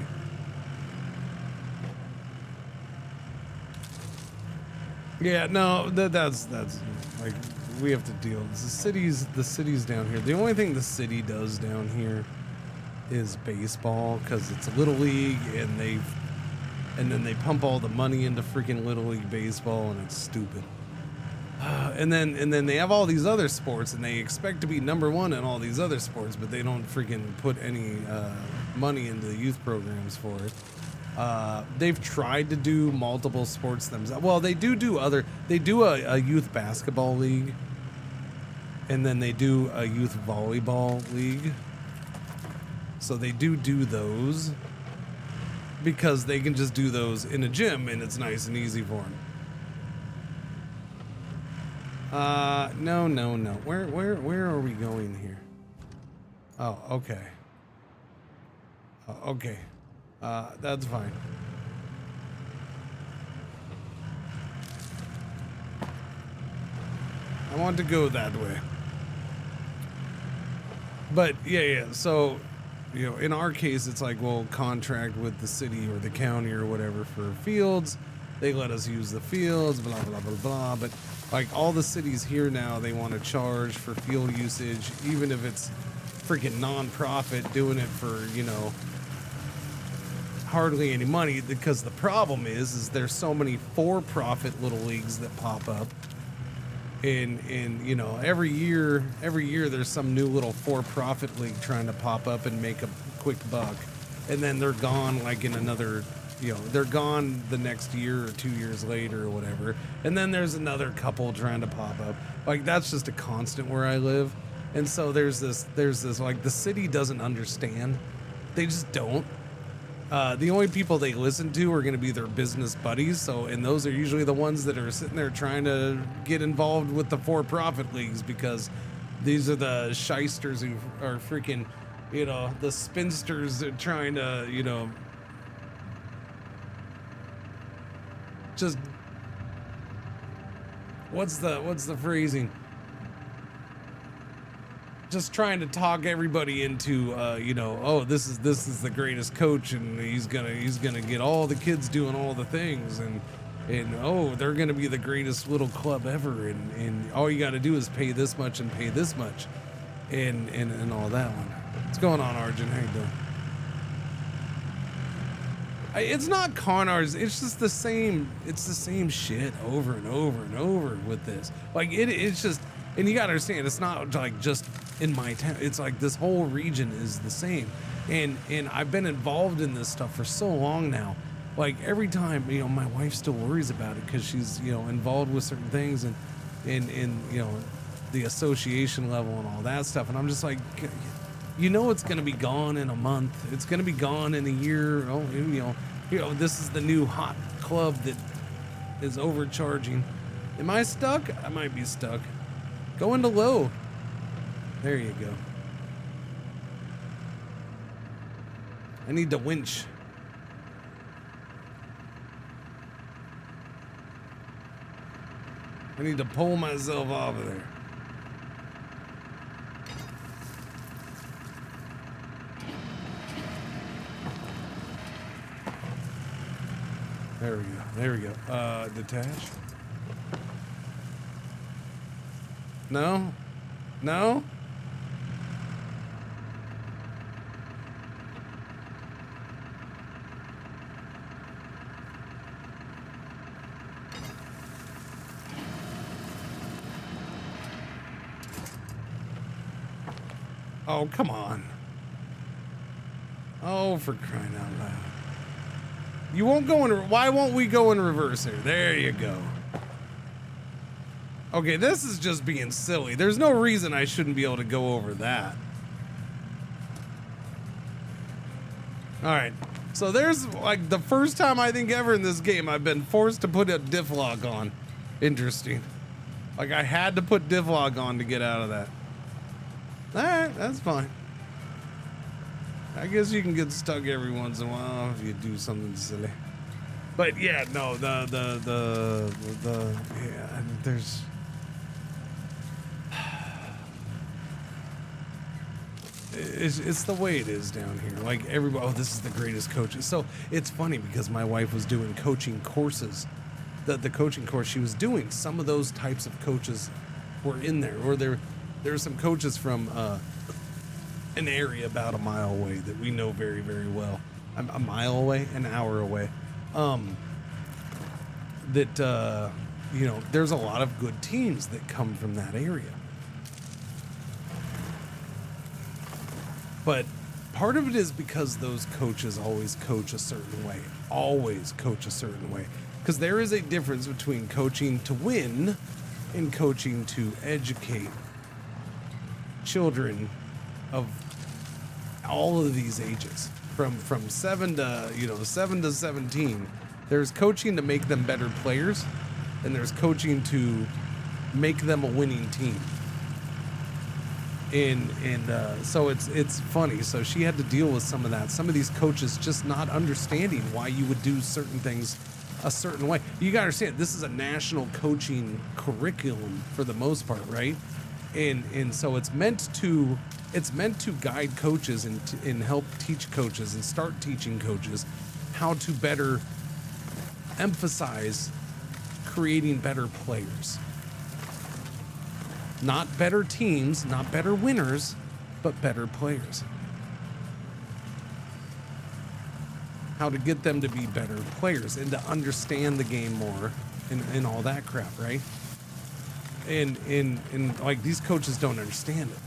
Yeah, no, that's like we have to deal. The cities down here. The only thing the city does down here is baseball because it's a little league, and then they pump all the money into freaking little league baseball, and it's stupid. And then they have all these other sports, and they expect to be number one in all these other sports, but they don't freaking put any money into the youth programs for it. They've tried to do multiple sports themselves. Well, they do a youth basketball league, and then they do a youth volleyball league. So they do those because they can just do those in a gym, and it's nice and easy for them. No. Where are we going here? Oh, okay. Okay. That's fine. I want to go that way. But yeah. So, you know, in our case, it's like we'll contract with the city or the county or whatever for fields. They let us use the fields, blah, blah, blah, blah. But like all the cities here now, they want to charge for field usage, even if it's freaking non-profit doing it for, you know, hardly any money, because the problem is there's so many for-profit little leagues that pop up, and you know, every year there's some new little for-profit league trying to pop up and make a quick buck, and then they're gone like in another, you know, they're gone the next year or 2 years later or whatever, and then there's another couple trying to pop up. Like that's just a constant where I live. And so there's this like the city doesn't understand. They just don't. The only people they listen to are going to be their business buddies. So, and those are usually the ones that are sitting there trying to get involved with the for-profit leagues, because these are the shysters who are freaking, you know, the spinsters that are trying to, you know, just, what's the phrasing? Just trying to talk everybody into, you know, oh, this is the greatest coach, and he's gonna get all the kids doing all the things, and oh, they're gonna be the greatest little club ever, and all you got to do is pay this much and pay this much, and all that one. What's going on, Arjun? How you doing? It's not con artists. It's just the same. It's the same shit over and over and over with this. Like it's just. And you gotta understand, it's not like just in my town. It's like this whole region is the same. And I've been involved in this stuff for so long now. Like every time, you know, my wife still worries about it because she's, you know, involved with certain things and you know, the association level and all that stuff. And I'm just like, you know, it's gonna be gone in a month. It's gonna be gone in a year. Oh, you know, this is the new hot club that is overcharging. Am I stuck? I might be stuck. Go into low. There you go. I need to winch. I need to pull myself off of there. There we go. There we go. Detach. No? No? Oh, come on. Oh, for crying out loud. You won't go in. Why won't we go in reverse here? There you go. Okay, this is just being silly. There's no reason I shouldn't be able to go over that. All right. So there's like the first time I think ever in this game I've been forced to put a diff lock on. Interesting. Like I had to put diff lock on to get out of that. All right, that's fine. I guess you can get stuck every once in a while if you do something silly. But yeah, no, yeah, there's. It's the way it is down here. Like everybody, oh, this is the greatest coaches. So it's funny because my wife was doing coaching courses the coaching course she was doing, some of those types of coaches were in there, or there are some coaches from an area about a mile away that we know very, very well. A mile away, an hour away. That you know, there's a lot of good teams that come from that area. But part of it is because those coaches always coach a certain way. Always coach a certain way. Because there is a difference between coaching to win and coaching to educate children of all of these ages. From 7 to 17. There's coaching to make them better players, and there's coaching to make them a winning team. And so it's funny. So she had to deal with some of that. Some of these coaches just not understanding why you would do certain things a certain way. You gotta understand, this is a national coaching curriculum for the most part, right? And so it's meant to guide coaches and help teach coaches and start teaching coaches how to better emphasize creating better players. Not better teams, not better winners, but better players. How to get them to be better players and to understand the game more and all that crap, right? And like, these coaches don't understand it.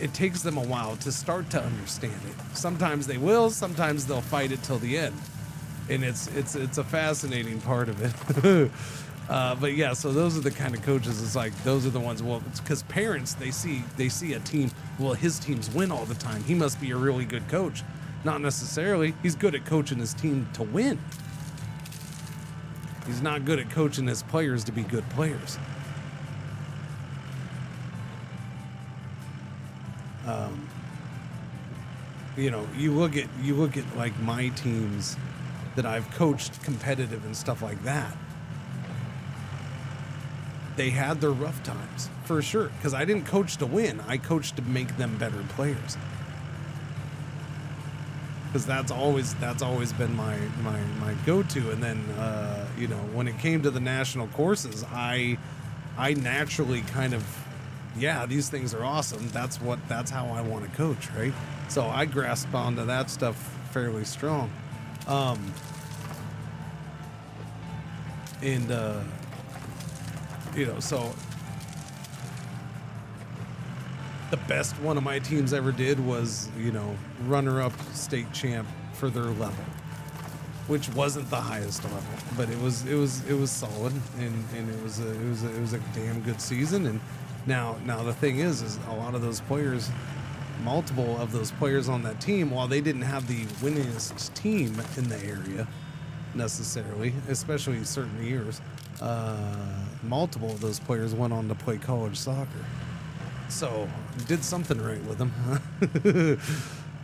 It takes them a while to start to understand it. Sometimes they will, sometimes they'll fight it till the end. And it's a fascinating part of it. But yeah, so those are the kind of coaches. It's like, those are the ones. Well, it's because parents, they see a team. Well, his teams win all the time. He must be a really good coach. Not necessarily. He's good at coaching his team to win. He's not good at coaching his players to be good players. You know, you look at like my teams that I've coached competitive and stuff like that. They had their rough times for sure, because I didn't coach to win. I coached to make them better players. Because that's always been my go-to. And then you know, when it came to the national courses, I naturally kind of, yeah, these things are awesome. That's how I want to coach, right? So I grasped onto that stuff fairly strong. You know, so the best one of my teams ever did was, you know, runner-up state champ for their level, which wasn't the highest level, but it was solid, and it was a damn good season. And now the thing is a lot of those players, multiple of those players on that team, while they didn't have the winningest team in the area necessarily, especially certain years, multiple of those players went on to play college soccer. So did something right with them.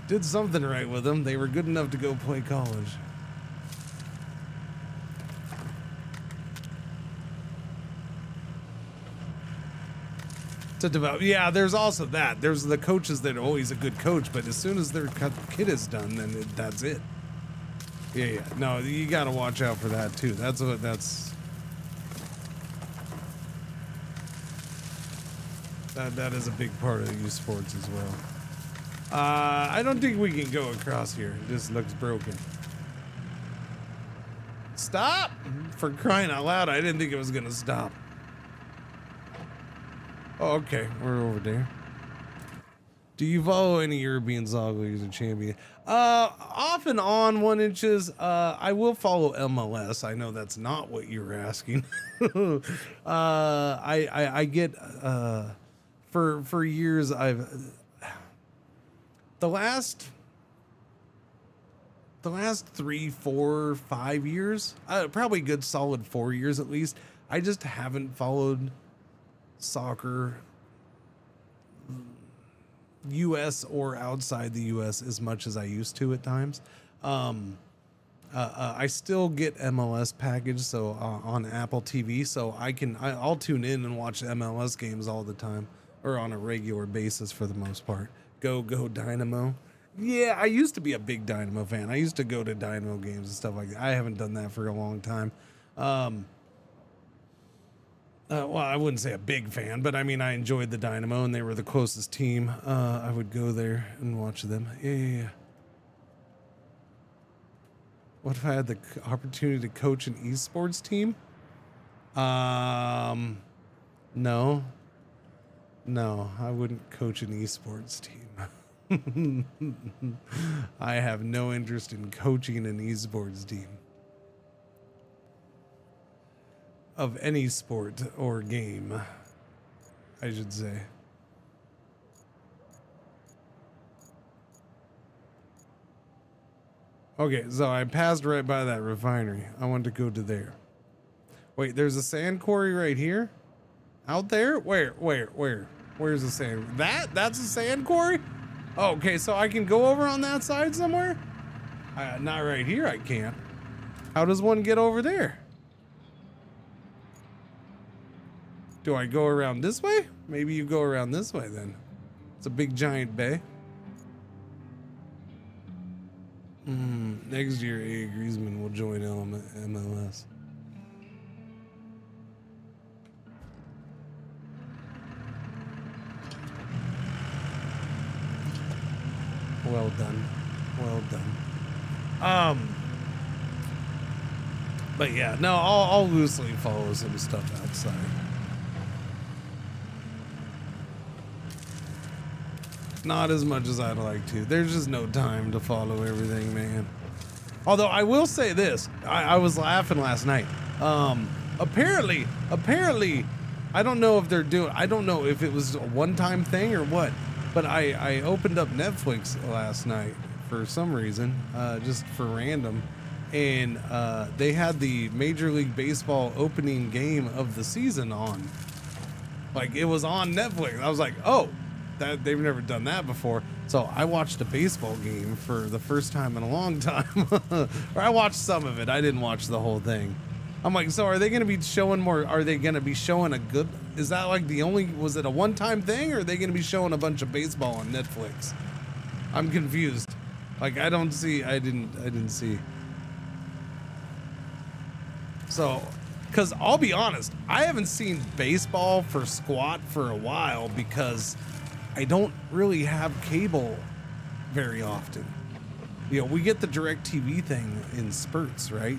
Did something right with them. They were good enough to go play college. To develop, yeah. There's also that. There's the coaches that are always a good coach, but as soon as their kid is done, then that's it. Yeah. No, you got to watch out for that too. That is a big part of youth sports as well. I don't think we can go across here. This looks broken. Stop! For crying out loud, I didn't think it was gonna stop. Oh, okay, we're over there. Do you follow any European soccer leagues or champion? Off and on 1inches. I will follow MLS. I know that's not what you were asking. I get for years the last 3, 4, 5 years, probably a good solid 4 years at least, I just haven't followed soccer, US or outside the US, as much as I used to at times. I still get MLS package, so on Apple TV, so I'll tune in and watch MLS games all the time, or on a regular basis for the most part. Go Dynamo. Yeah, I used to be a big Dynamo fan. I used to go to Dynamo games and stuff like that. I haven't done that for a long time. Well, I wouldn't say a big fan, but I mean, I enjoyed the Dynamo, and they were the closest team. I would go there and watch them. Yeah. What if I had the opportunity to coach an esports team? No, I wouldn't coach an esports team. I have no interest in coaching an esports team of any sport or game, I should say. Okay, so I passed right by that refinery. I want to go to there. Wait, there's a sand quarry right here? Out there? Where? Where's the sand? That's a sand quarry? Oh, okay, so I can go over on that side somewhere? Not right here, I can't. How does one get over there? Do I go around this way? Maybe you go around this way then. It's a big giant bay. Next year, A. Griezmann will join MLS. Well done. But yeah, no, I'll loosely follow some stuff outside. Not as much as I'd like to. There's just no time to follow everything, man. Although I will say this, I was laughing last night. Apparently, I don't know if they're doing, I don't know if it was a one-time thing or what, but I opened up Netflix last night for some reason, just for random, and they had the Major League Baseball opening game of the season on. Like, it was on Netflix. I was like, oh, that they've never done that before. So I watched a baseball game for the first time in a long time. Or I watched some of it. I didn't watch the whole thing. I'm like, so are they going to be showing more? Are they going to be showing a good? Is that like the only? Was it a one-time thing, or are they going to be showing a bunch of baseball on Netflix? I'm confused. Like, I didn't see. So, because I'll be honest, I haven't seen baseball for squat for a while because I don't really have cable very often. You know, we get the DirecTV thing in spurts, right?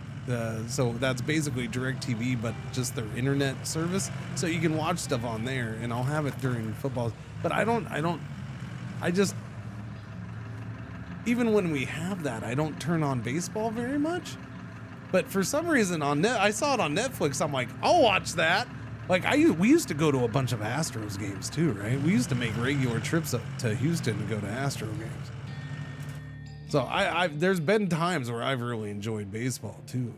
So that's basically DirecTV, but just their internet service. So you can watch stuff on there, and I'll have it during football. But I just, even when we have that, I don't turn on baseball very much. But for some reason I saw it on Netflix. I'm like, I'll watch that. Like, we used to go to a bunch of Astros games too, right? We used to make regular trips up to Houston to go to Astro games. So there's been times where I've really enjoyed baseball too.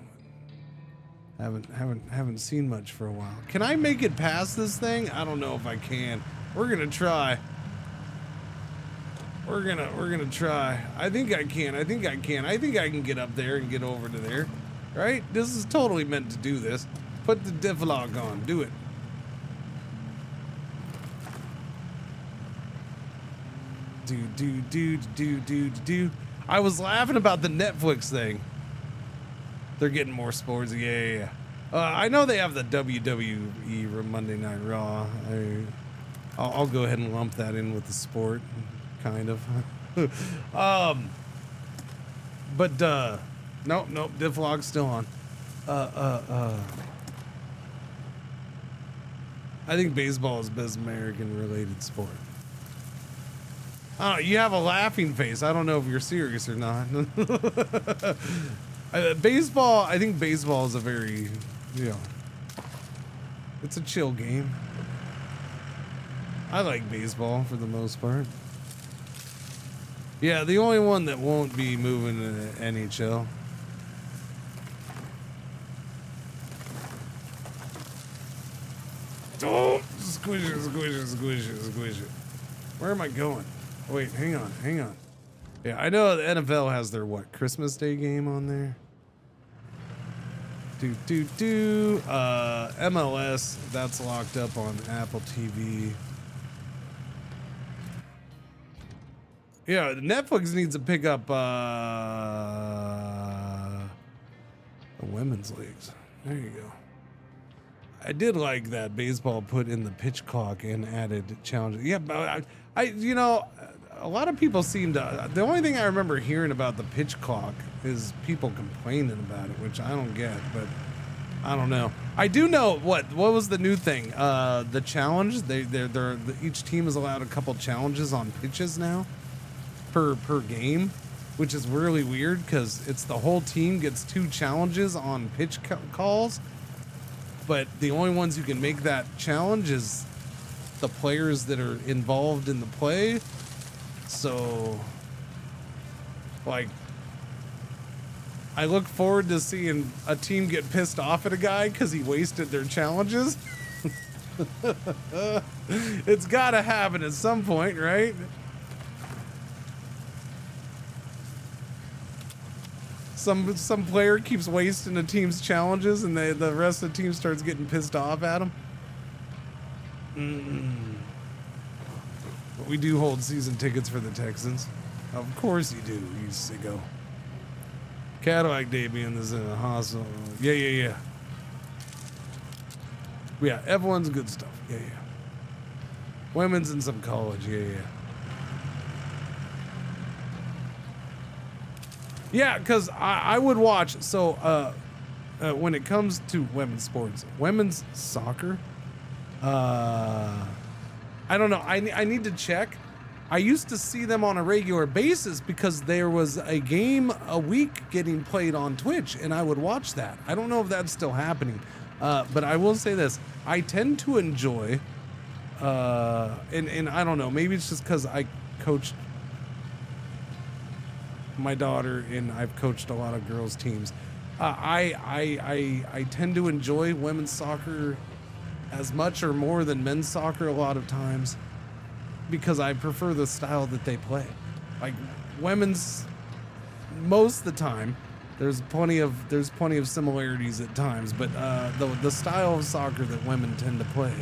Haven't seen much for a while. Can I make it past this thing? I don't know if I can. We're gonna try. We're gonna try. I think I can. I think I can get up there and get over to there. Right? This is totally meant to do this. Put the diff log on. Do it. Do. I was laughing about the Netflix thing. They're getting more sports. Yeah. I know they have the WWE Monday Night Raw. I'll go ahead and lump that in with the sport, kind of. But nope. Diff log's still on. I think baseball is best American related sport. You have a laughing face. I don't know if you're serious or not. Baseball, I think baseball is a very, it's a chill game. I like baseball for the most part. Yeah, the only one that won't be moving to the NHL. Oh, squish it. Where am I going? Wait, hang on. Yeah, I know the NFL has their Christmas Day game on there. MLS, that's locked up on Apple TV. Yeah, Netflix needs to pick up the women's leagues. There you go. I did like that baseball put in the pitch clock and added challenges. Yeah, but you know, a lot of people seem to. The only thing I remember hearing about the pitch clock is people complaining about it, which I don't get. But I don't know. I do know what was the new thing? The challenge. They're each team is allowed a couple challenges on pitches now, per game, which is really weird because it's the whole team gets 2 challenges on pitch calls. But the only ones who can make that challenge is the players that are involved in the play. So, like, I look forward to seeing a team get pissed off at a guy because he wasted their challenges. It's gotta happen at some point, right? Some player keeps wasting a team's challenges, and the rest of the team starts getting pissed off at him. But we do hold season tickets for the Texans. Of course you do, you sicko. Cadillac Davian is in a hospital. Yeah. Yeah, F1's good stuff. Yeah. Women's in some college. Yeah. Yeah, because I would watch. So when it comes to women's sports, women's soccer, I don't know. I need to check. I used to see them on a regular basis because there was a game a week getting played on Twitch, and I would watch that. I don't know if that's still happening, but I will say this. I tend to enjoy, and I don't know, maybe it's just because I coached my daughter and I've coached a lot of girls teams. I tend to enjoy women's soccer as much or more than men's soccer a lot of times because I prefer the style that they play. Like women's, most of the time, there's plenty of similarities at times, but the style of soccer that women tend to play,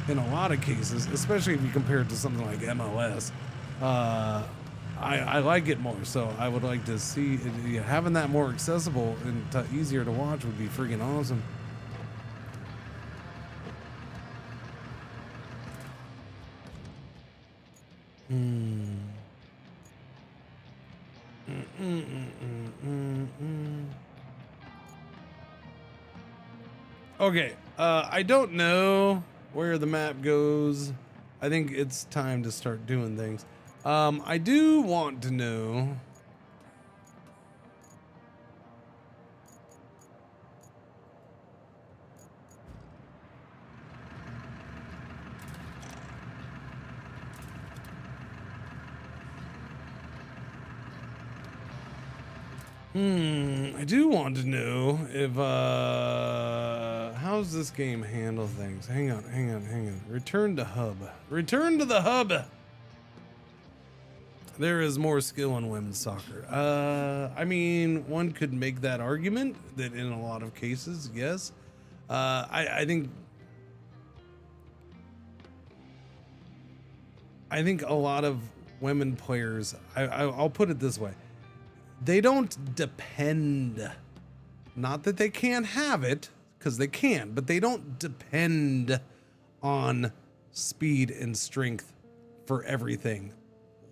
in a lot of cases, especially if you compare it to something like MLS, I like it more. So I would like to see having that more accessible and easier to watch would be freaking awesome. Okay, I don't know where the map goes. I think it's time to start doing things. I do want to know. I do want to know if, how's this game handle things? Hang on. Return to hub. Return to the hub. There is more skill in women's soccer. I mean, one could make that argument that in a lot of cases, yes. I think a lot of women players, I'll put it this way. They don't depend, not that they can't have it, because they can, but they don't depend on speed and strength for everything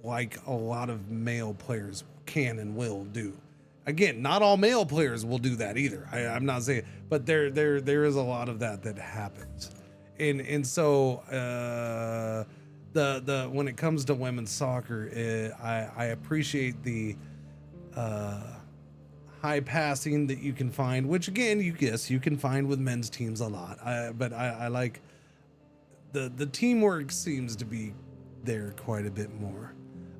like a lot of male players can and will do. Again, not all male players will do that either. I'm not saying, but there is a lot of that happens. And so the when it comes to women's soccer, I appreciate the high passing that you can find, which again, you can find with men's teams a lot. But I like the teamwork seems to be there quite a bit more.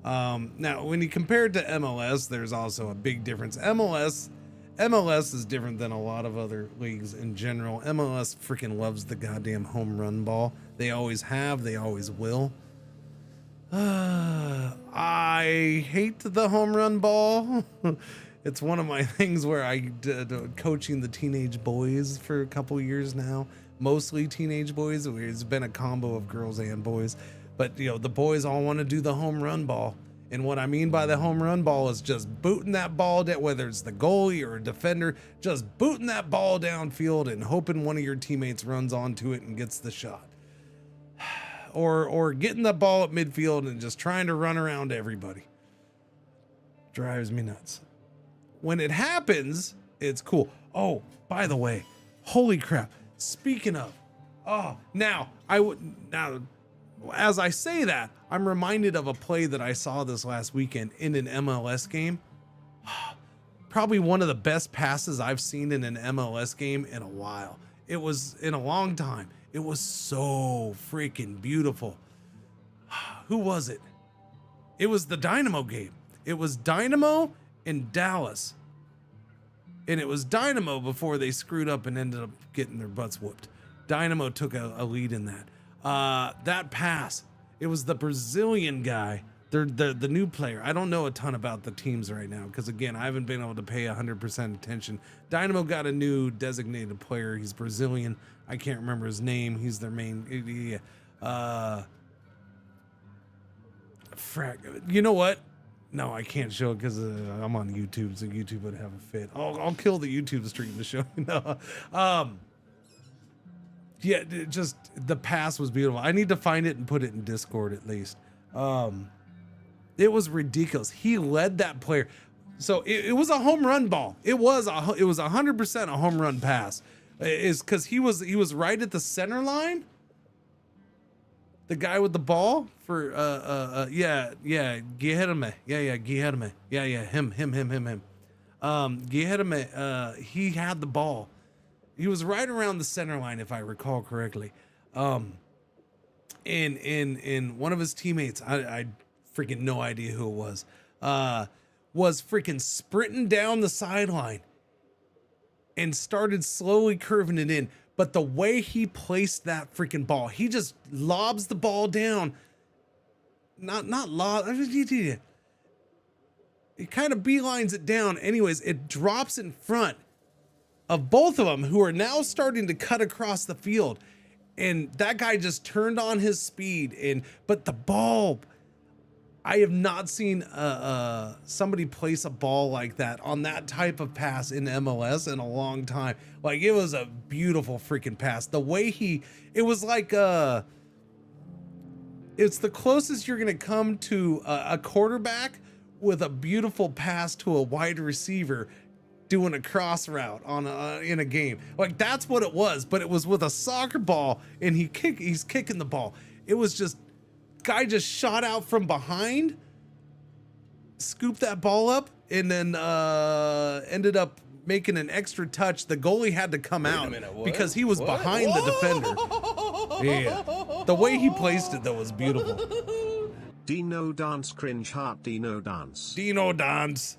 Now, when you compare it to MLS, there's also a big difference. MLS is different than a lot of other leagues in general. MLS freaking loves the goddamn home run ball. They always have, they always will. I hate the home run ball. It's one of my things where I did coaching the teenage boys for a couple years now, mostly teenage boys. It's been a combo of girls and boys, but you know, the boys all want to do the home run ball. And what I mean by the home run ball is just booting that ball down, whether it's the goalie or a defender, just booting that ball downfield and hoping one of your teammates runs onto it and gets the shot. Or getting the ball at midfield and just trying to run around everybody. Drives me nuts. When it happens, it's cool. Oh, by the way, holy crap. Speaking of, now as I say that, I'm reminded of a play that I saw this last weekend in an MLS game. Probably one of the best passes I've seen in an MLS game in a while. It was in a long time. It was so freaking beautiful. Who was it? It was the Dynamo game. It was Dynamo and Dallas. And it was Dynamo before they screwed up and ended up getting their butts whooped. Dynamo took a lead in that. That pass, it was the Brazilian guy, the new player. I don't know a ton about the teams right now because, again, I haven't been able to pay 100% attention. Dynamo got a new designated player. He's Brazilian. I can't remember his name. He's their main. You know what? No, I can't show it because I'm on YouTube, so YouTube would have a fit. I'll kill the YouTube stream to show you. No. Yeah, just the pass was beautiful. I need to find it and put it in Discord at least. It was ridiculous. He led that player. So it was a home run ball. It was 100% a home run pass. Is because he was right at the center line. The guy with the ball for Guilherme. Guilherme. Him. Guilherme, he had the ball. He was right around the center line, if I recall correctly. And one of his teammates, I freaking no idea who it was freaking sprinting down the sideline and started slowly curving it in. But the way he placed that freaking ball, he just lobs the ball down. Not lob. It kind of beelines it down. Anyways, it drops in front of both of them, who are now starting to cut across the field. And that guy just turned on his speed. But the ball, I have not seen somebody place a ball like that on that type of pass in MLS in a long time. Like, it was a beautiful freaking pass. The way it was like, it's the closest you're going to come to a quarterback with a beautiful pass to a wide receiver doing a cross route in a game. Like, that's what it was, but it was with a soccer ball, and he's kicking the ball. It was just, guy just shot out from behind, scooped that ball up, and then ended up making an extra touch. The goalie had to come out because he was behind the defender. Yeah, the way he placed it though was beautiful. Dino dance, cringe heart, Dino dance. Dino dance.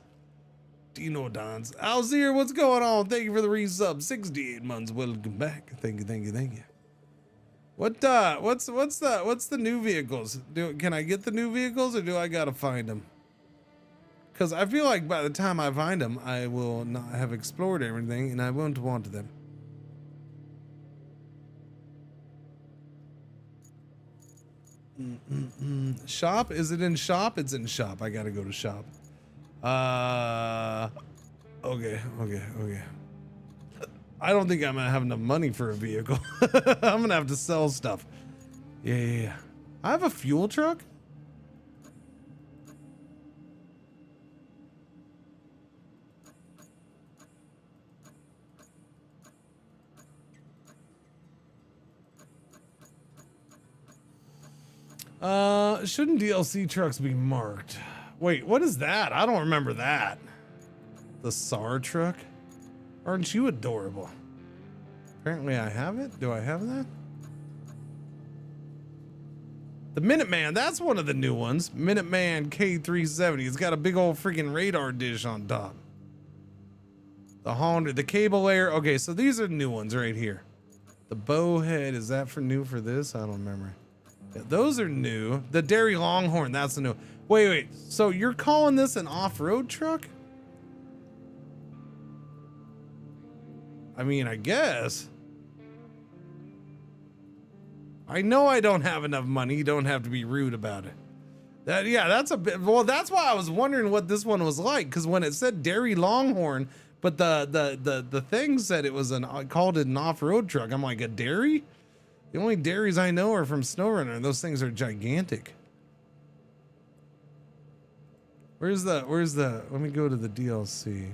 Alzir, what's going on? Thank you for the resub. 68 months. Welcome back. Thank you. What's the new vehicles? Can I get the new vehicles, or do I gotta find them? Because I feel like by the time I find them, I will not have explored everything, and I won't want them. Shop? Is it in shop? It's in shop. I gotta go to shop. Okay. I don't think I'm gonna have enough money for a vehicle. I'm gonna have to sell stuff. Yeah. I have a fuel truck. Shouldn't DLC trucks be marked? Wait, what is that? I don't remember that. The SAR truck? Aren't you adorable? Apparently I have it. Do I have that? The Minuteman, that's one of the new ones. Minuteman K370. It's got a big old freaking radar dish on top. The Honda, the cable layer. Okay, so these are new ones right here. The Bowhead, is that new for this? I don't remember. Yeah, those are new. The Dairy Longhorn, that's the new. Wait. So you're calling this an off-road truck? I mean, I guess. I know I don't have enough money. You don't have to be rude about it. Yeah, that's a bit. Well, that's why I was wondering what this one was like, because when it said Dairy Longhorn, but the thing said it was called it an off-road truck. I'm like, a dairy? The only dairies I know are from SnowRunner, and those things are gigantic. Where's the? Let me go to the DLC.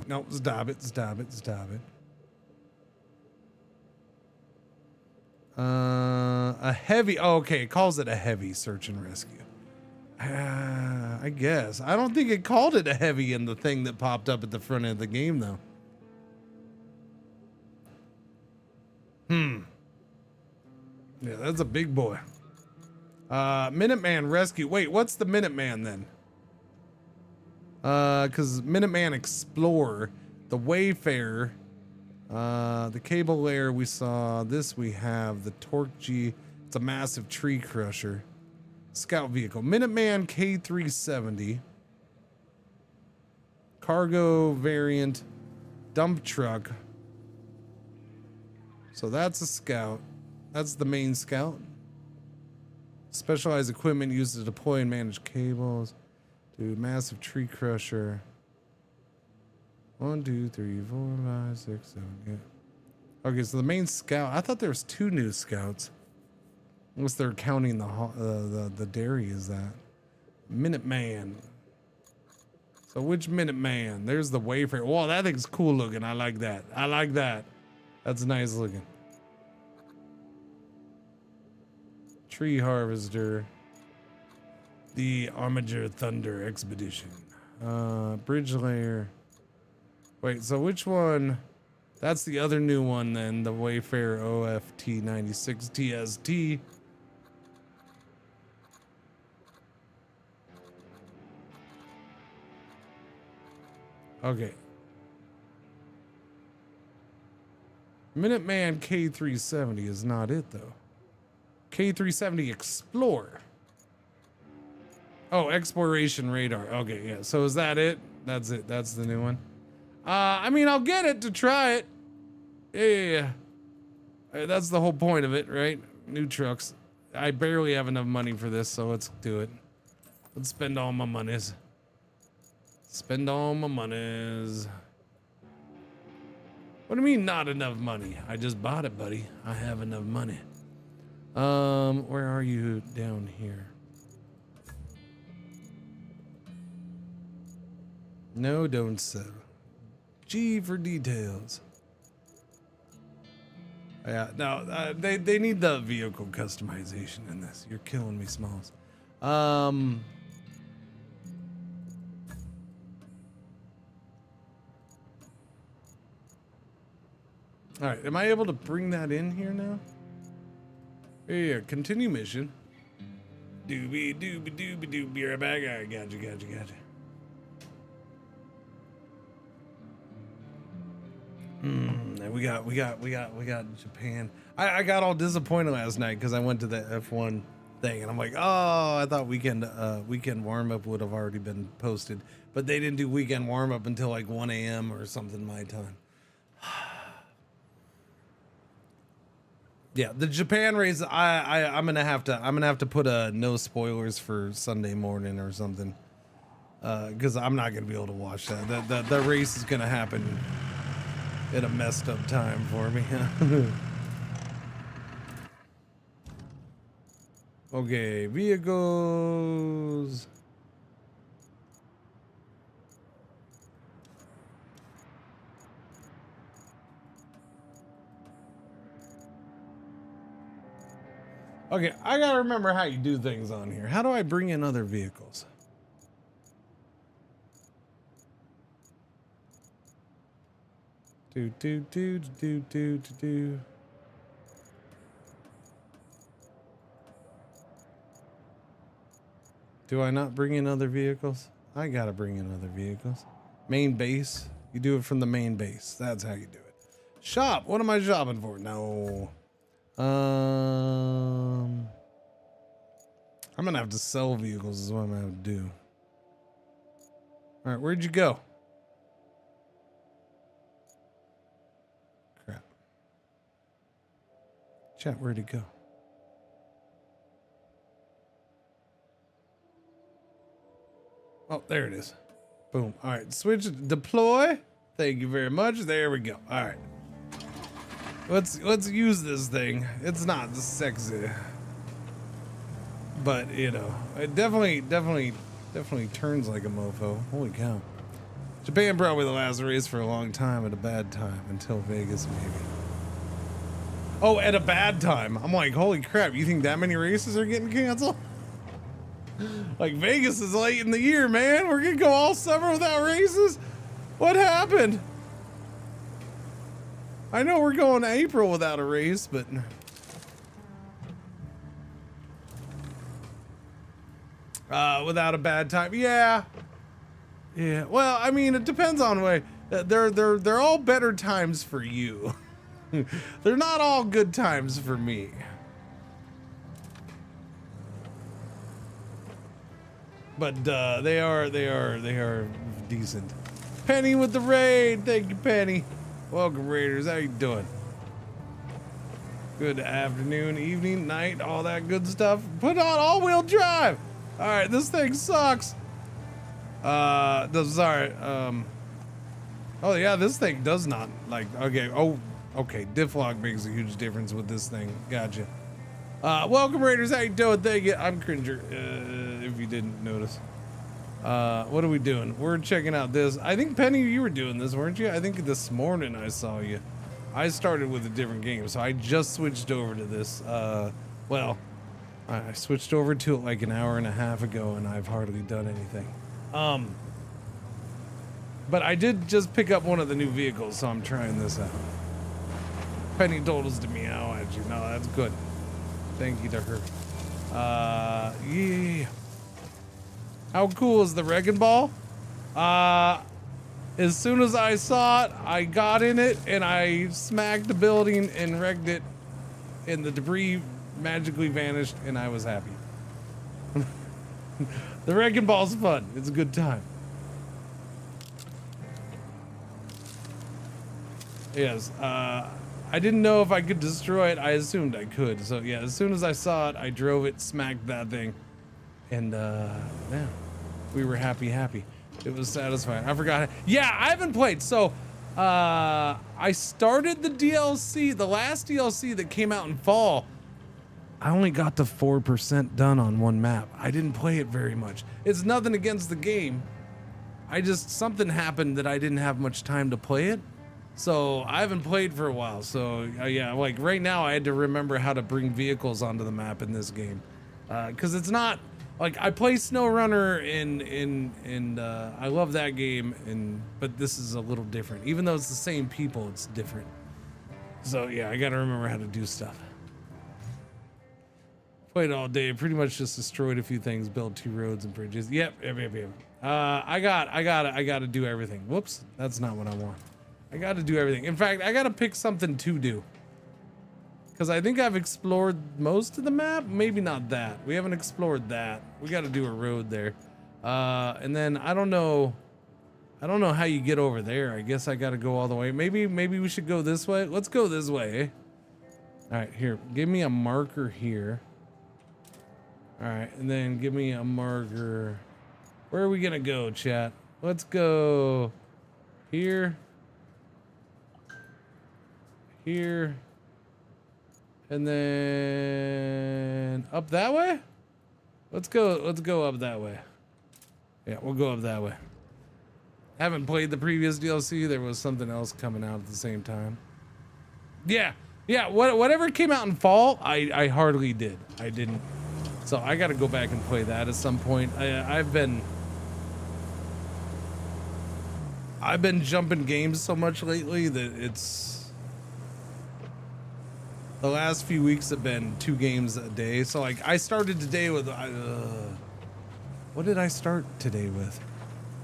Nope, stop it. A heavy. Oh, okay, it calls it a heavy search and rescue. I guess. I don't think it called it a heavy in the thing that popped up at the front end of the game, though. Yeah, that's a big boy. Minuteman Rescue. Wait, what's the Minuteman then? Because Minuteman Explorer, the Wayfarer, the Cable Layer we saw. This we have the Torque G. It's a massive tree crusher. Scout vehicle. Minuteman K370. Cargo variant. Dump truck. So that's a scout. That's the main scout. Specialized equipment used to deploy and manage cables. Dude, massive tree crusher. 1, 2, 3, 4, 5, 6, 7, yeah. Okay, so the main scout. I thought there was 2 new scouts. Unless they're counting the dairy as that. Minuteman. So which Minuteman? There's the Wayfarer. Whoa, that thing's cool looking. I like that. That's nice looking. Tree Harvester. The Armiger Thunder Expedition. Bridge Layer. Wait, so which one? That's the other new one then. The Wayfarer OFT 96 TST. Okay. Minuteman K370 is not it though. K370 Explorer. Oh, Exploration Radar. Okay, yeah. So is that it? That's it. That's the new one. I mean, I'll get it to try it. Yeah. That's the whole point of it, right? New trucks. I barely have enough money for this, so let's do it. Let's spend all my monies. Spend all my monies. What do you mean not enough money? I just bought it, buddy. I have enough money. Where are you down here? No, don't sell. G for details. Yeah, no, they need the vehicle customization in this. You're killing me, Smalls. All right, am I able to bring that in here now? Yeah, continue mission. Doobie doobie doobie doobie. Be right back. All right, gotcha. We got Japan. I got all disappointed last night because I went to the F1 thing and I'm like, oh, I thought weekend warm up would have already been posted, but they didn't do weekend warm up until like 1 a.m. or something my time. Yeah, the Japan race. I'm gonna have to put a no spoilers for Sunday morning or something, because I'm not gonna be able to watch that. The race is gonna happen at a messed up time for me. Okay, vehicles. Okay, I gotta remember how you do things on here. How do I bring in other vehicles? Do. Do I not bring in other vehicles? I gotta bring in other vehicles. Main base. You do it from the main base. That's how you do it. Shop. What am I shopping for? No. I'm gonna have to sell vehicles is what I'm gonna have to do. All right, where'd you go? Crap. Chat, where'd he go? Oh, there it is. Boom. All right, switch deploy. Thank you very much. There we go. All right. Let's use this thing. It's not sexy, but you know, it definitely turns like a mofo. Holy cow. Japan brought me the last race for a long time at a bad time until Vegas maybe. Oh, at a bad time. I'm like, holy crap, you think that many races are getting canceled? Like Vegas is late in the year, man. We're gonna go all summer without races? What happened? I know we're going April without a race, but without a bad time. Yeah. Yeah. Well, I mean, it depends on way. They're all better times for you. They're not all good times for me. But they are decent. Penny with the raid. Thank you, Penny. Welcome, Raiders. How you doing? Good afternoon, evening, night, all that good stuff. Put on all-wheel drive. All right, this thing sucks. Sorry. Oh yeah, this thing does not like. Okay. Oh, okay. Diff lock makes a huge difference with this thing. Gotcha. Welcome, Raiders. How you doing? Thank you. I'm Cringer. If you didn't notice. What are we doing? We're checking out this. I think Penny, you were doing this, weren't you? I think this morning I saw you. I started with a different game, so I just switched over to this. Well, I switched over to it like an hour and a half ago, and I've hardly done anything. But I did just pick up one of the new vehicles, so I'm trying this out. Penny told us to meow at you. No, that's good. Thank you to her. Yeah. How cool is the wrecking ball? As soon as I saw it, I got in it and I smacked the building and wrecked it, and the debris magically vanished, and I was happy. The wrecking ball's fun. It's a good time. Yes. I didn't know if I could destroy it. I assumed I could. So yeah, as soon as I saw it, I drove it, smacked that thing. And yeah, we were happy. It was satisfying. I forgot. Yeah, I haven't played. So I started the DLC, the last DLC that came out in fall. I only got to 4% done on one map. I didn't play it very much. It's nothing against the game. Something happened that I didn't have much time to play it. So I haven't played for a while. So yeah, like right now I had to remember how to bring vehicles onto the map in this game. Cause it's not like I play SnowRunner and I love that game, but this is a little different. Even though it's the same people, it's different. So yeah, I gotta remember how to do stuff. Played all day, pretty much just destroyed a few things, built 2 roads and bridges. Yep. I gotta do everything. Whoops, that's not what I want. I gotta do everything. In fact, I gotta pick something to do. Because I think I've explored most of the map. Maybe not that. We haven't explored that. We gotta do a road there. And then I don't know how you get over there. I guess I gotta go all the way. Maybe we should go this way. Let's go this way, eh? All right, here, give me a marker here. All right, and then give me a marker. Where are we gonna go, chat? Let's go here. Here. And then up that way? Let's go up that way. Yeah, we'll go up that way. Haven't played the previous DLC. There was something else coming out at the same time. Yeah, whatever came out in fall, I hardly did. I didn't. So I gotta go back and play that at some point. I've been jumping games so much lately that it's... The last few weeks have been 2 games a day. So like I started today with, what did I start today with?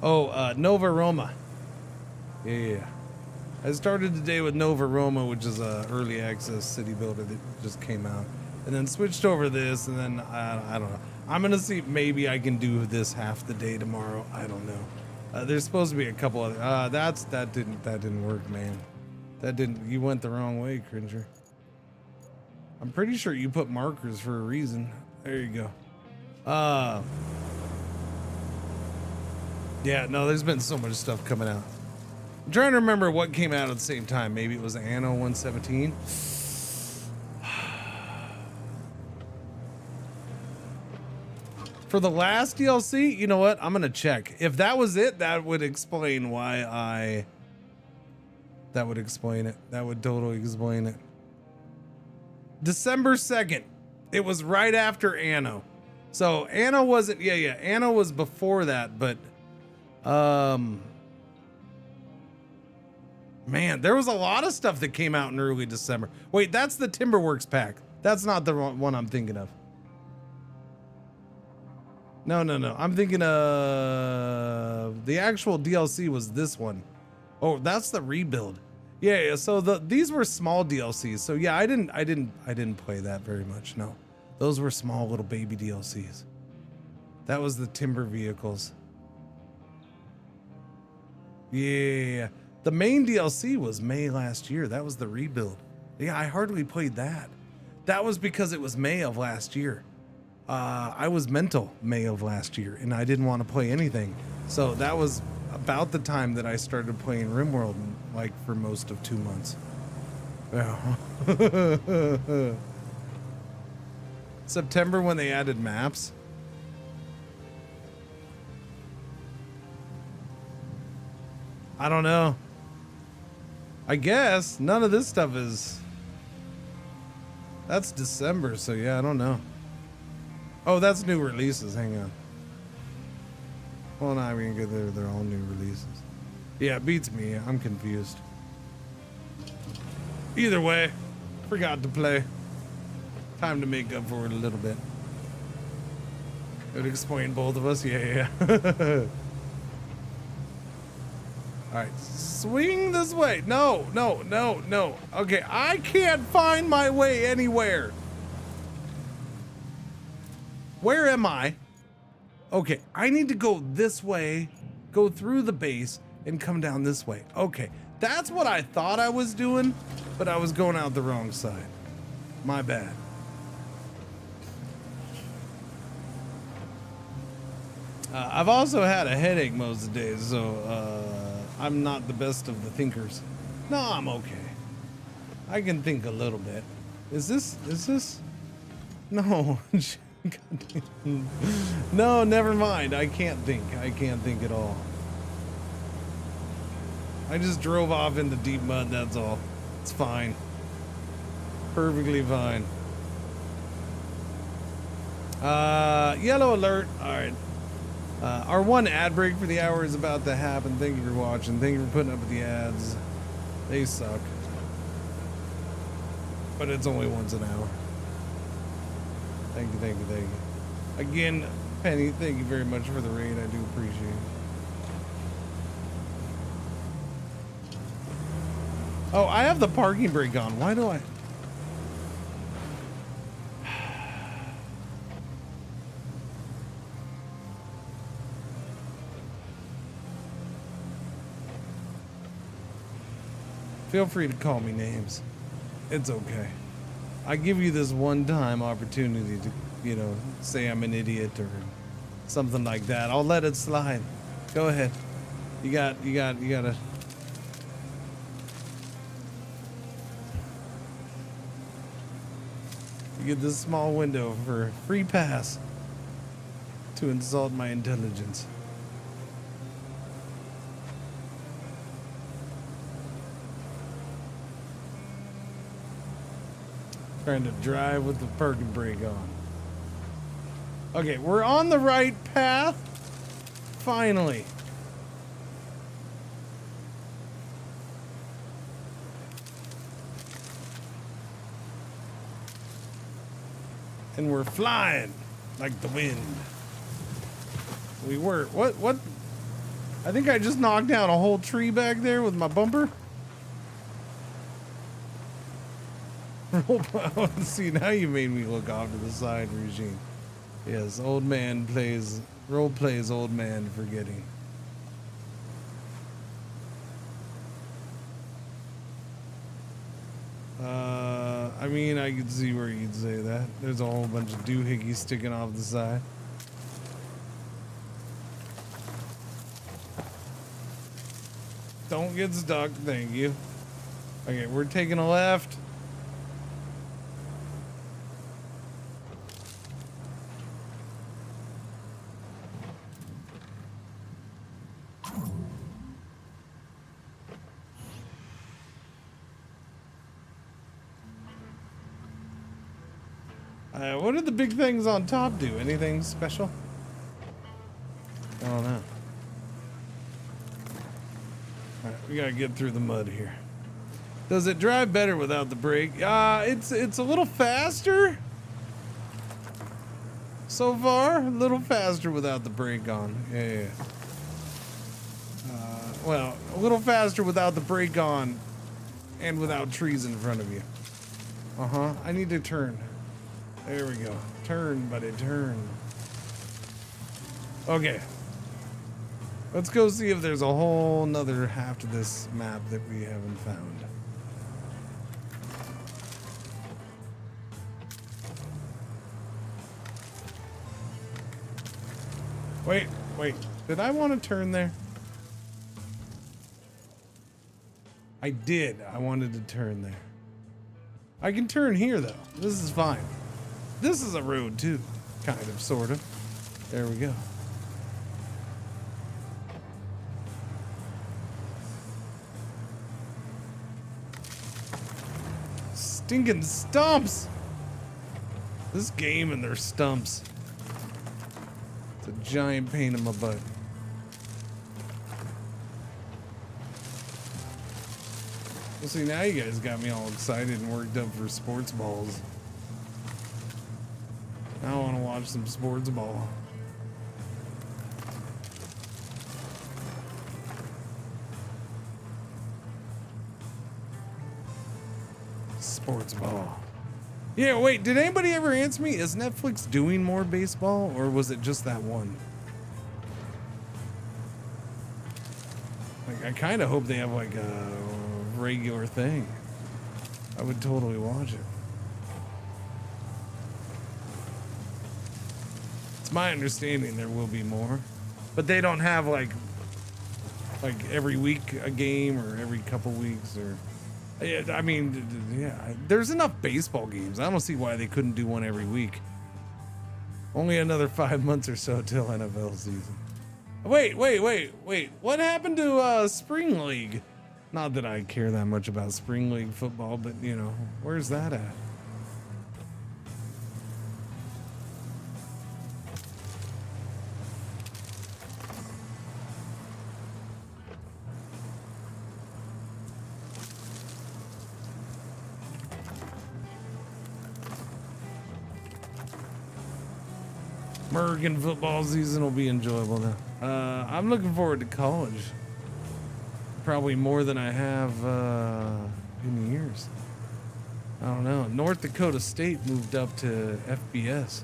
Oh, Nova Roma. Yeah. I started today with Nova Roma, which is a early access city builder that just came out. And then switched over this, and then I don't know. I'm gonna see if maybe I can do this half the day tomorrow. I don't know. There's supposed to be a couple other. That didn't work, man. You went the wrong way, Cringer. I'm pretty sure you put markers for a reason. There you go. Yeah, no, there's been so much stuff coming out. I'm trying to remember what came out at the same time. Maybe it was Anno 117. For the last DLC, you know what? I'm gonna check. If that was it, that would explain why I... That would explain it. That would totally explain it. December 2nd. It was right after Anno. So Anno wasn't... Yeah, Anno was before that, but... Man, there was a lot of stuff that came out in early December. Wait, that's the Timberworks pack. That's not the one I'm thinking of. No. I'm thinking of the actual DLC was this one. Oh, that's the rebuild. Yeah. So these were small DLCs. So yeah, I didn't play that very much. No, those were small little baby DLCs. That was the timber vehicles. Yeah. The main DLC was May last year. That was the rebuild. Yeah, I hardly played that. That was because it was May of last year. I was mental May of last year, and I didn't want to play anything. So that was about the time that I started playing RimWorld, like for most of 2 months. Yeah. September when they added maps. I don't know. I guess none of this stuff is... That's December, so yeah, I don't know. Oh, that's new releases. Hang on. Well, no, I mean, they're all new releases. Yeah, it beats me. I'm confused. Either way, forgot to play. Time to make up for it a little bit. It would explain both of us. Yeah. All right, swing this way. No. Okay, I can't find my way anywhere. Where am I? Okay, I need to go this way, go through the base, and come down this way. Okay, that's what I thought I was doing, but I was going out the wrong side. My bad. I've also had a headache most of the days, so I'm not the best of the thinkers. No, I'm okay. I can think a little bit. Is this? No. No, never mind. I can't think. I can't think at all. I just drove off into deep mud, that's all. It's fine. Perfectly fine. Yellow alert. All right. Our one ad break for the hour is about to happen. Thank you for watching. Thank you for putting up with the ads. They suck. But it's only once an hour. Thank you. Again, Penny, thank you very much for the raid. I do appreciate it. Oh, I have the parking brake on. Why do I? Feel free to call me names. It's okay. I give you this one-time opportunity to, you know, say I'm an idiot or something like that. I'll let it slide. Go ahead. You gotta. You get this small window for a free pass to insult my intelligence. Trying to drive with the parking brake on. Okay, we're on the right path. Finally. And we're flying like the wind. We were. What? I think I just knocked down a whole tree back there with my bumper. See, now you made me look off to the side, Regine. Yes, old man plays, role plays old man forgetting. I mean, I could see where you'd say that. There's a whole bunch of doohickeys sticking off the side. Don't get stuck. Thank you. Okay, we're taking a left. What did the big things on top do? Anything special? I don't know. Alright, we gotta get through the mud here. Does it drive better without the brake? It's a little faster. So far, a little faster without the brake on. Yeah. Well, a little faster without the brake on and without trees in front of you. I need to turn. There we go. Turn, buddy, turn. Okay. Let's go see if there's a whole nother half to this map that we haven't found. Wait. Did I want to turn there? I did. I wanted to turn there. I can turn here, though. This is fine. This is a road, too. Kind of, sort of. There we go. Stinking stumps! This game and their stumps. It's a giant pain in my butt. Well, see, now you guys got me all excited and worked up for sports balls. Now I want to watch some sports ball. Sports ball. Yeah, wait, did anybody ever answer me? Is Netflix doing more baseball, or was it just that one? Like, I kind of hope they have like a regular thing. I would totally watch it. It's my understanding there will be more, but they don't have like every week a game or every couple weeks or. I mean, yeah, there's enough baseball games. I don't see why they couldn't do one every week. Only another 5 months or so till NFL season. Wait. What happened to Spring League? Not that I care that much about Spring League football, but you know, where's that at? American football season will be enjoyable though. I'm looking forward to college. Probably more than I have in years. I don't know. North Dakota State moved up to FBS.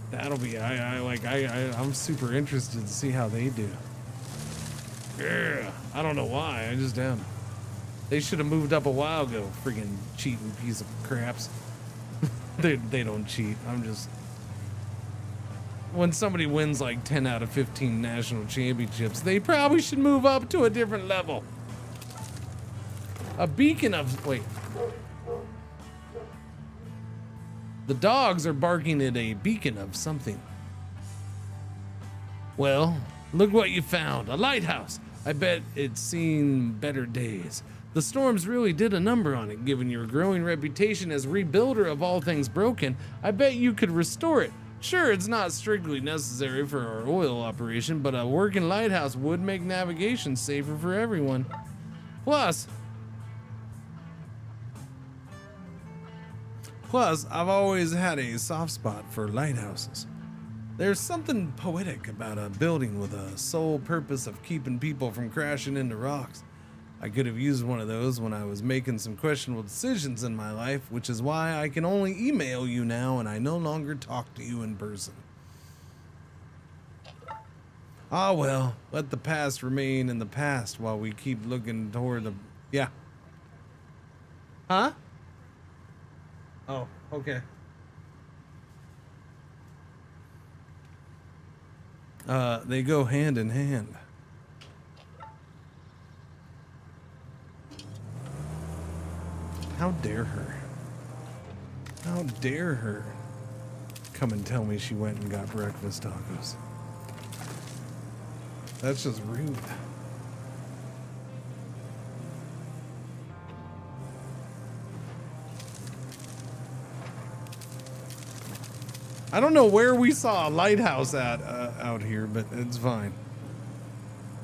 That'll be I'm super interested to see how they do. Yeah, I don't know why. I just am. They should have moved up a while ago. Friggin' cheating piece of craps. They don't cheat. I'm just. When somebody wins like 10 out of 15 national championships, they probably should move up to a different level. A beacon of... Wait. The dogs are barking at a beacon of something. Well, look what you found. A lighthouse. I bet it's seen better days. The storms really did a number on it. Given your growing reputation as rebuilder of all things broken, I bet you could restore it. Sure, it's not strictly necessary for our oil operation, but a working lighthouse would make navigation safer for everyone. Plus, I've always had a soft spot for lighthouses. There's something poetic about a building with a sole purpose of keeping people from crashing into rocks. I could have used one of those when I was making some questionable decisions in my life, which is why I can only email you now and I no longer talk to you in person. Ah well, let the past remain in the past while we keep looking toward the... Yeah. Huh? Oh, okay. They go hand in hand. How dare her? How dare her come and tell me she went and got breakfast tacos? That's just rude. I don't know where we saw a lighthouse at out here, but it's fine.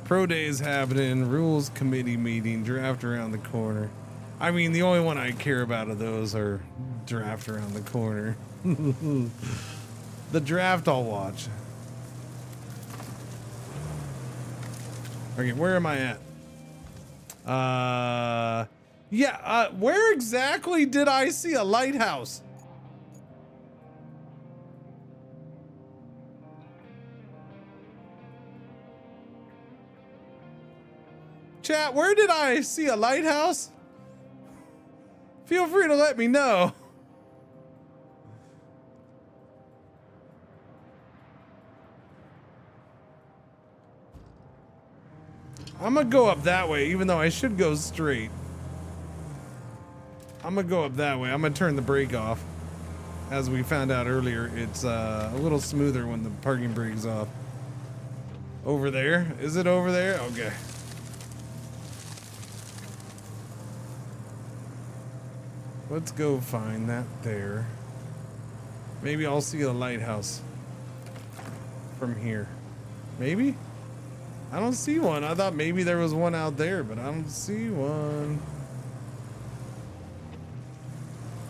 Pro days happening, rules committee meeting, draft around the corner. I mean, the only one I care about of those are draft around the corner. The draft I'll watch. Okay, where am I at? Yeah, where exactly did I see a lighthouse? Chat, where did I see a lighthouse? Feel free to let me know. I'm gonna go up that way, even though I should go straight. I'm gonna go up that way. I'm gonna turn the brake off. As we found out earlier, it's a little smoother when the parking brake's off. Over there? Is it over there? Okay. Let's go find that there. Maybe I'll see a lighthouse from here. Maybe? I don't see one. I thought maybe there was one out there, but I don't see one.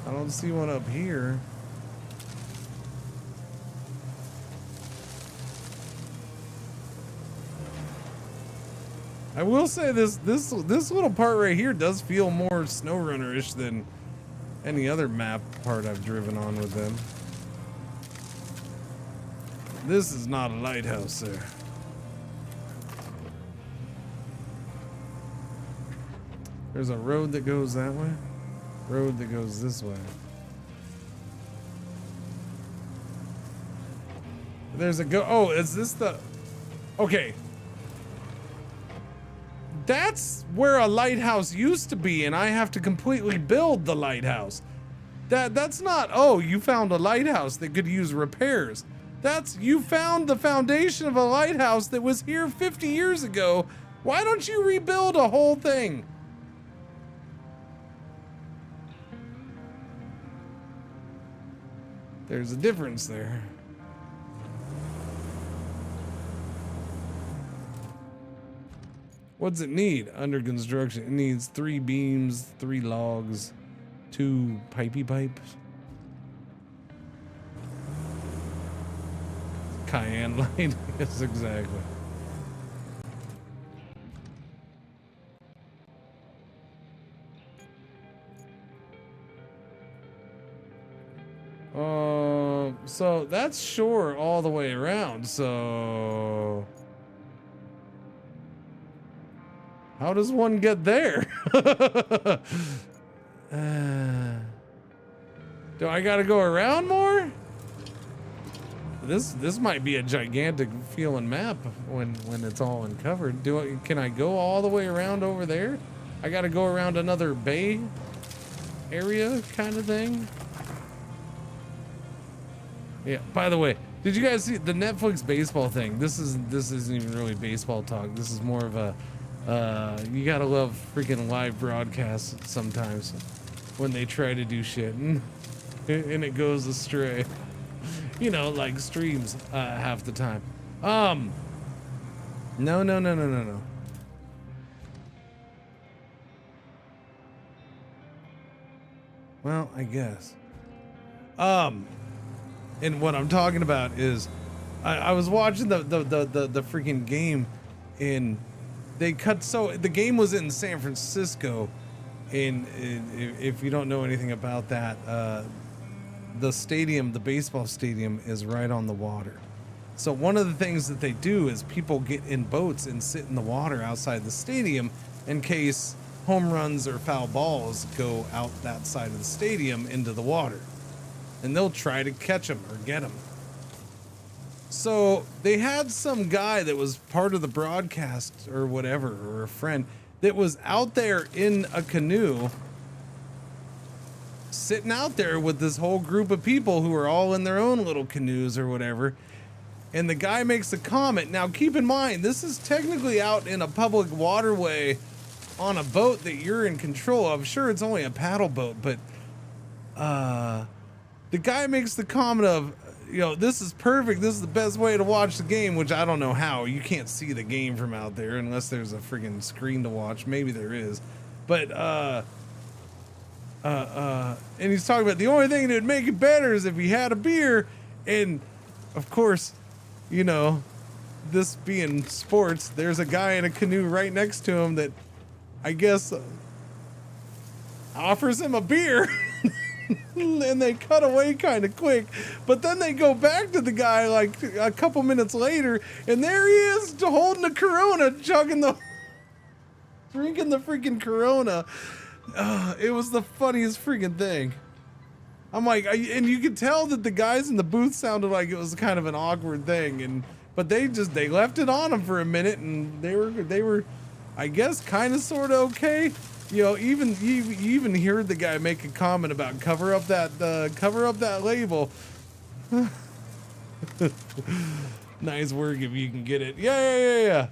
I don't see one up here. I will say this little part right here does feel more SnowRunner-ish than any other map part I've driven on with them. This is not a lighthouse, sir. There's a road that goes that way. Road that goes this way. There's a oh, is this the... Okay. That's where a lighthouse used to be, and I have to completely build the lighthouse. That's not, oh, you found a lighthouse that could use repairs. That's, you found the foundation of a lighthouse that was here 50 years ago. Why don't you rebuild a whole thing? There's a difference there. What's it need? Under construction. It needs 3 beams, 3 logs, 2 pipey pipes. Cayenne light. Yes, exactly. So that's shore all the way around, so how does one get there? Do I gotta go around more? This might be a gigantic feeling map when it's all uncovered. Can I go all the way around over there? I gotta go around another bay area kind of thing. Yeah, by the way, did you guys see the Netflix baseball thing? This isn't even really baseball talk. This is more of a you gotta love freaking live broadcasts sometimes when they try to do shit and it goes astray. You know, like streams half the time. No. Well, I guess. And what I'm talking about is, I was watching the freaking game, and they cut. So the game was in San Francisco, and if you don't know anything about that, the stadium, the baseball stadium, is right on the water. So one of the things that they do is people get in boats and sit in the water outside the stadium in case home runs or foul balls go out that side of the stadium into the water. And they'll try to catch them or get them. So they had some guy that was part of the broadcast or whatever, or a friend, that was out there in a canoe sitting out there with this whole group of people who are all in their own little canoes or whatever. And the guy makes a comment. Now, keep in mind, this is technically out in a public waterway on a boat that you're in control of. Sure, it's only a paddle boat, but the guy makes the comment of, you know, this is perfect. This is the best way to watch the game, which I don't know how. You can't see the game from out there unless there's a friggin' screen to watch. Maybe there is. But, and he's talking about the only thing that would make it better is if he had a beer. And, of course, you know, this being sports, there's a guy in a canoe right next to him that I guess offers him a beer. And they cut away kind of quick, but then they go back to the guy like a couple minutes later, and there he is holding a Corona, drinking the freaking Corona. It was the funniest freaking thing. I'm like, and you could tell that the guys in the booth sounded like it was kind of an awkward thing, but they left it on him for a minute, and they were, I guess, kind of sort of okay. You know, you even heard the guy make a comment about cover up that label. Nice work if you can get it. Yeah.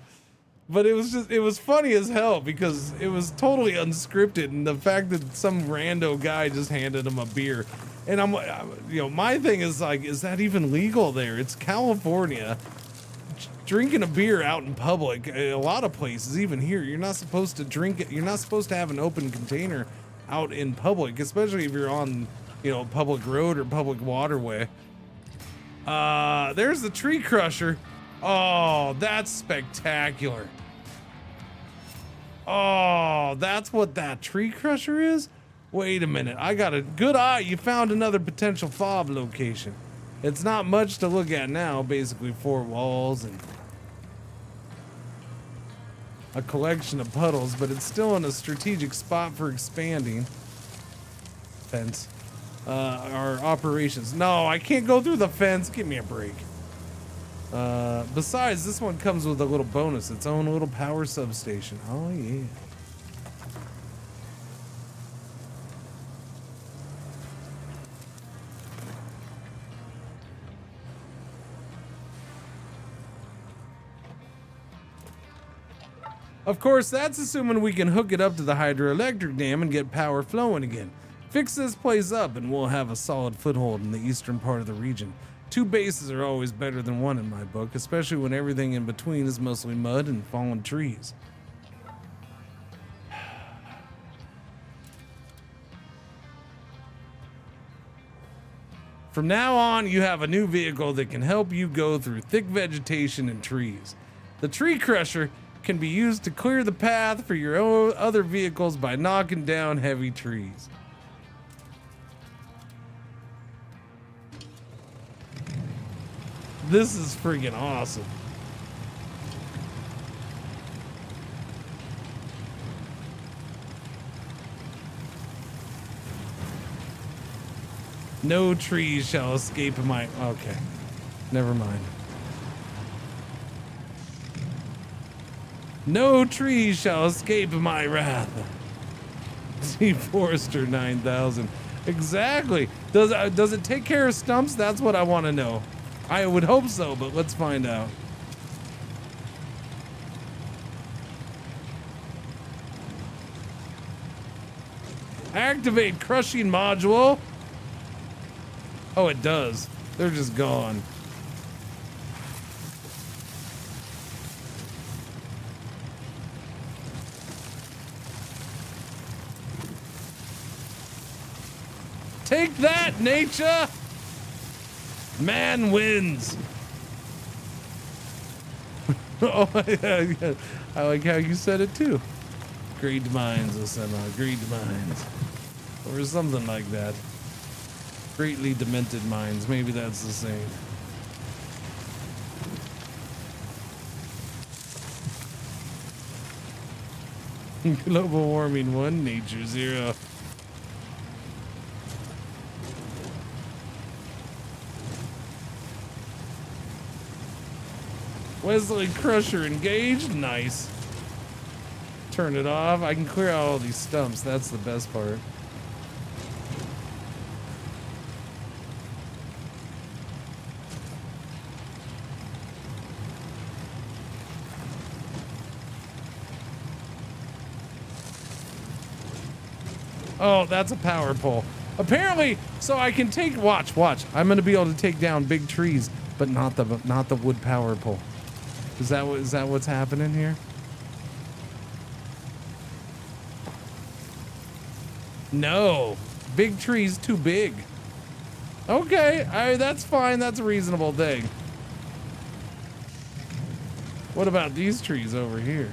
But it was funny as hell because it was totally unscripted, and the fact that some rando guy just handed him a beer, and I'm, you know, my thing is like, is that even legal there? It's California. Drinking a beer out in public, a lot of places, even here, you're not supposed to drink it. You're not supposed to have an open container out in public, especially if you're on, you know, public road or public waterway. There's the tree crusher. Oh, that's spectacular. Oh, that's what that tree crusher is? Wait a minute. I got a good eye. You found another potential fob location. It's not much to look at now, basically 4 walls and a collection of puddles, but it's still in a strategic spot for expanding. Fence. Our operations. No, I can't go through the fence. Give me a break. Besides, this one comes with a little bonus, its own little power substation. Oh, yeah. Of course, that's assuming we can hook it up to the hydroelectric dam and get power flowing again. Fix this place up and we'll have a solid foothold in the eastern part of the region. 2 bases are always better than 1 in my book, especially when everything in between is mostly mud and fallen trees. From now on, you have a new vehicle that can help you go through thick vegetation and trees. The tree crusher can be used to clear the path for your own other vehicles by knocking down heavy trees. This is freaking awesome. No trees shall escape my... Okay, never mind. No trees shall escape my wrath. See Forester 9000. Exactly. Does it take care of stumps? That's what I want to know. I would hope so, but let's find out. Activate crushing module. Oh, it does. They're just gone. Take that, nature! Man wins. Oh, yeah. I like how you said it too. Great minds, Osama. Great minds. Or something like that. Greatly demented minds. Maybe that's the same. Global warming 1, nature 0. Wesley Crusher engaged. Nice. Turn it off. I can clear out all these stumps. That's the best part. Oh, that's a power pole. Apparently, so I can take, watch. I'm gonna be able to take down big trees, but not the wood power pole. Is that what's happening here? No, big trees too big. Okay, that's fine. That's a reasonable thing. What about these trees over here?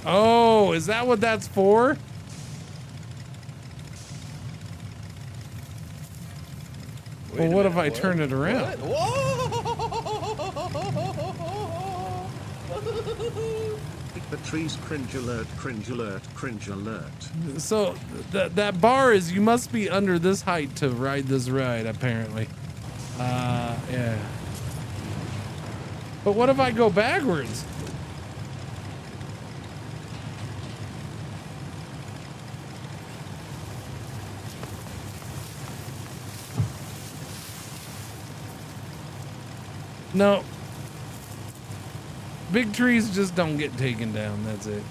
Oh, is that what that's for? Well, what if I turn it around? The trees, cringe alert, cringe alert, cringe alert. So that bar is, you must be under this height to ride this ride, apparently. Yeah. But what if I go backwards? No. Big trees just don't get taken down, that's it.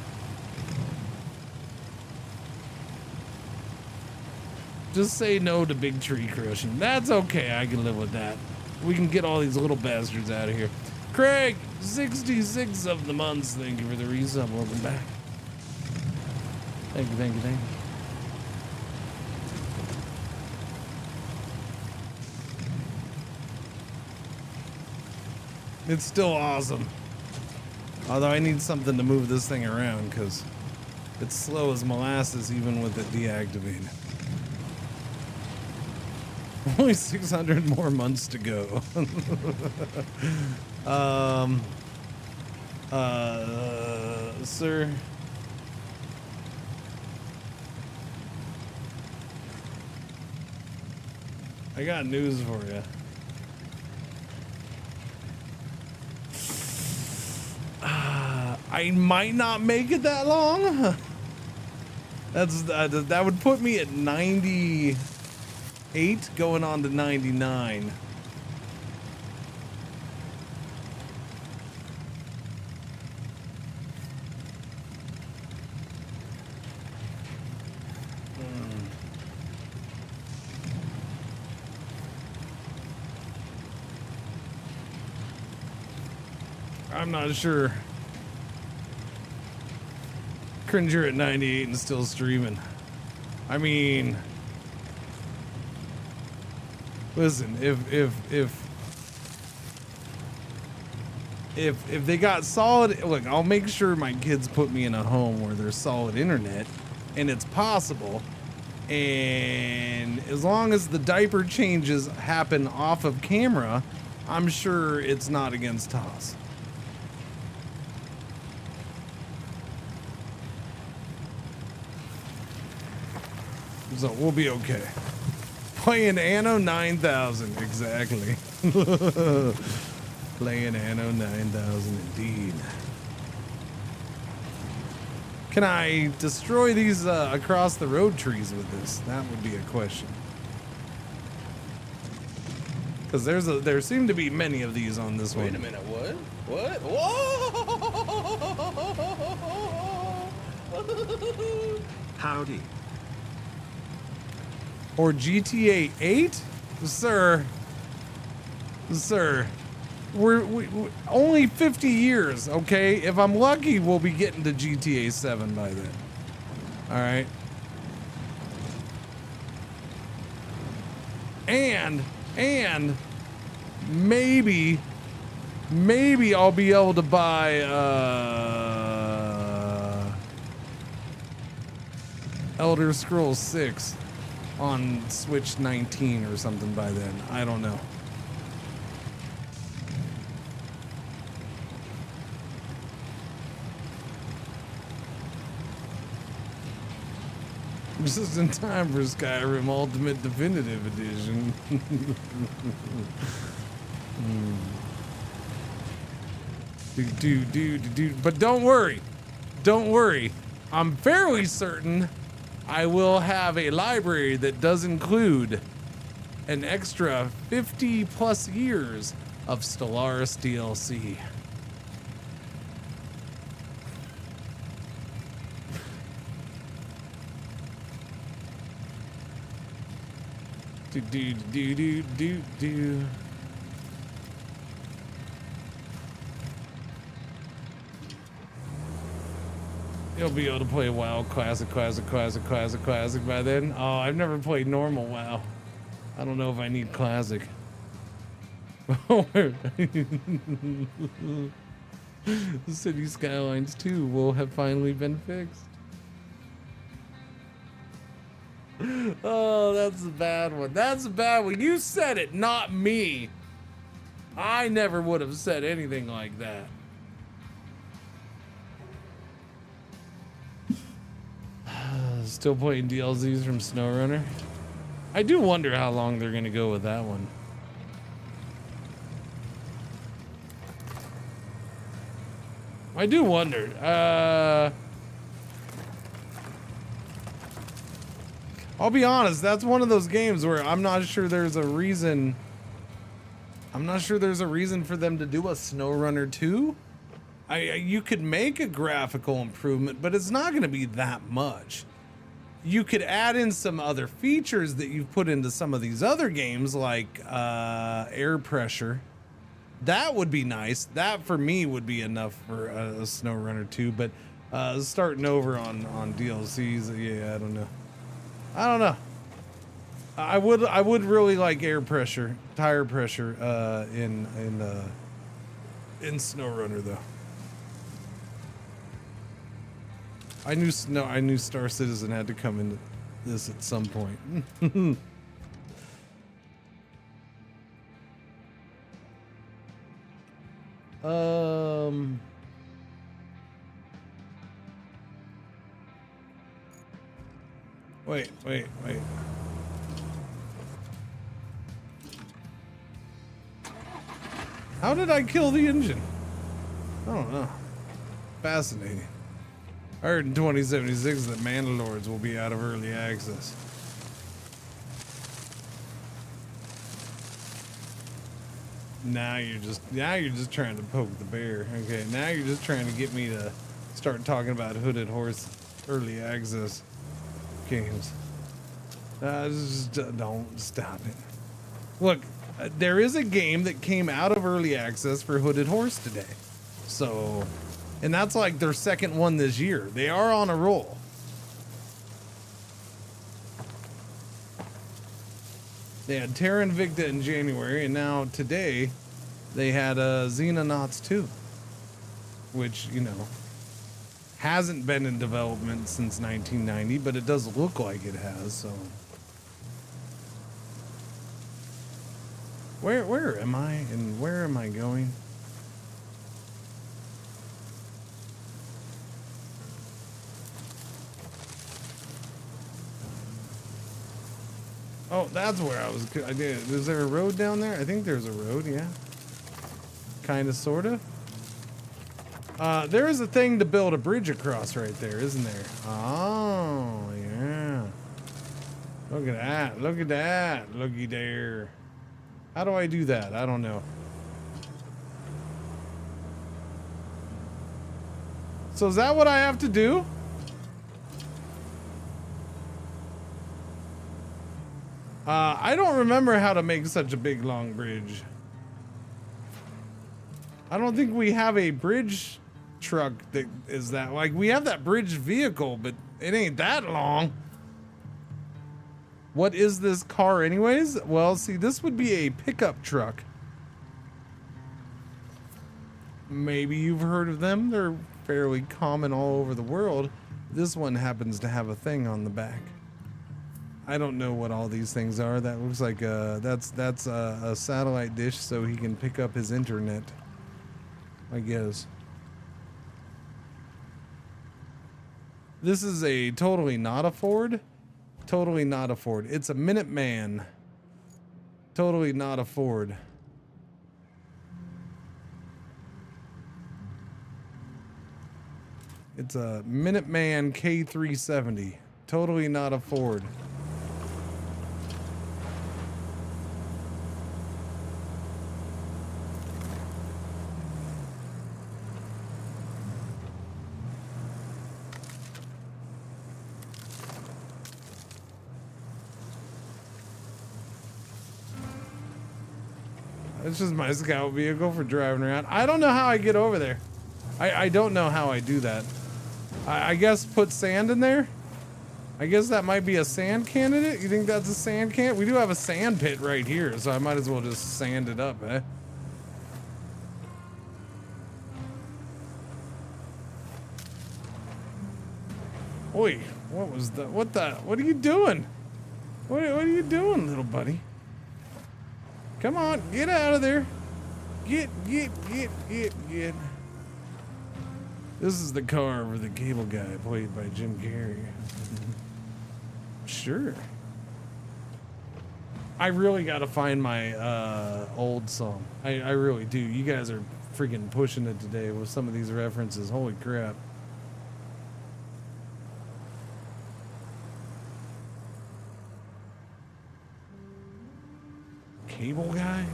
Just say no to big tree crushing. That's okay, I can live with that. We can get all these little bastards out of here. Craig, 66 of the months, thank you for the resub, welcome back. Thank you, thank you, thank you. It's still awesome. Although I need something to move this thing around because it's slow as molasses even with it deactivated. Only 600 more months to go. Sir. I got news for you. I might not make it that long. That would put me at 98 going on to 99. I'm not sure. Cringer at 98 and still streaming. I mean, listen, if they got solid, look, I'll make sure my kids put me in a home where there's solid internet, and it's possible. And as long as the diaper changes happen off of camera, I'm sure it's not against toss. So we'll be okay. Playing Anno 9000, exactly. Playing Anno 9000 indeed. Can I destroy these across the road trees with this? That would be a question. Because there seem to be many of these on this one. Wait a minute, what? What? Whoa! Howdy. Or GTA 8? Sir, we only 50 years, okay? If I'm lucky, we'll be getting to GTA 7 by then. All right. And maybe I'll be able to buy Elder Scrolls 6 on Switch 19 or something by then. I don't know. Just in time for Skyrim Ultimate Definitive Edition. But don't worry. I'm fairly certain I will have a library that does include an extra 50 plus years of Stellaris DLC. Do. You'll be able to play WoW Classic by then. Oh, I've never played normal WoW. I don't know if I need Classic. City Skylines 2 will have finally been fixed. Oh, that's a bad one. That's a bad one. You said it, not me. I never would have said anything like that. Still playing DLCs from SnowRunner. I do wonder how long they're gonna go with that one. I do wonder. I'll be honest, that's one of those games where I'm not sure there's a reason. I'm not sure there's a reason for them to do a SnowRunner 2. You could make a graphical improvement, but it's not gonna be that much. You could add in some other features that you've put into some of these other games, like air pressure. That would be nice. That for me would be enough for a SnowRunner 2. But starting over on DLCs, yeah, I don't know. I would really like air pressure, tire pressure in SnowRunner though. I knew Star Citizen had to come into this at some point. Wait. How did I kill the engine? I don't know. Fascinating. I heard in 2076 that Mandalorians will be out of early access. Now you're just trying to poke the bear. Okay, now you're just trying to get me to start talking about Hooded Horse early access games. Just don't stop it. Look, there is a game that came out of early access for Hooded Horse today. So, and that's like their second one this year. They are on a roll. They had Terra Invicta in January, and now today they had Xenonauts 2, which, you know, hasn't been in development since 1990, but it does look like it has, so. Where am I, and where am I going? Oh, that's where I was. Is there a road down there? I think there's a road, yeah. Kind of, sort of. There is a thing to build a bridge across right there, isn't there? Oh, yeah. Look at that. Look at that. Looky there. How do I do that? I don't know. So is that what I have to do? I don't remember how to make such a big, long bridge. I don't think we have a bridge truck that is that, like, we have that bridge vehicle, but it ain't that long. What is this car anyways? Well, see, this would be a pickup truck. Maybe you've heard of them. They're fairly common all over the world. This one happens to have a thing on the back. I don't know what all these things are. That looks like that's a satellite dish so he can pick up his internet, I guess. This is a totally not a Ford. Totally not a Ford. It's a Minuteman. Totally not a Ford. It's a Minuteman K370. Totally not a Ford. It's just my scout vehicle for driving around. I don't know how I get over there. I don't know how I do that. I guess put sand in there? I guess that might be a sand candidate? You think that's a sand can? We do have a sand pit right here, so I might as well just sand it up, eh? Oi, what was that? What are you doing? What are you doing, little buddy? Come on, get out of there. Get. This is the car for the cable guy played by Jim Carrey. Sure. I really gotta find my old song. I really do. You guys are freaking pushing it today with some of these references. Holy crap. Cable guy?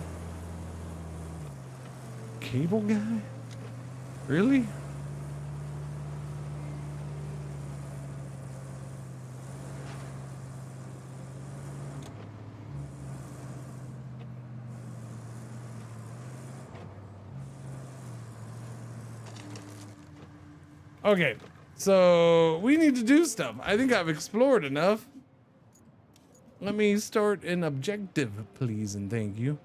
Cable guy? Really? Okay, so we need to do stuff. I think I've explored enough. Let me start an objective, please and thank you.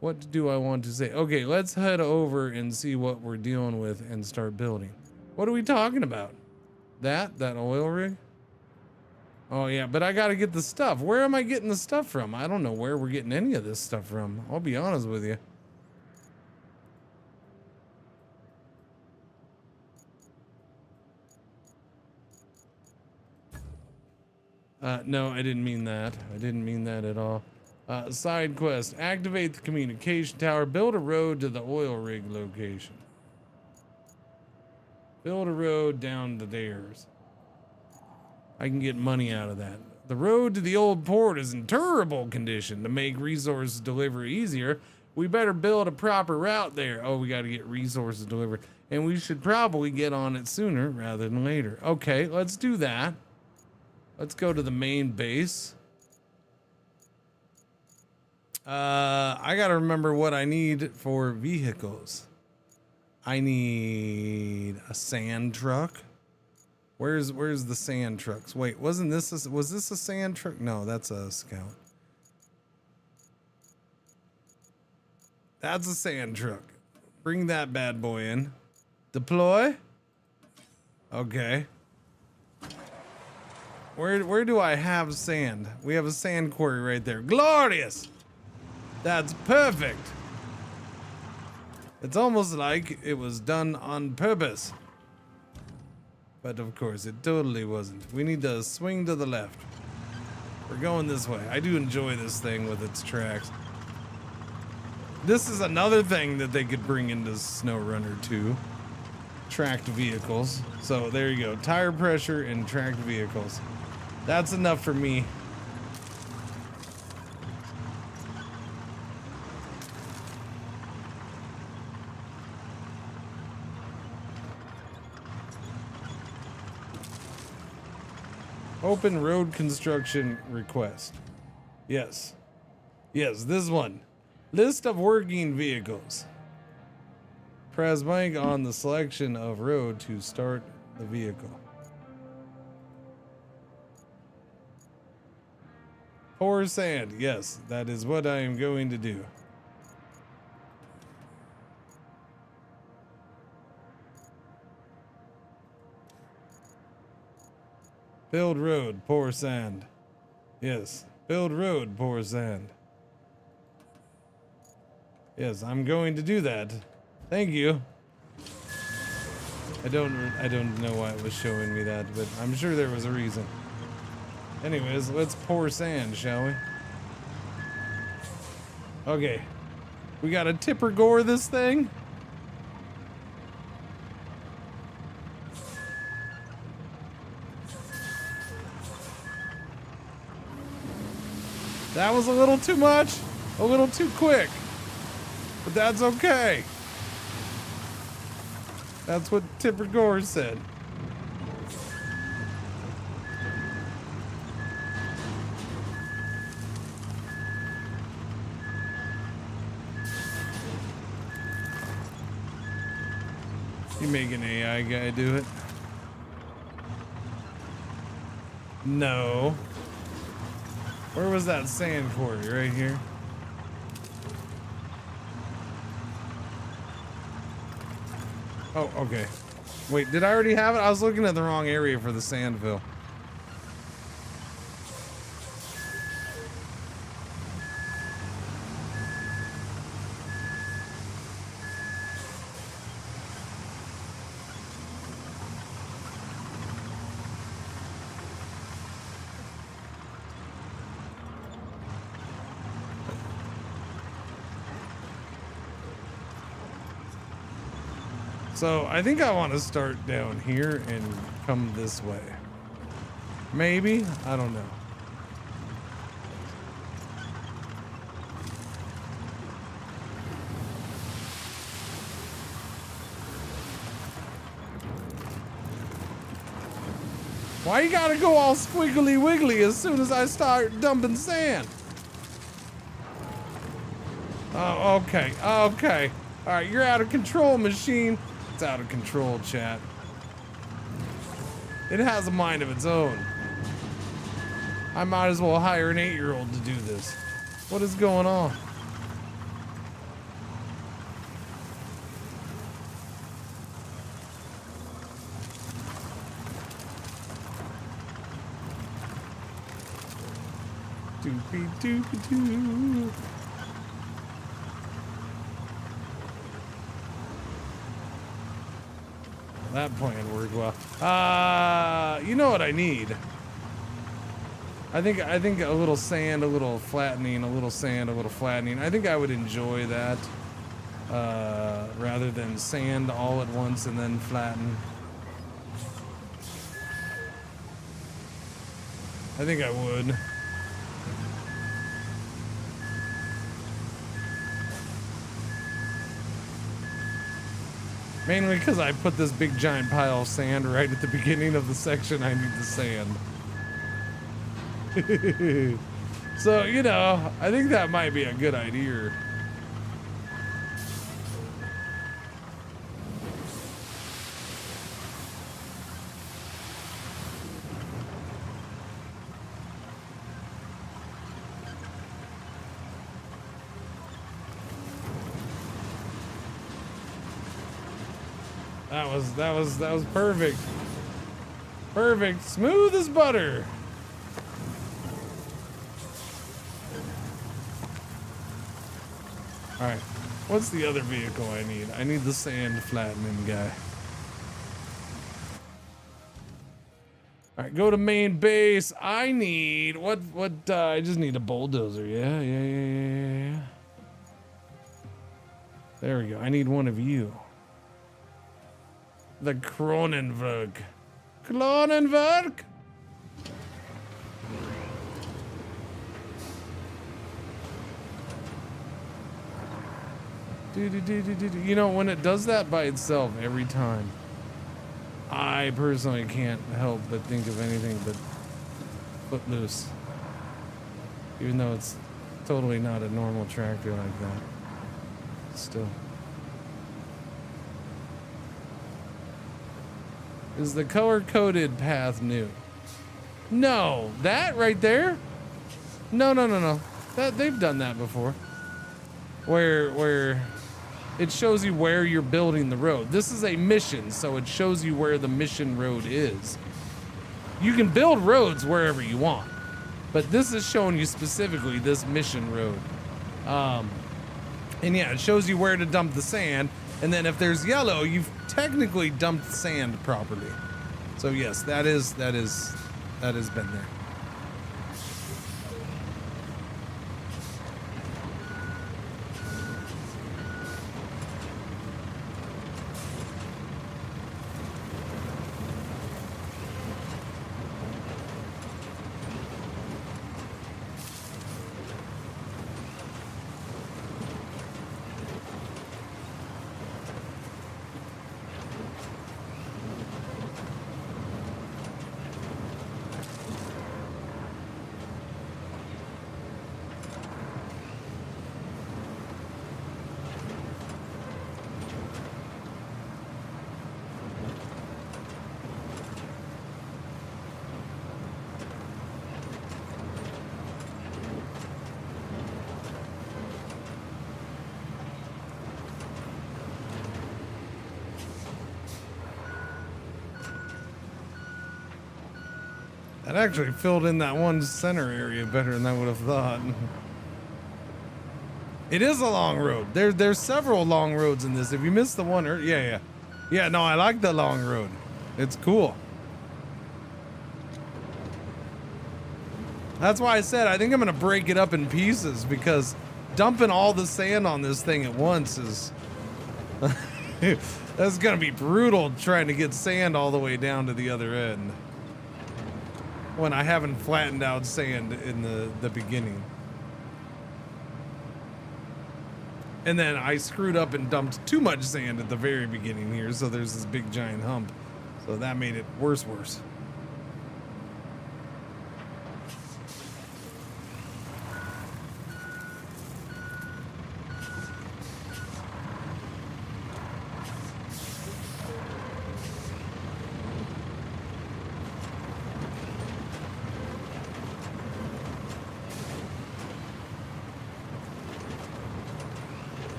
What do I want to say? Okay, let's head over and see what we're dealing with and start building. What are we talking about? That oil rig? Oh yeah, but I gotta get the stuff. Where am I getting the stuff from? I don't know where we're getting any of this stuff from. I'll be honest with you. No, I didn't mean that. I didn't mean that at all. Side quest. Activate the communication tower. Build a road to the oil rig location. Build a road down the stairs. I can get money out of that. The road to the old port is in terrible condition. To make resource delivery easier, we better build a proper route there. Oh, we got to get resources delivered. And we should probably get on it sooner rather than later. Okay, let's do that. Let's go to the main base. I gotta remember what I need for vehicles. I need a sand truck. Where's the sand trucks? Wait, was this a sand truck? No, that's a scout. That's a sand truck. Bring that bad boy in. Deploy. Okay. Where do I have sand? We have a sand quarry right there. Glorious! That's perfect. It's almost like it was done on purpose. But of course, it totally wasn't. We need to swing to the left. We're going this way. I do enjoy this thing with its tracks. This is another thing that they could bring into SnowRunner 2. Tracked vehicles. So there you go. Tire pressure and tracked vehicles. That's enough for me. Open road construction request. Yes. Yes, this one. List of working vehicles. Press blank on the selection of road to start the vehicle. Pour sand. Yes, that is what I am going to do. Build road, pour sand. Yes, build road, pour sand. Yes, I'm going to do that. Thank you. I don't know why it was showing me that, but I'm sure there was a reason. Anyways, let's pour sand, shall we? Okay. We gotta tipper gore this thing. That was a little too much, a little too quick, but that's okay. That's what Tipper Gore said. You make an AI guy do it? No. Where was that sand quarry? Right here? Oh, okay. Wait, did I already have it? I was looking at the wrong area for the sandville. So I think I want to start down here and come this way. Maybe? I don't know. Why you gotta go all squiggly wiggly as soon as I start dumping sand? Oh, okay, okay. All right, you're out of control, machine. It's out of control, chat. It has a mind of its own. I might as well hire an 8-year-old to do this. What is going on? Doopy doopy doo. That plan worked well. You know what I need? I think a little sand, a little flattening, a little sand, a little flattening. I think I would enjoy that rather than sand all at once and then flatten. I think I would. Mainly because I put this big giant pile of sand right at the beginning of the section I need the sand. So, you know, I think that might be a good idea. That was perfect. Perfect. Smooth as butter. All right. What's the other vehicle I need? I need the sand flattening guy. All right, go to main base. I need I just need a bulldozer. Yeah. There we go. I need one of you. The Kronenberg. Kronenberg? You know, when it does that by itself every time, I personally can't help but think of anything but Footloose. Even though it's totally not a normal tractor like that. Still. Is the color-coded path new? No, that right there? No. That they've done that before. Where it shows you where you're building the road. This is a mission, so it shows you where the mission road is. You can build roads wherever you want, but this is showing you specifically this mission road. And yeah, it shows you where to dump the sand. And then if there's yellow, you've technically dumped sand properly. So yes, that has been there. That actually filled in that one center area better than I would have thought. It is a long road. There's several long roads in this. If you missed the one, yeah, no, I like the long road. It's cool. That's why I said I think I'm gonna break it up in pieces because dumping all the sand on this thing at once is that's gonna be brutal trying to get sand all the way down to the other end when I haven't flattened out sand in the beginning. And then I screwed up and dumped too much sand at the very beginning here, so there's this big giant hump. So that made it worse.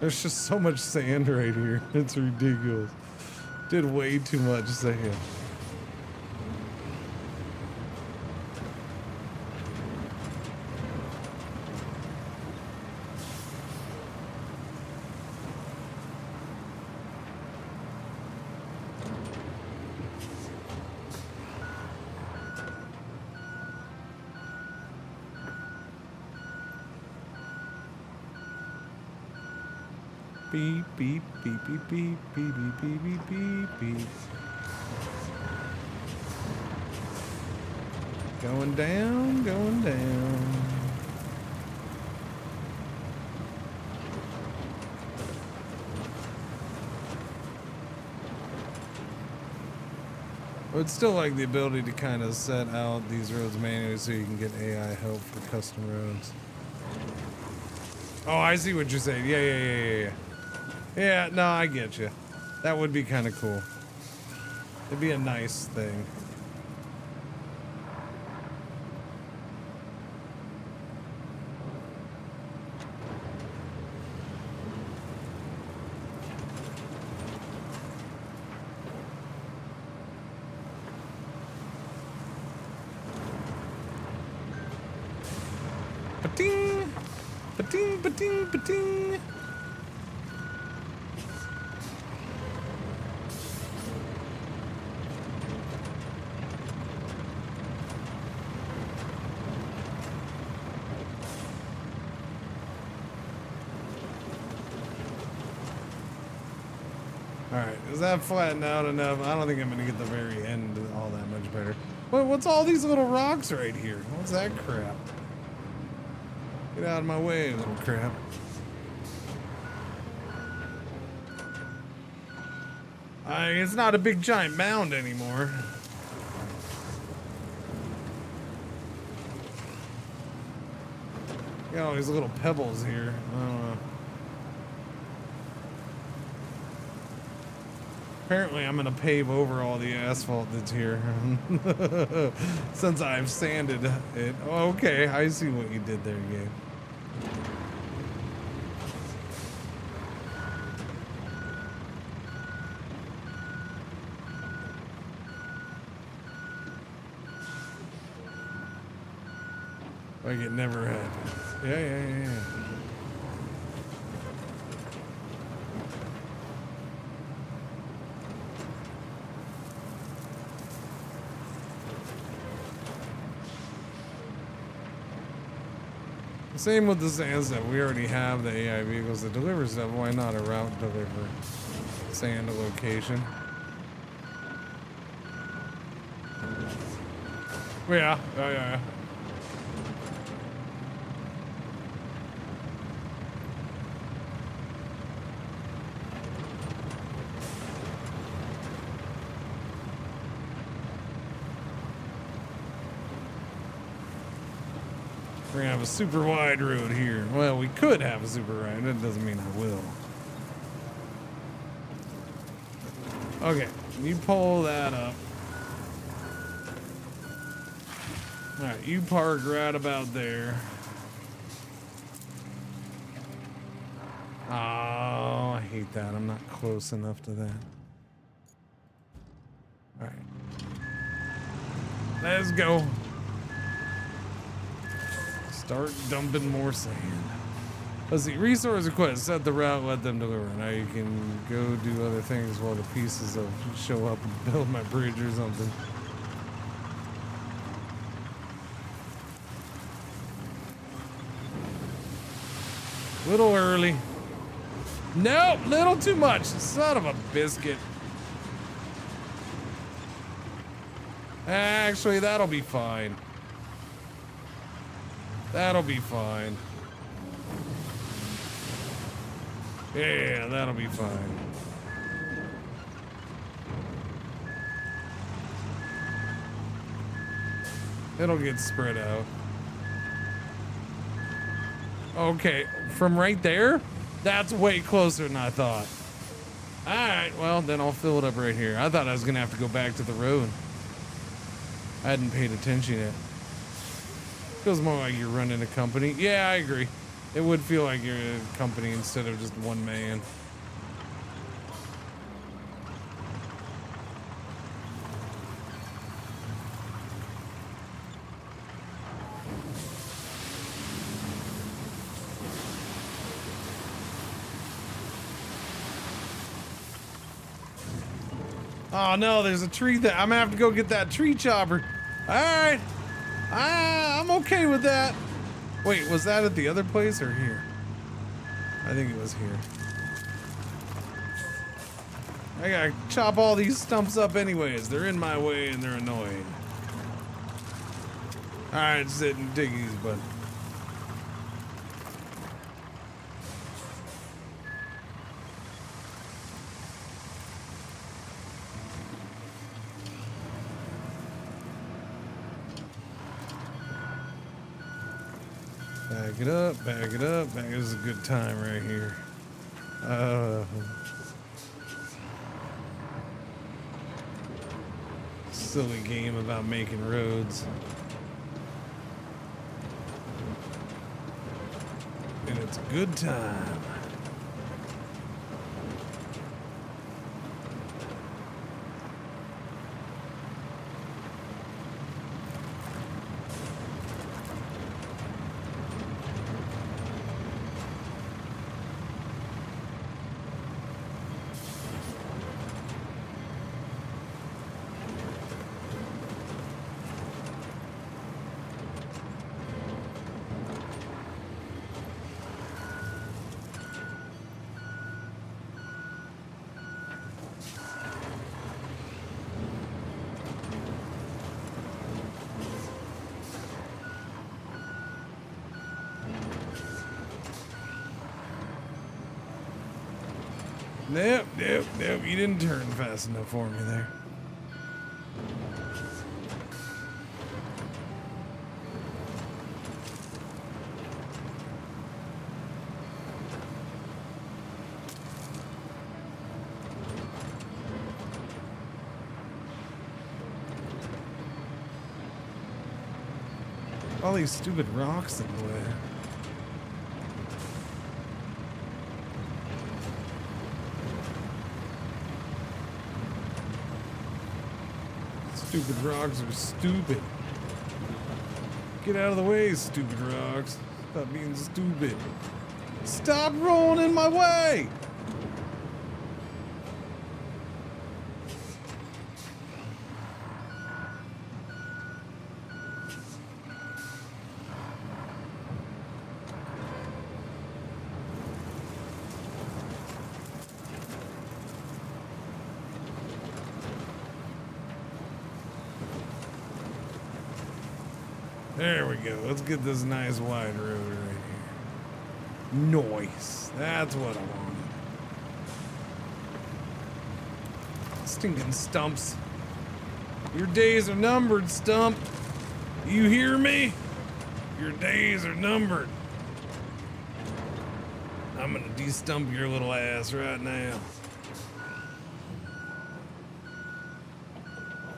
There's just so much sand right here. It's ridiculous. Did way too much sand. Beep, beep, beep, beep, beep, beep, beep, beep, beep, beep, beep. Going down, going down. I would still like the ability to kind of set out these roads manually so you can get AI help for custom roads. Oh, I see what you're saying. Yeah. Yeah, no, I get you. That would be kind of cool. It'd be a nice thing. Ba-ting! Ba-ting, ba-ting, ba-ting! Alright, is that flattened out enough? I don't think I'm gonna get the very end all that much better. What's all these little rocks right here? What's that crap? Get out of my way, little crap. It's not a big giant mound anymore. Got all these little pebbles here. I don't know. Apparently I'm gonna pave over all the asphalt that's here since I've sanded it. Okay, I see what you did there, Gabe. Like it never happened. Yeah. Same with the sand stuff. We already have the AI vehicles that deliver stuff. Why not a route deliver sand to location? Yeah. Oh, yeah. We're gonna have a super wide road here. Well, we could have a super wide. That doesn't mean I will. Okay, you pull that up. All right, you park right about there. Oh, I hate that. I'm not close enough to that. All right. Let's go. Start dumping more sand. Let's see. Resource request. Set the route. Let them deliver. Now you can go do other things while the pieces of show up and build my bridge or something. Little early. Nope, little too much. Son of a biscuit. Actually, that'll be fine. That'll be fine. Yeah, that'll be fine. It'll get spread out. Okay, from right there? That's way closer than I thought. Alright, well, then I'll fill it up right here. I thought I was gonna have to go back to the road. I hadn't paid attention yet. Feels more like you're running a company. Yeah, I agree. It would feel like you're a company instead of just one man. Oh no, there's a tree there. I'm gonna have to go get that tree chopper. All right. I'm okay with that. Wait, was that at the other place or here? I think it was here. I gotta chop all these stumps up anyways. They're in my way and they're annoying. All right, sit and dig these, bud. Back it up, back it up. This is a good time right here. Silly game about making roads. And it's a good time. Nope, nope, nope. You didn't turn fast enough for me there. All these stupid rocks in the way. Stupid rocks are stupid. Get out of the way, stupid rocks. Stop being stupid. Stop rolling in my way! There we go. Let's get this nice wide road right here. Nice. That's what I wanted. Stinking stumps. Your days are numbered, stump. You hear me? Your days are numbered. I'm gonna de-stump your little ass right now.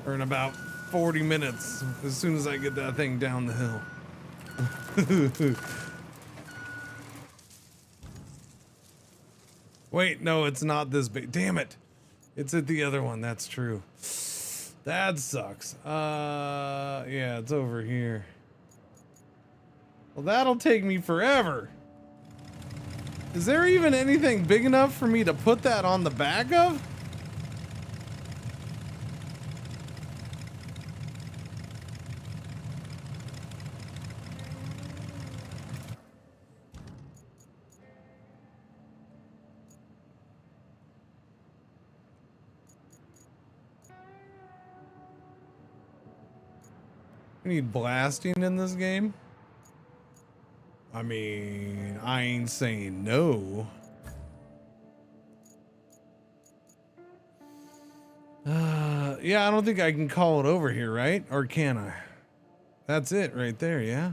Or in about 40 minutes as soon as I get that thing down the hill. Wait, no, it's not this big. Damn it. It's at the other one. That's true. That sucks. Yeah, it's over here. Well, that'll take me forever. Is there even anything big enough for me to put that on the back of? We need blasting in this game. I mean, I ain't saying no. Yeah, I don't think I can call it over here, right? Or can I? That's it right there, yeah?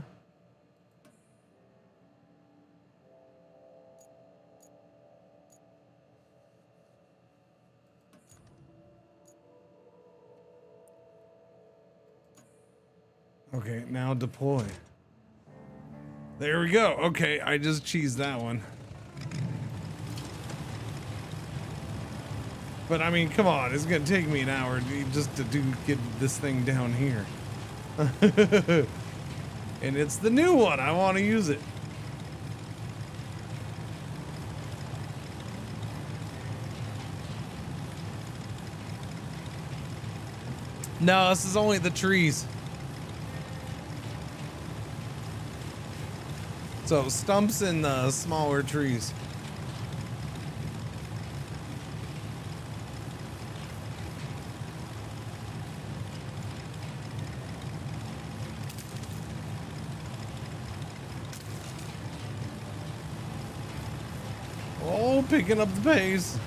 Okay, now deploy. There we go. Okay, I just cheesed that one. But I mean, come on, it's gonna take me an hour just to get this thing down here. And it's the new one. I want to use it. No, this is only the trees. So stumps and smaller trees. Oh, picking up the pace.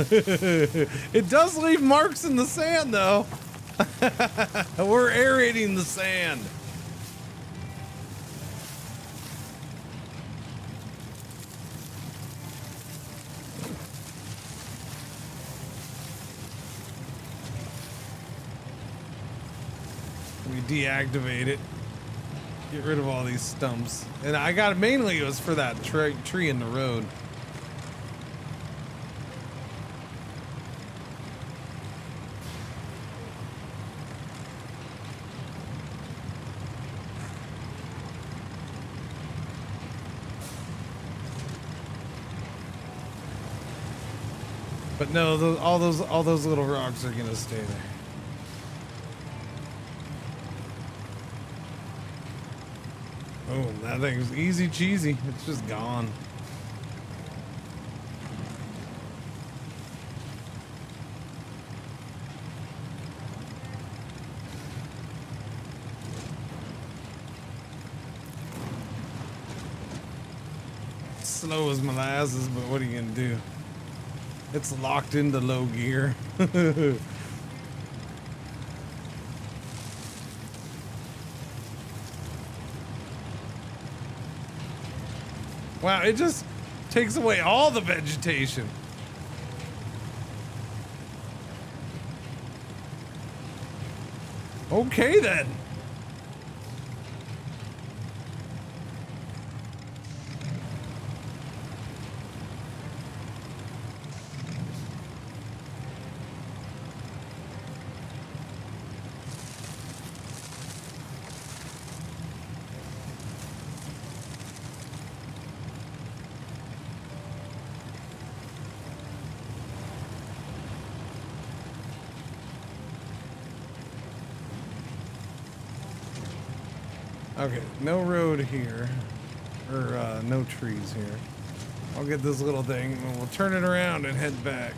It does leave marks in the sand, though. We're aerating the sand. We deactivate it. Get rid of all these stumps. And I got it mainly, it was for that tree in the road. But no, all those little rocks are gonna stay there. Oh, that thing's easy cheesy. It's just gone. Slow as molasses, but what are you gonna do? It's locked into low gear. Wow, it just takes away all the vegetation. Okay then. Okay, no road here, or no trees here. I'll get this little thing and we'll turn it around and head back.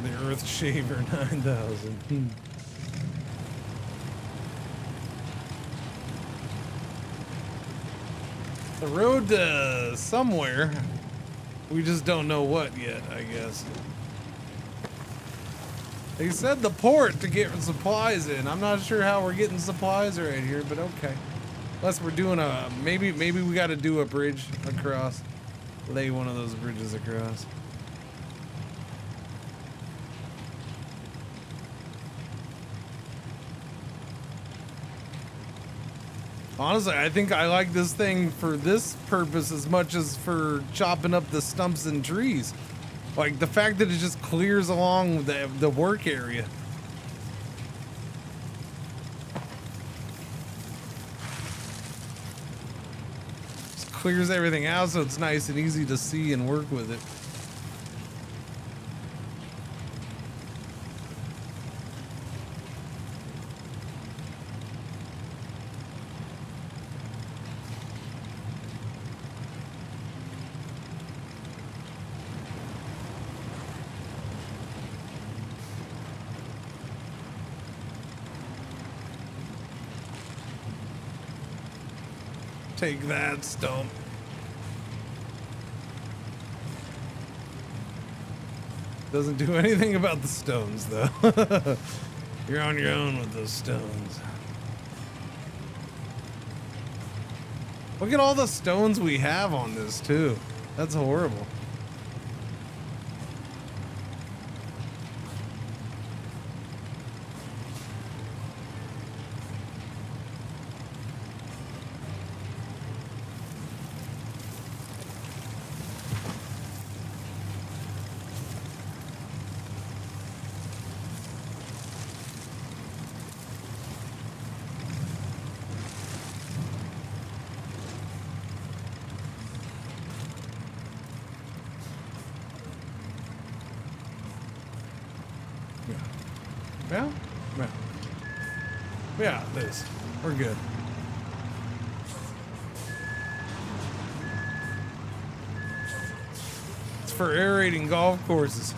The Earth Shaver 9000. The road to somewhere. We just don't know what yet, I guess. They said the port to get supplies in. I'm not sure how we're getting supplies right here, but okay. Unless we're doing a, maybe we got to do a bridge across. Lay one of those bridges across. Honestly, I think I like this thing for this purpose as much as for chopping up the stumps and trees. Like the fact that it just clears along the work area. Just clears everything out so it's nice and easy to see and work with it. Take that, stump. Doesn't do anything about the stones, though. You're on your own with those stones. Look at all the stones we have on this, too. That's horrible. Yeah, this. We're good. It's for aerating golf courses.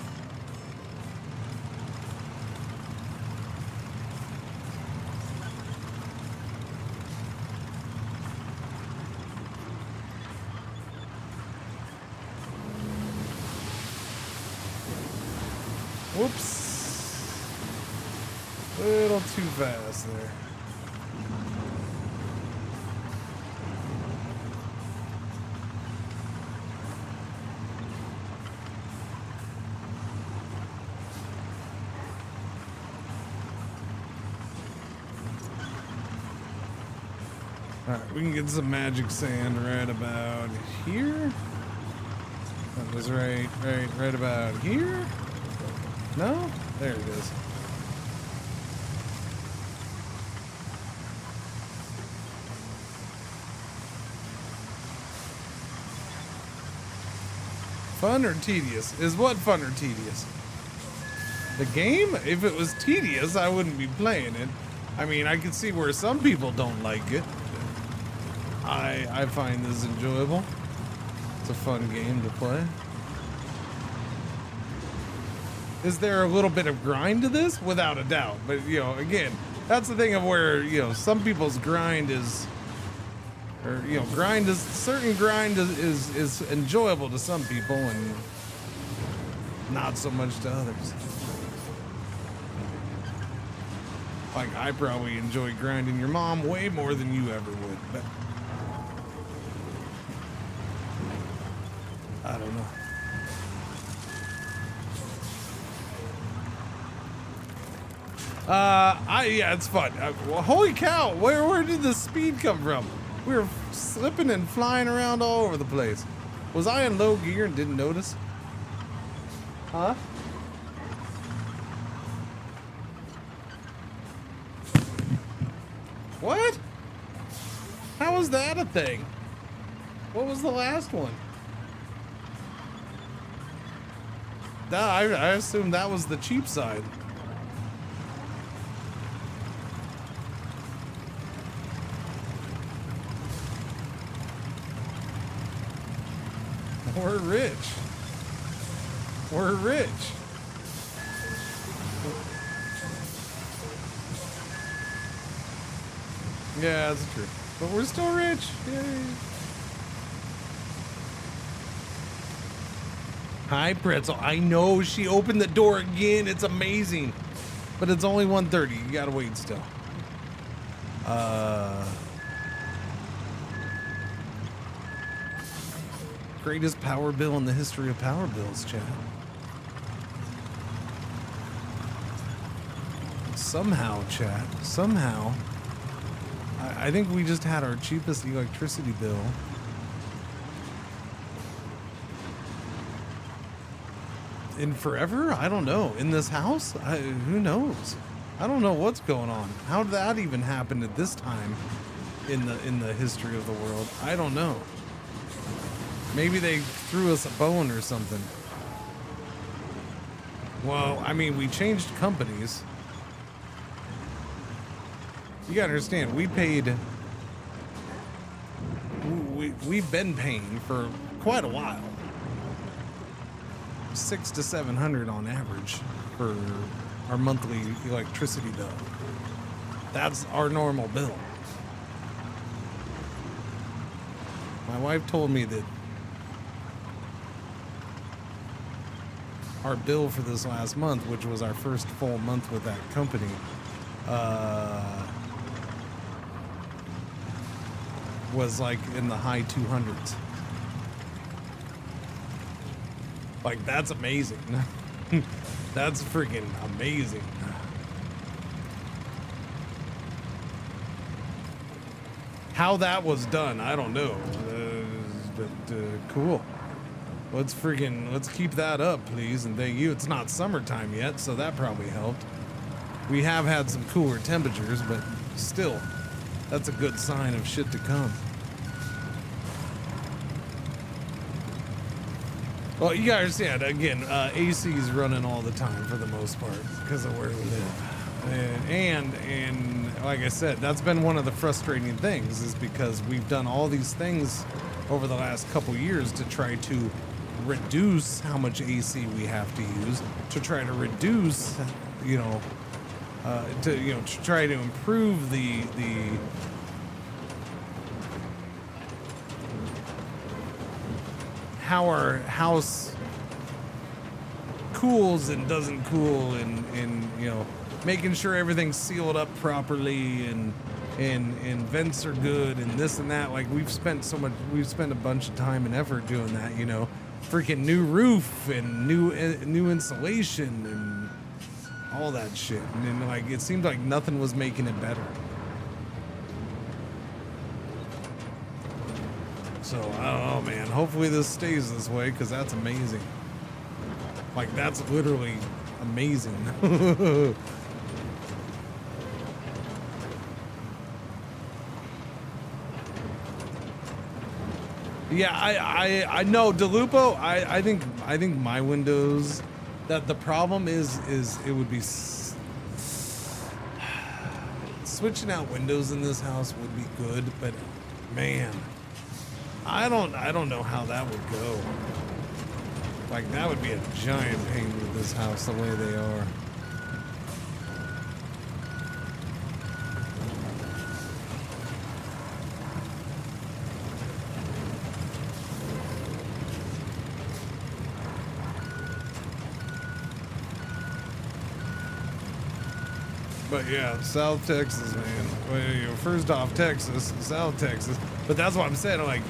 Whoops. A little too fast there. Alright, we can get some magic sand right about here. That was right about here. No? There it is. Fun or tedious? Is what fun or tedious? The game? If it was tedious, I wouldn't be playing it. I mean, I can see where some people don't like it. I find this enjoyable. It's a fun game to play. Is there a little bit of grind to this? Without a doubt. But, you know, again, that's the thing of where, you know, some people's grind is... Or, you know, certain grind is enjoyable to some people and not so much to others. Like, I probably enjoy grinding your mom way more than you ever would, but I don't know. Yeah, it's fun. Well, holy cow, where did the speed come from? We were slipping and flying around all over the place. Was I in low gear and didn't notice? Huh? What? How was that a thing? What was the last one? I assumed that was the cheap side. We're rich. We're rich. Yeah, that's true. But we're still rich. Yay. Hi, Pretzel. I know she opened the door again. It's amazing. But it's only 1:30. You gotta wait still. Greatest power bill in the history of power bills, chat. Somehow, chat. Somehow. I think we just had our cheapest electricity bill. In forever? I don't know. In this house? Who knows? I don't know what's going on. How did that even happen at this time in the history of the world? I don't know. Maybe they threw us a bone or something. Well, I mean, we changed companies. You gotta understand, we paid. We've been paying for quite a while. $600 to $700 on average for our monthly electricity bill. That's our normal bill. My wife told me that our bill for this last month, which was our first full month with that company, was like in the high 200s. Like, that's amazing. That's freaking amazing. How that was done, I don't know. But cool. Let's keep that up, please, and thank you. It's not summertime yet, so that probably helped. We have had some cooler temperatures, but still, that's a good sign of shit to come. Well, you gotta understand, again, AC is running all the time for the most part because of where we live. And like I said, that's been one of the frustrating things, is because we've done all these things over the last couple years to try to reduce how much AC we have to use, to try to reduce, to try to improve the how our house cools and doesn't cool, and making sure everything's sealed up properly, and vents are good, and this and that. Like, we've spent a bunch of time and effort doing that, freaking new roof and new insulation and all that shit. And then, like, it seemed like nothing was making it better. So, I don't know, man. Hopefully this stays this way, because that's amazing. Like, that's literally amazing. Yeah, I know, DeLupo, I think my windows, that the problem is it would be switching out windows in this house would be good, but man, I don't know how that would go. Like, that would be a giant pain with this house the way they are. But yeah, South Texas, man. Well, first off, Texas, South Texas. But that's what I'm saying. Like,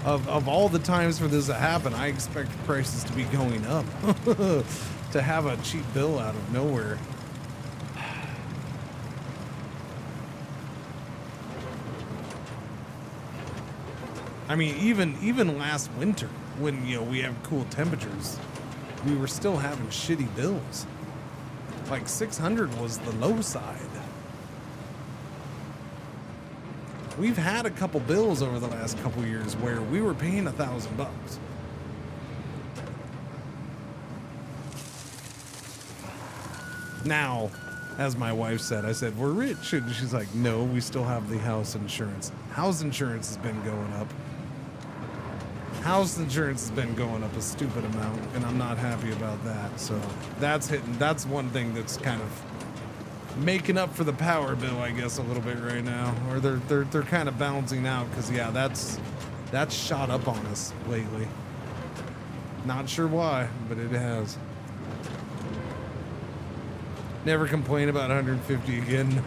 of all the times for this to happen, I expect prices to be going up. To have a cheap bill out of nowhere. I mean, even last winter, when we have cool temperatures, we were still having shitty bills. Like 600 was the low side. We've had a couple bills over the last couple years where we were paying $1,000. Now, as my wife said, I said, we're rich. And she's like, no, we still have the house insurance. House insurance has been going up. House insurance has been going up a stupid amount, and I'm not happy about that. So that's hitting. That's one thing that's kind of making up for the power bill, I guess, a little bit right now. Or they're kind of balancing out, because yeah, that's shot up on us lately. Not sure why, but it has. Never complain about 150 again.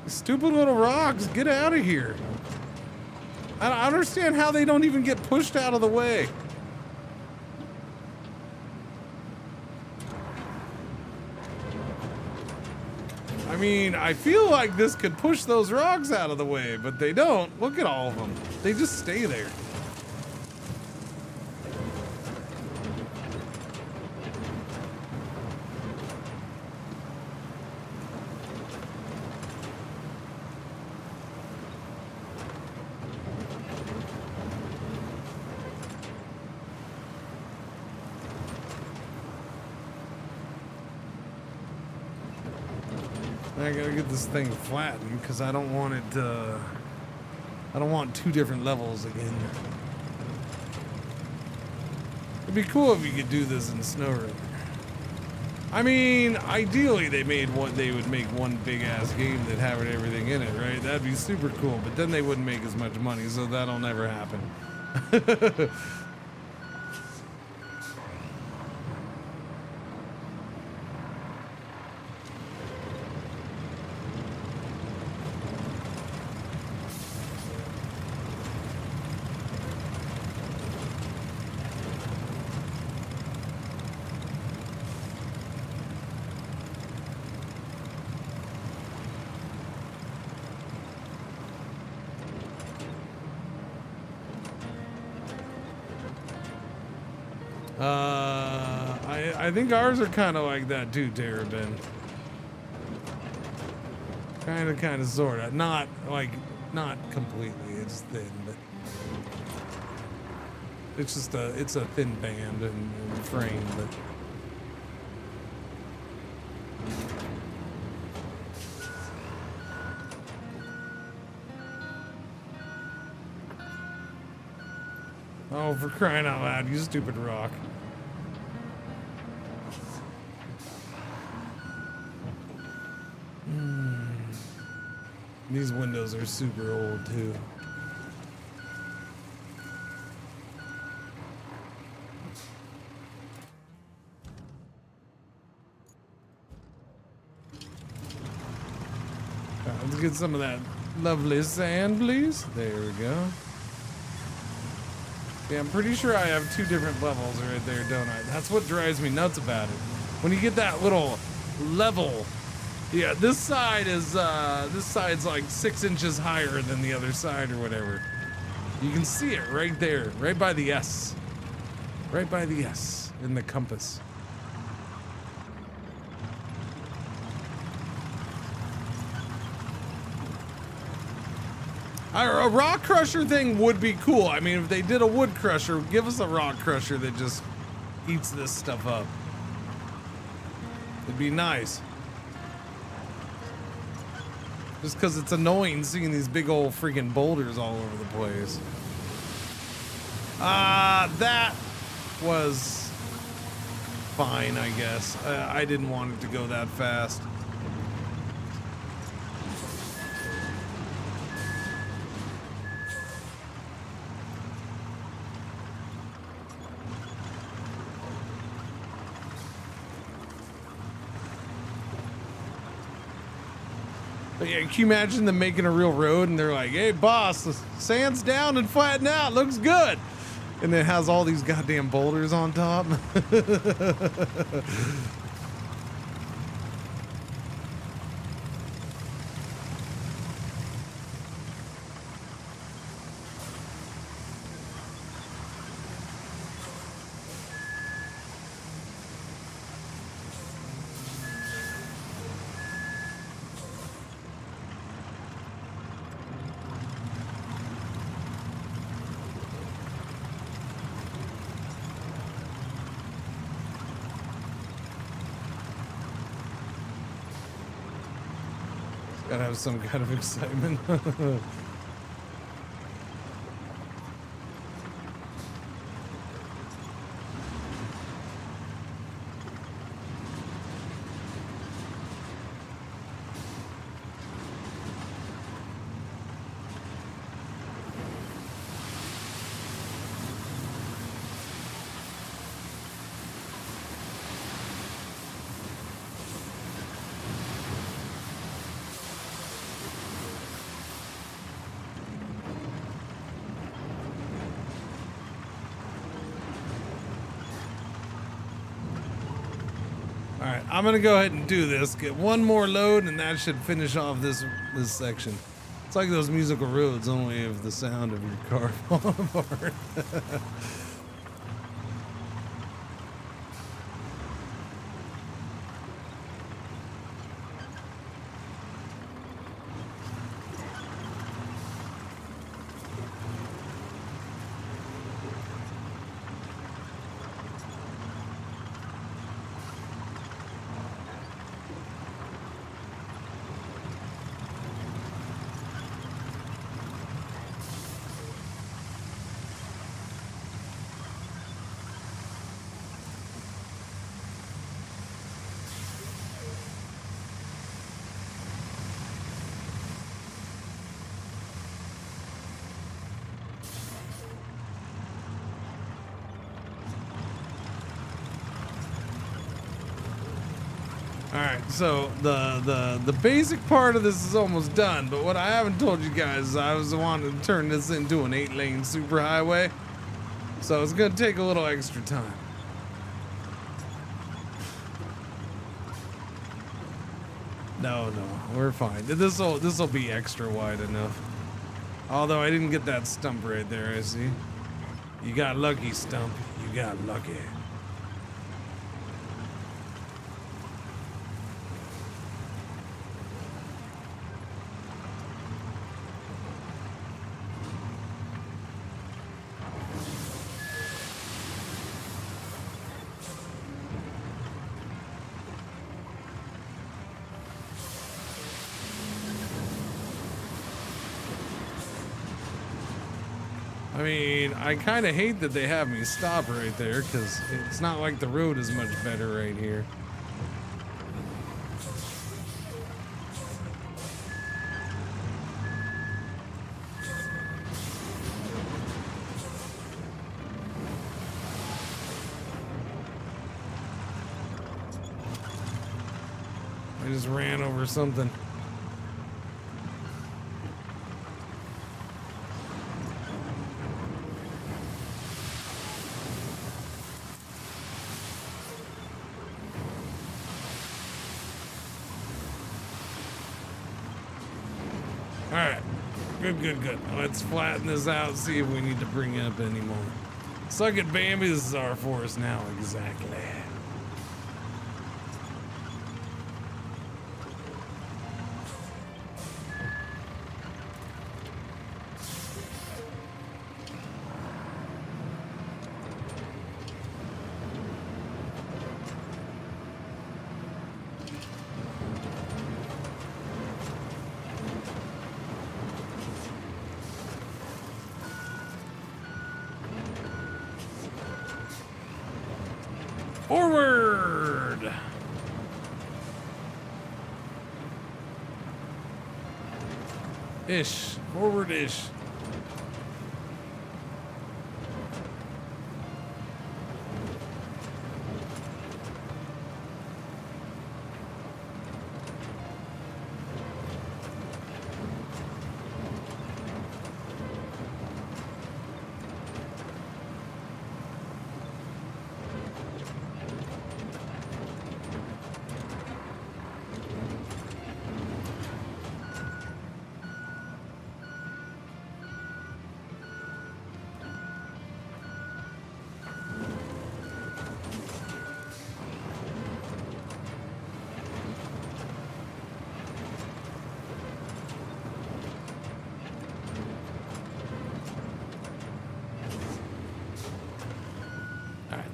Stupid little rocks, get out of here. I don't understand how they don't even get pushed out of the way. I mean, I feel like this could push those rocks out of the way, but they don't. Look at all of them. They just stay there. I gotta get this thing flattened because I don't want it I don't want two different levels again. It'd be cool if you could do this in SnowRunner. I mean, ideally they would make one big ass game that had everything in it, right? That'd be super cool, but then they wouldn't make as much money, so that'll never happen. I think ours are kind of like that too, Terrabin. Kind of, sort of. Not completely. It's thin, but it's just it's a thin band and frame, but. Oh, for crying out loud, you stupid rock. These windows are super old too. Let's get some of that lovely sand, please. There we go. Yeah, I'm pretty sure I have two different levels right there, don't I? That's what drives me nuts about it. When you get that little level. Yeah, this side's like 6 inches higher than the other side or whatever. You can see it right there, right by the S. Right by the S in the compass. A rock crusher thing would be cool. I mean, if they did a wood crusher, give us a rock crusher that just eats this stuff up. It'd be nice. Just because it's annoying seeing these big old freaking boulders all over the place. That was fine, I guess. I didn't want it to go that fast. But yeah, can you imagine them making a real road and they're like, hey boss, the sand's down and flattened out, looks good. And it has all these goddamn boulders on top. Gotta have some kind of excitement. Alright, I'm gonna go ahead and do this. Get one more load and that should finish off this section. It's like those musical roads, only of the sound of your car falling apart. Alright, so the basic part of this is almost done, but what I haven't told you guys is I was wanting to turn this into an 8-lane superhighway. So it's gonna take a little extra time. No, we're fine. This'll be extra wide enough. Although I didn't get that stump right there, I see. You got lucky, Stump. You got lucky. I mean, I kind of hate that they have me stop right there because it's not like the road is much better right here. I just ran over something. Good. Let's flatten this out, see if we need to bring it up anymore. Suck it, Bambi. This is our forest now, exactly. Forward! Ish. Forward-ish.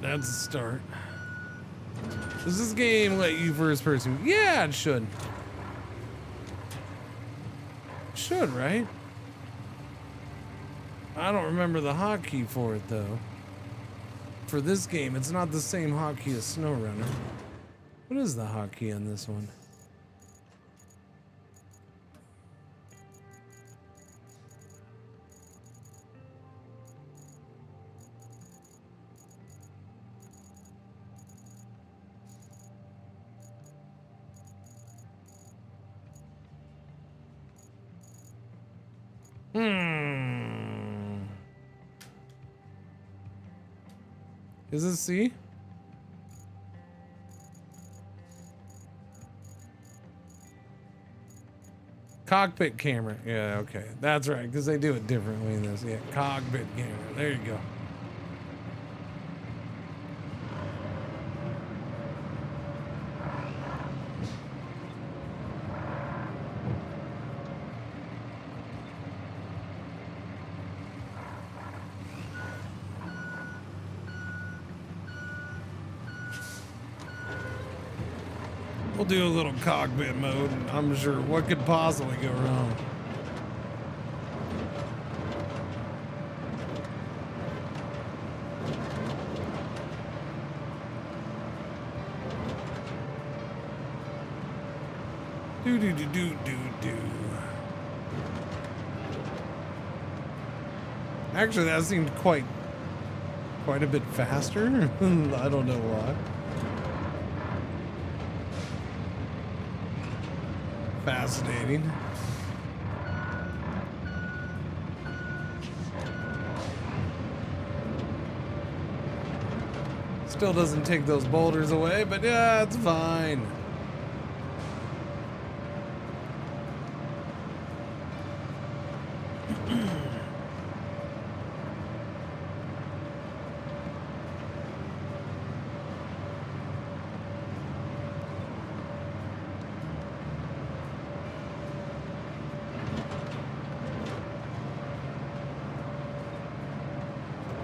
That's a start. Does this game let you first person? Yeah, it should. Should, right? I don't remember the hotkey for it though. For this game, it's not the same hotkey as SnowRunner. What is the hotkey on this one? Is it C? Cockpit camera. Yeah, okay. That's right, because they do it differently in this. Yeah, cockpit camera. There you go. We'll do a little cockpit mode, and I'm sure what could possibly go wrong. Do do do do do do. Actually, that seemed quite a bit faster. I don't know why. Fascinating. Still doesn't take those boulders away, but yeah, it's fine.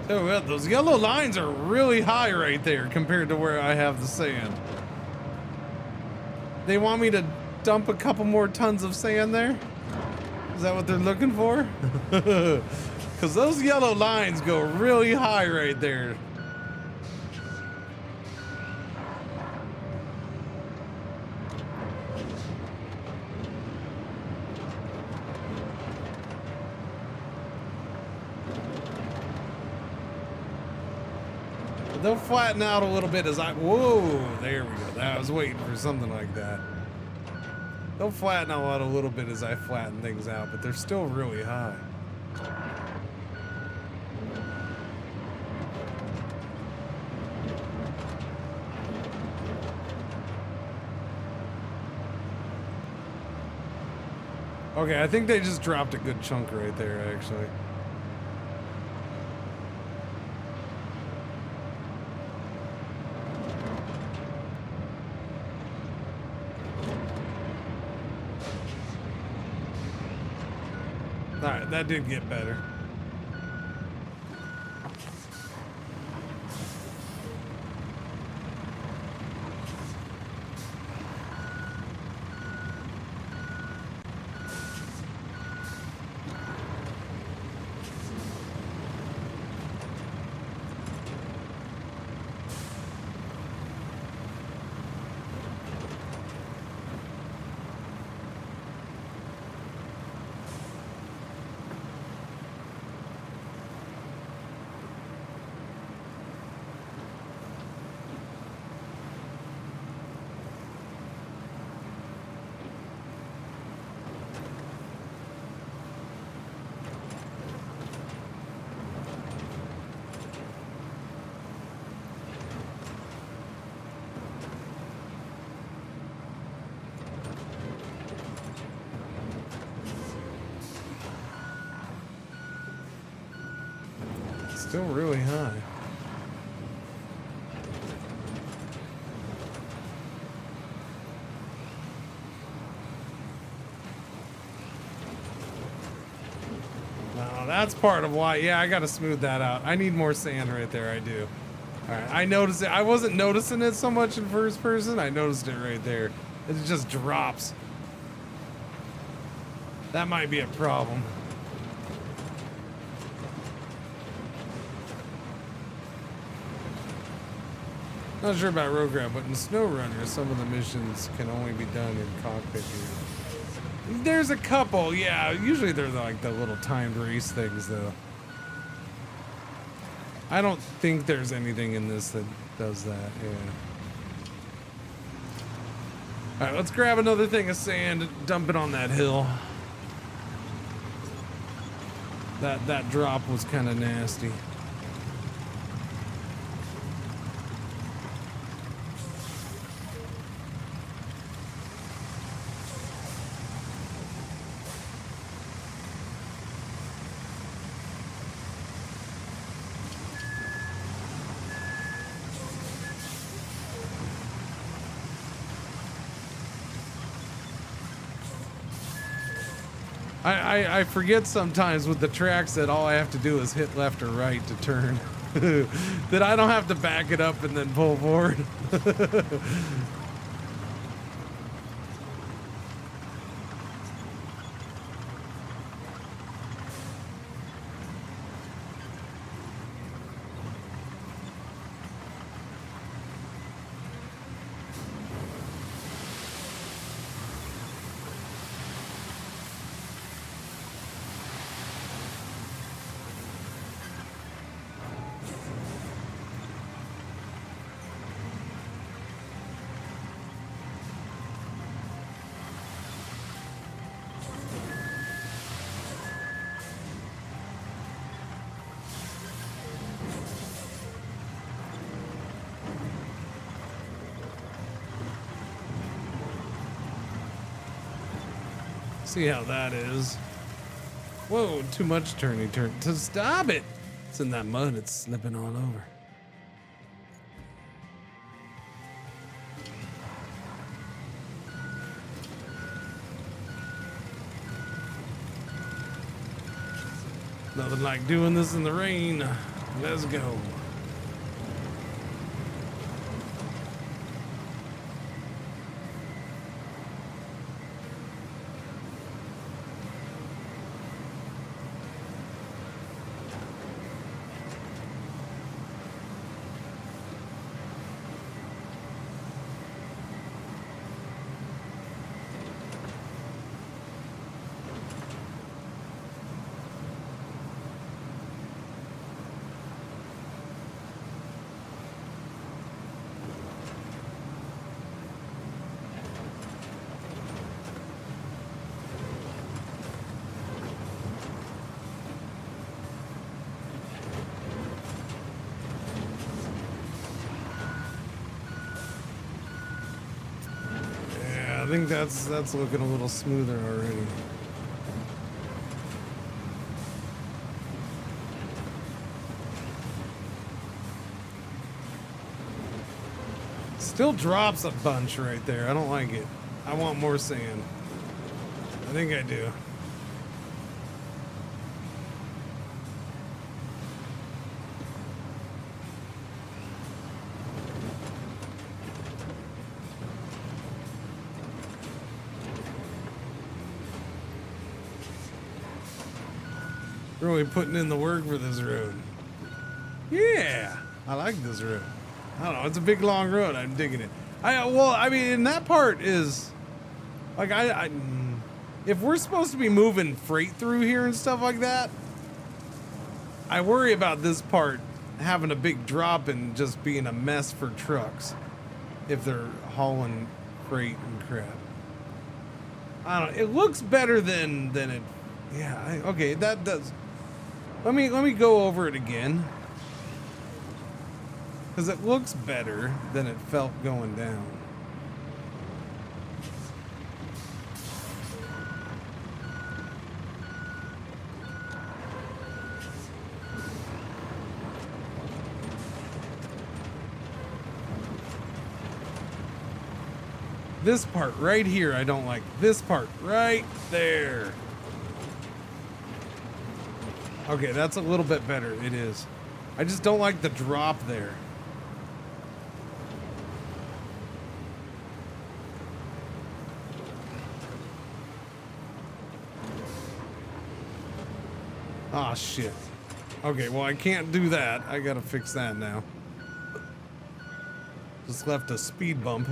Oh, yeah, those yellow lines are really high right there compared to where I have the sand. They want me to dump a couple more tons of sand there? Is that what they're looking for? Because those yellow lines go really high right there. They'll flatten out a little bit as I, whoa, there we go. I was waiting for something like that. They'll flatten out a little bit as I flatten things out, but they're still really high. Okay, I think they just dropped a good chunk right there, actually. Alright, that did get better. Still really high. No, that's part of why. Yeah, I gotta smooth that out. I need more sand right there. I do. All right, I noticed it. I wasn't noticing it so much in first person. I noticed it right there. It just drops. That might be a problem. Not sure about RoadCraft, but in SnowRunner, some of the missions can only be done in cockpit view. There's a couple, yeah. Usually they're like the little timed race things, though. I don't think there's anything in this that does that, yeah. Alright, let's grab another thing of sand and dump it on that hill. That drop was kind of nasty. I forget sometimes with the tracks that all I have to do is hit left or right to turn. That I don't have to back it up and then pull forward. See how that is. Whoa, too much turny turn. To stop it! It's in that mud, it's slipping all over. Nothing like doing this in the rain. Let's go. I think that's looking a little smoother already. Still drops a bunch right there. I don't like it. I want more sand. I think I do. Really putting in the work for this road. Yeah, I like this road. I don't know, it's a big long road. I'm digging it. I mean, and that part is like if we're supposed to be moving freight through here and stuff like that, I worry about this part having a big drop and just being a mess for trucks if they're hauling freight and crap. I don't know. It looks better than it. Yeah. Okay. That does. Let me go over it again, because it looks better than it felt going down. This part right here, I don't like. This part right there. Okay, that's a little bit better. It is. I just don't like the drop there. Oh shit. Okay, well I can't do that. I gotta fix that now. Just left a speed bump.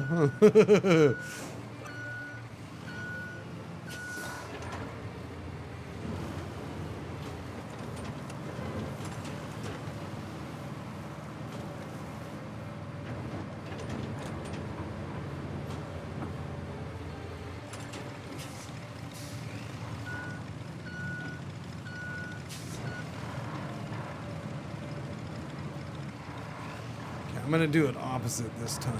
I'm gonna do it opposite this time.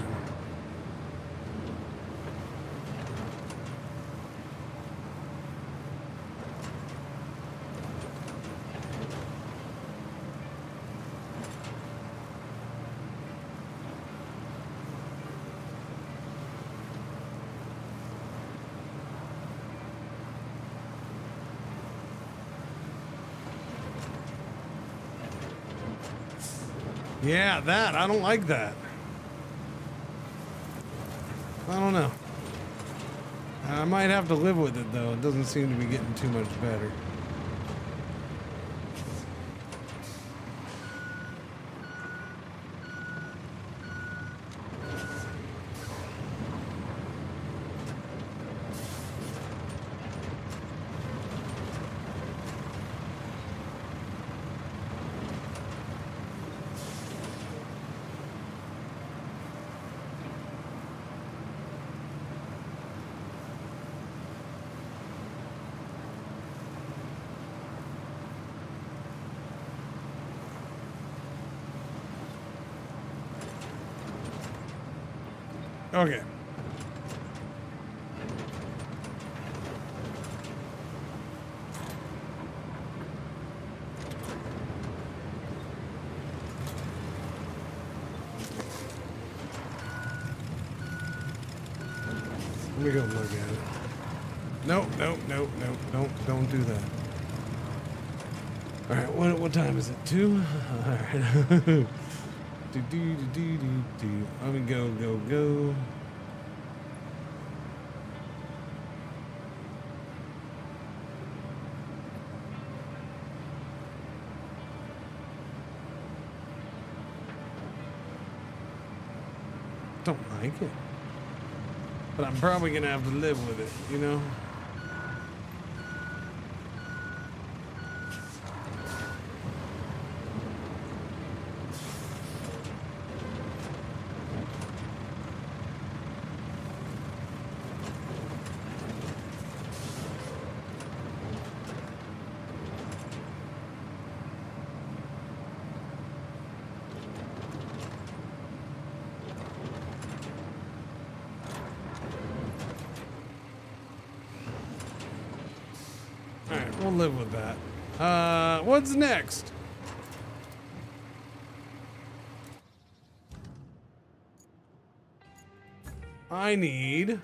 Yeah, that. I don't like that. I don't know. I might have to live with it, though. It doesn't seem to be getting too much better. Okay. Let me go look at it. Nope, nope, nope, nope. Don't do that. All right, what time is it? 2? All right. Let me go. Don't like it. But I'm probably gonna have to live with it, you know? We'll live with that. What's next? I need...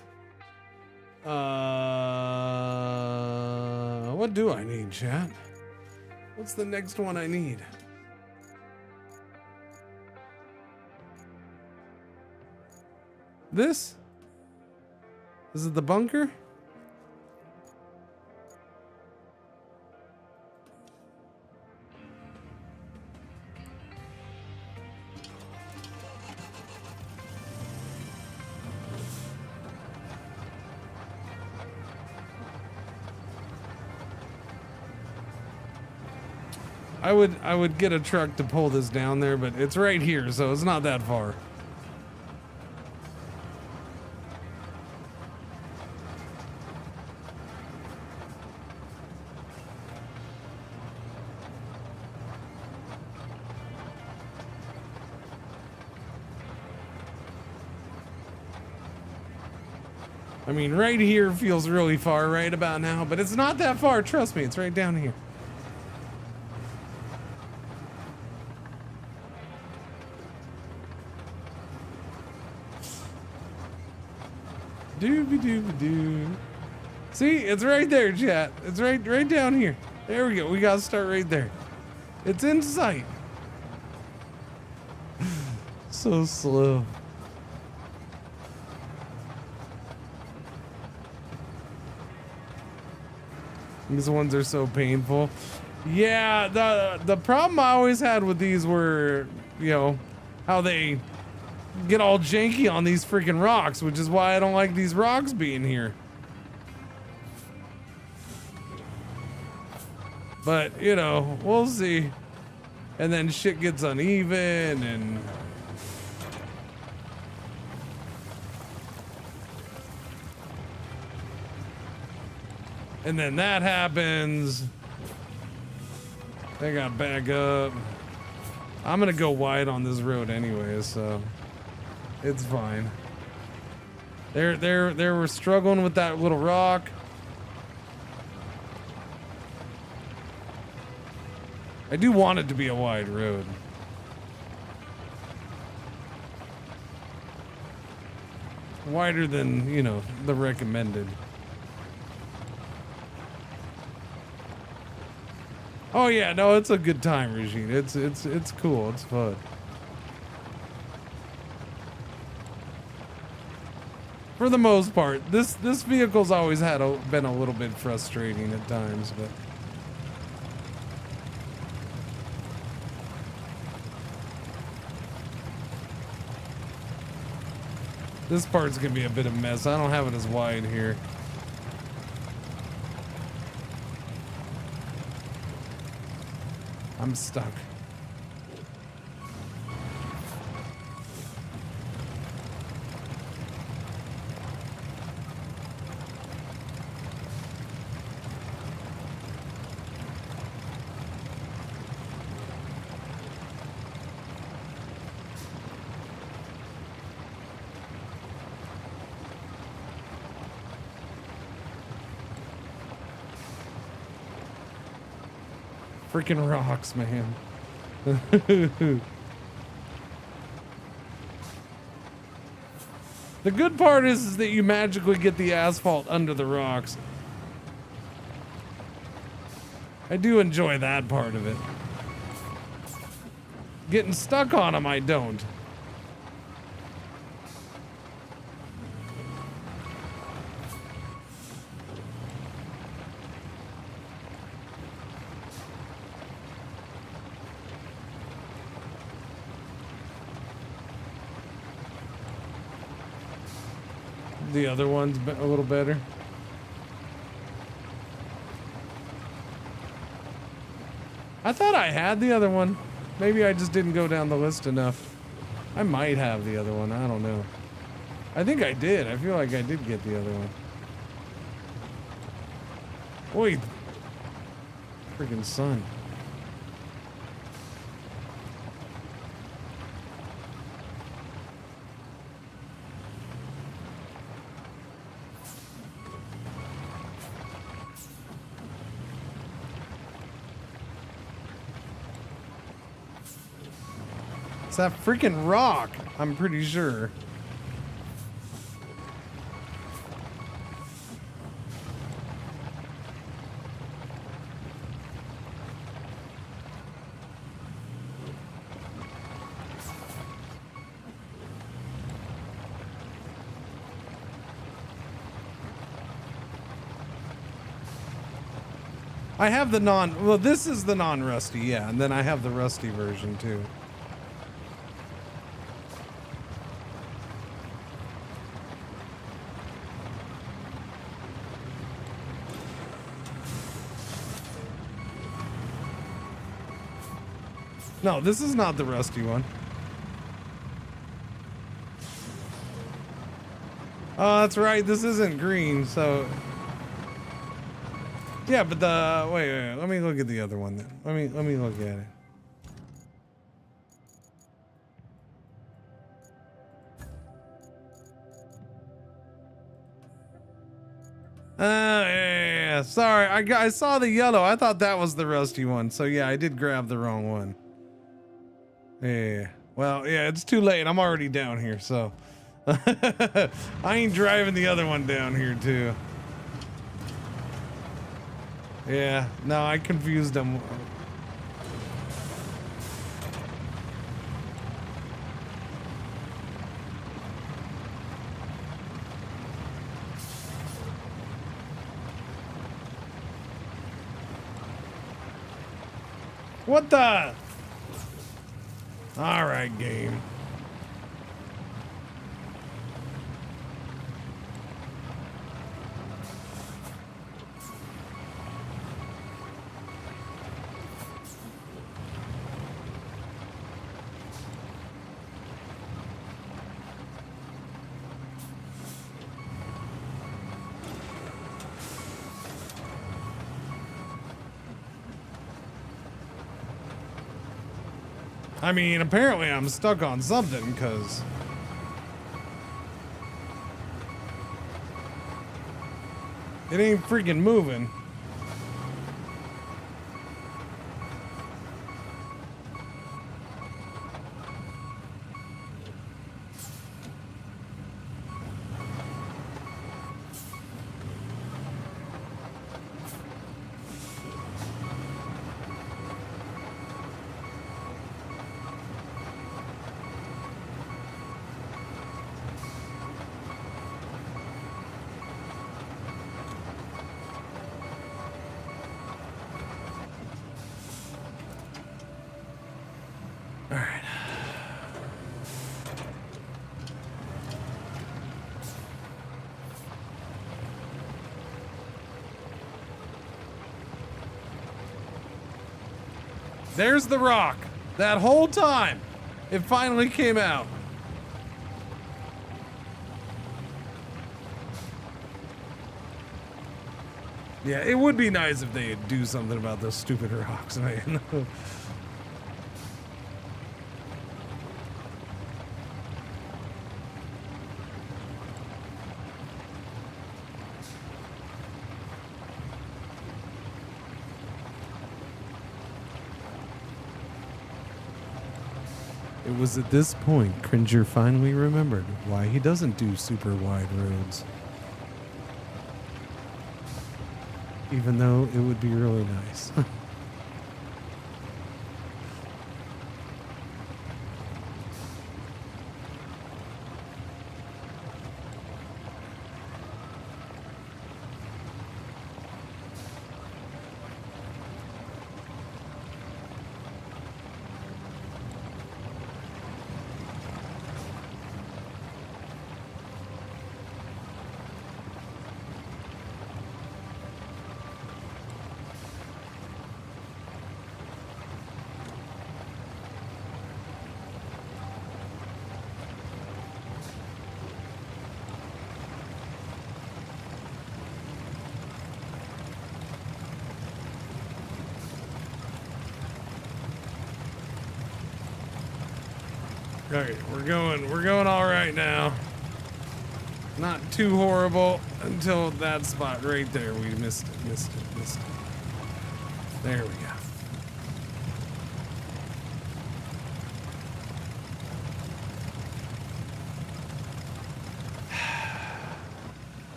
what do I need, chat? What's the next one I need? This? Is it the bunker? I would get a truck to pull this down there, but it's right here, so it's not that far. I mean, right here feels really far right about now, but it's not that far. Trust me, it's right down here. Doobie-doobie-doo. See, it's right there, chat. It's right down here. There we go. We gotta start right there. It's in sight. So slow. These ones are so painful. Yeah, the problem I always had with these were, you know, how they get all janky on these freaking rocks, which is why I don't like these rocks being here. But, you know, we'll see. And then shit gets uneven and... And then that happens. They got back up. I'm gonna go wide on this road anyways, so it's fine. They were struggling with that little rock. I do want it to be a wide road. Wider than, you know, the recommended. Oh yeah, no, it's a good time, Regine. It's cool. It's fun. For the most part, this vehicle's always been a little bit frustrating at times, but this part's gonna be a bit of a mess. I don't have it as wide here. I'm stuck. Freaking rocks, man. The good part is that you magically get the asphalt under the rocks. I do enjoy that part of it. Getting stuck on them, I don't. The other one's a little better. I thought I had the other one. Maybe I just didn't go down the list enough. I might have the other one. I don't know. I think I did. I feel like I did get the other one. Boy, freaking sun. That freaking rock, I'm pretty sure. I have the well, this is the non-rusty, yeah, and then I have the rusty version too. No, this is not the rusty one. Oh, that's right. This isn't green, so... Yeah, but the... Wait. Let me look at the other one then. Let me look at it. Yeah. Sorry, I saw the yellow. I thought that was the rusty one. So yeah, I did grab the wrong one. Yeah. Well, yeah, it's too late. I'm already down here, so I ain't driving the other one down here too. Yeah. No, I confused them. What the? All right, game. I mean, apparently I'm stuck on something, because it ain't freaking moving. There's the rock. That whole time, it finally came out. Yeah, it would be nice if they'd do something about those stupid rocks, man. It was at this point Cringer finally remembered why he doesn't do super wide roads. Even though it would be really nice. Okay, we're going all right now. Not too horrible until that spot right there. We missed it. There we go.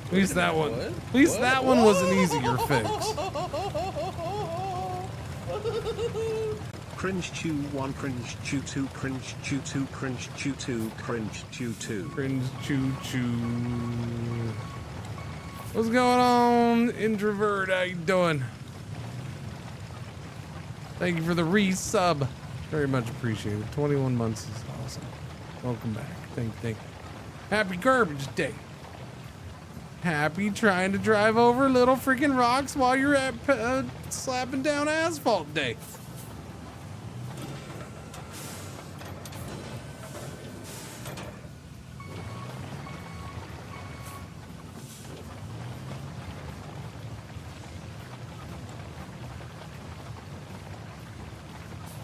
At least that one. At least that one was an easier fix. Cringe chew 1, cringe chew 2, cringe chew 2, cringe chew 2, cringe chew 2. Cringe chew chew. What's going on, introvert? How you doing? Thank you for the resub. Very much appreciated. 21 months is awesome. Welcome back. Thank you. Happy garbage day. Happy trying to drive over little freaking rocks while you're at slapping down asphalt day.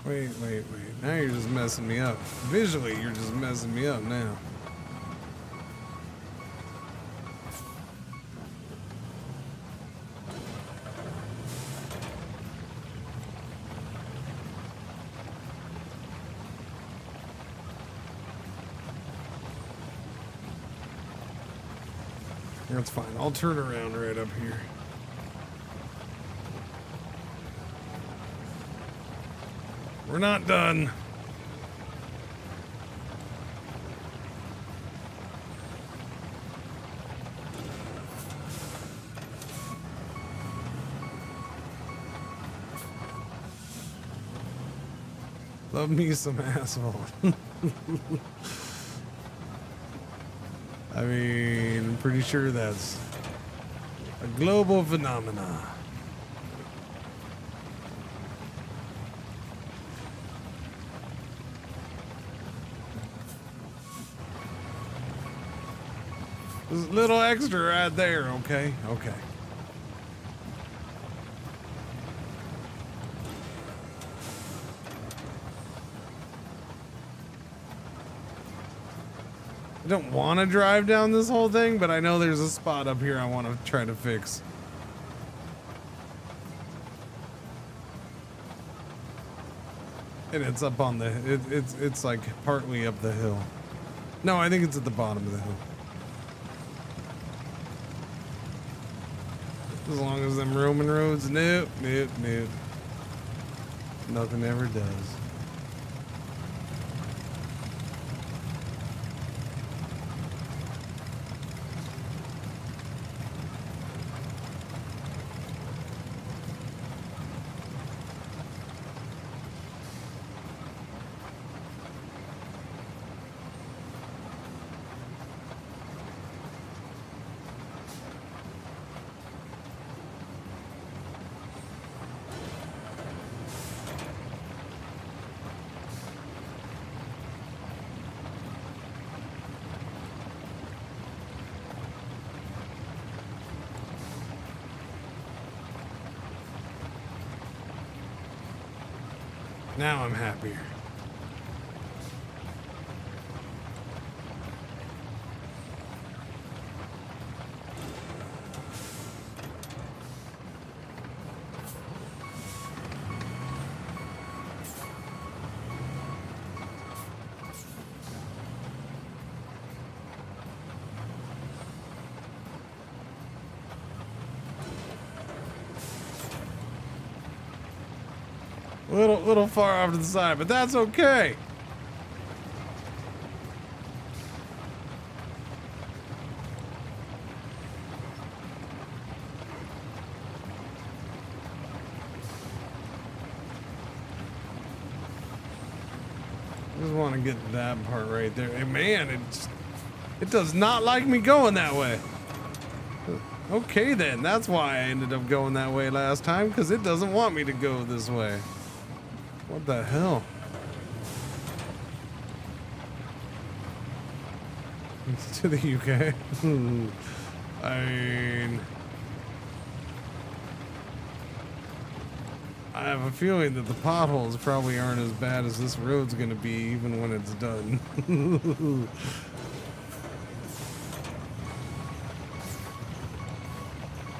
Wait. Now you're just messing me up. Visually, you're just messing me up now. That's fine. I'll turn around right up here. We're not done. Love me some asphalt. I mean, I'm pretty sure that's a global phenomena. There's a little extra right there, okay? Okay. I don't want to drive down this whole thing, but I know there's a spot up here I want to try to fix. And it's up on the, it's like partly up the hill. No, I think it's at the bottom of the hill. As long as them Roman roads, nope, nope, nope. Nothing ever does. Now I'm happier. Little far off to the side, but that's okay. Just want to get that part right there. And man, it does not like me going that way. Okay then, that's why I ended up going that way last time, because it doesn't want me to go this way. What the hell? It's to the UK. I mean, I have a feeling that the potholes probably aren't as bad as this road's gonna be even when it's done.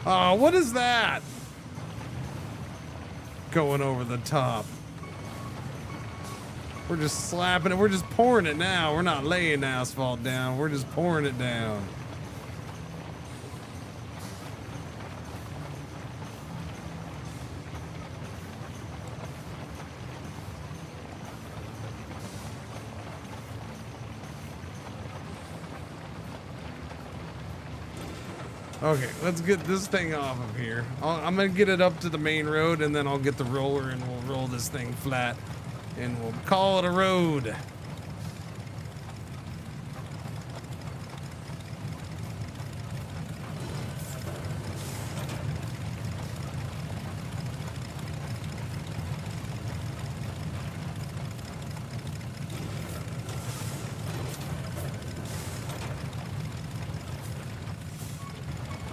Oh, what is that? Going over the top. We're just slapping it. We're just pouring it now. We're not laying asphalt down. We're just pouring it down. Okay, let's get this thing off of here. I'm gonna get it up to the main road, and then I'll get the roller and we'll roll this thing flat. And we'll call it a road.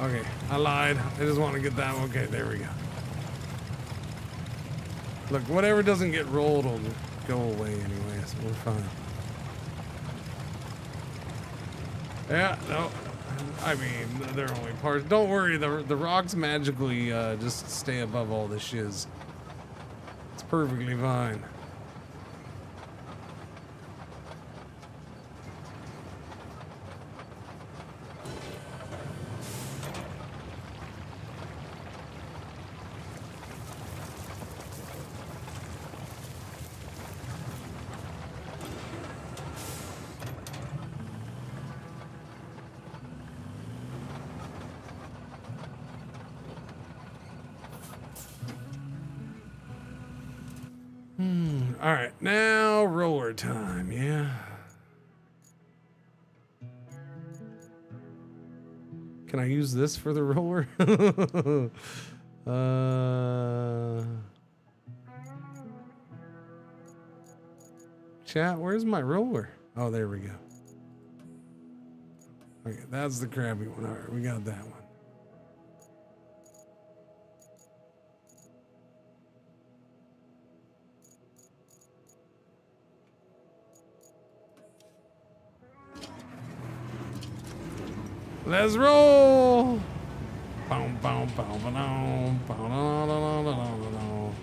Okay, I lied. I just want to get that. Okay, there we go. Look, whatever doesn't get rolled will go away anyway, so we're fine. Yeah, no. I mean, they're only parts. Don't worry, the rocks magically just stay above all the shiz. It's perfectly fine. All right, now roller time. Yeah. Can I use this for the roller? Chat, where's my roller? Oh, there we go. Okay, that's the crabby one. All right, we got that one. Let's roll. Boom, boom, boom, boom, boom, boom.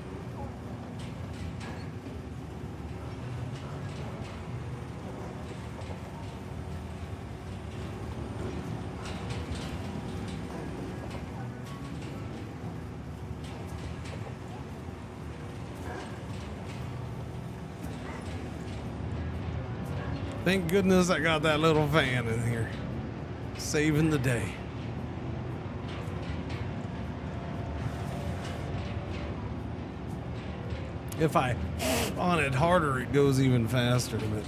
Thank goodness I got that little fan in here. Saving the day. If I on it harder, it goes even faster, but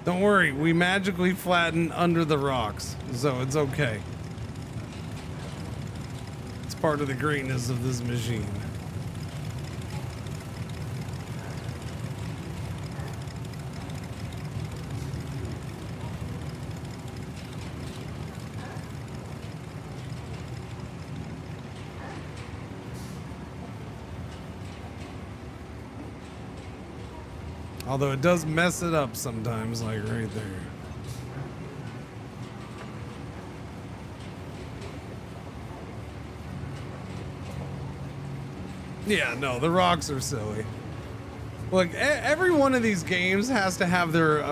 don't worry, we magically flatten under the rocks, so it's okay. It's part of the greatness of this machine. Although it does mess it up sometimes, like right there. Yeah, no, the rocks are silly. Look, every one of these games has to have their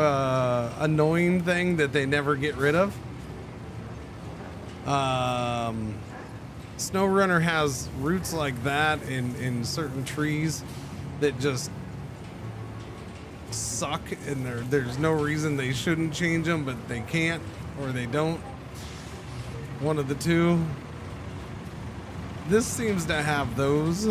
annoying thing that they never get rid of. SnowRunner has roots like that in certain trees that just suck, and there's no reason they shouldn't change them, but they can't, or they don't. One of the two. This seems to have those.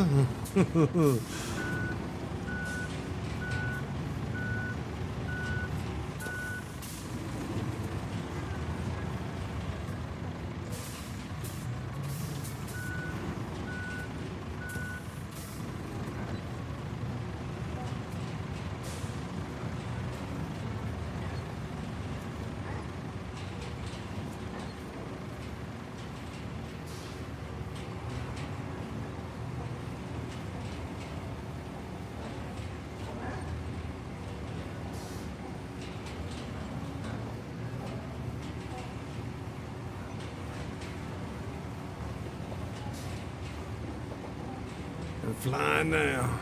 Flying now.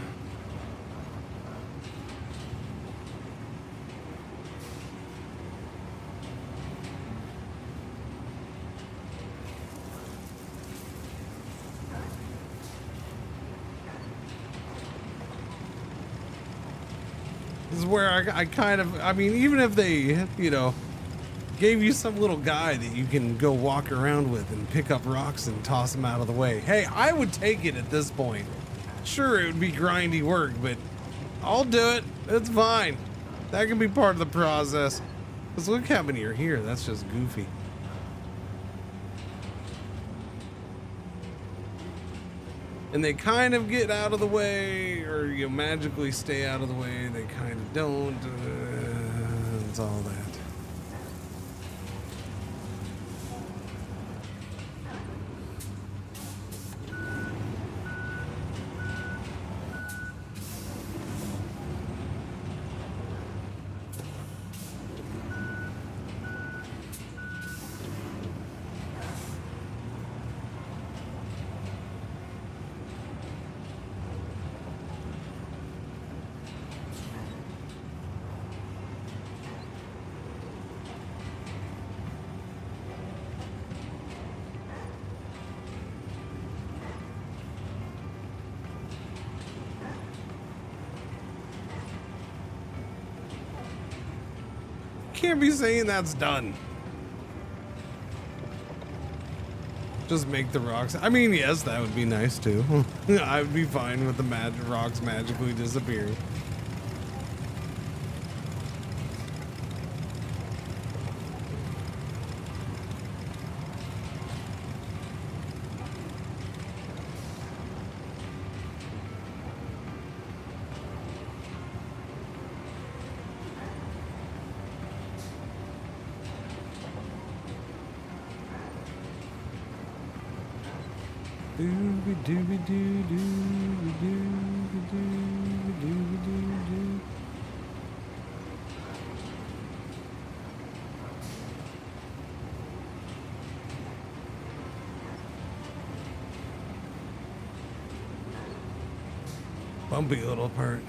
This is where I kind of, I mean, even if they, you know, gave you some little guy that you can go walk around with and pick up rocks and toss them out of the way. Hey, I would take it at this point. Sure, it would be grindy work, but I'll do it. It's fine. That can be part of the process. Because look how many are here. That's just goofy. And they kind of get out of the way, or you magically stay out of the way. They kind of don't. It's all that. can't be saying that's done. Just make the rocks. I mean, yes, that would be nice too. I would be fine with the rocks magically disappearing. Bumpy little part.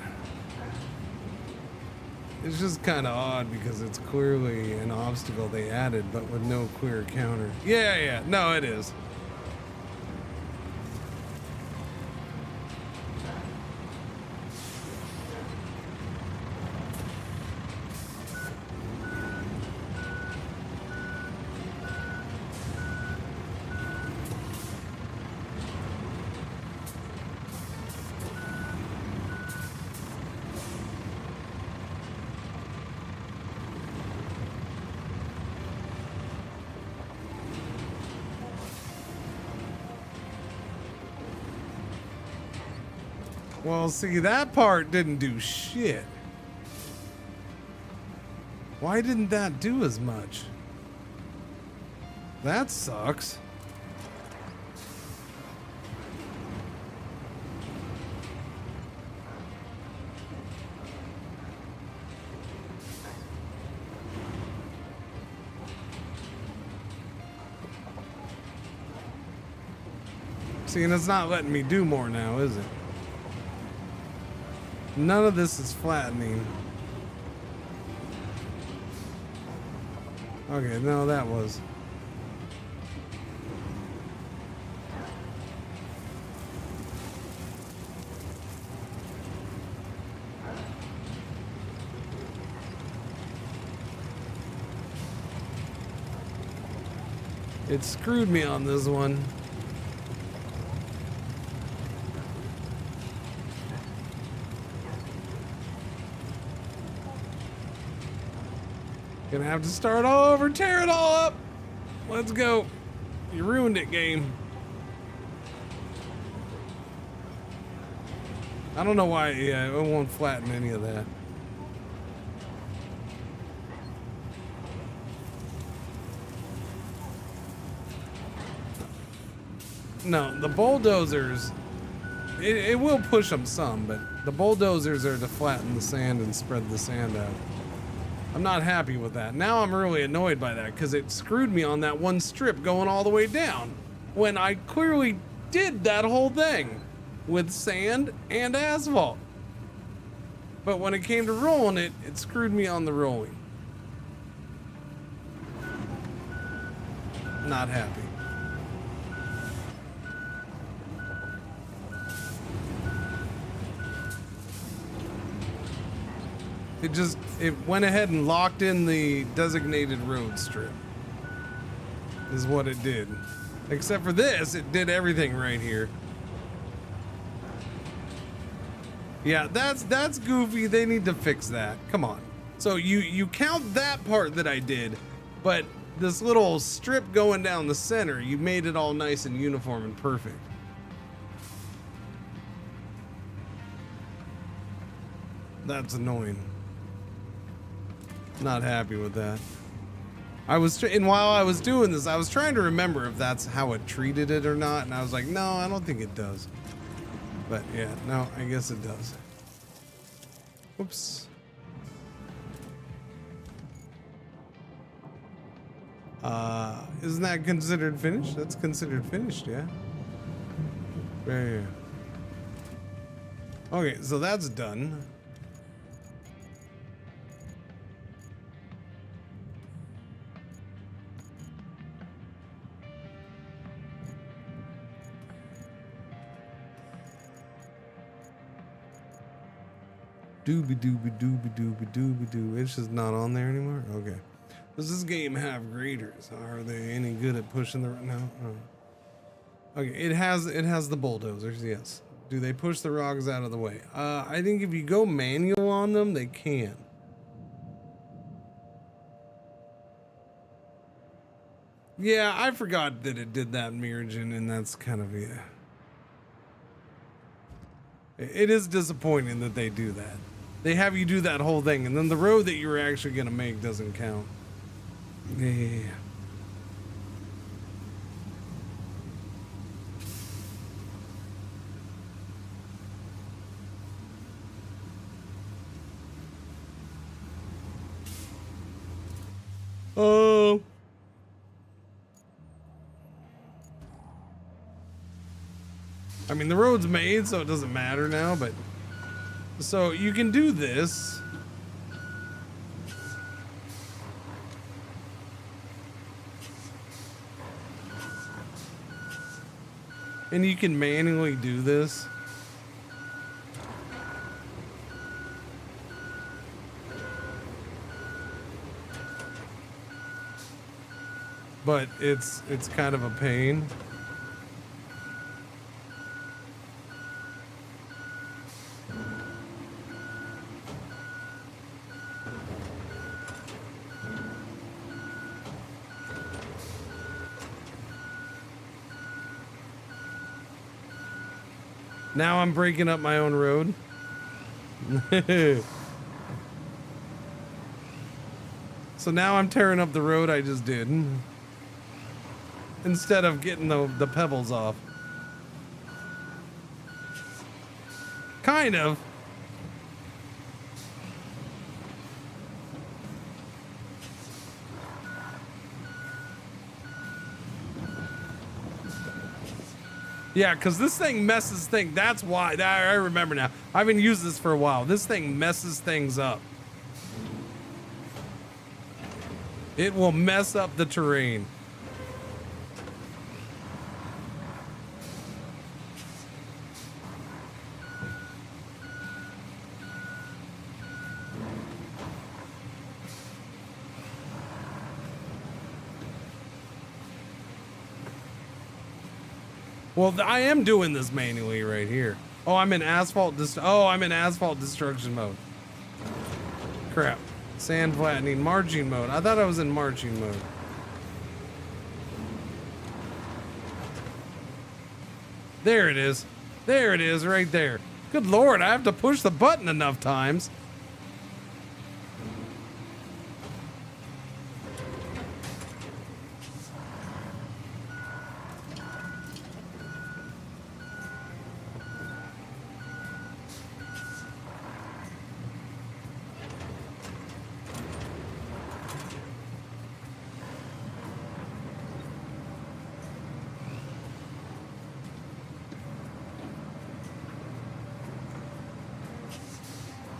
It's just kind of odd because it's clearly an obstacle they added, but with no clear counter. Yeah, no, it is. Well, see, that part didn't do shit. Why didn't that do as much? That sucks. See, and it's not letting me do more now, is it? None of this is flattening. Okay, no, that was. It screwed me on this one. Gonna have to start all over, tear it all up. Let's go. You ruined it, game. I don't know why, yeah, it won't flatten any of that. No, the bulldozers, it will push them some, but the bulldozers are to flatten the sand and spread the sand out. I'm not happy with that. Now I'm really annoyed by that because it screwed me on that one strip going all the way down when I clearly did that whole thing with sand and asphalt. But when it came to rolling it, it screwed me on the rolling. Not happy. It went ahead and locked in the designated road strip. Is what it did. Except for this, it did everything right here. Yeah, that's goofy. They need to fix that. Come on. So you count that part that I did, but this little strip going down the center, you made it all nice and uniform and perfect. That's annoying. Not happy with that. And while I was doing this, I was trying to remember if that's how it treated it or not, and I was like, no, I don't think it does. But yeah, no, I guess it does. Whoops. Isn't that considered finished? That's considered finished, yeah. Yeah. Okay, so that's done. Doobie doobie doobie doobie doobie doo. It's just not on there anymore. Okay. Does this game have graders? Are they any good at pushing the no? Oh. Okay, it has the bulldozers. Yes. Do they push the rocks out of the way? I think if you go manual on them, they can. Yeah, I forgot that it did that in Miragen, and that's kind of yeah. It is disappointing that they do that. They have you do that whole thing, and then the road that you were actually gonna make doesn't count. Yeah. Oh. I mean, the road's made, so it doesn't matter now, but so you can do this. And you can manually do this. But it's kind of a pain. Now I'm breaking up my own road. So now I'm tearing up the road I just did. Instead of getting the pebbles off. Kind of. Yeah, because this thing messes things. That's why. I remember now. I haven't used this for a while. This thing messes things up. It will mess up the terrain. Well, I am doing this manually right here. Oh, I'm in asphalt destruction mode. Crap. Sand flattening, marching mode. I thought I was in marching mode. There it is. There it is, right there. Good Lord, I have to push the button enough times.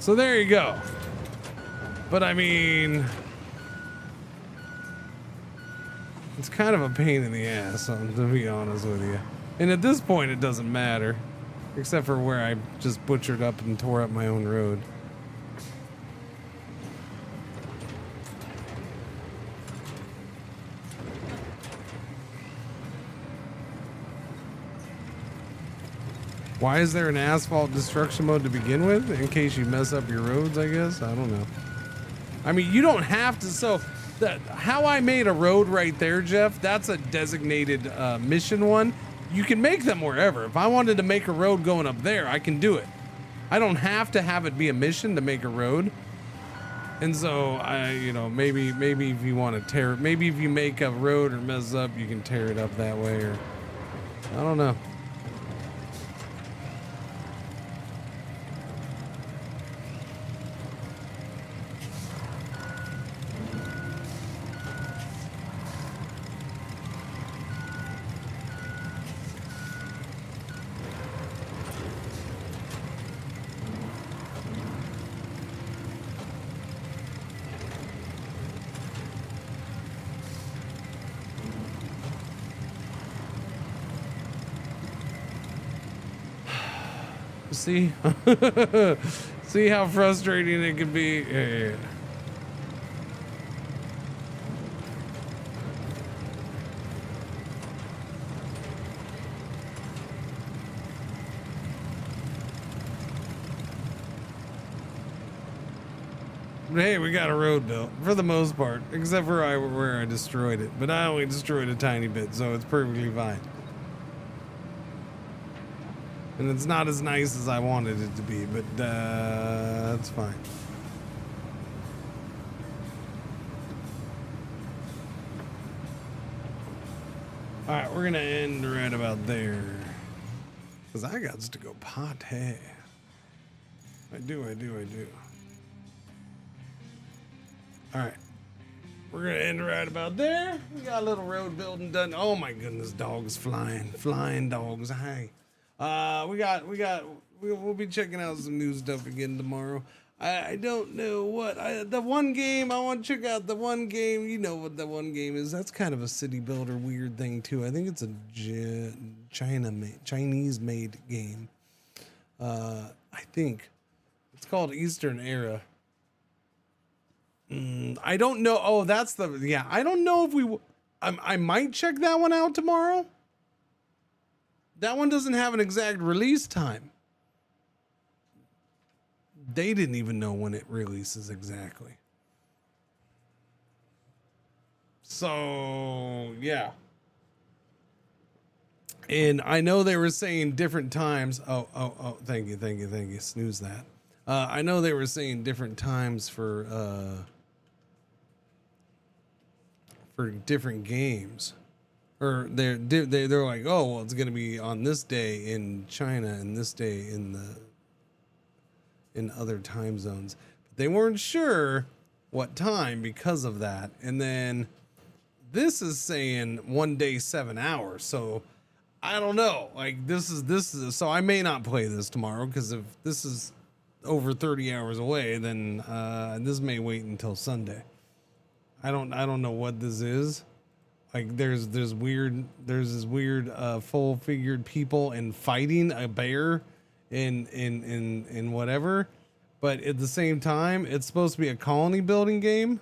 So there you go. But I mean, it's kind of a pain in the ass, to be honest with you. And at this point, it doesn't matter, except for where I just butchered up and tore up my own road. Why is there an asphalt destruction mode to begin with? In case you mess up your roads, I guess? I don't know. I mean, you don't have to. So, how I made a road right there, Jeff, that's a designated mission one. You can make them wherever. If I wanted to make a road going up there, I can do it. I don't have to have it be a mission to make a road. And so, maybe if you want to tear it, maybe if you make a road or mess up, you can tear it up that way, or I don't know. See? See how frustrating it can be? Yeah. But hey, we got a road built for the most part, except for where I destroyed it. But I only destroyed a tiny bit, so it's perfectly fine. And it's not as nice as I wanted it to be, but that's fine. All right, we're gonna end right about there, cause I got to go potty. I do. All right, we're gonna end right about there. We got a little road building done. Oh my goodness, dogs flying dogs. Hi. We'll be checking out some new stuff again tomorrow. I don't know what the one game I want to check out. The one game, you know what the one game is? That's kind of a city builder weird thing too. I think it's a Chinese made game. I think it's called Eastern Era. I don't know. Oh, that's I don't know if I might check that one out tomorrow. That one doesn't have an exact release time. They didn't even know when it releases exactly. So, yeah. And I know they were saying different times. Oh, thank you. Snooze that. I know they were saying different times for different games. Or they're like, oh, well, it's going to be on this day in China and this day in other time zones. But they weren't sure what time because of that. And then this is saying 1 day, 7 hours. So I don't know. Like this is so I may not play this tomorrow, because if this is over 30 hours away, then this may wait until Sunday. I don't know what this is. Like there's this weird full figured people and fighting a bear in whatever, but at the same time it's supposed to be a colony building game.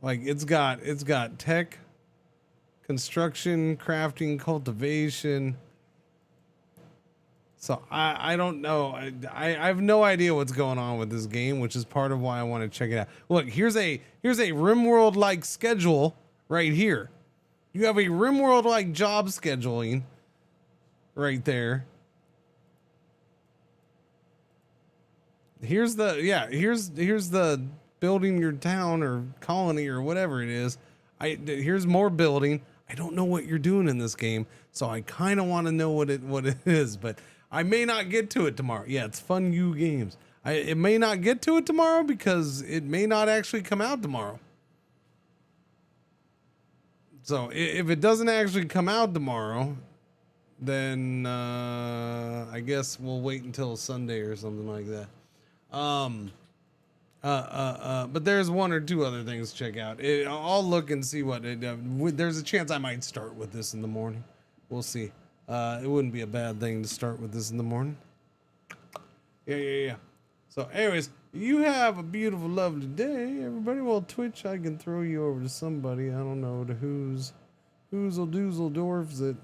Like it's got tech, construction, crafting, cultivation. So I don't know. I have no idea what's going on with this game, which is part of why I want to check it out. Look, here's a RimWorld like schedule right here. You have a RimWorld like job scheduling right there. Here's the building your town or colony or whatever it is. Here's more building. I don't know what you're doing in this game, so I kind of want to know what it is, but I may not get to it tomorrow. Yeah, it's Fun U Games. It may not get to it tomorrow because it may not actually come out tomorrow. So if it doesn't actually come out tomorrow, then I guess we'll wait until Sunday or something like that. But there's one or two other things to check out. I'll look and see what there's a chance I might start with this in the morning. We'll see. It wouldn't be a bad thing to start with this in the morning. Yeah. So anyways, you have a beautiful, lovely day, everybody. Well, Twitch, I can throw you over to somebody. I don't know to who's doozle dwarfs it.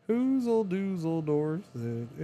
Who's old doozle dwarfs it.